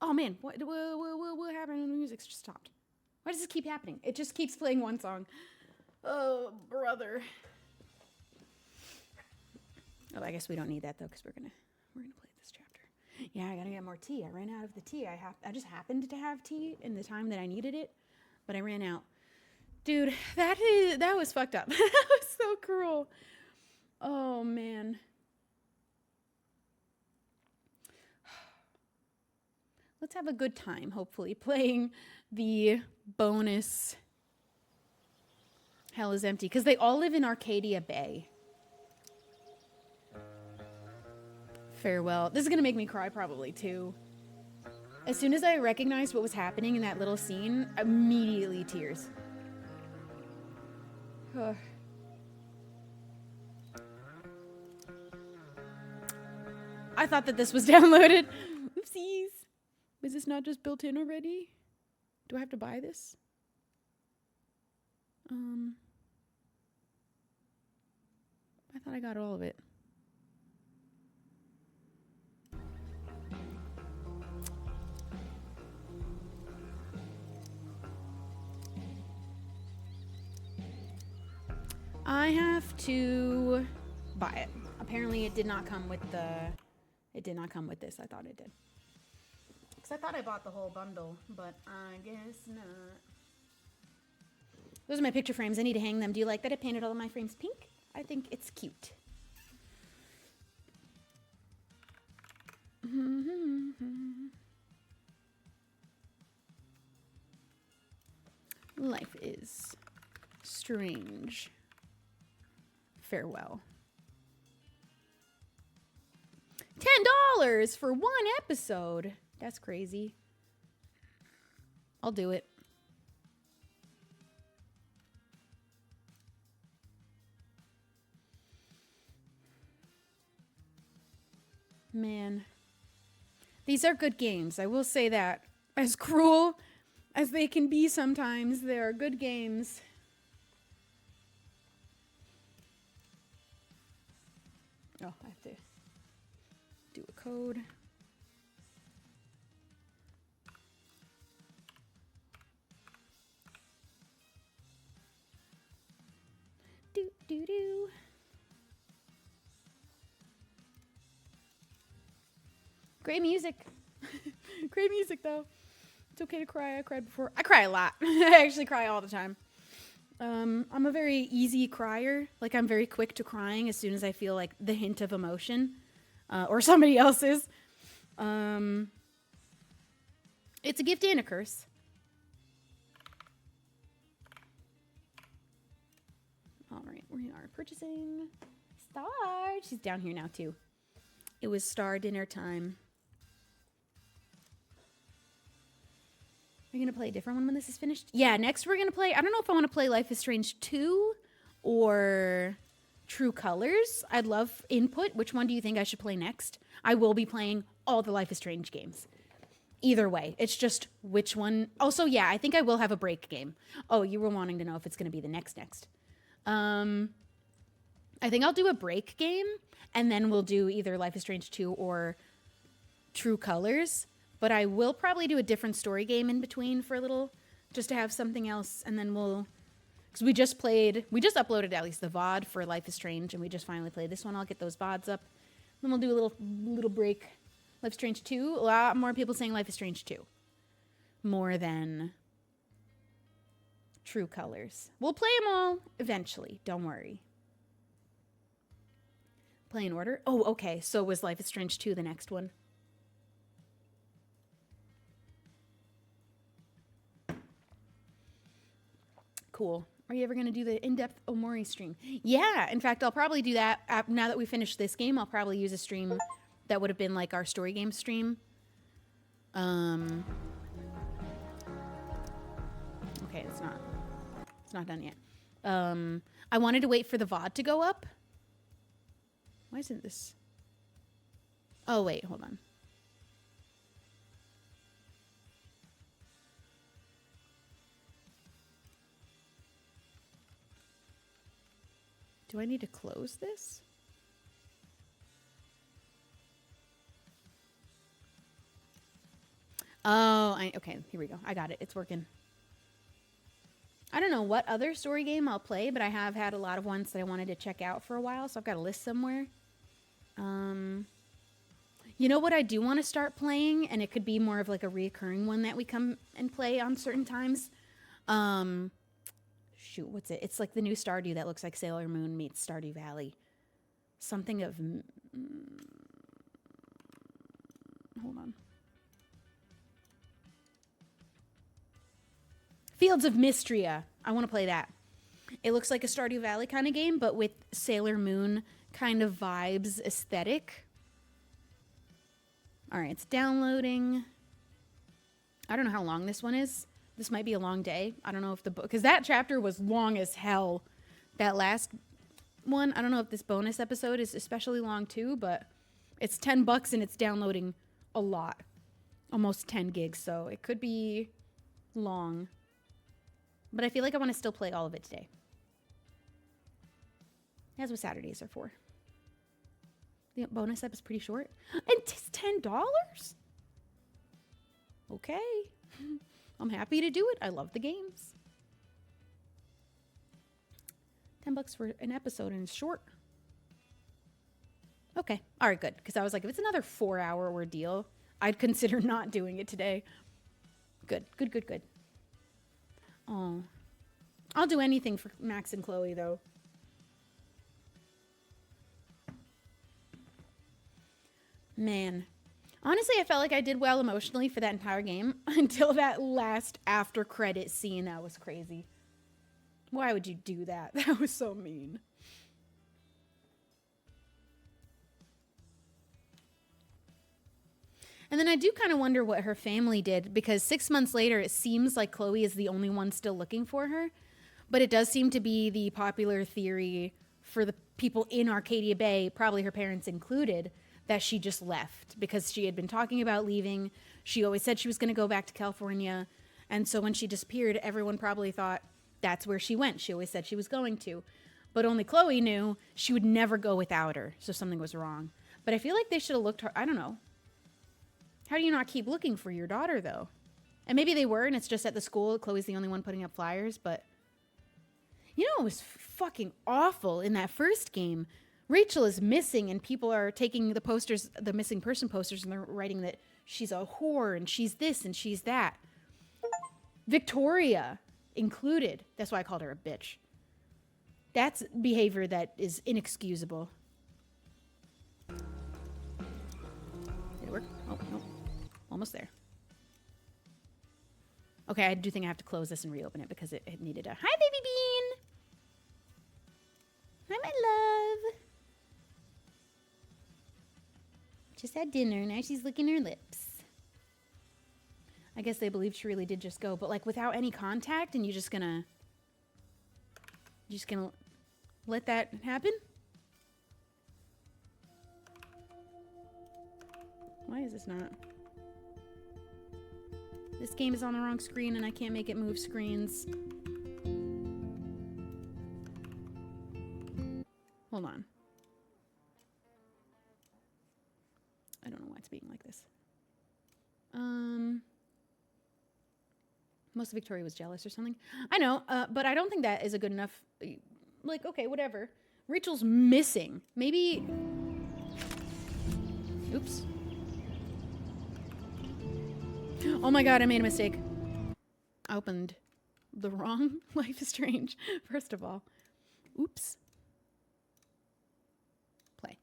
Oh man, what happened when the music just stopped? Why does this keep happening? It just keeps playing one song. Oh, brother. Oh, I guess we don't need that though, because we're gonna play this chapter. Yeah, I gotta get more tea. I ran out of the tea. I just happened to have tea in the time that I needed it, but I ran out. Dude, that was fucked up. That was so cruel. Oh man. Let's have a good time, hopefully, playing the bonus Hell is Empty, because they all live in Arcadia Bay. Farewell. This is gonna make me cry probably too. As soon as I recognized what was happening in that little scene, immediately tears. Ugh. I thought that this was downloaded. Oopsies. Was this not just built in already? Do I have to buy this? I thought I got all of it. I have to buy it. Apparently it did not come with the... It did not come with this. I thought it did. Because I thought I bought the whole bundle, but I guess not. Those are my picture frames. I need to hang them. Do you like that I painted all of my frames pink? I think it's cute. Life is strange. Farewell. $10 for one episode. That's crazy. I'll do it. Man. These are good games. I will say that. As cruel as they can be sometimes, they are good games. Oh, I have to do a code. Do, do, do. Great music. Great music, though. It's okay to cry. I cried before. I cry a lot. I actually cry all the time. I'm a very easy crier. Like, I'm very quick to crying as soon as I feel like the hint of emotion, or somebody else's. It's a gift and a curse. All right, we are purchasing Star. She's down here now too. It was Star dinner time. Are you going to play a different one when this is finished? Yeah, next we're going to play... I don't know if I want to play Life is Strange 2 or True Colors. I'd love input. Which one do you think I should play next? I will be playing all the Life is Strange games. Either way. It's just which one... Also, yeah, I think I will have a break game. Oh, you were wanting to know if it's going to be the next. I think I'll do a break game, and then we'll do either Life is Strange 2 or True Colors. But I will probably do a different story game in between for a little, just to have something else, and then we'll... Because we just uploaded at least the VOD for Life is Strange, and we just finally played this one. I'll get those VODs up. Then we'll do a little break. Life is Strange 2, a lot more people saying Life is Strange 2. More than True Colors. We'll play them all eventually, don't worry. Play in order? Oh, okay, so was Life is Strange 2 the next one? Cool. Are you ever going to do the in-depth Omori stream? Yeah, in fact, I'll probably do that. Now that we finish this game, I'll probably use a stream that would have been like our story game stream. Okay, it's not done yet. I wanted to wait for the VOD to go up. Why isn't this? Oh, wait, hold on. Do I need to close this? Oh, okay, here we go. I got it. It's working. I don't know what other story game I'll play, but I have had a lot of ones that I wanted to check out for a while, so I've got a list somewhere. You know what I do want to start playing, and it could be more of like a reoccurring one that we come and play on certain times. Shoot, what's it? It's like the new Stardew that looks like Sailor Moon meets Stardew Valley. Something of... hold on. Fields of Mystria. I want to play that. It looks like a Stardew Valley kind of game, but with Sailor Moon kind of vibes aesthetic. All right, it's downloading. I don't know how long this one is. This might be a long day. I don't know if the book, because that chapter was long as hell. That last one, I don't know if this bonus episode is especially long too, but it's $10 and it's downloading a lot. Almost 10 gigs, so it could be long. But I feel like I want to still play all of it today. That's what Saturdays are for. The bonus ep is pretty short. And it's $10? Okay. I'm happy to do it. I love the games. $10 for an episode and it's short. Okay. All right, good. Because I was like, if it's another 4-hour ordeal, I'd consider not doing it today. Good. Good, good, good. Oh. I'll do anything for Max and Chloe, though. Man. Honestly, I felt like I did well emotionally for that entire game until that last after credit scene. That was crazy. Why would you do that? That was so mean. And then I do kind of wonder what her family did, because 6 months later, it seems like Chloe is the only one still looking for her. But it does seem to be the popular theory for the people in Arcadia Bay, probably her parents included, that she just left because she had been talking about leaving. She always said she was going to go back to California. And so when she disappeared, everyone probably thought that's where she went. She always said she was going to. But only Chloe knew she would never go without her. So something was wrong. But I feel like they should have looked her. I don't know. How do you not keep looking for your daughter, though? And maybe they were, and it's just at the school. Chloe's the only one putting up flyers. But, you know, it was fucking awful in that first game. Rachel is missing, and people are taking the posters, the missing person posters, and they're writing that she's a whore, and she's this, and she's that. Victoria included. That's why I called her a bitch. That's behavior that is inexcusable. Did it work? Oh, no. Almost there. Okay, I do think I have to close this and reopen it because it needed a... Hi, baby bean! Hi, my love! Just had dinner, now she's licking her lips. I guess they believed she really did just go, but like without any contact, and you're just gonna let that happen? Why is this not? This game is on the wrong screen and I can't make it move screens. Hold on. I don't know why it's being like this. Most of Victoria was jealous or something. I know, but I don't think that is a good enough... Like, okay, whatever. Rachel's missing. Maybe... Oops. Oh my god, I made a mistake. I opened the wrong Life is Strange, first of all. Oops. Play.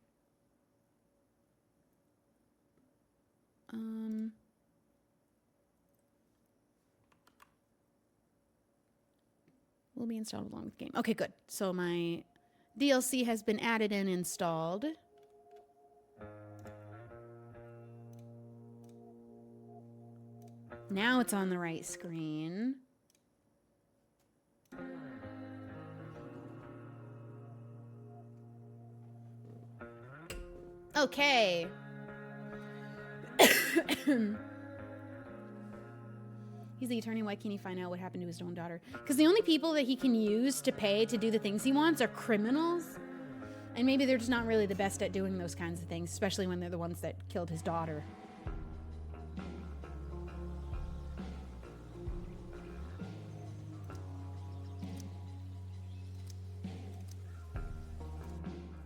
Will be installed along with the game. Okay, good. So my DLC has been added and installed. Now it's on the right screen. Okay. He's the attorney. Why can't he find out what happened to his own daughter? Because the only people that he can use to pay to do the things he wants are criminals. And maybe they're just not really the best at doing those kinds of things, especially when they're the ones that killed his daughter.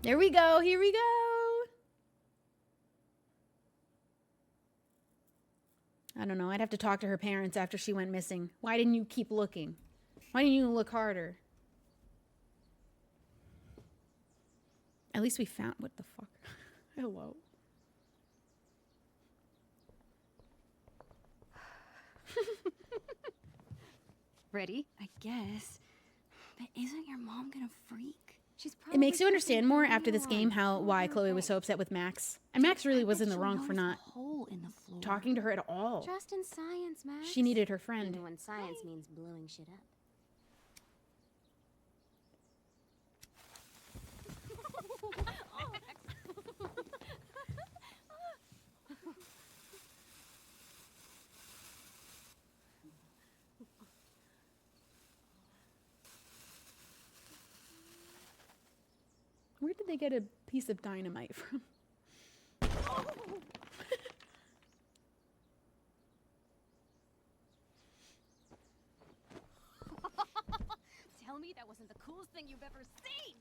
There we go. Here we go. I don't know. I'd have to talk to her parents after she went missing. Why didn't you keep looking? Why didn't you look harder? At least we found... What the fuck? Hello. Ready? I guess. But isn't your mom gonna freak? She's probably It makes you understand more after this game why Chloe was so upset with Max. And Max really was in the wrong for not hole in the floor. talking to her at all. Just in science, Max. She needed her friend. Even when science means blowing shit up. Where did they get a piece of dynamite from? Tell me that wasn't the coolest thing you've ever seen.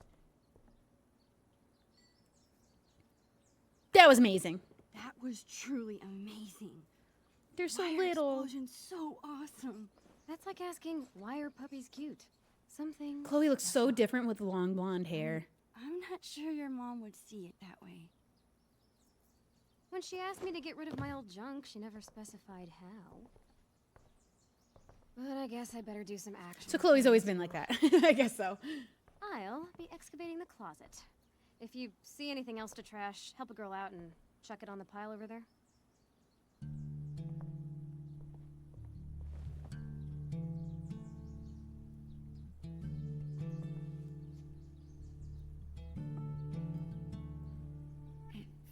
That was amazing. That was truly amazing. They're so Why are little. explosions so awesome. That's like asking, why are puppies cute? Something. Chloe looks so different with long blonde hair. I'm not sure your mom would see it that way. When she asked me to get rid of my old junk, she never specified how. But I guess I better do some action. So Chloe's always been like that. I guess so. I'll be excavating the closet. If you see anything else to trash, help a girl out and chuck it on the pile over there.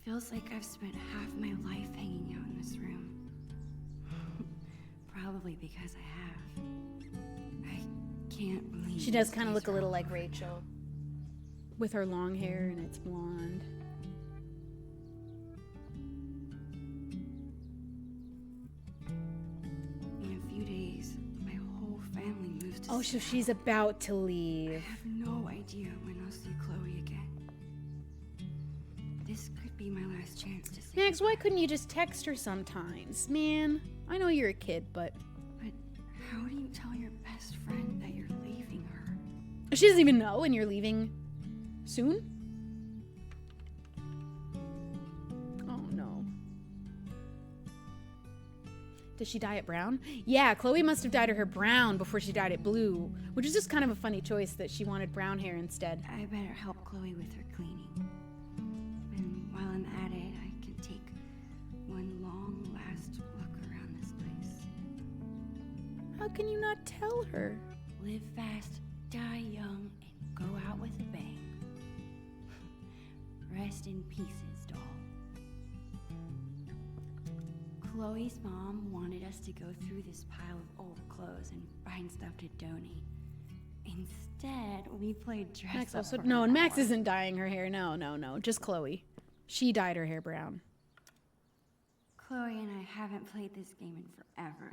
Feels like I've spent half my life hanging out in this room. Probably because I have. I can't believe She does kind of look a little like Rachel. With her long hair and it's blonde. In a few days, my whole family moves to Oh, so she's about to leave. I have no idea when I'll see Chloe again. This could be my last chance to see Max, why couldn't you just text her sometimes? Man, I know you're a kid, but... But how do you tell your best friend that you're leaving her? She doesn't even know and you're leaving soon? Oh, no. Does she dye it brown? Yeah, Chloe must have dyed her hair brown before she dyed it blue, which is just kind of a funny choice that she wanted brown hair instead. I better help Chloe with her cleaning. And while I'm at it, I can take one long last look around this place. How can you not tell her? Live fast, die young, and go out with a bang. Rest in pieces, doll. Chloe's mom wanted us to go through this pile of old clothes and find stuff to donate. Instead, we played dress Max up also... for No, an and Max hour. isn't dyeing her hair. No, no, no. Just Chloe. She dyed her hair brown. Chloe and I haven't played this game in forever.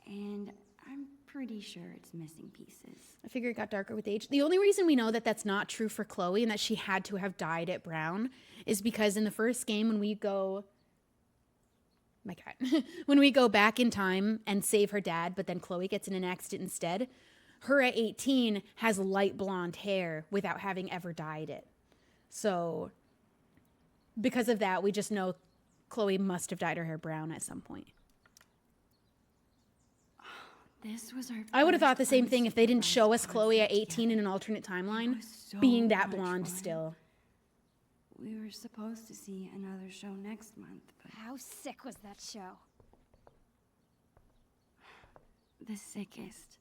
And I'm pretty sure it's missing pieces. I figure it got darker with age. The only reason we know that that's not true for Chloe and that she had to have dyed it brown is because in the first game when we go... My cat. When we go back in time and save her dad, but then Chloe gets in an accident instead, her at 18 has light blonde hair without having ever dyed it. So because of that, we just know Chloe must have dyed her hair brown at some point. This was our I would have thought the first same thing if they didn't show us unsupervised Chloe at concept 18 in an alternate timeline, so being that much blonde fun. still. We were supposed to see another show next month, but How sick was that show? the sickest.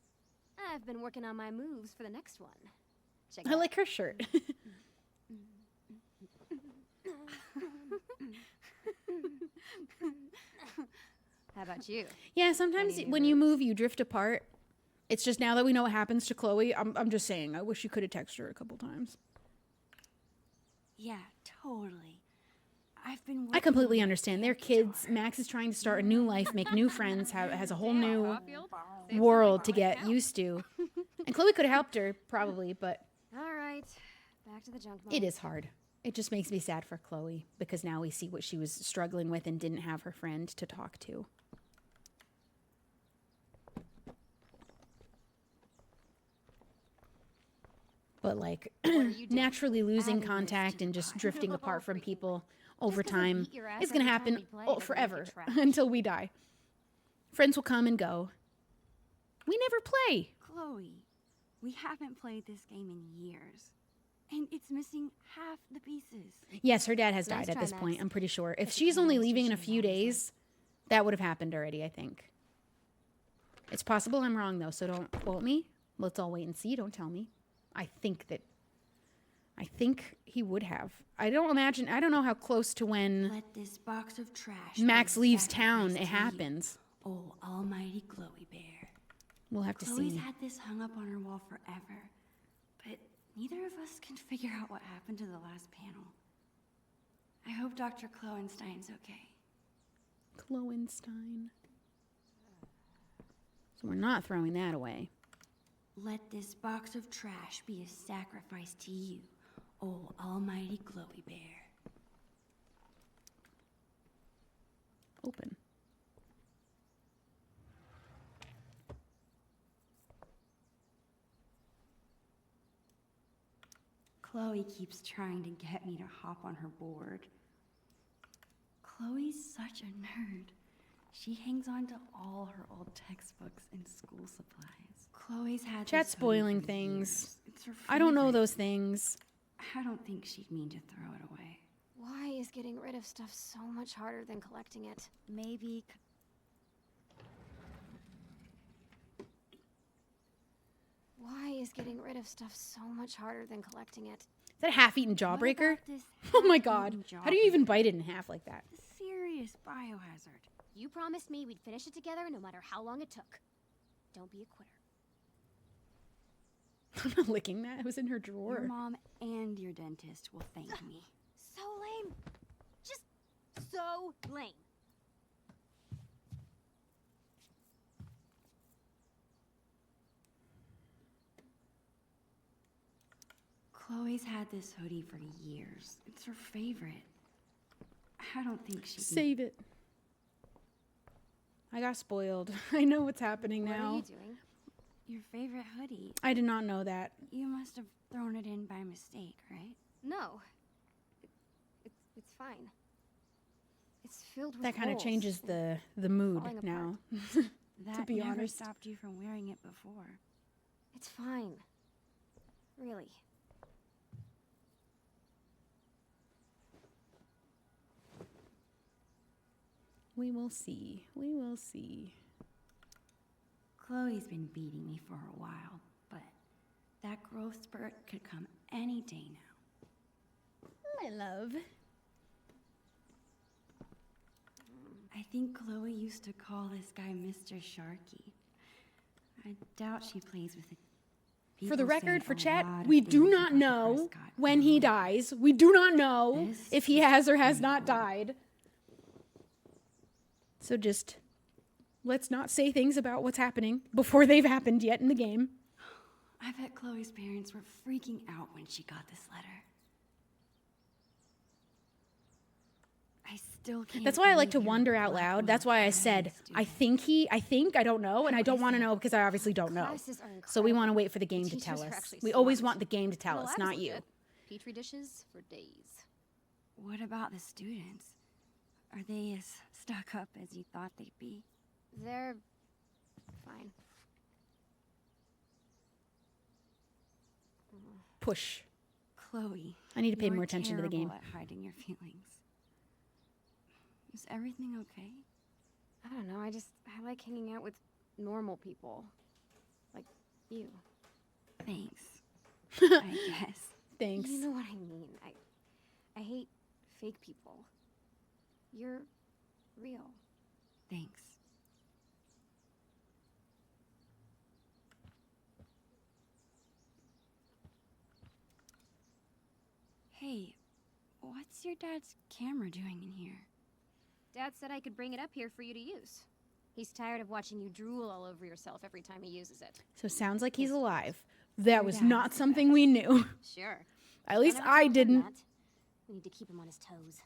I've been working on my moves for the next one. Check it I out. like her shirt. How about you? Yeah, sometimes Any new when you move, you drift apart. It's just now that we know what happens to Chloe, I'm just saying, I wish you could have texted her a couple times. Yeah, totally. I've been I completely understand. They're kids. Max is trying to start a new life, make new friends, has a whole new world to get used to. And Chloe could have helped her, probably, but... All right. Back to the junk. It is hard. It just makes me sad for Chloe because now we see what she was struggling with and didn't have her friend to talk to. But like naturally losing contact and just drifting apart from people over time is going to happen forever until we die. Friends will come and go. We never play. Chloe, we haven't played this game in years. And it's missing half the pieces. Yes, her dad has died at this point, I'm pretty sure. If she's only leaving in a few days, that would have happened already, I think. It's possible I'm wrong, though, so don't quote me. Let's all wait and see. Don't tell me. I think he would have. I don't know how close to when Let this box of trash Max leaves sacrifice town to it happens. You, oh, almighty Chloe Bear. We'll have to Chloe's see. had this hung up on her wall forever, but neither of us can figure out what happened to the last panel. I hope Dr. Kloenstein's okay. Kloenstein. So we're not throwing that away. Let this box of trash be a sacrifice to you, oh almighty Chloe Bear. Open. Chloe keeps trying to get me to hop on her board. Chloe's such a nerd. She hangs on to all her old textbooks and school supplies. Chloe's had Chat this hoodie spoiling for things. years. It's her I don't know favorite. those things. I don't think she'd mean to throw it away. Why is getting rid of stuff so much harder than collecting it? Maybe. Why is getting rid of stuff so much harder than collecting it? Is that a half-eaten jawbreaker? this Oh my god. half-eaten How do you even bite it in half like that? Serious biohazard. You promised me we'd finish it together no matter how long it took. Don't be a quitter. I'm not licking that. It was in her drawer. Your mom and your dentist will thank me. So lame. Just so lame. Chloe's had this hoodie for years. It's her favorite. I don't think she Save it. I got spoiled. I know what's happening What now. are you doing? Your favorite hoodie. I did not know that. You must have thrown it in by mistake, right? No. It's fine. It's filled with That kind of holes. changes the mood falling now. That to be never honest. stopped you from wearing it before. It's fine. Really. We will see. We will see. Chloe's been beating me for a while, but that growth spurt could come any day now. My love. I think Chloe used to call this guy Mr. Sharky. I doubt she plays with it. For the People record, say for a chat, lot of we do things not about know Prescott when he dies. We do not know if he has or has not died. So just let's not say things about what's happening before they've happened yet in the game. I bet Chloe's parents were freaking out when she got this letter. I still can't. That's why I like to believe you're wonder out loud. That's why I said, I don't know, and I don't want to know because I obviously don't know. Classes are So we incredible. want to wait for the game The to tell teachers are us. actually We always smart. want the game to tell The us, labs not look you. good. Petri dishes for days. What about the students? Are they as stuck up as you thought they'd be? They're fine. Push. Chloe, I need to pay you're more attention to the game. terrible at hiding your feelings. Is everything okay? I don't know. I like hanging out with normal people. Like you. Thanks. I guess. Thanks. You know what I mean. I hate fake people. You're real. Thanks. Hey, what's your dad's camera doing in here? Dad said I could bring it up here for you to use. He's tired of watching you drool all over yourself every time he uses it. So sounds like he's alive. That Your was dad's not the something we knew. Sure. At least never I told him didn't. that. We need to keep him on his toes.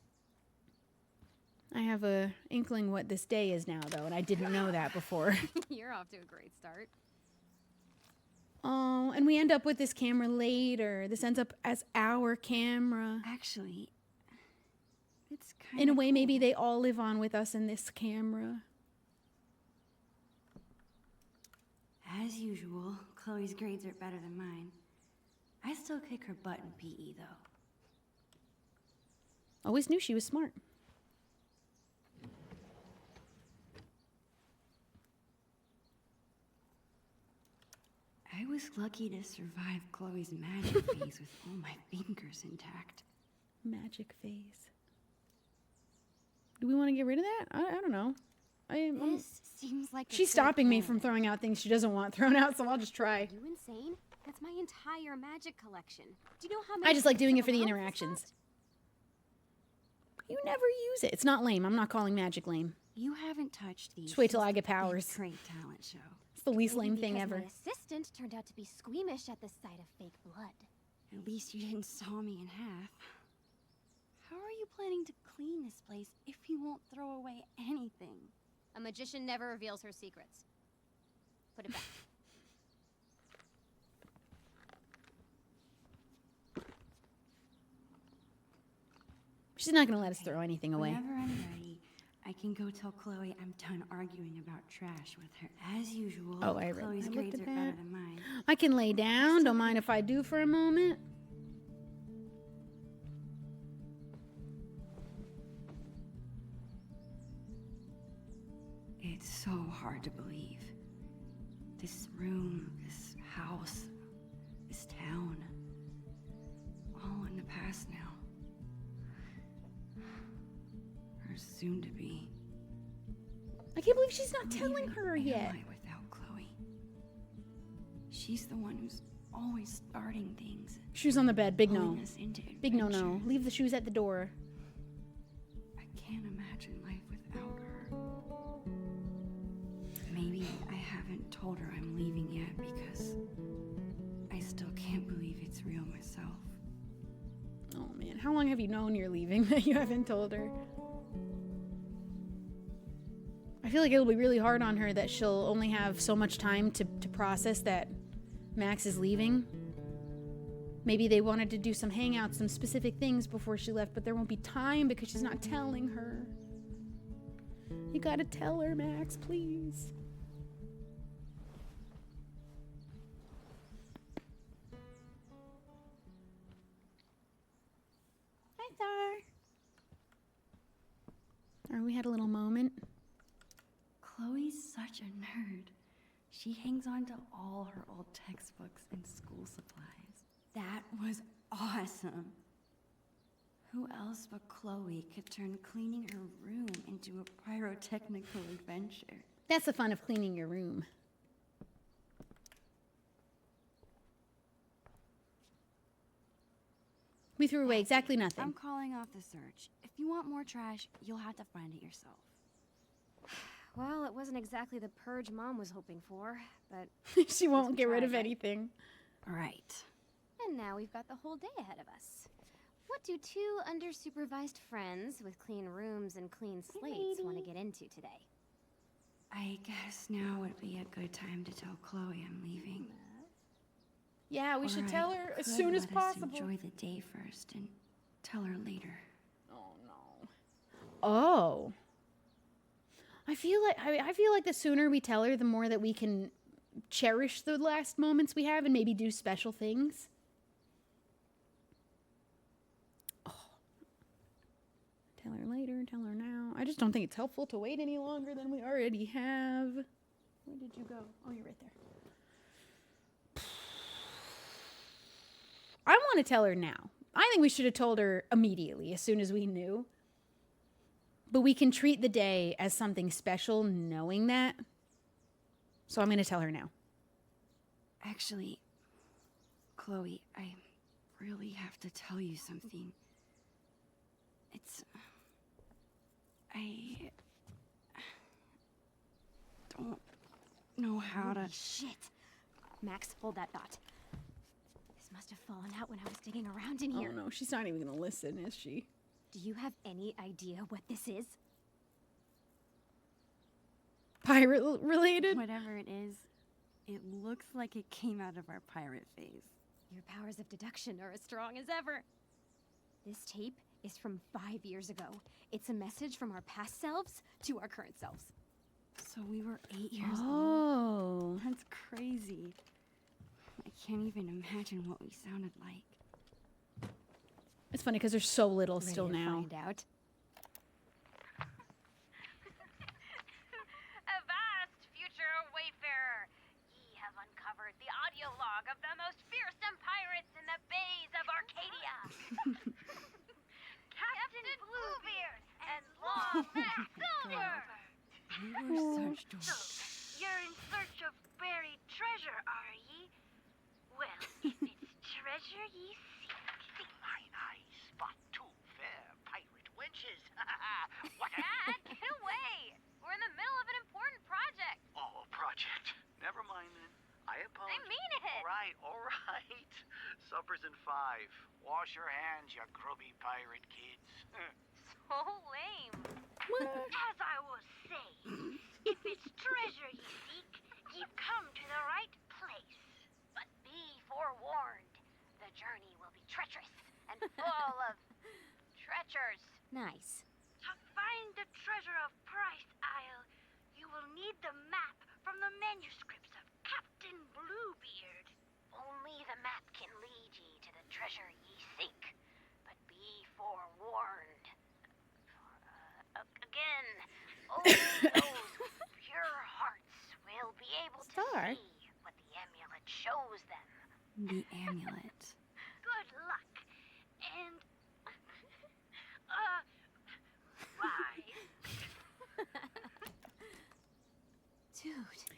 I have a inkling what this day is now, though, and I didn't know that before. You're off to a great start. Oh, and we end up with this camera later. This ends up as our camera. Actually, it's kind In a way, maybe they all live on with us in this camera. As usual, Chloe's grades are better than mine. I still kick her butt in PE, though. Always knew she was smart. I was lucky to survive Chloe's magic phase with all my fingers intact. Magic phase. Do we want to get rid of that? I don't know. This seems like She's stopping me from throwing out things she doesn't want thrown out, so I'll just try. Are you insane? That's my entire magic collection. Do you know how many I just like doing it for the physical interactions. You never use it. It's not lame. I'm not calling magic lame. You haven't touched these. Just wait till since I get the big powers. Trait talent show. It's the least Maybe lame thing because ever. My assistant turned out to be squeamish at the sight of fake blood. At least you didn't saw me in half. How are you planning to clean this place if you won't throw away anything? A magician never reveals her secrets. Put it back. She's not going to let us throw anything away. Whenever I'm ready, I can go tell Chloe I'm done arguing about trash with her. As usual, Oh, I read- Chloe's I looked grades at are that. better than mine. I can lay down. Don't mind if I do for a moment. It's so hard to believe. This room, this house, this town, all in the past now. Or soon to be. I can't believe she's not telling her yet. Without Chloe. She's the one who's always starting things. Shoes on the bed. Big no. pulling us into Big no. adventures. Leave the shoes at the door. I can't imagine life without her. Maybe I haven't told her I'm leaving yet because I still can't believe it's real myself. Oh man, how long have you known you're leaving that you haven't told her? I feel like it'll be really hard on her that she'll only have so much time to process that Max is leaving. Maybe they wanted to do some hangouts, some specific things before she left, but there won't be time because she's not telling her. You gotta tell her, Max, please. Hi, Thar. We had a little moment. Chloe's such a nerd. She hangs on to all her old textbooks and school supplies. That was awesome. Who else but Chloe could turn cleaning her room into a pyrotechnical adventure? That's the fun of cleaning your room. We threw away exactly nothing. I'm calling off the search. If you want more trash, you'll have to find it yourself. Well, it wasn't exactly the purge Mom was hoping for, but She won't get rid of anything. Right. And now we've got the whole day ahead of us. What do two under-supervised friends with clean rooms and clean slates want to get into today? I guess now would be a good time to tell Chloe I'm leaving. Yeah, we Or should I tell her as could soon as let us possible. Enjoy the day first and tell her later. Oh no. Oh. I feel like the sooner we tell her, the more that we can cherish the last moments we have and maybe do special things. Oh. Tell her later, tell her now. I just don't think it's helpful to wait any longer than we already have. Where did you go? Oh, you're right there. I want to tell her now. I think we should have told her immediately, as soon as we knew. But we can treat the day as something special knowing that. So I'm going to tell her now. Actually, Chloe, I really have to tell you something. I don't know how to... Shit. Max, hold that thought. This must have fallen out when I was digging around in here. Oh no, she's not even gonna listen, is she? Do you have any idea what this is? Pirate related? Whatever it is, it looks like it came out of our pirate phase. Your powers of deduction are as strong as ever. This tape is from 5 years ago. It's a message from our past selves to our current selves. So we were 8 years Oh. old. That's crazy. I can't even imagine what we sounded like. It's funny because there's so little Ready still to now. find out? Avast, future wayfarer! Ye have uncovered the audio log of the most fearsome pirates in the bays of Arcadia. Captain Bluebeard and Long Mac Silver. We were such dorks. You're in search of buried treasure, are ye? Well, if it's treasure ye seek, Mine eyes spot two fair pirate wenches. What a Dad, get away! We're in the middle of an important project. oh, project. Never mind then. I apologize. I mean it. All right. Supper's in 5. Wash your hands, you grubby pirate kids. So lame. As I was saying, if it's treasure ye seek, ye've come to the right place. But be forewarned, the journey will be treacherous and full of treacherous. Nice. To find the treasure of Price Isle, you will need the map from the manuscripts of Captain Bluebeard. Only the map can lead ye to the treasure ye seek. But be forewarned. Again, only those with pure hearts will be able to Star. see what the amulet shows them. The amulet. Good luck. And, bye. Dude.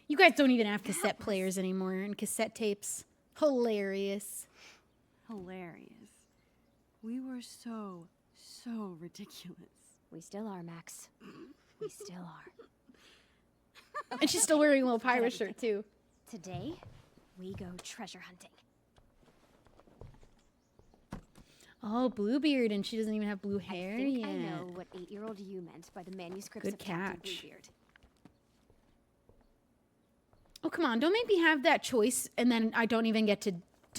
You guys don't even have cassette players anymore and cassette tapes. Hilarious. Hilarious. We were so ridiculous. We still are, Max. We still are. And she's still wearing a little Forget pirate shirt everything. too. Today, we go treasure hunting. Oh, Bluebeard, and she doesn't even have blue hair I think yet. I know what 8-year-old you meant by the manuscripts Good of Captain catch. Bluebeard. Oh, come on. Don't make me have that choice and then I don't even get to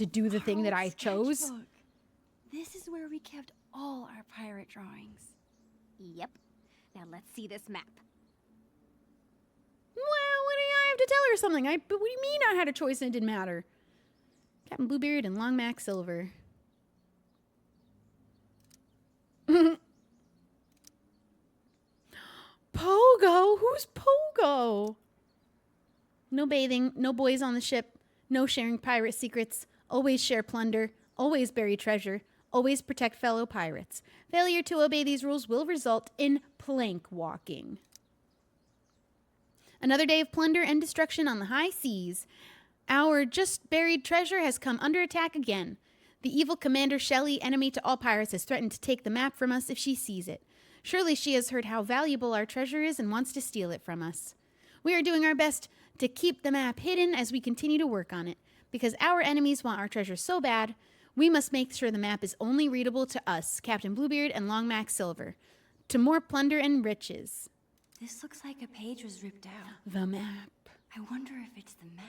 do the thing that I Old chose. sketchbook. This is where we kept all our pirate drawings. Yep. Now let's see this map. Well, what do I have to tell her something? But what do you mean I had a choice and it didn't matter? Captain Bluebeard and Long Mac Silver. Pogo? Who's Pogo? No bathing, no boys on the ship, no sharing pirate secrets, always share plunder, always bury treasure, always protect fellow pirates. Failure to obey these rules will result in plank walking. Another day of plunder and destruction on the high seas. Our just buried treasure has come under attack again. The evil Commander Shelley, enemy to all pirates, has threatened to take the map from us if she sees it. Surely she has heard how valuable our treasure is and wants to steal it from us. We are doing our best to keep the map hidden as we continue to work on it. Because our enemies want our treasure so bad, we must make sure the map is only readable to us, Captain Bluebeard and Long Mac Silver. To more plunder and riches. This looks like a page was ripped out. The map. I wonder if it's the map.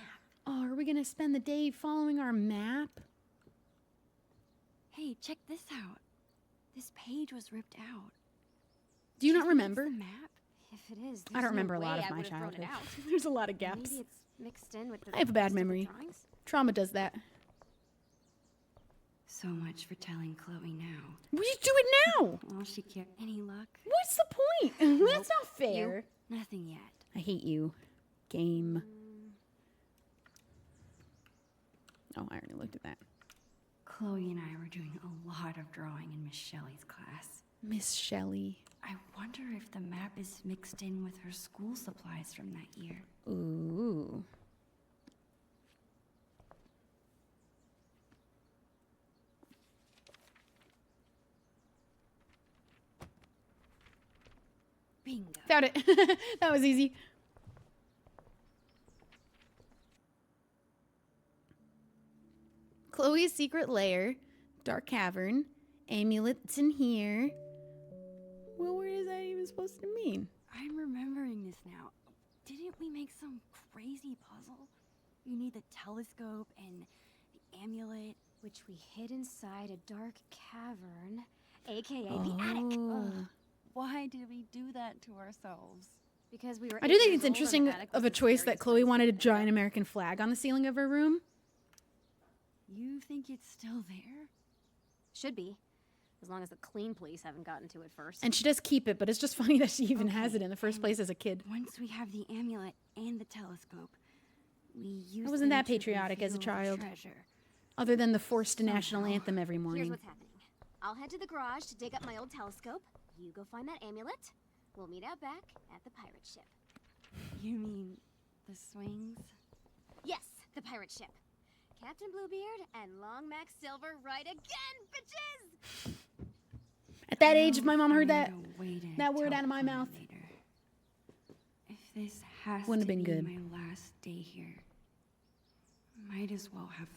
Oh, are we going to spend the day following our map? Hey, check this out. This page was ripped out. Do you not remember? The map? If it is, I there's don't remember no a lot way of I my would've thrown it childhood. out. There's a lot of gaps. Maybe it's mixed in with the I have a bad rest of the memory. drawings? Trauma does that. So much for telling Chloe now. We just do it now. Well, she can't. Any luck? What's the point? That's not fair. You? Nothing yet. I hate you. Game. Oh, I already looked at that. Chloe and I were doing a lot of drawing in Miss Shelley's class. Miss Shelley. I wonder if the map is mixed in with her school supplies from that year. Ooh. Bingo. Found it. That was easy. Chloe's secret lair, dark cavern, amulets in here. Well, what is that even supposed to mean? I'm remembering this now. Didn't we make some crazy puzzle? You need the telescope and the amulet, which we hid inside a dark cavern, aka the attic. Ugh. Why did we do that to ourselves? Because we were. I do think it's interesting of a choice that Chloe wanted a giant American flag on the ceiling of her room. You think it's still there? Should be. As long as the clean police haven't gotten to it first. And she does keep it, but it's just funny that she even has it in the first place as a kid. Once we have the amulet and the telescope, we use I wasn't them that to patriotic as a reveal the child. treasure. Other than the forced national anthem every Here's morning. what's happening. I'll head to the garage to dig up my old telescope. You go find that amulet. We'll meet out back at the pirate ship. You mean the swings? Yes, the pirate ship. Captain Bluebeard and Long Mac Silver right again, bitches! At that age, if my mom heard that word out of my mouth, If this has wouldn't to have been be good. my last day here, might as well have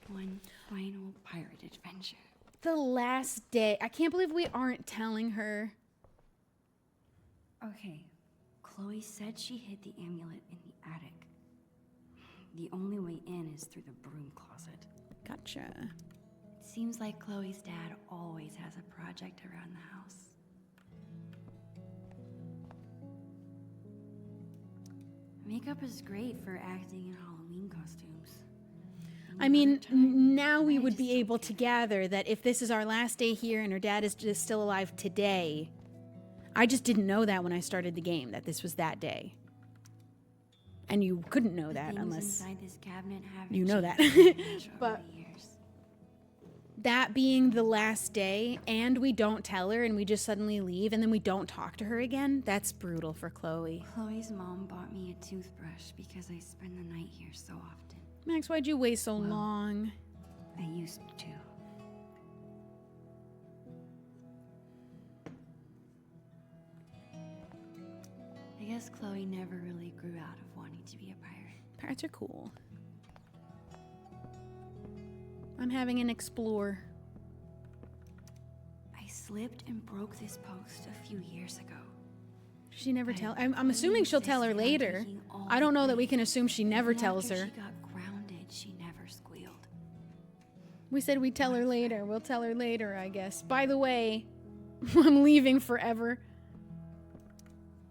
one final pirate adventure. The last day. I can't believe we aren't telling her. Okay, Chloe said she hid the amulet in the attic. The only way in is through the broom closet. Gotcha. It seems like Chloe's dad always has a project around the house. Makeup is great for acting in Halloween costumes. I mean, now we would be able to gather that if this is our last day here and her dad is just still alive today. I just didn't know that when I started the game, that this was that day. And you couldn't know that Things unless inside this cabinet haven't you know that. changed much over But the years. that being the last day, and we don't tell her and we just suddenly leave and then we don't talk to her again, that's brutal for Chloe. Chloe's mom bought me a toothbrush because I spend the night here so often. Max, why'd you wait so long? I used to. I guess Chloe never really grew out of wanting to be a pirate. Pirates are cool. I'm having an explore. I slipped and broke this post a few years ago. She never tell. I'm assuming she'll tell her later. I don't know that we can assume she never tells her. She got grounded, she never squealed. We said we'd tell her later. We'll tell her later, I guess. By the way, I'm leaving forever.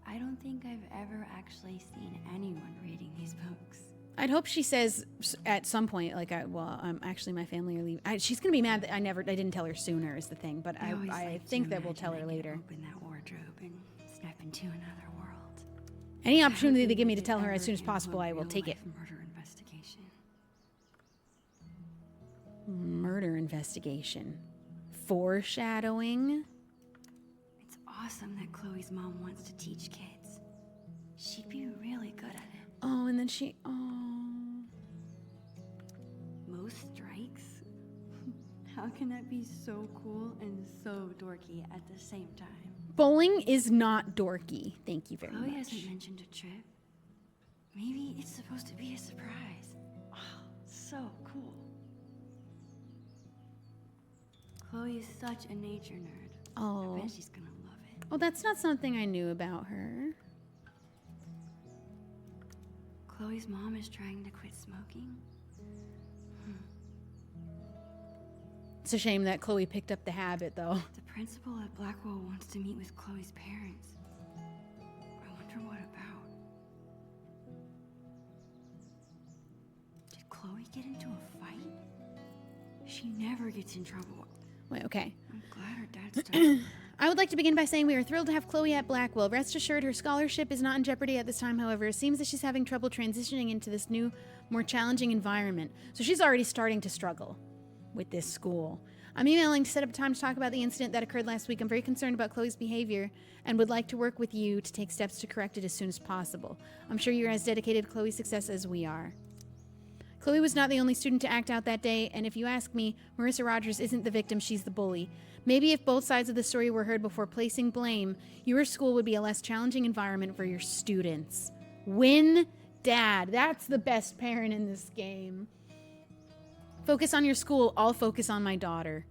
I don't think I've ever actually seen anyone reading these books. I'd hope she says at some point, like, actually, my family are leaving. She's gonna be mad that I didn't tell her sooner. Is the thing, but I think that we'll tell her later. Open that wardrobe and step into another world. Any opportunity they give me to tell her as soon as possible, I will take it. Murder investigation. Murder investigation. Foreshadowing. It's awesome that Chloe's mom wants to teach kids. She'd be really good at it. Oh, and then she. Oh. Most strikes? How can that be so cool and so dorky at the same time? Bowling is not dorky. Thank you very Chloe much. hasn't mentioned a trip. Maybe it's supposed to be a surprise. Oh, so cool. Chloe is such a nature nerd. Oh. I bet she's gonna love it. Oh, that's not something I knew about her. Chloe's mom is trying to quit smoking. It's a shame that Chloe picked up the habit, though. The principal at Blackwell wants to meet with Chloe's parents. I wonder what about. Did Chloe get into a fight? She never gets in trouble. Wait, okay. I'm glad her dad stopped. I would like to begin by saying we are thrilled to have Chloe at Blackwell. Rest assured, her scholarship is not in jeopardy at this time, however. It seems that she's having trouble transitioning into this new, more challenging environment. So she's already starting to struggle with this school. I'm emailing to set up a time to talk about the incident that occurred last week. I'm very concerned about Chloe's behavior and would like to work with you to take steps to correct it as soon as possible. I'm sure you're as dedicated to Chloe's success as we are. Chloe was not the only student to act out that day, and if you ask me, Marissa Rogers isn't the victim, she's the bully. Maybe if both sides of the story were heard before placing blame, your school would be a less challenging environment for your students. Win Dad. That's the best parent in this game. Focus on your school. I'll focus on my daughter.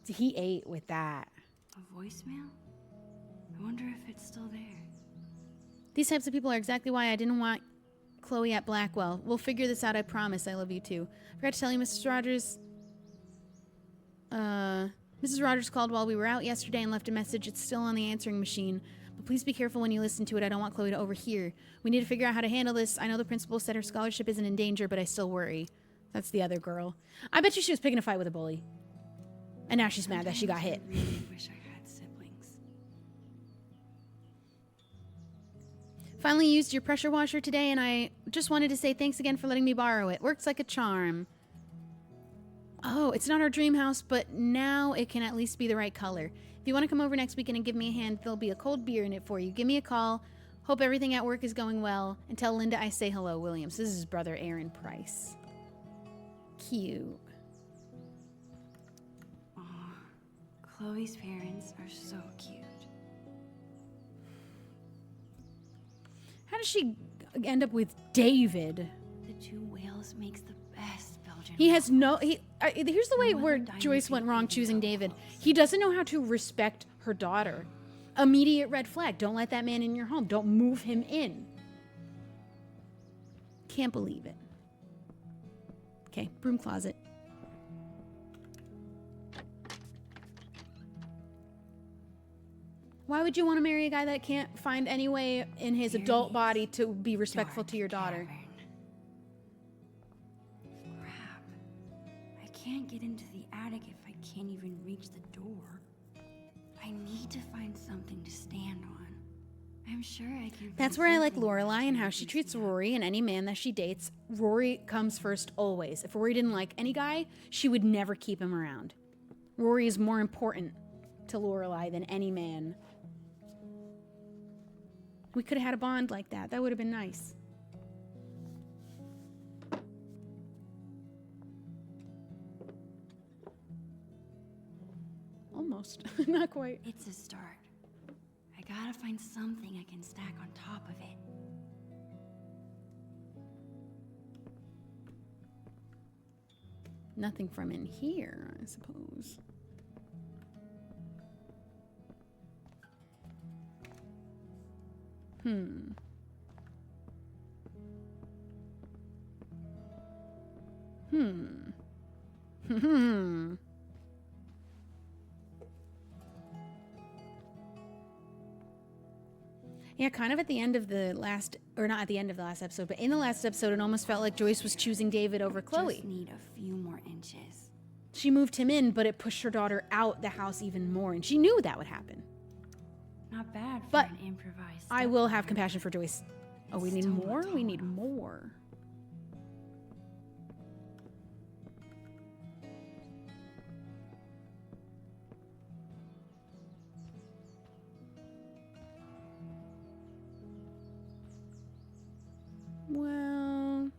He ate with that. A voicemail? I wonder if it's still there. These types of people are exactly why I didn't want Chloe at Blackwell. We'll figure this out, I promise. I love you too. Forgot to tell you, Mrs. Rogers. Mrs. Rogers called while we were out yesterday and left a message. It's still on the answering machine. But please be careful when you listen to it. I don't want Chloe to overhear. We need to figure out how to handle this. I know the principal said her scholarship isn't in danger, but I still worry. That's the other girl. I bet you she was picking a fight with a bully. And now she's mad that she got hit. I really wish I had siblings. Finally used your pressure washer today, and I just wanted to say thanks again for letting me borrow it. Works like a charm. Oh, it's not our dream house, but now it can at least be the right color. If you want to come over next weekend and give me a hand, there'll be a cold beer in it for you. Give me a call. Hope everything at work is going well. And tell Linda I say hello, Williams. This is his brother, Aaron Price. Cute. Aw, Chloe's parents are so cute. How does she end up with David? The two whales makes the best Belgian. He has no... here's the way where Joyce went wrong choosing David. He doesn't know how to respect her daughter. Immediate red flag. Don't let that man in your home. Don't move him in. Can't believe it. Okay, broom closet. Why would you want to marry a guy that can't find any way in his adult body to be respectful to your daughter? I can't get into the attic if I can't even reach the door. I need to find something to stand on. I'm sure I can. That's where I like Lorelai and how she treats Rory and any man that she dates. Rory comes first always. If Rory didn't like any guy, she would never keep him around. Rory is more important to Lorelai than any man. We could have had a bond like that. That would have been nice. Almost. Not quite. It's a start. I gotta find something I can stack on top of it. Nothing from in here, I suppose. Hmm. Yeah, kind of at the end of the last, or not at the end of the last episode, but in the last episode, it almost felt like Joyce was choosing David over Chloe. Just need a few more inches. She moved him in, but it pushed her daughter out the house even more, and she knew that would happen. Not bad for But an improvised. I will have compassion for Joyce. Oh, we need more? We need more. Well,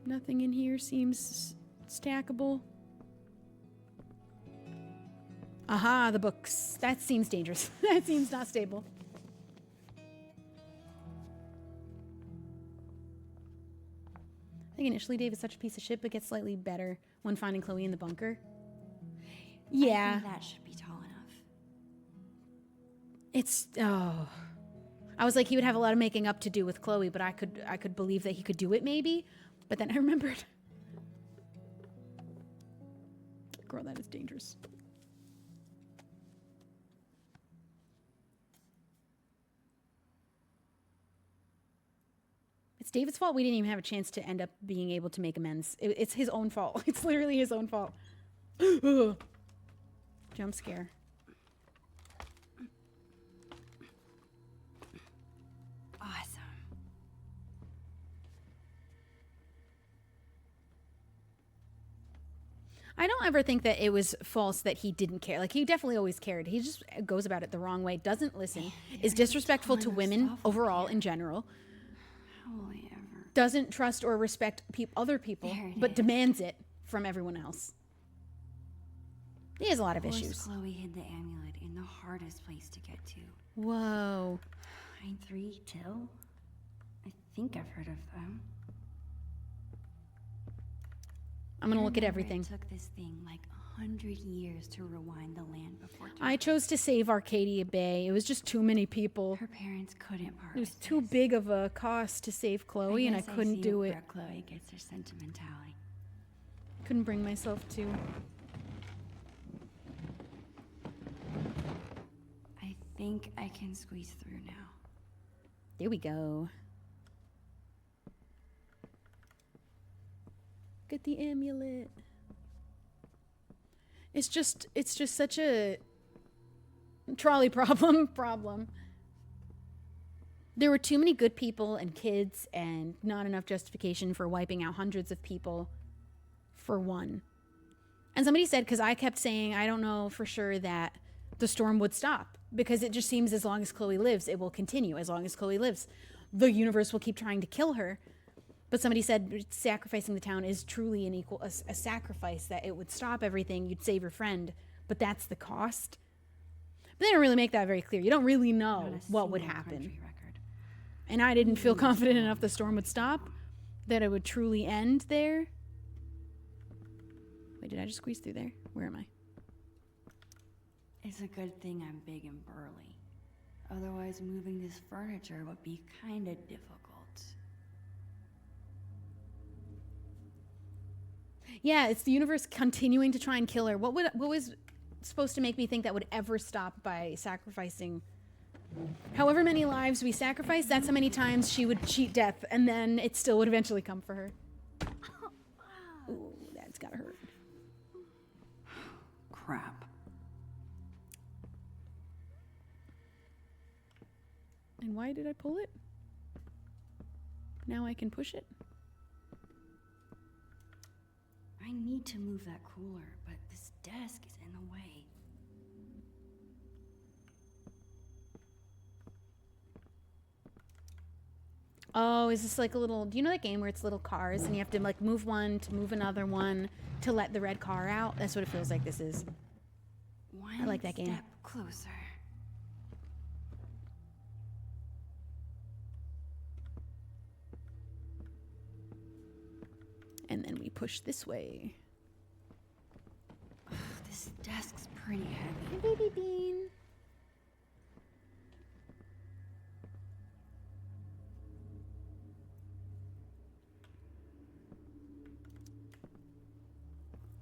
nothing in here seems stackable. Aha, the books. That seems dangerous. That seems not stable. I think initially Dave is such a piece of shit, but gets slightly better when finding Chloe in the bunker. Yeah. I think that should be tall enough. It's oh. I was like, he would have a lot of making up to do with Chloe, but I could believe that he could do it maybe. But then I remembered. Girl, that is dangerous. It's David's fault we didn't even have a chance to end up being able to make amends. It's his own fault. It's literally his own fault. Jump scare. Awesome. I don't ever think that it was false that he didn't care. Like, he definitely always cared. He just goes about it the wrong way, doesn't listen, is disrespectful to women overall in general. How will I ever? Doesn't trust or respect other people, but demands it from everyone else. He has a lot of issues. Chloe hid the amulet in the hardest place to get to. Whoa. Pine 3 Till? I think I've heard of them. I'm gonna look at Remember, everything. It took this thing like 100 years to rewind the land before. I chose to save Arcadia Bay. It was just too many people. Her parents couldn't part. It was too big of a cost to save Chloe, and I guess couldn't see do where it. Chloe gets her sentimentality. Couldn't bring myself to. I think I can squeeze through now. There we go. Get the amulet. It's just such a trolley problem. There were too many good people and kids and not enough justification for wiping out hundreds of people for one. And somebody said, because I kept saying, I don't know for sure that the storm would stop, because it just seems as long as Chloe lives, it will continue. As long as Chloe lives, the universe will keep trying to kill her. But somebody said sacrificing the town is truly a sacrifice, that it would stop everything, you'd save your friend, but that's the cost. But they don't really make that very clear. You don't really know what would happen. And I didn't feel confident enough the storm would stop, that it would truly end there. Wait, did I just squeeze through there? Where am I? It's a good thing I'm big and burly. Otherwise, moving this furniture would be kind of difficult. Yeah, it's the universe continuing to try and kill her. What was supposed to make me think that would ever stop by sacrificing? However many lives we sacrifice, that's how many times she would cheat death, and then it still would eventually come for her. Ooh, that's gotta hurt. Crap. And why did I pull it? Now I can push it. I need to move that cooler, but this desk is in the way. Oh, is this like a little, do you know that game where it's little cars and you have to like move one to move another one to let the red car out? That's what it feels like this is. I like that game. Step closer. And then we push this way. This desk's pretty heavy. Hey, baby bean.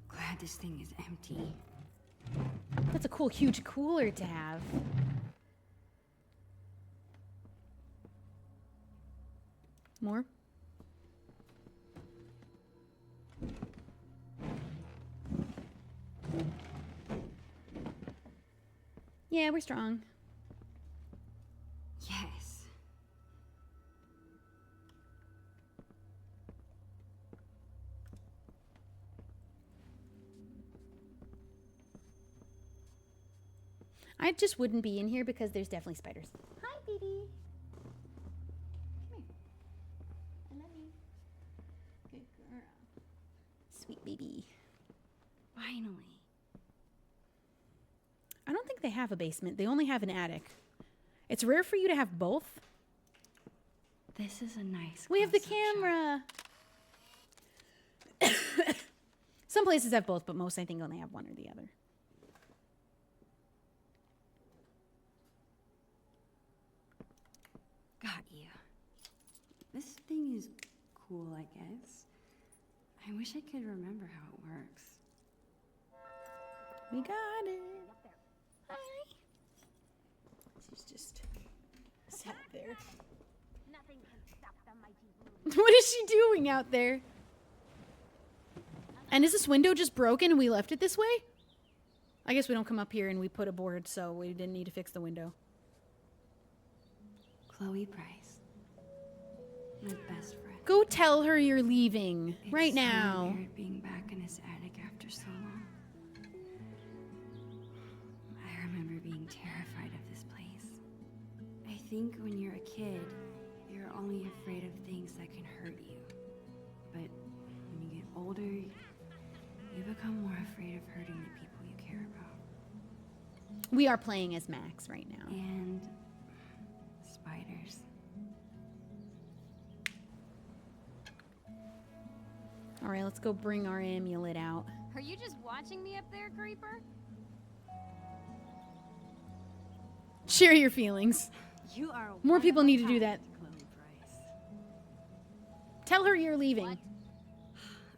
Glad this thing is empty. That's a cool, huge cooler to have. More? Yeah, we're strong. Yes. I just wouldn't be in here because there's definitely spiders. Hi, baby. Come here. I love you. Good girl. Sweet baby. Finally. I don't think they have a basement. They only have an attic. It's rare for you to have both. This is a nice. We have the camera. Some places have both, but most I think only have one or the other. Got you. This thing is cool, I guess. I wish I could remember how it works. We got it. Hi. She's just sat there. Nothing can stop the mighty What is she doing out there? And is this window just broken and we left it this way? I guess we don't come up here and we put a board, so we didn't need to fix the window. Chloe Price. My best friend. Go tell her you're leaving right It's now. So weird being back in this attic after so long. I remember being terrified of this place. I think when you're a kid, you're only afraid of things that can hurt you. But when you get older, you become more afraid of hurting the people you care about. We are playing as Max right now. And spiders. All right, let's go bring our amulet out. Are you just watching me up there, Creeper? Share your feelings. You are More one people of a need to do kind, that. Chloe Price. Tell her you're leaving.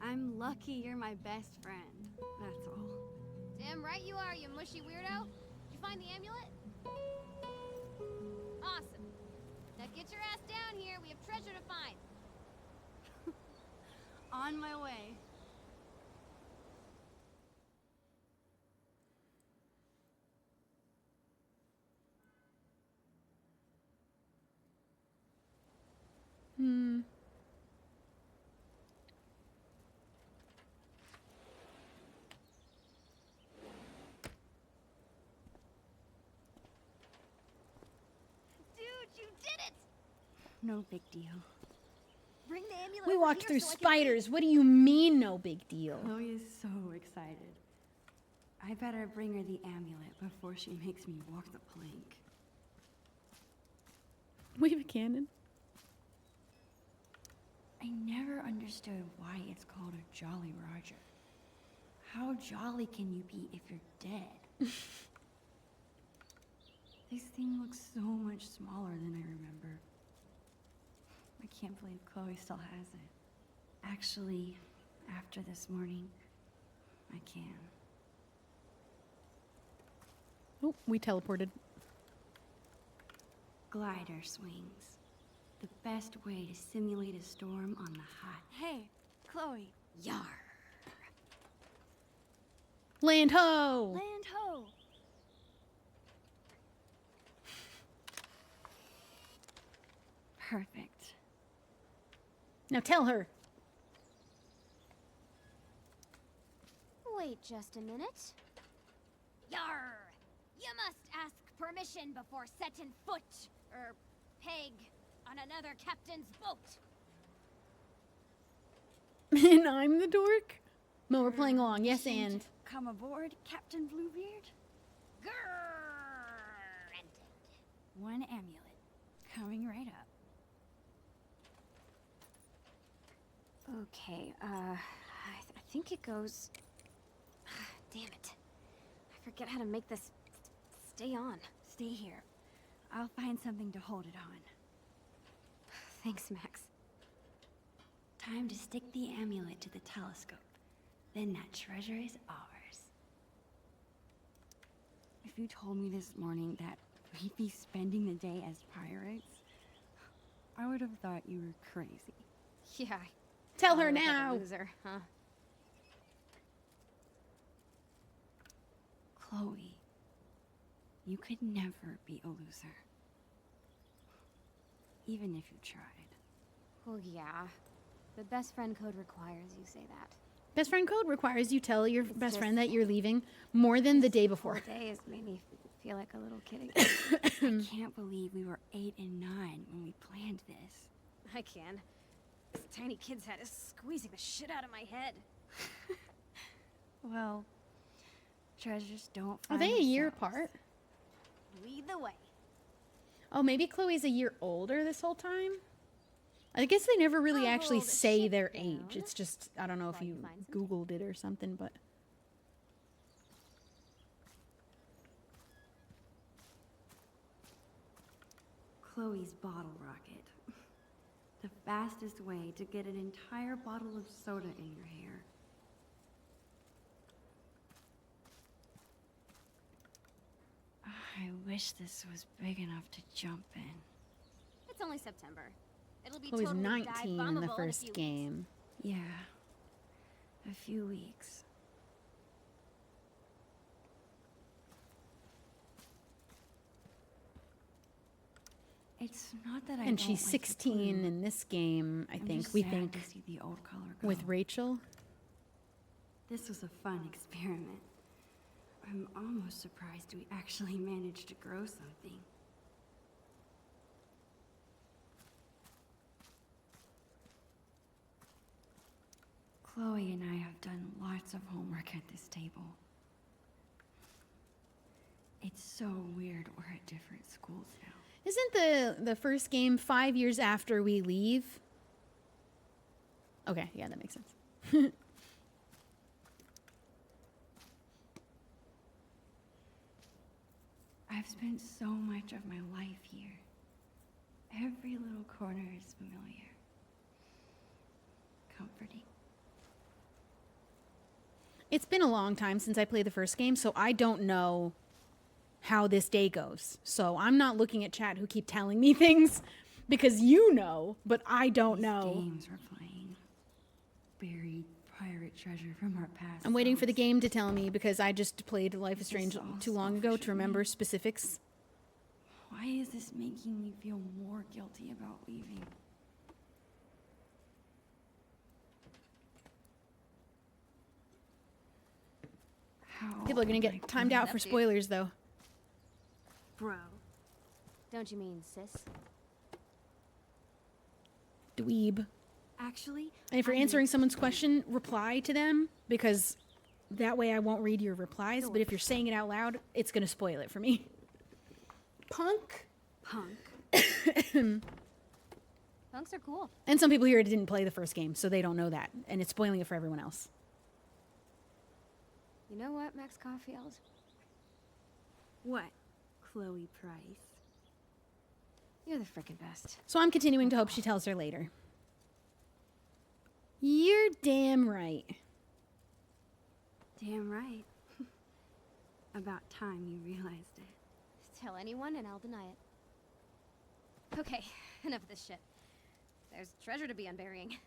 I'm lucky you're my best friend. That's all. Damn right you are, you mushy weirdo. Did you find the amulet? Awesome. Now get your ass down here. We have treasure to find. On my way. Hmm. Dude, you did it! No big deal. Bring the amulet We over walked here through so I can spiders. What do you mean, no big deal? Chloe is so excited. I better bring her the amulet before she makes me walk the plank. Wave a cannon. I never understood why it's called a Jolly Roger. How jolly can you be if you're dead? This thing looks so much smaller than I remember. I can't believe Chloe still has it. Actually, after this morning, I can. Oh, we teleported. Glider swings. The best way to simulate a storm on the hot. Hey, Chloe. Yar. Land ho! Land ho! Perfect. Now tell her. Wait just a minute. Yar! You must ask permission before setting foot, or peg, on another captain's boat. And I'm the dork? No, we're playing along. Yes, and. Come aboard, Captain Bluebeard. Granted. One amulet. Coming right up. Okay, I think it goes... Damn it. I forget how to make this stay on. Stay here. I'll find something to hold it on. Thanks, Max. Time to stick the amulet to the telescope. Then that treasure is ours. If you told me this morning that we'd be spending the day as pirates, I would have thought you were crazy. Yeah. Tell her I look like a now. loser, huh? Chloe, you could never be a loser. Even if you tried. Well, yeah. The best friend code requires you say that. Best friend code requires you tell your best just- friend that you're leaving more than the day before. Whole day has made me feel like a little kid again. I can't believe we were 8 and 9 when we planned this. I can. This tiny kid's head is squeezing the shit out of my head. Well, treasures don't Are find they a year themselves. apart? Lead the way. Oh, maybe Chloe's a year older this whole time? I guess they never really I'll actually hold the say ship their down age. It's just, I don't know if while you you find some Googled it or something, but. Chloe's bottle rocket. The fastest way to get an entire bottle of soda in your hair. I wish this was big enough to jump in. It's only September. It'll be Chloe's totally 19 in the dive-bombable in a first few game. Yeah, a few weeks. It's not that I And don't she's like the 16 blue. in this game, I I'm think. just We sad think to see the old color with go. Rachel. This was a fun experiment. I'm almost surprised we actually managed to grow something. Chloe and I have done lots of homework at this table. It's so weird we're at different schools now. Isn't the first game 5 years after we leave? Okay, yeah, that makes sense. I've spent so much of my life here. Every little corner is familiar. Comforting. It's been a long time since I played the first game, so I don't know how this day goes. So I'm not looking at chat who keep telling me things because you know, but I don't know. Games we're playing. Buried pirate treasure from our past. I'm waiting for the game to tell me because I just played Life is Strange too long ago to remember specifics. Why is this making me feel more guilty about leaving? How People are gonna get timed out for spoilers though. Bro. Don't you mean sis? Dweeb. Actually, And if you're I answering mean- someone's question, reply to them because that way I won't read your replies. But if you're saying it out loud, it's gonna spoil it for me. Punk. Punks are cool. And some people here didn't play the first game, so they don't know that, and it's spoiling it for everyone else. You know what, Max Caulfield? What, Chloe Price? You're the frickin' best. So I'm continuing to hope she tells her later. You're damn right. Damn right. About time you realized it. Tell anyone and I'll deny it. Okay, enough of this shit. There's treasure to be unburying.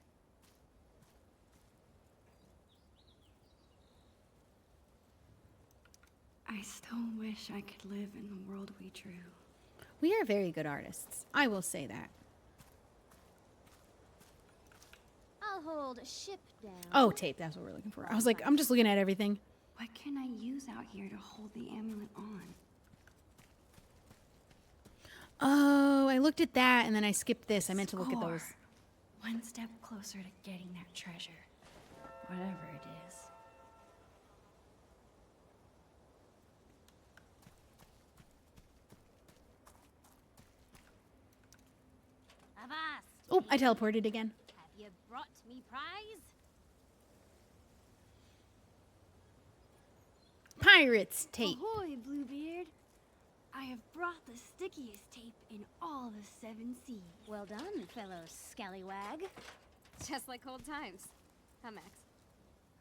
I still wish I could live in the world we drew. We are very good artists. I will say that. I'll hold ship down. Oh, tape. That's what we're looking for. I was like, I'm just looking at everything. What can I use out here to hold the amulet on? Oh, I looked at that and then I skipped this. I meant to look at those. One step closer to getting that treasure. Whatever it is. Avast! Oh, I teleported again. Have you brought me prize? Pirates tape. Ahoy, Bluebeard! I have brought the stickiest tape in all the 7 seas. Well done, fellow scallywag. Just like old times. Huh, Max?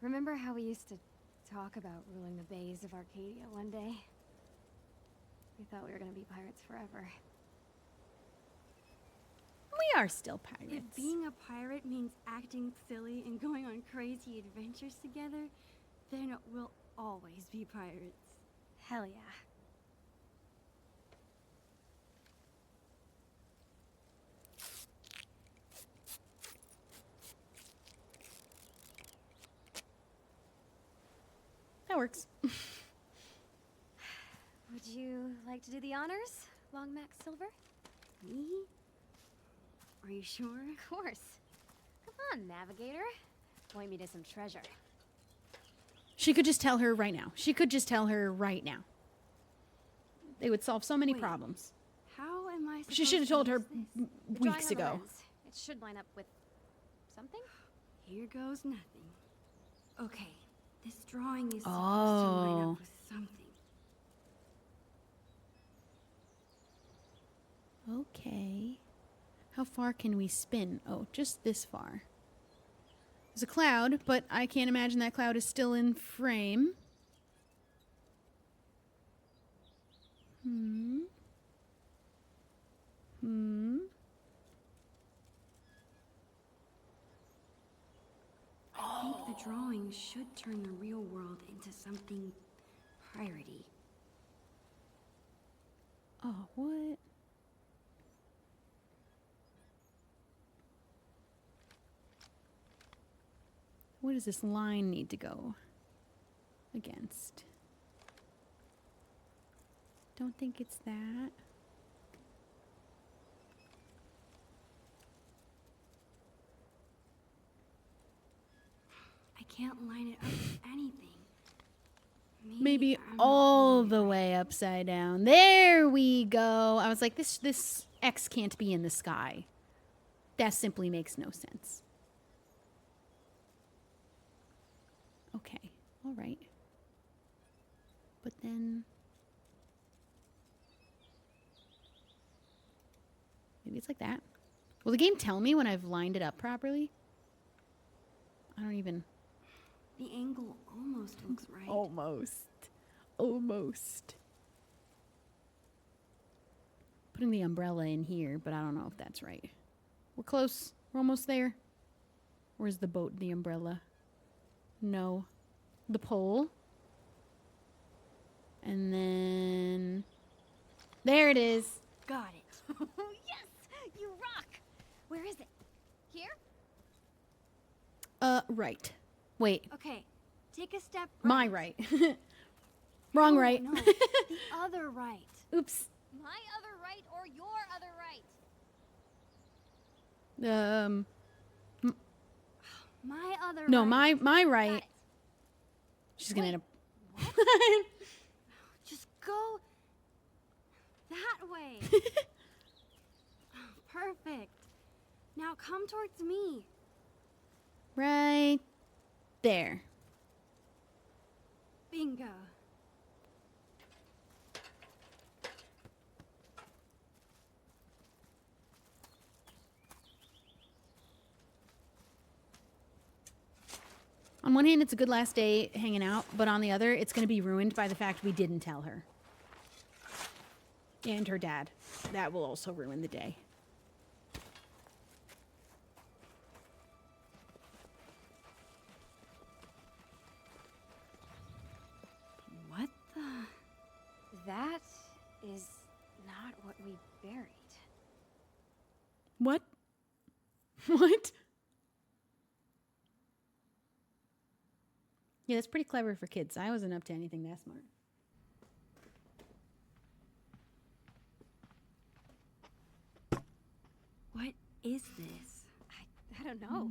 Remember how we used to talk about ruling the bays of Arcadia one day? We thought we were gonna be pirates forever. We are still pirates. If being a pirate means acting silly and going on crazy adventures together, then we'll always be pirates. Hell yeah. That works. Would you like to do the honors, Long Max Silver? Me? Are you sure? Of course. Come on, Navigator. Point me to some treasure. She could just tell her right now. She could just tell her right now. They would solve so many problems. How am I supposed She should have told her The drawing weeks on the ago. lens. It should line up with something. Here goes nothing. Okay, this drawing is supposed to line Oh. up with something. Okay. How far can we spin? Oh, just this far. There's a cloud, but I can't imagine that cloud is still in frame. I think the drawing should turn the real world into something piratey. Oh, what? What does this line need to go against? Don't think it's that. I can't line it up with anything. Maybe all the way upside down. There we go. I was like, this X can't be in the sky. That simply makes no sense. Okay. All right. But then... maybe it's like that. Will the game tell me when I've lined it up properly? I don't even... The angle almost looks right. Almost. Almost. Putting the umbrella in here, but I don't know if that's right. We're close. We're almost there. Where's the boat, the umbrella? No. The pole. And then... there it is. Got it. Yes! You rock! Where is it? Here? Right. Wait. Okay. Take a step My right. Wrong No, right. No, the other right. Oops. My other right or your other right? My other No, right. my right. She's gonna end up... Just go that way. Perfect. Now come towards me. right there. Bingo. On one hand, it's a good last day hanging out, but on the other, it's going to be ruined by the fact we didn't tell her. And her dad. That will also ruin the day. What the? That is not what we buried. What? What? Yeah, that's pretty clever for kids. I wasn't up to anything that smart. What is this? I don't know.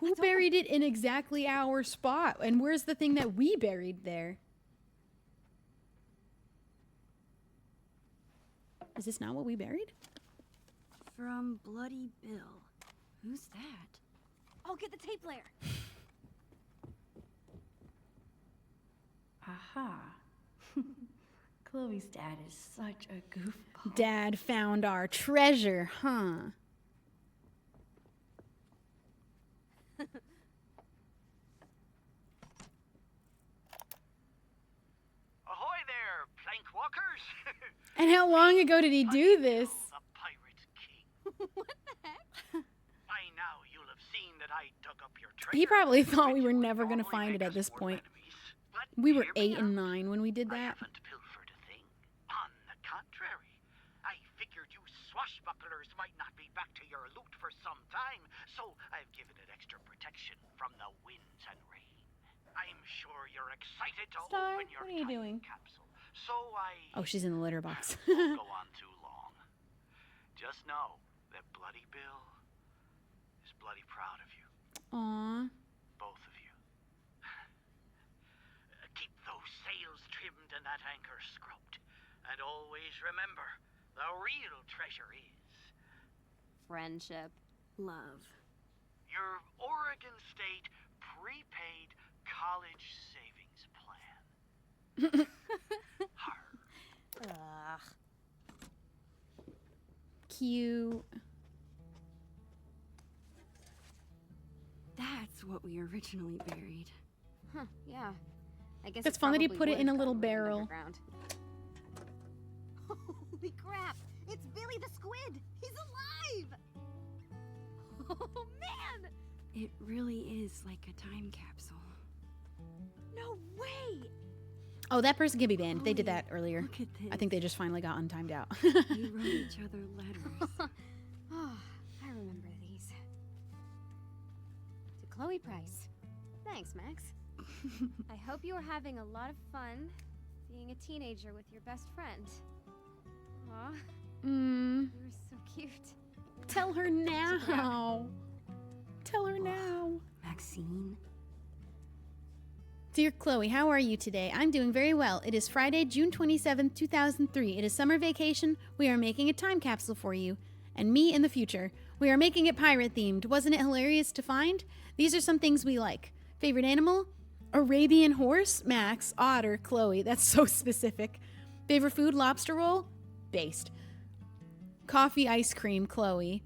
Who buried it in exactly our spot? And where's the thing that we buried there? Is this not what we buried? From Bloody Bill. Who's that? I'll get the tape player. Aha. Chloe's dad is such a goofball. Dad found our treasure, huh? Ahoy there, plank walkers! And how long ago did he do this? The Pirate King. What the heck? By now you'll have seen that I dug up your treasure. He probably thought we were never going to find it at this point. We were 8 and 9 when we did that. Pilfered a thing. On the contrary, I figured you swashbucklers might not be back to your loot for some time, so I've given it extra protection from the winds and rain. I'm sure you're excited to Star, open your what are you time doing? capsule. So I Oh, she's in the litter box. won't go on too long. Just know that Bloody Bill is bloody proud of you. Aw. Both of you. Keep those sails trimmed and that anchor scrubbed. And always remember, the real treasure is Friendship. Love. your Oregon State prepaid college savings plan. Ugh. Cute. That's what we originally buried. Huh, yeah. I guess That's it fun that he probably put it would in a have little gotten ruined barrel. underground. Holy crap! It's Billy the Squid! He's alive! Oh man! It really is like a time capsule. No way! Oh, that person can be banned. They did that earlier. Look at this. I think they just finally got untimed out. We wrote each other letters. Oh, I remember these. To Chloe Price. Thanks, Max. I hope you are having a lot of fun being a teenager with your best friend. Aw, Mm. you were so cute. Tell her now. Tell her now. Maxine. Dear Chloe, how are you today? I'm doing very well. It is Friday, June 27th, 2003. It is summer vacation. We are making a time capsule for you. And me in the future. We are making it pirate themed. Wasn't it hilarious to find? These are some things we like. Favorite animal? Arabian horse, Max. Otter, Chloe. That's so specific. Favorite food, lobster roll? Based. Coffee, ice cream, Chloe.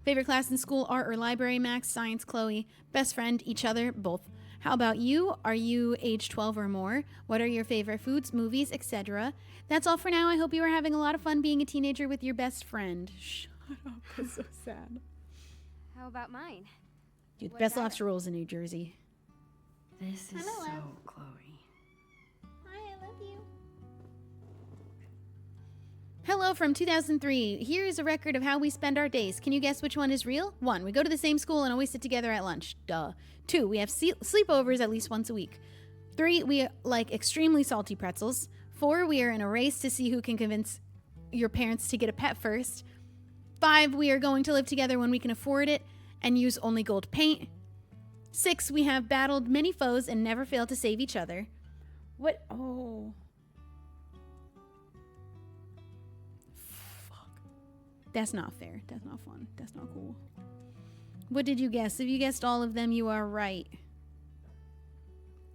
Favorite class in school, art or library, Max. Science, Chloe. Best friend, each other, both. How about you? Are you age 12 or more? What are your favorite foods, movies, etc.? That's all for now. I hope you are having a lot of fun being a teenager with your best friend. Shut up. That's so sad. How about mine? Dude, What best about lobster rolls in New Jersey. This is so Chloe. Hi, I love you. Hello from 2003. Here's a record of how we spend our days. Can you guess which one is real? 1. We go to the same school and always sit together at lunch. Duh. 2. We have sleepovers at least once a week. 3. We like extremely salty pretzels. 4. We are in a race to see who can convince your parents to get a pet first. 5. We are going to live together when we can afford it and use only gold paint. 6. We have battled many foes and never fail to save each other. What? Oh. That's not fair. That's not fun. That's not cool. What did you guess? If you guessed all of them, you are right.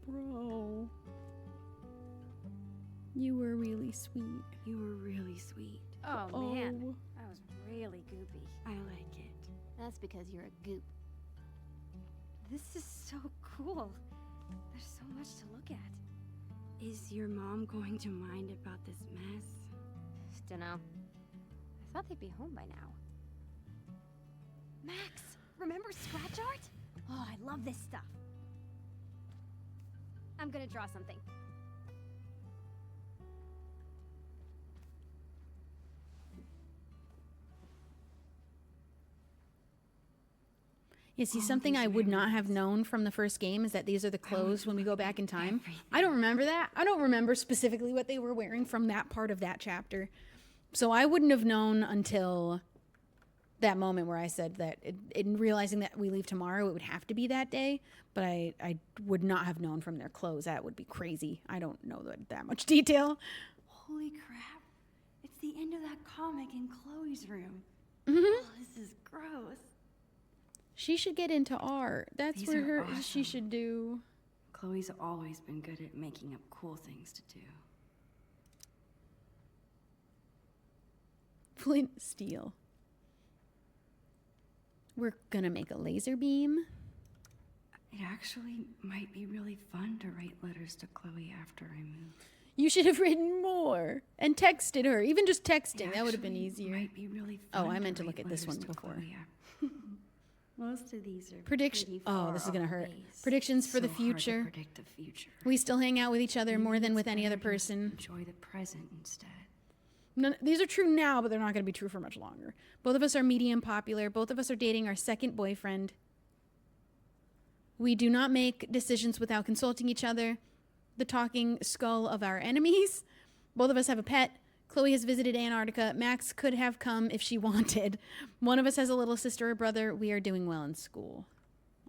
Bro. You were really sweet. You were really sweet. Oh, man. That was really goopy. I like it. That's because you're a goop. This is so cool. There's so much to look at. Is your mom going to mind about this mess? Dunno. I thought they'd be home by now. Max, remember scratch art? Oh, I love this stuff. I'm gonna draw something. Yeah, see, something I would not have known from the first game is that these are the clothes when we go back in time. I don't remember that. I don't remember specifically what they were wearing from that part of that chapter. So I wouldn't have known until that moment where I said that in realizing that we leave tomorrow, it would have to be that day. But I would not have known from their clothes. That would be crazy. I don't know that much detail. Holy crap. It's the end of that comic in Chloe's room. Mm-hmm. Oh, this is gross. She should get into art. That's These where are she awesome. should do. Chloe's always been good at making up cool things to do. Flint steel. We're gonna make a laser beam. It actually might be really fun to write letters to Chloe after I move. You should have written more and texted her. Even just texting, that would have been easier. Might be really fun. Oh, I meant to look write at this one letters to before. Chloe Most of these are Prediction. pretty Oh, far this is gonna off hurt. base. Predictions for the So hard to future. predict the future. We still hang out with each other more Maybe than it's with any other better to person. Enjoy the present instead. None, these are true now, but they're not going to be true for much longer. Both of us are medium popular. Both of us are dating our second boyfriend. We do not make decisions without consulting each other. The talking skull of our enemies. Both of us have a pet. Chloe has visited Antarctica. Max could have come if she wanted. One of us has a little sister or brother. We are doing well in school.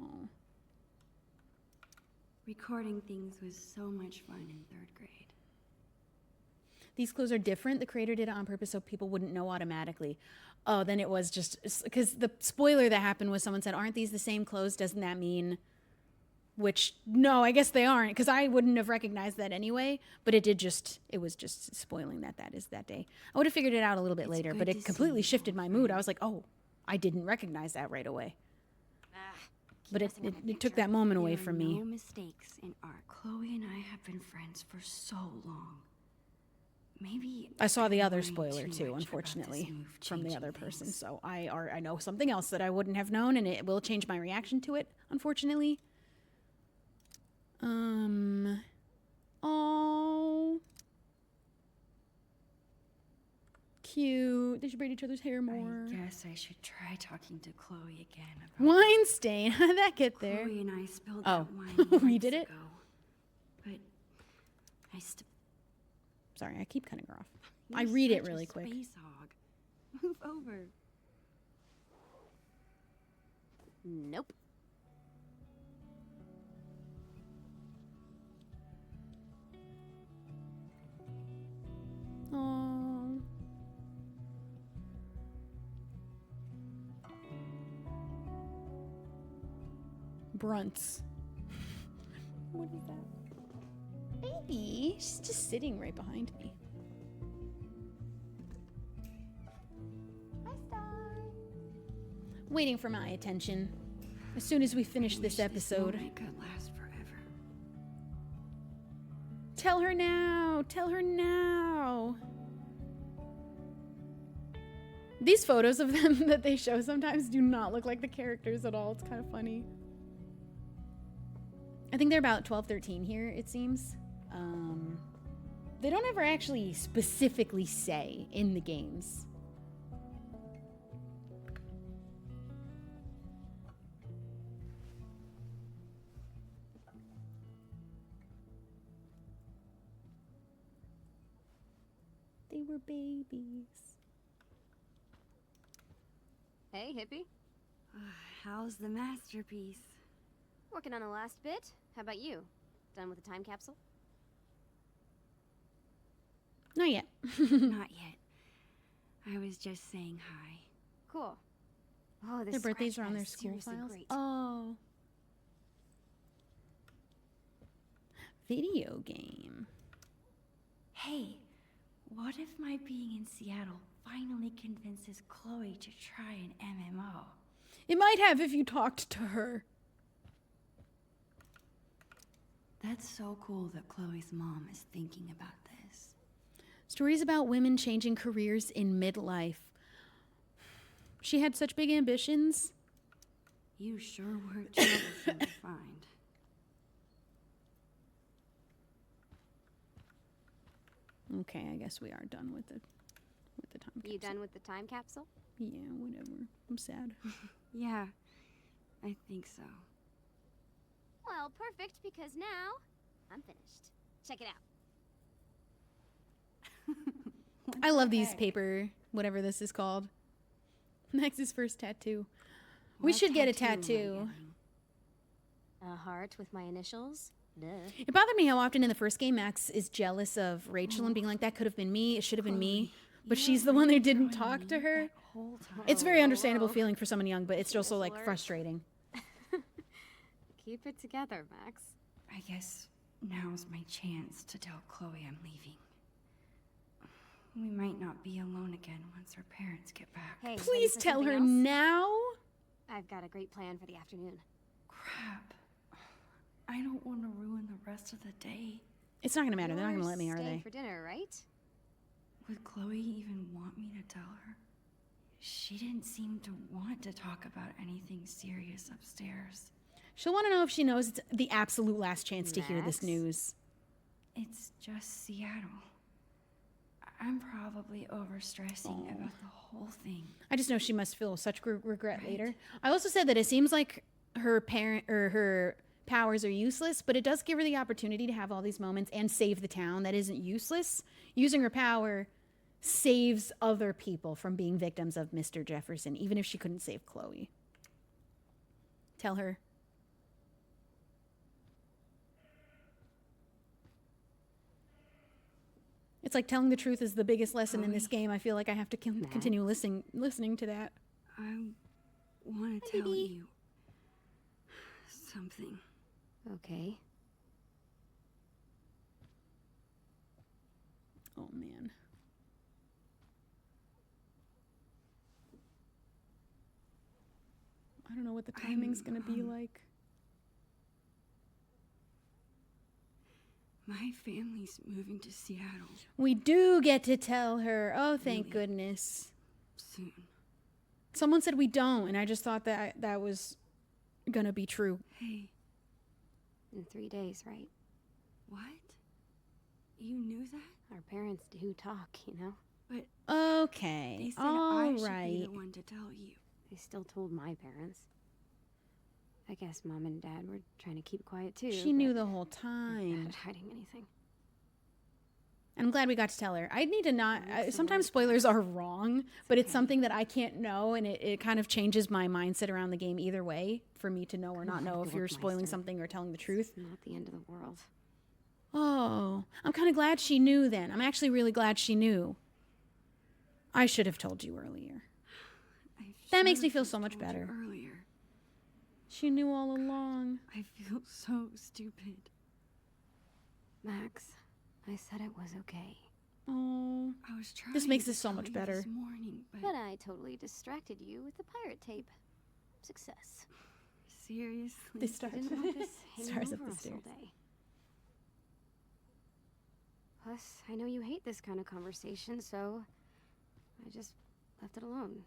Oh. Recording things was so much fun in 3rd grade. These clothes are different. The creator did it on purpose so people wouldn't know automatically. Oh, then it was just because the spoiler that happened was someone said, "Aren't these the same clothes? Doesn't that mean?" Which, no, I guess they aren't, because I wouldn't have recognized that anyway. But it was just spoiling that is that day. I would have figured it out a little bit later, but it completely shifted my mood. I was like, oh, I didn't recognize that right away. But it took that moment away from me. No mistakes in art. Chloe and I have been friends for so long. Maybe I saw the other worrying spoiler too too, much about unfortunately, this move from the changing other person. things. So I know something else that I wouldn't have known, and it will change my reaction to it, unfortunately. Oh, cute. They should braid each other's hair more. I guess I should try talking to Chloe again about Wine stain. How did that get there? Chloe and I spilled Oh, that wine we months did it? ago. But I still. Sorry, I keep cutting her off. I read it really quick. Space hog. Move over. Nope. Oh. Brunts. What cute is that? Baby, she's just sitting right behind me. Hi, Star. Waiting for my attention. As soon as we finish this episode. This moment could last forever. Tell her now! Tell her now! These photos of them that they show sometimes do not look like the characters at all. It's kind of funny. I think they're about 12, 13 here, it seems. They don't ever actually specifically say in the games. They were babies. Hey, hippie. How's the masterpiece? Working on the last bit. How about you? Done with the time capsule? Not yet. Not yet. I was just saying hi. Cool. Oh, this Their birthdays scratch are on pad their is school seriously files. great. Oh. Video game. Hey, what if my being in Seattle finally convinces Chloe to try an MMO? It might have if you talked to her. That's so cool that Chloe's mom is thinking about this. Stories about women changing careers in midlife. She had such big ambitions. You sure were troublesome to find. Okay, I guess we are done with the time capsule. You done with the time capsule? Yeah, whatever. I'm sad. Yeah, I think so. Well, perfect, because now I'm finished. Check it out. I love these paper, whatever this is called. Max's first tattoo. We should get a tattoo. A heart with my initials? Duh. It bothered me how often in the first game Max is jealous of Rachel and being like, that could have been me, it should have been me. But she's the one who didn't talk to her. It's a very understandable feeling for someone young, but it's also like frustrating. Keep it together, Max. I guess now's my chance to tell Chloe I'm leaving. We might not be alone again once her parents get back. Hey, ready Please for tell something her else? now. I've got a great plan for the afternoon. Crap. I don't want to ruin the rest of the day. It's not gonna matter. They're not gonna let me, are Staying they? for dinner, right? Would Chloe even want me to tell her? She didn't seem to want to talk about anything serious upstairs. She'll want to know if she knows it's the absolute last chance to hear this Max? news. It's just Seattle. I'm probably overstressing about the whole thing. I just know she must feel such regret later. I also said that it seems like her parent or her powers are useless, but it does give her the opportunity to have all these moments and save the town. That isn't useless. Using her power saves other people from being victims of Mr. Jefferson, even if she couldn't save Chloe. Tell her. It's like telling the truth is the biggest lesson in this game. I feel like I have to continue listening to that. I want to tell you something. Okay. Oh, man. I don't know what the timing's going to be like. My family's moving to Seattle We do get to tell her. Oh, thank goodness. soon. Someone said we don't, and I just thought that that was going to be true. Hey, In 3 days, right? what? You knew that? Our parents do talk, you know? But Okay. they said All I should be right. the one to tell you. They still told my parents. I guess Mom and Dad were trying to keep quiet too. She knew but the whole they're bad time. at hiding anything. And I'm glad we got to tell her. I need to not. Sometimes spoilers are wrong, but it's something that I can't know, and it kind of changes my mindset around the game either way for me to know or not know if you're spoiling something or telling the truth. Not the end of the world. Oh, I'm kind of glad she knew then. I'm actually really glad she knew. I should have told you earlier. That makes me feel so much better. Earlier. She knew all along. I feel so stupid. Max, I said it was okay. Oh, I was trying. this makes to this so tell much you better. This morning, But I totally distracted you with the pirate tape. Success. seriously. They start. I didn't want this hanging Stars up over the us all stairs. day. Plus, I know you hate this kind of conversation, so I just left it alone,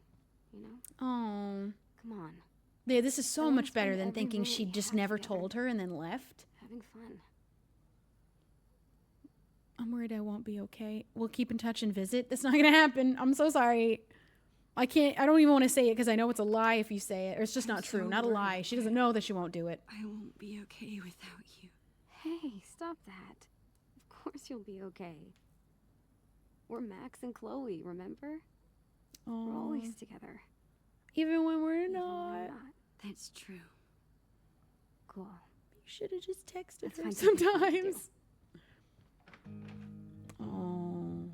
you know? Oh. Come on. Yeah, this is so I wanna much better spend than every thinking minute she we just have never together. told her and then left. Having fun. I'm worried I won't be okay. We'll keep in touch and visit. That's not gonna happen. I'm so sorry. I don't even want to say it because I know it's a lie if you say it. Or it's just I'm not true. so Not a worried. lie. She doesn't know that she won't do it. I won't be okay without you. Hey, stop that. Of course you'll be okay. We're Max and Chloe, remember? Oh. We're always together. Even when we're Even when not. we're not. That's true. Cool. You should have just texted Let's her find something fun to do. sometimes. Oh.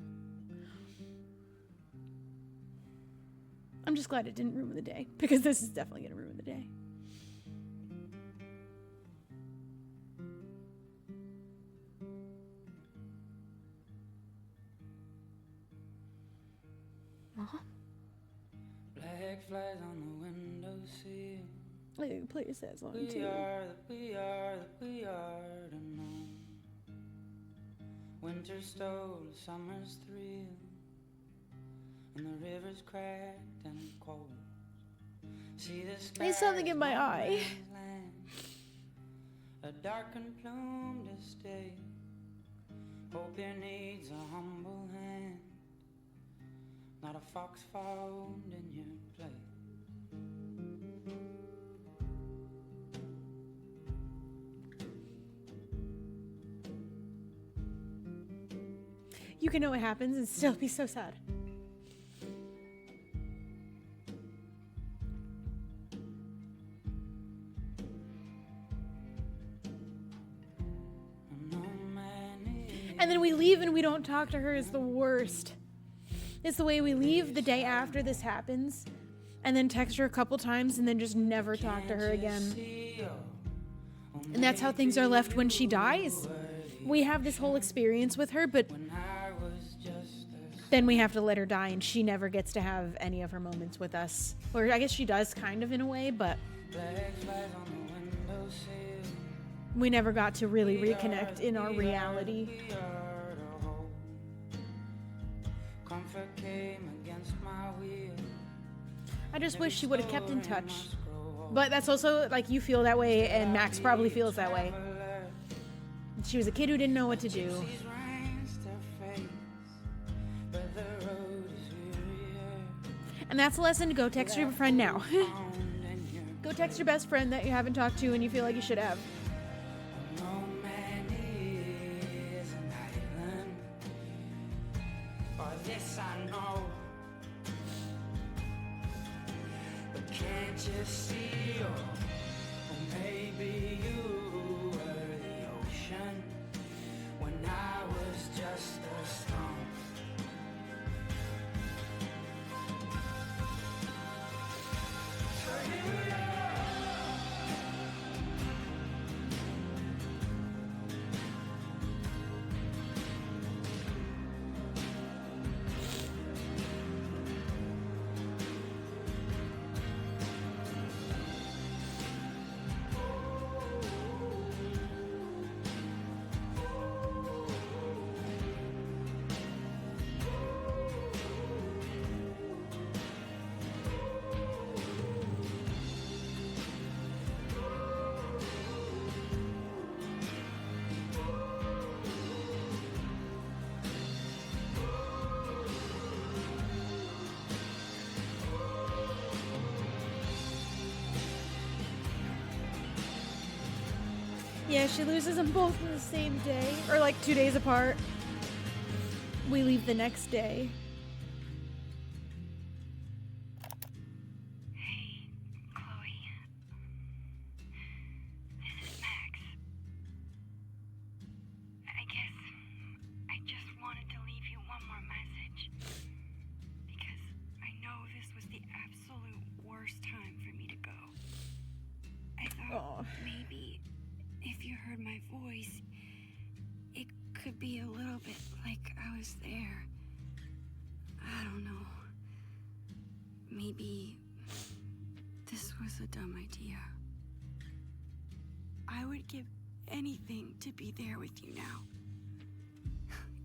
I'm just glad it didn't ruin the day, because this is definitely gonna ruin the day. Mom? Black flies on the windowsill. Wait, play your sad song We too. are to know. Winter stole summer's thrill, and the river's cracked and cold. See the sky. There's something in my eye. A darkened plume to stay. Hope it needs a humble hand, not a fox found in your play. You can know what happens and still be so sad. And then we leave and we don't talk to her is the worst. It's the way we leave the day after this happens and then text her a couple times and then just never talk to her again. And that's how things are left when she dies. We have this whole experience with her, but then we have to let her die and she never gets to have any of her moments with us. Or I guess she does kind of in a way, but we never got to really reconnect in our reality. I just wish she would have kept in touch. But that's also, like, you feel that way, and Max probably feels that way. She was a kid who didn't know what to do. And that's a lesson to go text your friend now. Go text your best friend that you haven't talked to and you feel like you should have. This I know, but can't you see? Or maybe you were the ocean when I was just a stone. So here we are. Yeah, she loses them both on the same day, or like 2 days apart. We leave the next day. Hey, Chloe. This is Max. I guess I just wanted to leave you one more message. Because I know this was the absolute worst time for me to go. I thought maybe if you heard my voice, it be a little bit like I was there. I don't know. Maybe this was a dumb idea. I would give anything to be there with you now.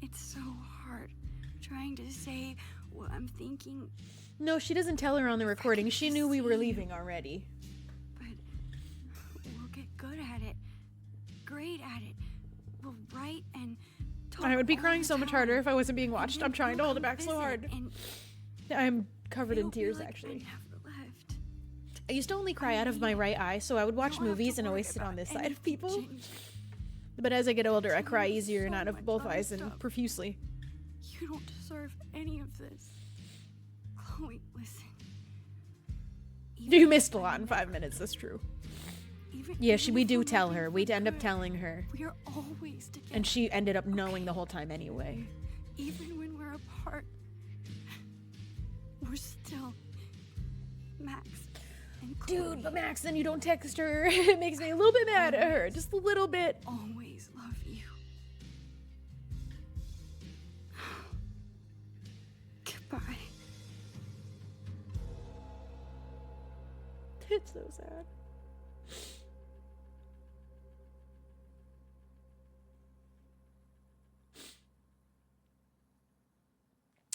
It's so hard trying to say what I'm thinking. No, she doesn't tell her on the recording. She knew we were leaving already. But we'll get good at it. Great at it. We'll write and talk. I would be all crying the so much time. harder if I wasn't being watched. I'm trying to hold it back so Visit, hard. and I'm covered in it'll be tears, like actually. I never left. I used to only cry out of my right eye, so I would watch movies and always sit on this side of people. But as I get older, I cry easier and out of both eyes and profusely. You don't deserve any of this. Chloe, listen. You missed a lot in 5 minutes, that's true. Even Yeah, we do tell her. We'd end up telling her. we are always together. And she ended up knowing the whole time anyway. Even when we're apart, we're still Max and Chloe. Dude, but Max, then you don't text her. It makes me a little bit mad at her. Just a little bit. Always love you. Goodbye. It's so sad.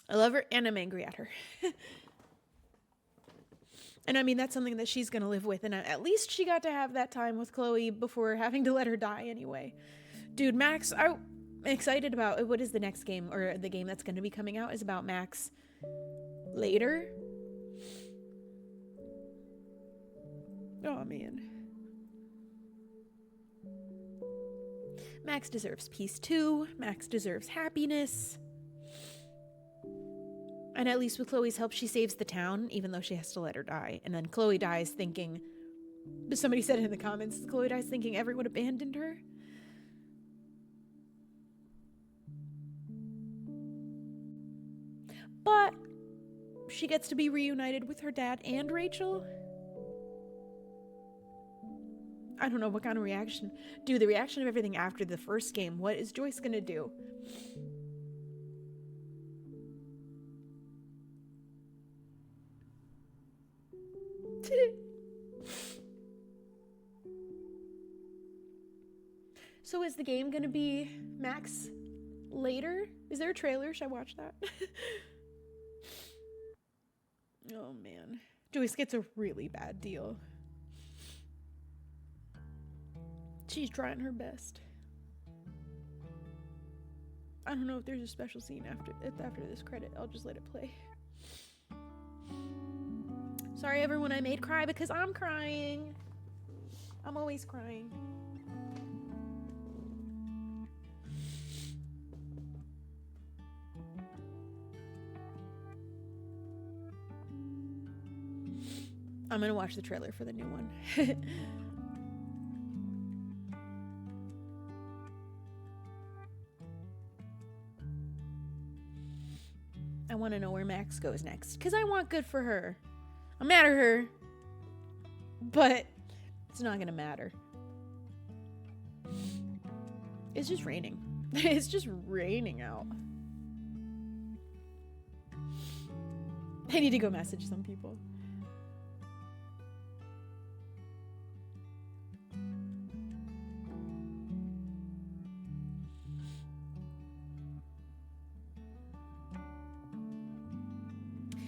I love her and I'm angry at her. And I mean, that's something that she's going to live with. And at least she got to have that time with Chloe before having to let her die anyway. Dude, Max, I'm excited about what is the next game, or the game that's going to be coming out is about Max later. Oh, man. Max deserves peace too. Max deserves happiness. And at least with Chloe's help, she saves the town, even though she has to let her die. And then Chloe dies thinking, somebody said it in the comments, Chloe dies thinking everyone abandoned her. But she gets to be reunited with her dad and Rachel. I don't know what kind of reaction. Dude, the reaction of everything after the first game. What is Joyce gonna do? So is the game gonna be Max later? Is there a trailer? Should I watch that? Oh man. Joyce gets a really bad deal. She's trying her best. I don't know if there's a special scene after this credit. I'll just let it play. Sorry everyone I made cry because I'm crying. I'm always crying. I'm gonna watch the trailer for the new one. I want to know where Max goes next, because I want good for her. I'm mad at her, but it's not gonna matter. It's just raining. It's just raining out. I need to go message some people.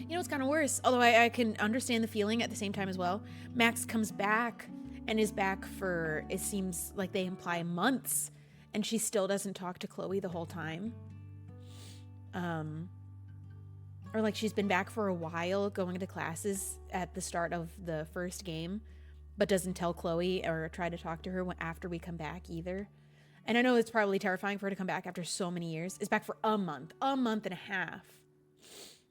You know, it's kind of worse, although I can understand the feeling at the same time as well. Max comes back and is back for, it seems like they imply, months, and she still doesn't talk to Chloe the whole time. Or like she's been back for a while going to classes at the start of the first game, but doesn't tell Chloe or try to talk to her after we come back either. And I know it's probably terrifying for her to come back after so many years. It's back for a month and a half.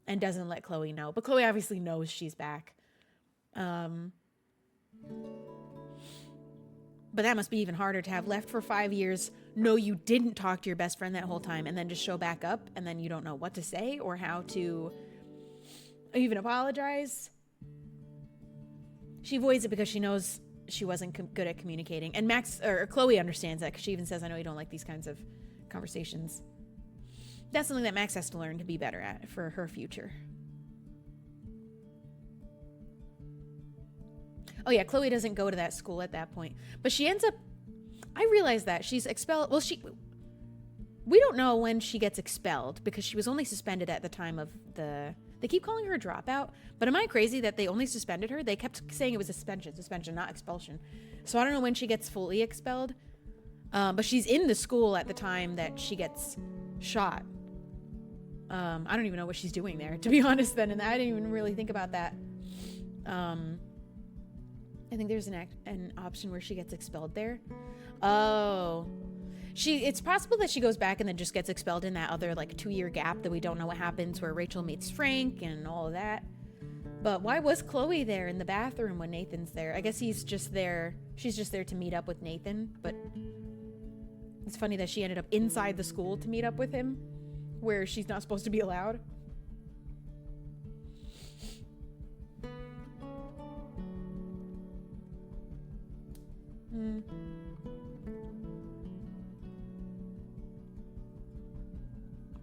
And doesn't let Chloe know. But Chloe obviously knows she's back. But that must be even harder to have left for 5 years, know you didn't talk to your best friend that whole time, and then just show back up, and then you don't know what to say or how to even apologize. She avoids it because she knows she wasn't good at communicating. And Max, or Chloe understands that, because she even says, I know you don't like these kinds of conversations. That's something that Max has to learn to be better at for her future. Oh yeah, Chloe doesn't go to that school at that point. But she ends up... I realize that. She's expelled... Well, we don't know when she gets expelled because she was only suspended at the time of the... They keep calling her a dropout, but am I crazy that they only suspended her? They kept saying it was suspension, not expulsion. So I don't know when she gets fully expelled. But she's in the school at the time that she gets shot. I don't even know what she's doing there, to be honest then, and I didn't even really think about that. I think there's an option where she gets expelled there. Oh. It's possible that she goes back and then just gets expelled in that other, like, 2-year gap that we don't know what happens, where Rachel meets Frank and all of that. But why was Chloe there in the bathroom when Nathan's there? I guess he's just there. She's just there to meet up with Nathan, but it's funny that she ended up inside the school to meet up with him, where she's not supposed to be allowed.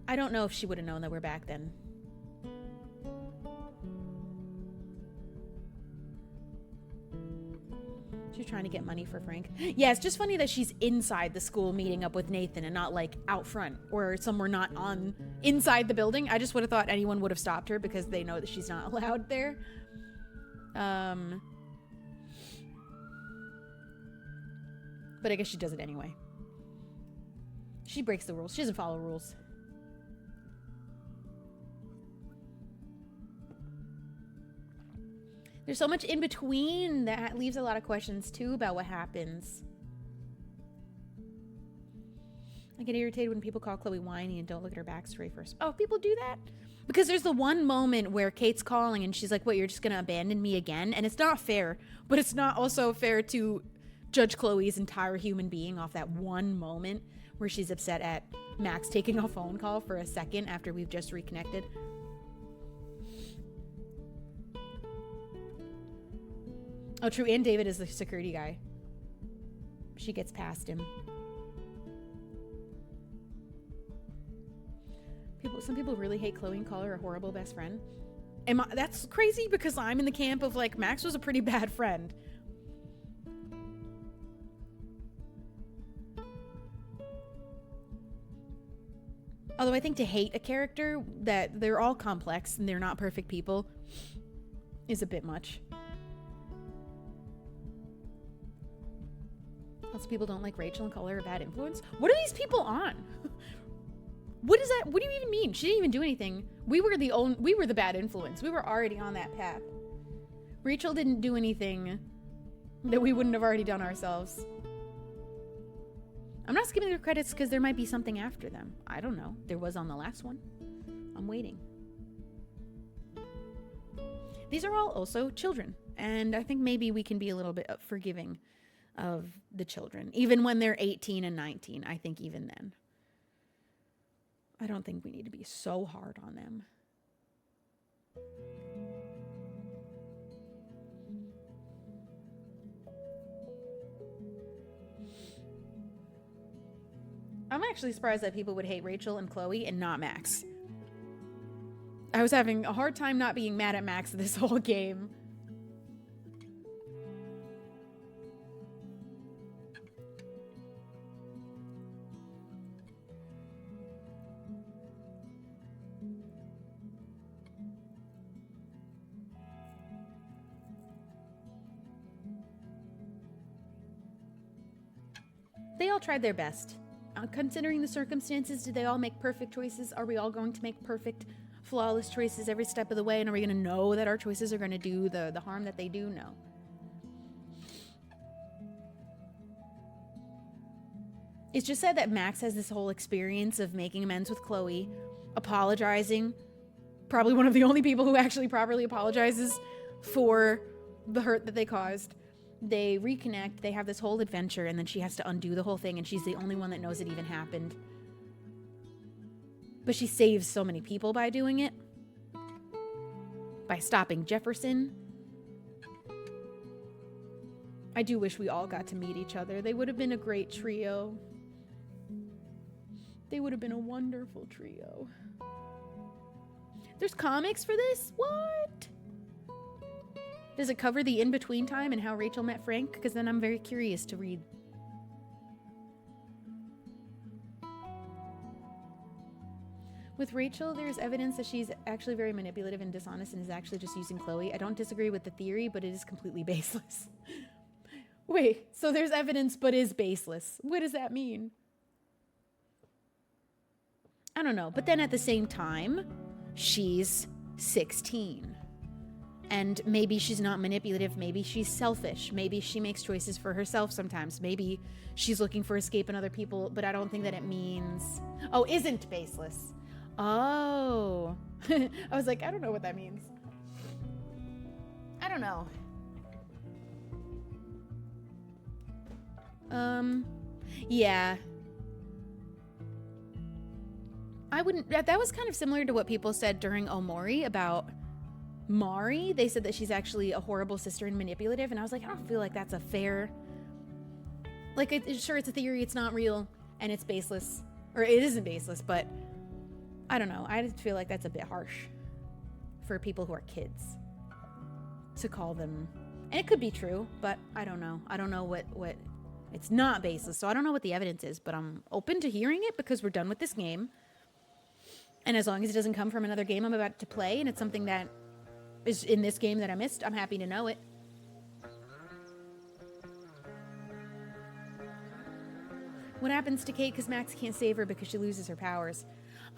I don't know if she would have known that we're back then. She's trying to get money for Frank. Yeah, it's just funny that she's inside the school meeting up with Nathan and not like out front or somewhere not on inside the building. I just would have thought anyone would have stopped her because they know that she's not allowed there. But I guess she does it anyway. She breaks the rules. She doesn't follow rules. There's so much in between that leaves a lot of questions too about what happens. I get irritated when people call Chloe whiny and don't look at her backstory first. Oh, people do that? Because there's the one moment where Kate's calling and she's like, what, you're just gonna abandon me again? And it's not fair, but it's not also fair to judge Chloe's entire human being off that one moment where she's upset at Max taking a phone call for a second after we've just reconnected. Oh, true, and David is the security guy. She gets past him. Some people really hate Chloe and call her a horrible best friend. That's crazy because I'm in the camp of like, Max was a pretty bad friend. Although I think to hate a character that they're all complex and they're not perfect people is a bit much. Lots of people don't like Rachel and call her a bad influence. What are these people on? What is that? What do you even mean? She didn't even do anything. We were the bad influence. We were already on that path. Rachel didn't do anything that we wouldn't have already done ourselves. I'm not skipping their credits because there might be something after them. I don't know. There was on the last one. I'm waiting. These are all also children, and I think maybe we can be a little bit forgiving of the children, even when they're 18 and 19. I think even then, I don't think we need to be so hard on them. I'm actually surprised that people would hate Rachel and Chloe and not Max. I was having a hard time not being mad at Max this whole game. They all tried their best. Considering the circumstances, did they all make perfect choices? Are we all going to make perfect, flawless choices every step of the way? And are we going to know that our choices are going to do the harm that they do? No. It's just said that Max has this whole experience of making amends with Chloe, apologizing. Probably one of the only people who actually properly apologizes for the hurt that they caused. They reconnect, they have this whole adventure, and then she has to undo the whole thing, and she's the only one that knows it even happened. But she saves so many people by doing it. By stopping Jefferson. I do wish we all got to meet each other. They would have been a great trio. They would have been a wonderful trio. There's comics for this? What? Does it cover the in-between time and how Rachel met Frank? Because then I'm very curious to read. With Rachel, there's evidence that she's actually very manipulative and dishonest and is actually just using Chloe. I don't disagree with the theory, but it is completely baseless. Wait, so there's evidence but is baseless. What does that mean? I don't know. But then at the same time, she's 16. And maybe she's not manipulative. Maybe she's selfish. Maybe she makes choices for herself sometimes. Maybe she's looking for escape in other people, but I don't think that it means... Oh, isn't baseless. Oh. I was like, I don't know what that means. I don't know. Yeah. I wouldn't... That was kind of similar to what people said during Omori about Mari. They said that she's actually a horrible sister and manipulative, and I was like, I don't feel like that's a fair... Like, sure, it's a theory, it's not real, and it's baseless. Or it isn't baseless, but... I don't know. I just feel like that's a bit harsh for people who are kids to call them. And it could be true, but I don't know. I don't know what it's not baseless. So I don't know what the evidence is, but I'm open to hearing it because we're done with this game. And as long as it doesn't come from another game I'm about to play and it's something that is in this game that I missed, I'm happy to know it. What happens to Kate because Max can't save her because she loses her powers?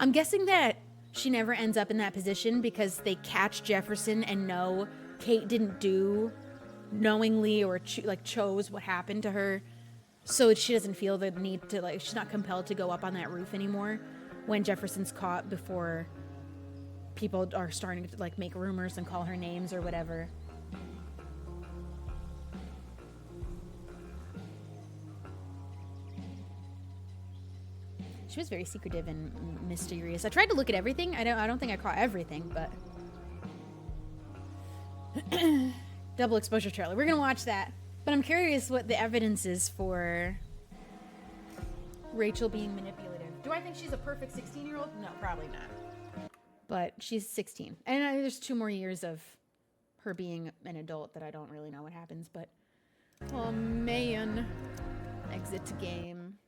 I'm guessing that she never ends up in that position because they catch Jefferson and know Kate didn't do knowingly or chose what happened to her. So she doesn't feel the need to, like, she's not compelled to go up on that roof anymore when Jefferson's caught before people are starting to, like, make rumors and call her names or whatever. She was very secretive and mysterious. I tried to look at everything. I don't think I caught everything, but... Double exposure trailer. We're gonna watch that. But I'm curious what the evidence is for Rachel being manipulative. Do I think she's a perfect 16-year-old? No, probably not. But she's 16. And there's 2 more years of her being an adult that I don't really know what happens, but... Oh, man. Exit game.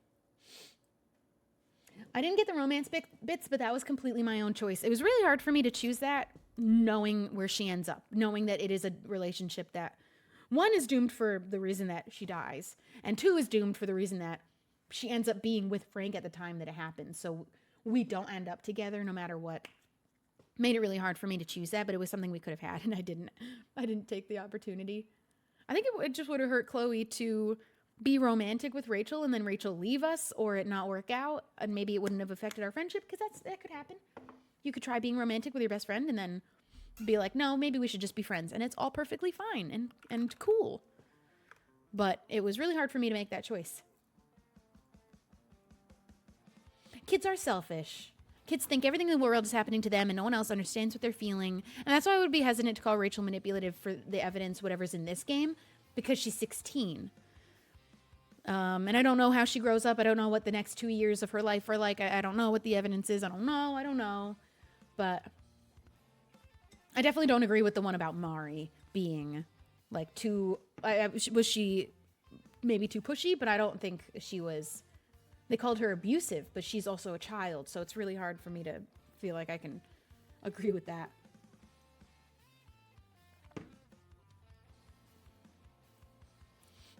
I didn't get the romance bits, but that was completely my own choice. It was really hard for me to choose that, knowing where she ends up, knowing that it is a relationship that, 1, is doomed for the reason that she dies, and 2, is doomed for the reason that she ends up being with Frank at the time that it happens. So we don't end up together no matter what. Made it really hard for me to choose that, but it was something we could have had, and I didn't take the opportunity. I think it just would have hurt Chloe to be romantic with Rachel and then Rachel leave us or it not work out, and maybe it wouldn't have affected our friendship, because that could happen. You could try being romantic with your best friend and then be like, no, maybe we should just be friends, and it's all perfectly fine and cool. But it was really hard for me to make that choice. Kids are selfish. Kids think everything in the world is happening to them and no one else understands what they're feeling. And that's why I would be hesitant to call Rachel manipulative for the evidence, whatever's in this game, because she's 16. And I don't know how she grows up. I don't know what the next 2 years of her life are like. I don't know what the evidence is. I don't know. But I definitely don't agree with the one about Mari being like too... was she maybe too pushy? But I don't think she was... They called her abusive, but she's also a child. So it's really hard for me to feel like I can agree with that. Do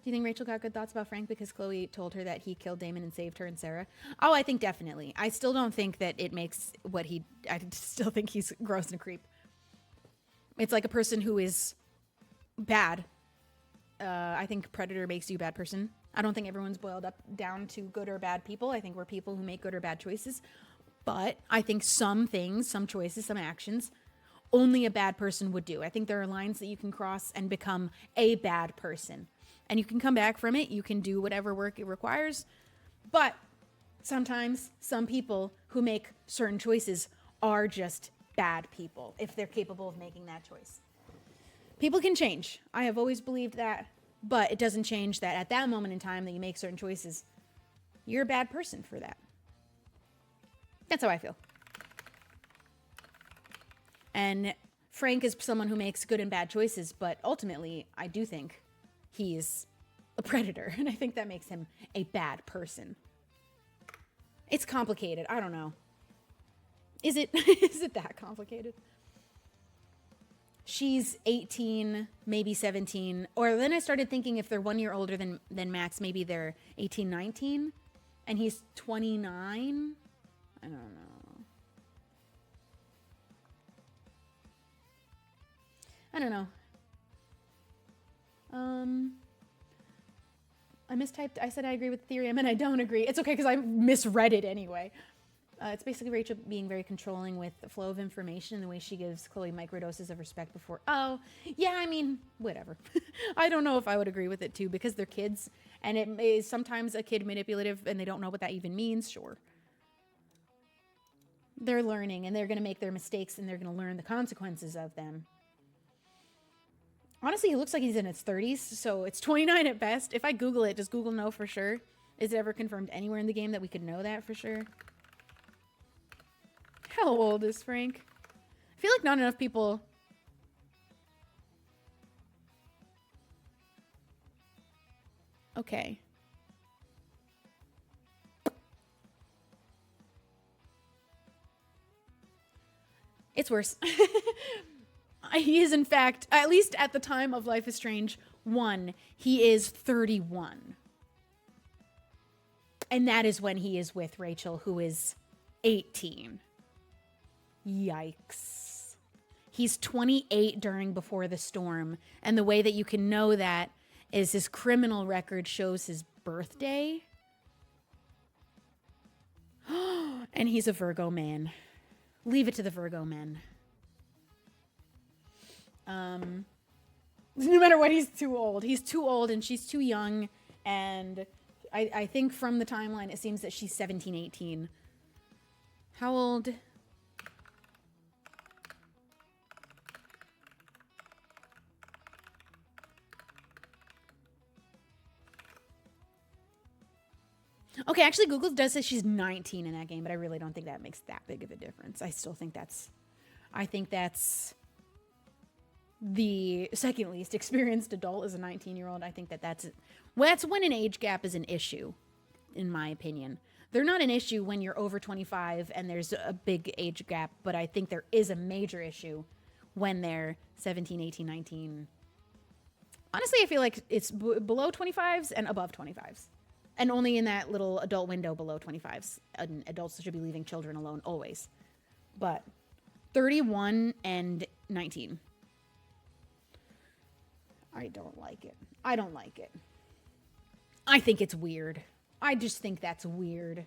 you think Rachel got good thoughts about Frank because Chloe told her that he killed Damon and saved her and Sarah? Oh, I think definitely. I still don't think that it makes what he... I still think he's gross and a creep. It's like a person who is bad. I think Predator makes you a bad person. I don't think everyone's boiled up down to good or bad people. I think we're people who make good or bad choices. But I think some things, some choices, some actions, only a bad person would do. I think there are lines that you can cross and become a bad person. And you can come back from it. You can do whatever work it requires. But sometimes some people who make certain choices are just bad people if they're capable of making that choice. People can change. I have always believed that. But it doesn't change that at that moment in time that you make certain choices, you're a bad person for that. That's how I feel. And Frank is someone who makes good and bad choices, but ultimately, I do think he's a predator, and I think that makes him a bad person. It's complicated. I don't know. Is it is it that complicated? She's 18, maybe 17. Or then I started thinking if they're 1 year older than Max, maybe they're 18, 19. And he's 29. I don't know. I don't know. I mistyped. I said I agree with the theory. I meant I don't agree. It's okay because I misread it anyway. It's basically Rachel being very controlling with the flow of information and the way she gives Chloe microdoses of respect before. Oh, yeah, I mean, whatever. I don't know if I would agree with it too because they're kids and it is sometimes a kid manipulative and they don't know what that even means. Sure. They're learning and they're going to make their mistakes and they're going to learn the consequences of them. Honestly, he looks like he's in his 30s, so it's 29 at best. If I Google it, does Google know for sure? Is it ever confirmed anywhere in the game that we could know that for sure? How old is Frank? I feel like not enough people... Okay. It's worse. He is, in fact, at least at the time of Life is Strange 1, he is 31. And that is when he is with Rachel, who is 18. Yikes. He's 28 during Before the Storm. And the way that you can know that is his criminal record shows his birthday. And he's a Virgo man. Leave it to the Virgo men. No matter what, he's too old. He's too old and she's too young. And I think from the timeline, it seems that she's 17, 18. How old? Okay, actually, Google does say she's 19 in that game, but I really don't think that makes that big of a difference. I still think that's... I think that's... the second least experienced adult is a 19-year-old. I think that's when an age gap is an issue, in my opinion. They're not an issue when you're over 25 and there's a big age gap, but I think there is a major issue when they're 17, 18, 19. Honestly, I feel like it's below 25s and above 25s. And only in that little adult window below 25s. Adults should be leaving children alone always. But 31 and 19. I don't like it. I don't like it. I think it's weird. I just think that's weird.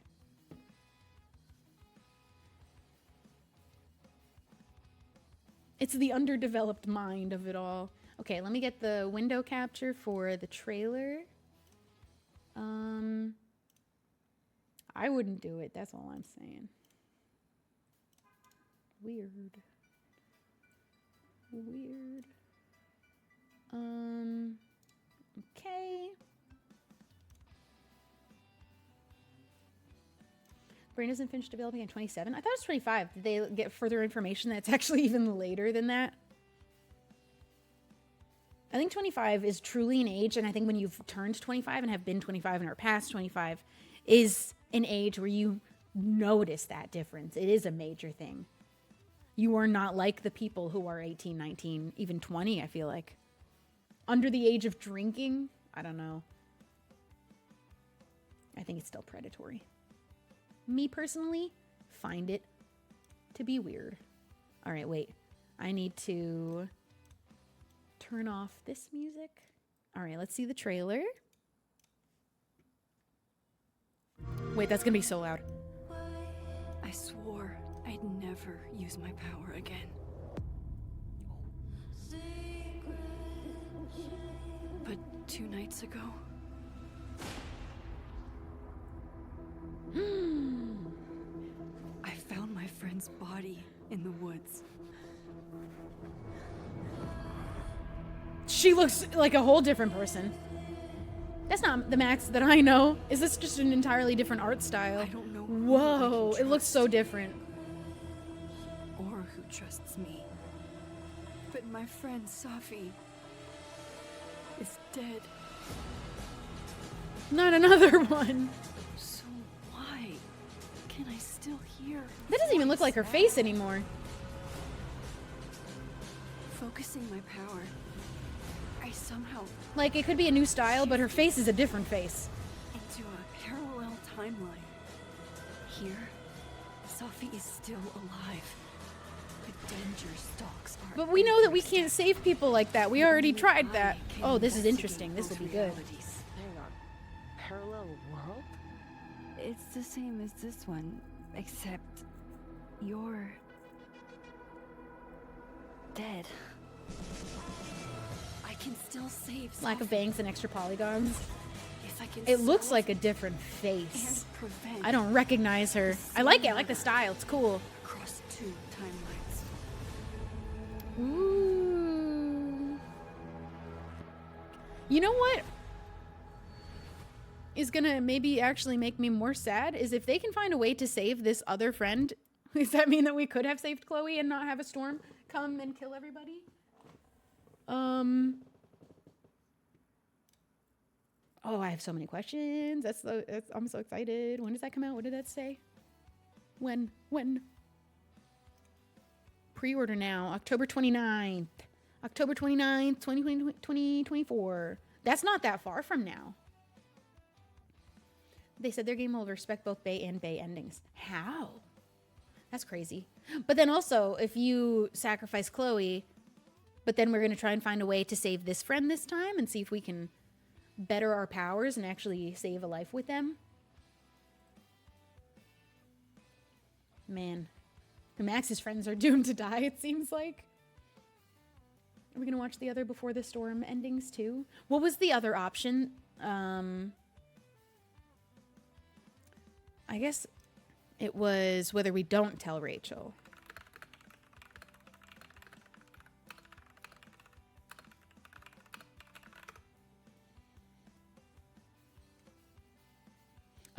It's the underdeveloped mind of it all. Okay, let me get the window capture for the trailer. I wouldn't do it. That's all I'm saying. Weird. Weird. Okay. Brain isn't finished developing at 27. I thought it was 25. Did they get further information that's actually even later than that? I think 25 is truly an age, and I think when you've turned 25 and have been 25 and are past 25 is an age where you notice that difference. It is a major thing. You are not like the people who are 18, 19, even 20, I feel like. Under the age of drinking? I don't know. I think it's still predatory. Me personally find it to be weird. All right, wait. I need to turn off this music. All right, let's see the trailer. Wait, that's gonna be so loud. I swore I'd never use my power again. But 2 nights ago... I found my friend's body in the woods. She looks like a whole different person. That's not the Max that I know. Is this just an entirely different art style? I don't know. Whoa, it looks so different. Or who trusts me. But my friend Safi is dead. Not another one. So why can I still hear? That doesn't even look like her face anymore. Focusing my power, I somehow Like, it could be a new style, but her face is a different face. into a parallel timeline. Here, Safi is still alive. The danger stalks are. But we know that we can't save people like that. We already tried that. Oh, this is interesting. This will be good. Hang on. Parallel world? It's the same as this one, except you're dead. I can still save Lack of Safi bangs and extra polygons. if I can It looks solve like a different face. and prevent I don't recognize her. I like it. I like the style. It's cool. across 2 timelines. Ooh. You know what is gonna maybe actually make me more sad is if they can find a way to save this other friend. Does that mean that we could have saved Chloe and not have a storm come and kill everybody? Oh, I have so many questions. I'm so excited. When does that come out? What did that say? When? Pre-order now. October 29th. October 29th, 2024. That's not that far from now. They said their game will respect both Bay and Bay endings. How? That's crazy. But then also, if you sacrifice Chloe, but then we're going to try and find a way to save this friend this time and see if we can better our powers and actually save a life with them. Man, Max's friends are doomed to die, it seems like. Are we going to watch the other Before the Storm endings too? What was the other option? I guess it was whether we don't tell Rachel.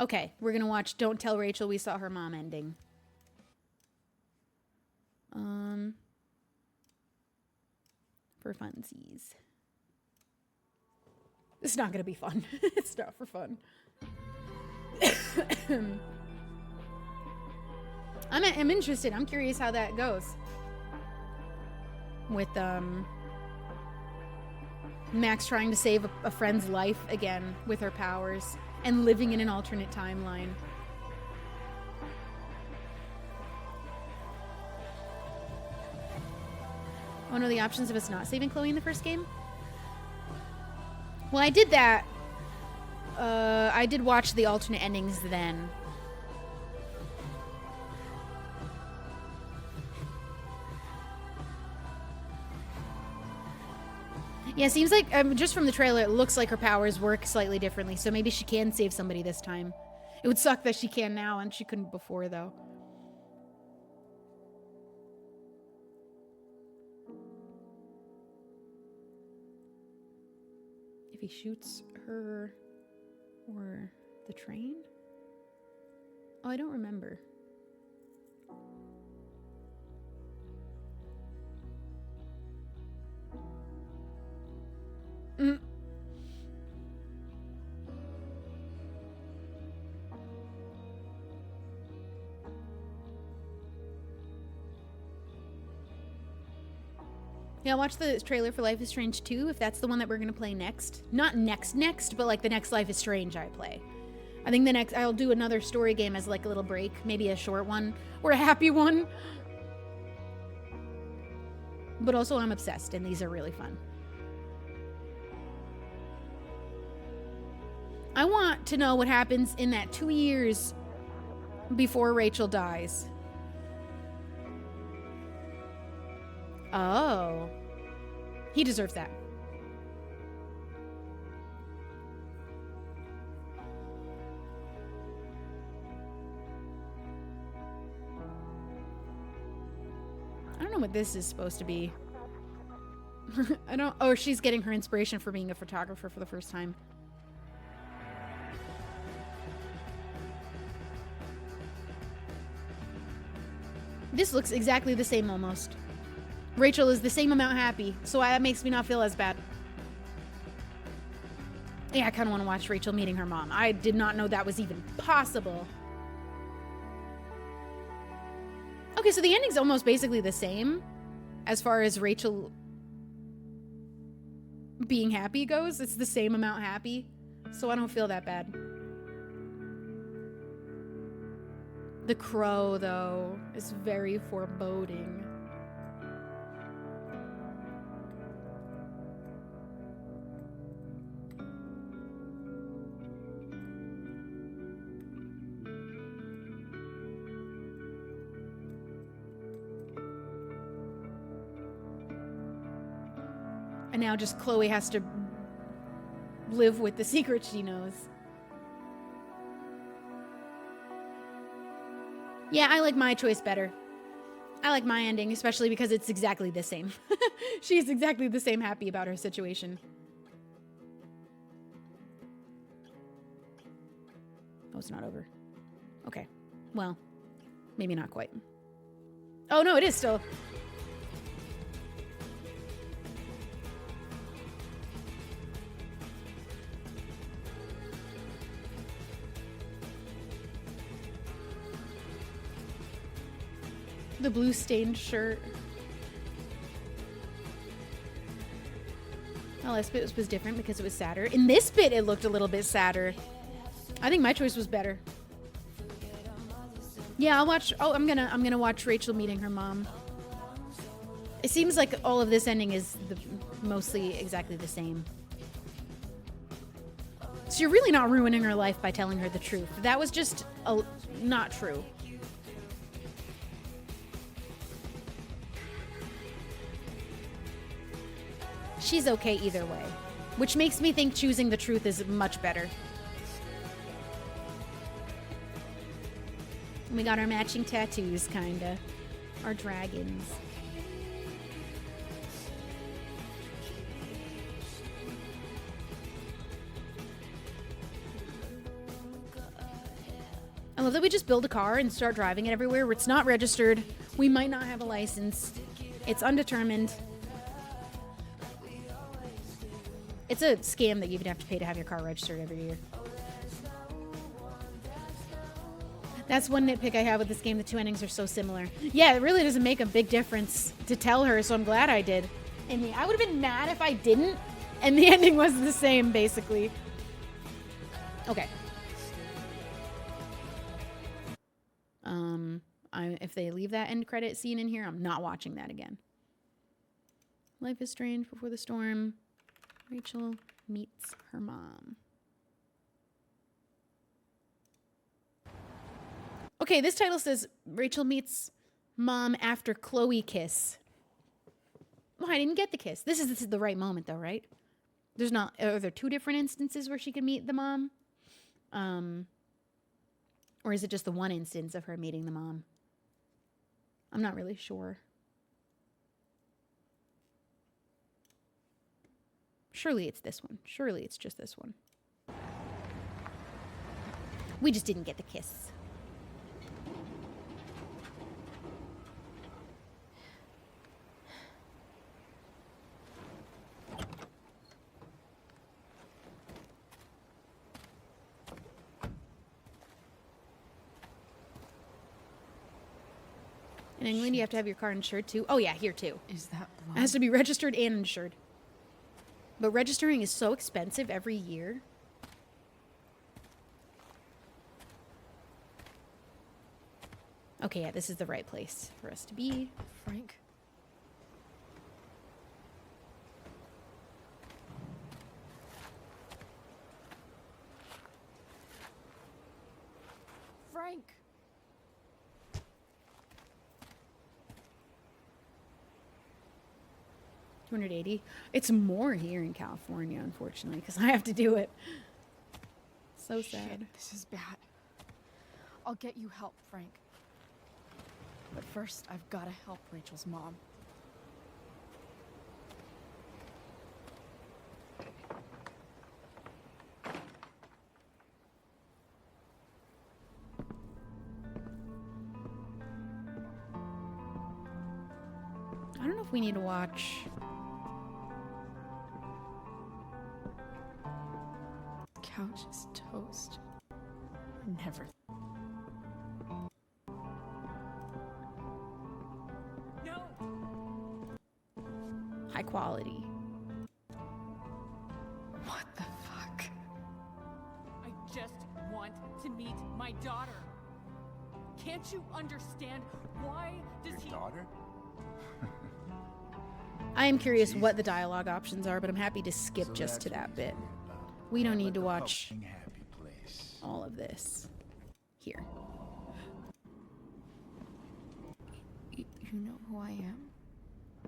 Okay, we're gonna watch Don't Tell Rachel We Saw Her Mom ending. For funsies. It's not gonna be fun. It's not for fun. I'm interested. I'm curious how that goes. With Max trying to save a friend's life again with her powers and living in an alternate timeline. Oh no, the options of us not saving Chloe in the first game? Well, I did that. I did watch the alternate endings then. Yeah, it seems like, just from the trailer, it looks like her powers work slightly differently, so maybe she can save somebody this time. It would suck that she can now and she couldn't before, though. If he shoots her or the train? Oh, I don't remember. Yeah, watch the trailer for Life is Strange 2, if that's the one that we're gonna play next. Not next, but like the next Life is Strange I play. I think the next, I'll do another story game as like a little break, maybe a short one, or a happy one. But also I'm obsessed, and these are really fun. I want to know what happens in that 2 years before Rachel dies. Oh. He deserves that. I don't know what this is supposed to be. I don't... Oh, she's getting her inspiration for being a photographer for the first time. This looks exactly the same almost. Rachel is the same amount happy, so that makes me not feel as bad. Yeah, I kind of want to watch Rachel meeting her mom. I did not know that was even possible. Okay, so the ending's almost basically the same as far as Rachel being happy goes. It's the same amount happy, so I don't feel that bad. The crow, though, is very foreboding. And now just Chloe has to live with the secret she knows. Yeah, I like my choice better. I like my ending, especially because it's exactly the same. She's exactly the same happy about her situation. Oh, it's not over. Okay. Well, maybe not quite. Oh, no, it is still. The blue stained shirt. Oh, this bit was different because it was sadder. In this bit, it looked a little bit sadder. I think my choice was better. Yeah, I'll watch. Oh, I'm gonna watch Rachel meeting her mom. It seems like all of this ending is mostly exactly the same. So you're really not ruining her life by telling her the truth. That was just not true. She's okay either way, which makes me think choosing the truth is much better. We got our matching tattoos, kinda. Our dragons. I love that we just build a car and start driving it everywhere where it's not registered. We might not have a license. It's undetermined. It's a scam that you even have to pay to have your car registered every year. That's one nitpick I have with this game. The two endings are so similar. Yeah, it really doesn't make a big difference to tell her, so I'm glad I did. And I would have been mad if I didn't, and the ending was the same, basically. Okay. If they leave that end credit scene in here, I'm not watching that again. Life is strange before the storm. Rachel meets her mom. Okay, this title says Rachel meets mom after Chloe kiss. Well, I didn't get the kiss. This is the right moment, though, right? There's not. Are there two different instances where she can meet the mom? Or is it just the one instance of her meeting the mom? I'm not really sure. Surely it's this one. Surely it's just this one. We just didn't get the kiss. In England, you have to have your car insured too. Oh yeah, here too. Is that blood? It has to be registered and insured. But registering is so expensive every year. Okay, yeah, this is the right place for us to be. Frank? Frank! 280. It's more here in California, unfortunately, because I have to do it. So sad. Shit, this is bad. I'll get you help, Frank. But first, I've got to help Rachel's mom. I don't know if we need to watch. Couch is toast. Never. No! High quality. What the fuck? I just want to meet my daughter. Can't you understand why does he... Daughter? I am curious what the dialogue options are, but I'm happy to skip So just to that's that bit. We don't need to watch Happy place. all of this here. You know who I am?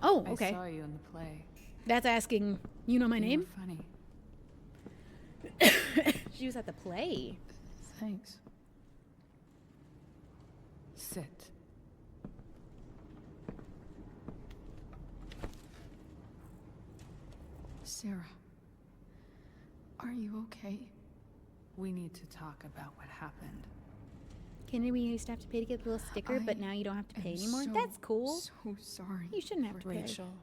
Oh, I okay. saw you in the play. That's asking, you know my You name? were funny. She was at the play. Thanks. Sit. Sarah, are you okay? We need to talk about what happened. Can we used to have to pay to get the little sticker, but now you don't have to pay anymore? That's cool. So sorry. You shouldn't have to pay. Rachel.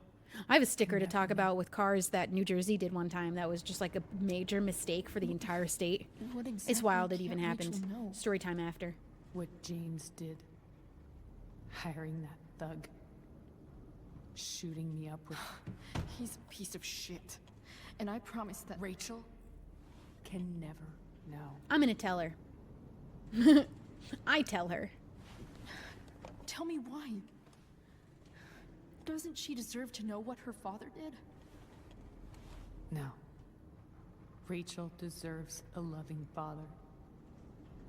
I have a sticker to talk about with cars that New Jersey did one time that was just like a major mistake for the entire state. What It's exactly wild it even can't happened. Rachel know? Story time after. What James did. Hiring that thug. Shooting me up with... He's a piece of shit. And I promise that Rachel can never know. I'm gonna tell her. I tell her. Tell me why. Doesn't she deserve to know what her father did? No. Rachel deserves a loving father.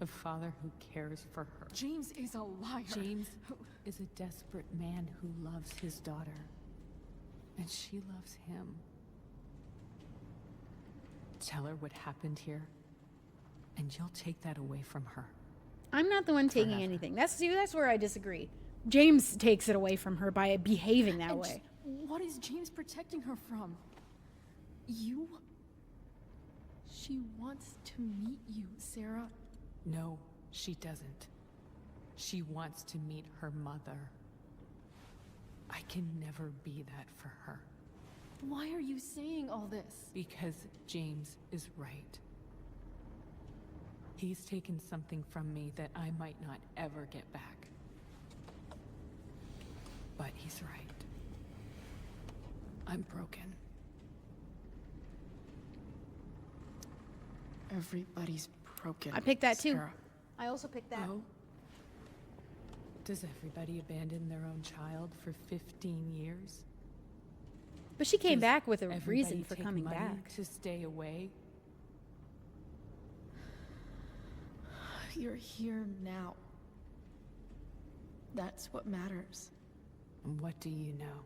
A father who cares for her. James is a liar. James is a desperate man who loves his daughter. And she loves him. Tell her what happened here, and you'll take that away from her. I'm not the one taking Forever. anything. That's where I disagree. James takes it away from her by behaving that way. What is James protecting her from? You? She wants to meet you, Sarah. No, she doesn't. She wants to meet her mother. I can never be that for her. Why are you saying all this? Because James is right. He's taken something from me that I might not ever get back. But he's right. I'm broken. Everybody's broken. I picked that too. Sarah. I also picked that. Oh? Does everybody abandon their own child for 15 years? But she came Does back with a reason everybody for take coming money back. to stay away? You're here now. That's what matters. And what do you know?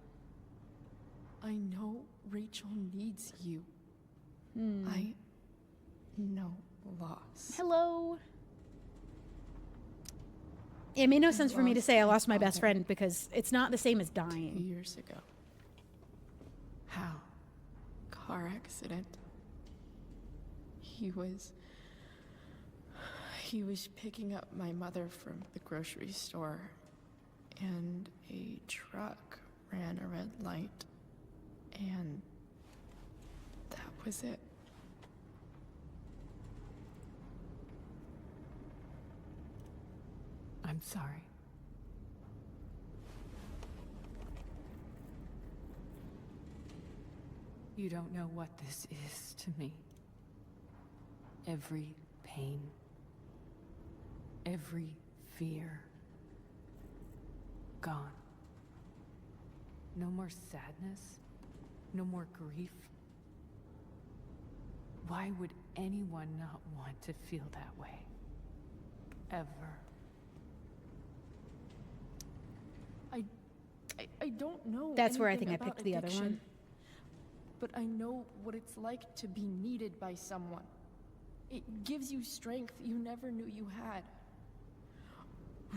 I know Rachel needs you. I know loss. Hello. It made no sense for me to say I lost my best friend because it's not the same as 2 dying. years ago. How? Car accident. He was picking up my mother from the grocery store, and a truck ran a red light, and that was it. I'm sorry. You don't know what this is to me. Every pain, every fear, gone. No more sadness, no more grief. Why would anyone not want to feel that way? Ever. I don't know. That's where I think anything I picked about the other addiction, one. But I know what it's like to be needed by someone. It gives you strength you never knew you had.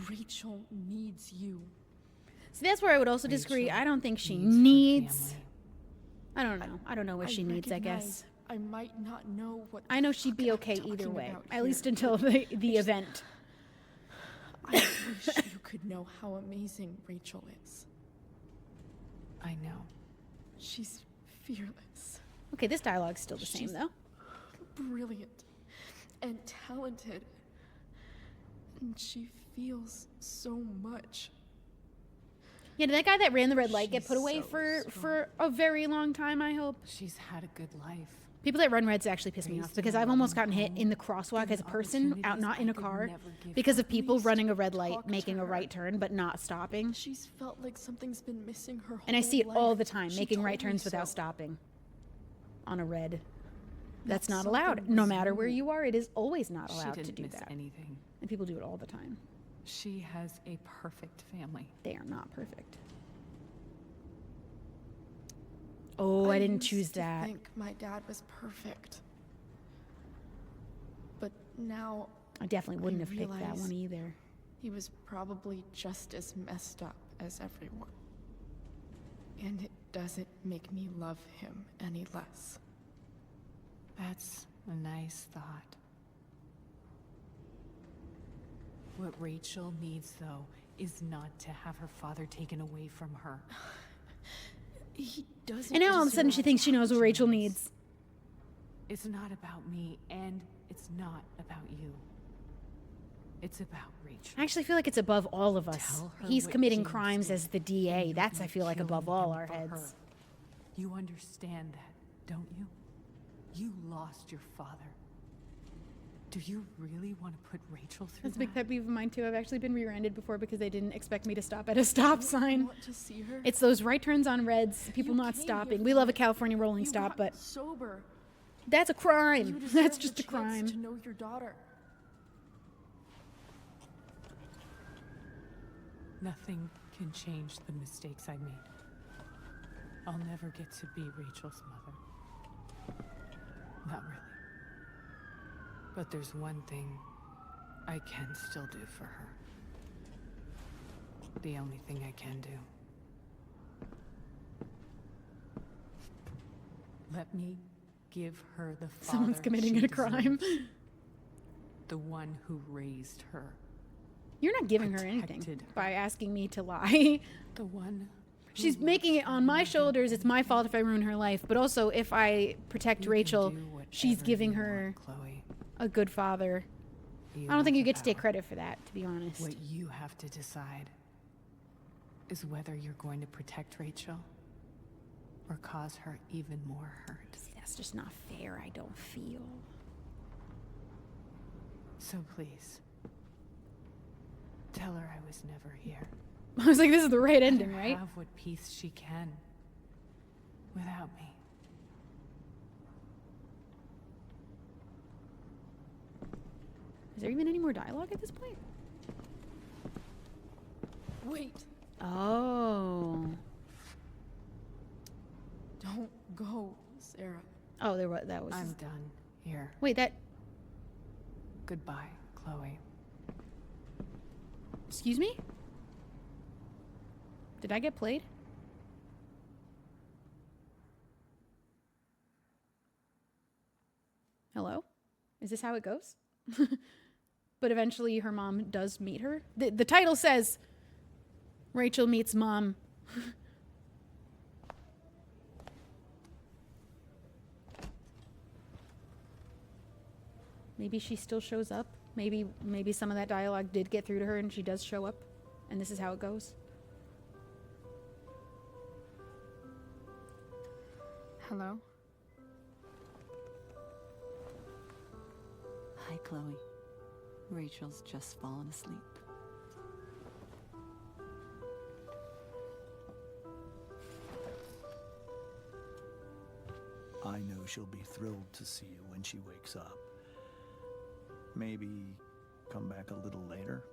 Rachel needs you. So that's where I would also disagree. Rachel I don't think she needs her needs. family. I don't know. I don't know what she needs, I guess. recognize I might not know what I know she'd be okay talking either way. about At here. least until the event. I wish you could know how amazing Rachel is. I know. She's fearless. Okay, this dialogue's still the same, She's though. brilliant and talented. And she feels so much. Yeah, did that guy that ran the red light get She's put away so for a very long time, I hope? She's had a good life. People that run reds actually piss me off Raised because in a I've almost loving gotten hit in the home, crosswalk as a given person, out not in a opportunities I could car, never give because her. of people Please running a red light, talk to making a her. right turn, but not stopping. She's felt like something's been missing her whole And I see it all life. the time, She making right told me turns without so. stopping on a red. That's That not allowed. something No was matter where you. you are, it is always not She allowed to didn't do miss that. anything. And people do it all the time. She has a perfect family. They are not perfect. Oh, I didn't used choose to that. think my dad was perfect. But now I definitely wouldn't I have picked that realize one either. he was probably just as messed up as everyone. And it doesn't make me love him any less. That's a nice thought. What Rachel needs, though, is not to have her father taken away from her. He doesn't. And now all of a sudden she thinks she knows what Rachel needs. It's not about me, and it's not about you. It's about Rachel. I actually feel like it's above all of us. Tell her He's what committing James crimes did, as the DA. and That's, you'll I be feel like, above killing all him our for heads. her. You understand that, don't you? You lost your father. Do you really want to put Rachel through That's a big that? pet peeve of mine, too. I've actually been rear-ended before because they didn't expect me to stop at a stop sign. Want to see her? It's those right turns on reds, people You not came stopping. here We for love a it. California rolling You stop, got but sober. that's a You crime. deserve That's the just a chance crime. to know your daughter. Nothing can change the mistakes I made. I'll never get to be Rachel's mother. Not really. But there's one thing I can still do for her. The only thing I can do. Let me give her the father Someone's committing she a crime. deserves. The one who raised her. You're not giving her anything Protected by asking me to lie. The one She's making it on my shoulders. It's my fault if I ruin her life. But also, if I protect Rachel, she's giving her Chloe. a good father. You I don't think have you the get to take power. credit for that, to be honest. What you have to decide is whether you're going to protect Rachel or cause her even more hurt. See, that's just not fair, I don't feel. So please, tell her I was never here. I was like, this is the right Let ending, her right? Have what peace she can without me. Is there even any more dialogue at this point? Wait, Oh. don't go, Sarah. Oh, there was that was. I'm done here. Wait, that. Goodbye, Chloe. Excuse me? Did I get played? Hello? Is this how it goes? But eventually her mom does meet her. The title says Rachel meets mom. Maybe she still shows up. Maybe some of that dialogue did get through to her and she does show up. And this is how it goes. Hello? Hi, Chloe. Rachel's just fallen asleep. I know she'll be thrilled to see you when she wakes up. Maybe come back a little later?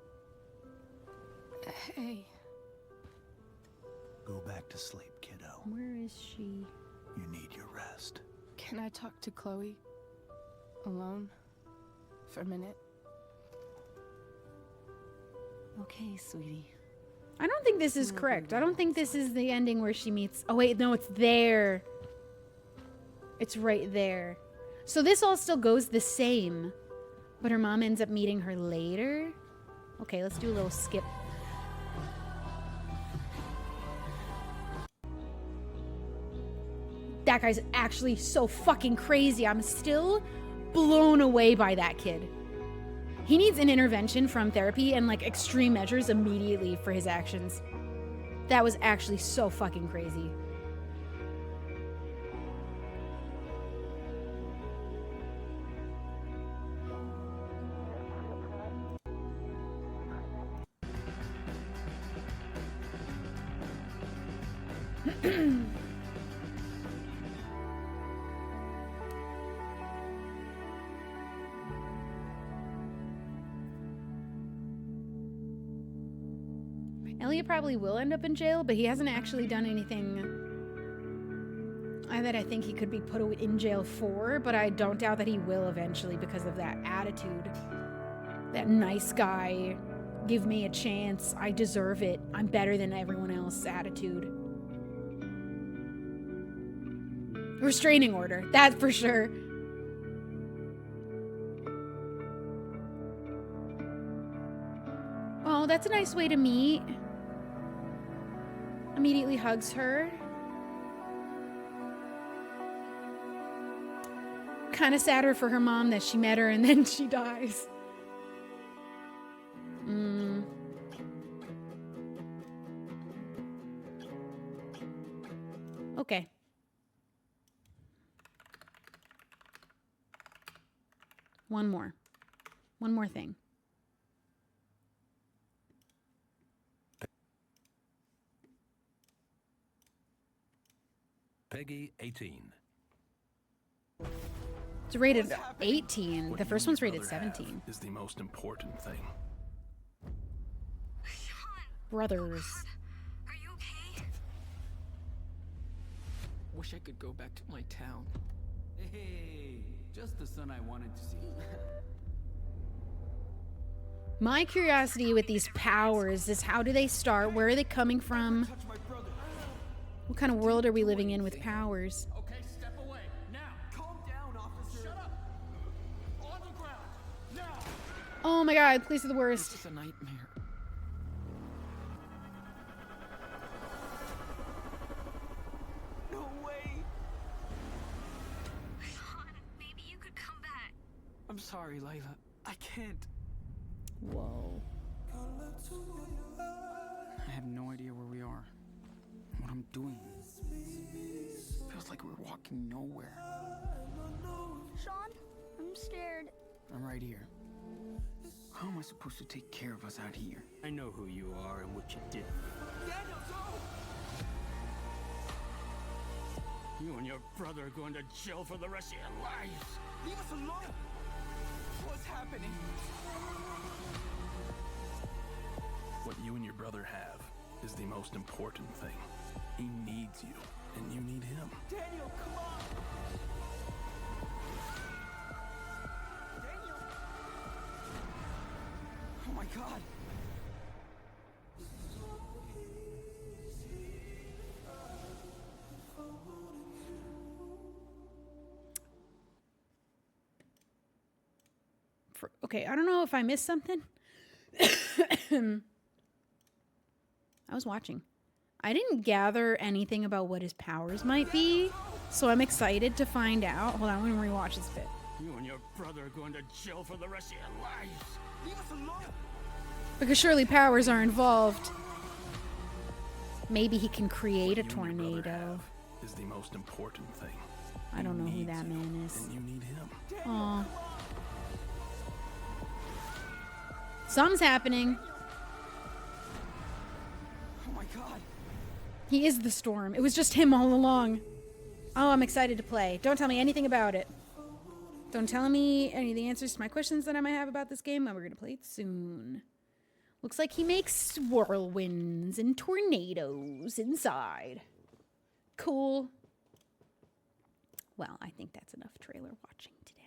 Hey. Go back to sleep, kiddo. Where is she? You need your rest. Can I talk to Chloe? Alone? For a minute? Okay, sweetie. I don't think this is correct. I don't think this is the ending where she meets... Oh, wait, no, it's there. It's right there. So this all still goes the same, but her mom ends up meeting her later? Okay, let's do a little skip. That guy's actually so fucking crazy. I'm still blown away by that kid. He needs an intervention from therapy and like extreme measures immediately for his actions. That was actually so fucking crazy. Elliot probably will end up in jail, but he hasn't actually done anything that I think he could be put in jail for, but I don't doubt that he will eventually because of that attitude. That nice guy, give me a chance, I deserve it, I'm better than everyone else attitude. Restraining order, that for sure. Oh, that's a nice way to meet. Immediately hugs her. Kind of sadder for her mom that she met her and then she dies. Okay. One more thing. Peggy 18. It's rated 18. The first one's rated 17. Is the most important thing. Brothers. Wish I could go back to my town. Hey, just the son I wanted to see. My curiosity with these powers is how do they start? Where are they coming from? What kind of world are we living in with powers? Okay, step away. Now. Calm down, officer. Shut up. On the ground. Now. Oh my god, police are the worst. This is a nightmare. No way. Maybe you could come back. I'm sorry, Layla. I can't. Whoa. I have no idea where we are. What I'm doing. Feels like we're walking nowhere. Sean, I'm scared. I'm right here. How am I supposed to take care of us out here? I know who you are and what you did. Daniel, go! You and your brother are going to jail for the rest of your lives. Leave us alone! What's happening? What you and your brother have is the most important thing. He needs you, and you need him. Daniel, come on! Daniel! Oh my god! Okay, I don't know if I missed something. I was watching. I didn't gather anything about what his powers might be, so I'm excited to find out. Hold on, I'm gonna rewatch this bit. You and your brother are going to jail for the rest of your lives. Leave us alone! Because surely powers are involved. Maybe he can create a tornado. Is the most important thing. I don't know who that man is. And you need him. Aw. Something's happening. Oh my god. He is the storm. It was just him all along. Oh, I'm excited to play. Don't tell me anything about it. Don't tell me any of the answers to my questions that I might have about this game, and we're going to play it soon. Looks like he makes whirlwinds and tornadoes inside. Cool. Well, I think that's enough trailer watching today.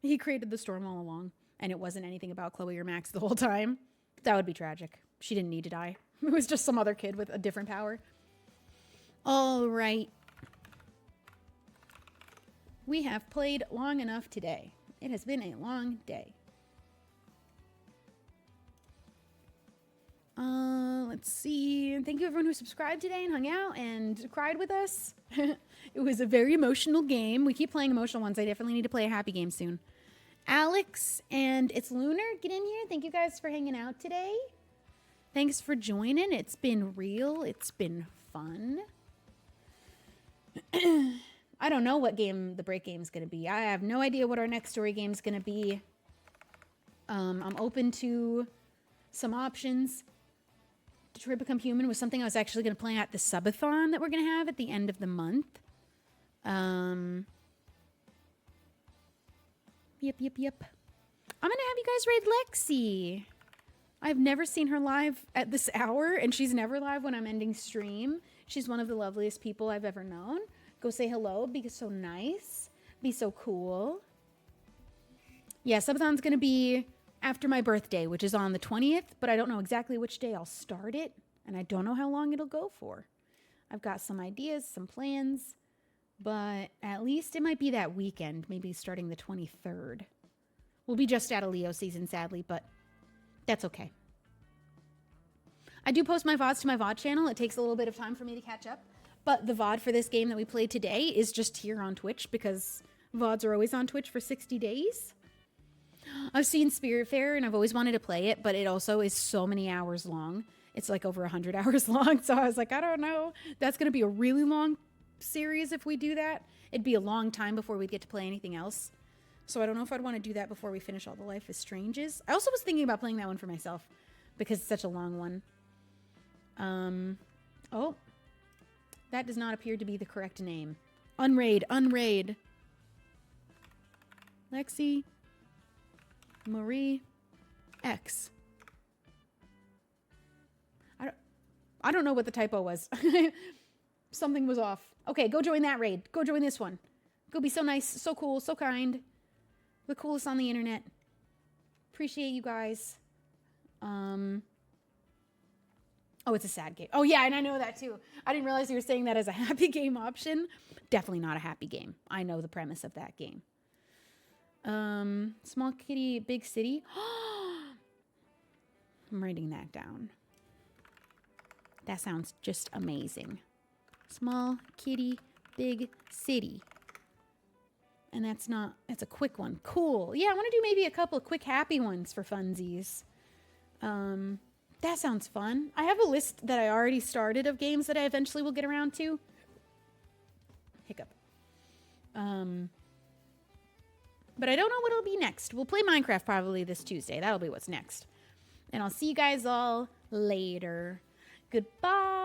He created the storm all along, and it wasn't anything about Chloe or Max the whole time. That would be tragic. She didn't need to die. It was just some other kid with a different power. All right. We have played long enough today. It has been a long day. Let's see. Thank you everyone who subscribed today and hung out and cried with us. It was a very emotional game. We keep playing emotional ones. I definitely need to play a happy game soon. Alex and It's Lunar, get in here. Thank you guys for hanging out today. Thanks for joining. It's been real. It's been fun. I don't know what game the break game is going to be. I have no idea what our next story game is going to be. I'm open to some options. Detroit Become Human was something I was actually going to play at the subathon that we're going to have at the end of the month. Yep. I'm going to have you guys raid Lexi. I've never seen her live at this hour, and she's never live when I'm ending stream. She's one of the loveliest people I've ever known. Go say hello, be so nice, be so cool. Yeah, subathon's going to be after my birthday, which is on the 20th, but I don't know exactly which day I'll start it, and I don't know how long it'll go for. I've got some ideas, some plans, but at least it might be that weekend, maybe starting the 23rd. We'll be just out of Leo season, sadly, but that's okay. I do post my VODs to my VOD channel. It takes a little bit of time for me to catch up, but the VOD for this game that we played today is just here on Twitch because VODs are always on Twitch for 60 days. I've seen Spiritfarer and I've always wanted to play it, but it also is so many hours long. It's like over 100 hours long, so I was like, I don't know. That's going to be a really long series if we do that. It'd be a long time before we'd get to play anything else. So I don't know if I'd want to do that before we finish all the Life is Stranges. I also was thinking about playing that one for myself because it's such a long one. Oh, that does not appear to be the correct name. Unraid. Lexi, Marie, X. I don't know what the typo was. Something was off. Okay, go join that raid. Go join this one. Go be so nice, so cool, so kind. The coolest on the internet. Appreciate you guys. Oh, it's a sad game. Oh, yeah, and I know that too. I didn't realize you were saying that as a happy game option. Definitely not a happy game. I know the premise of that game. Small Kitty, Big City. I'm writing that down. That sounds just amazing. Small Kitty, Big City. And that's a quick one. Cool. Yeah, I want to do maybe a couple of quick happy ones for funsies. That sounds fun. I have a list that I already started of games that I eventually will get around to. Hiccup. But I don't know what it'll be next. We'll play Minecraft probably this Tuesday. That'll be what's next. And I'll see you guys all later. Goodbye.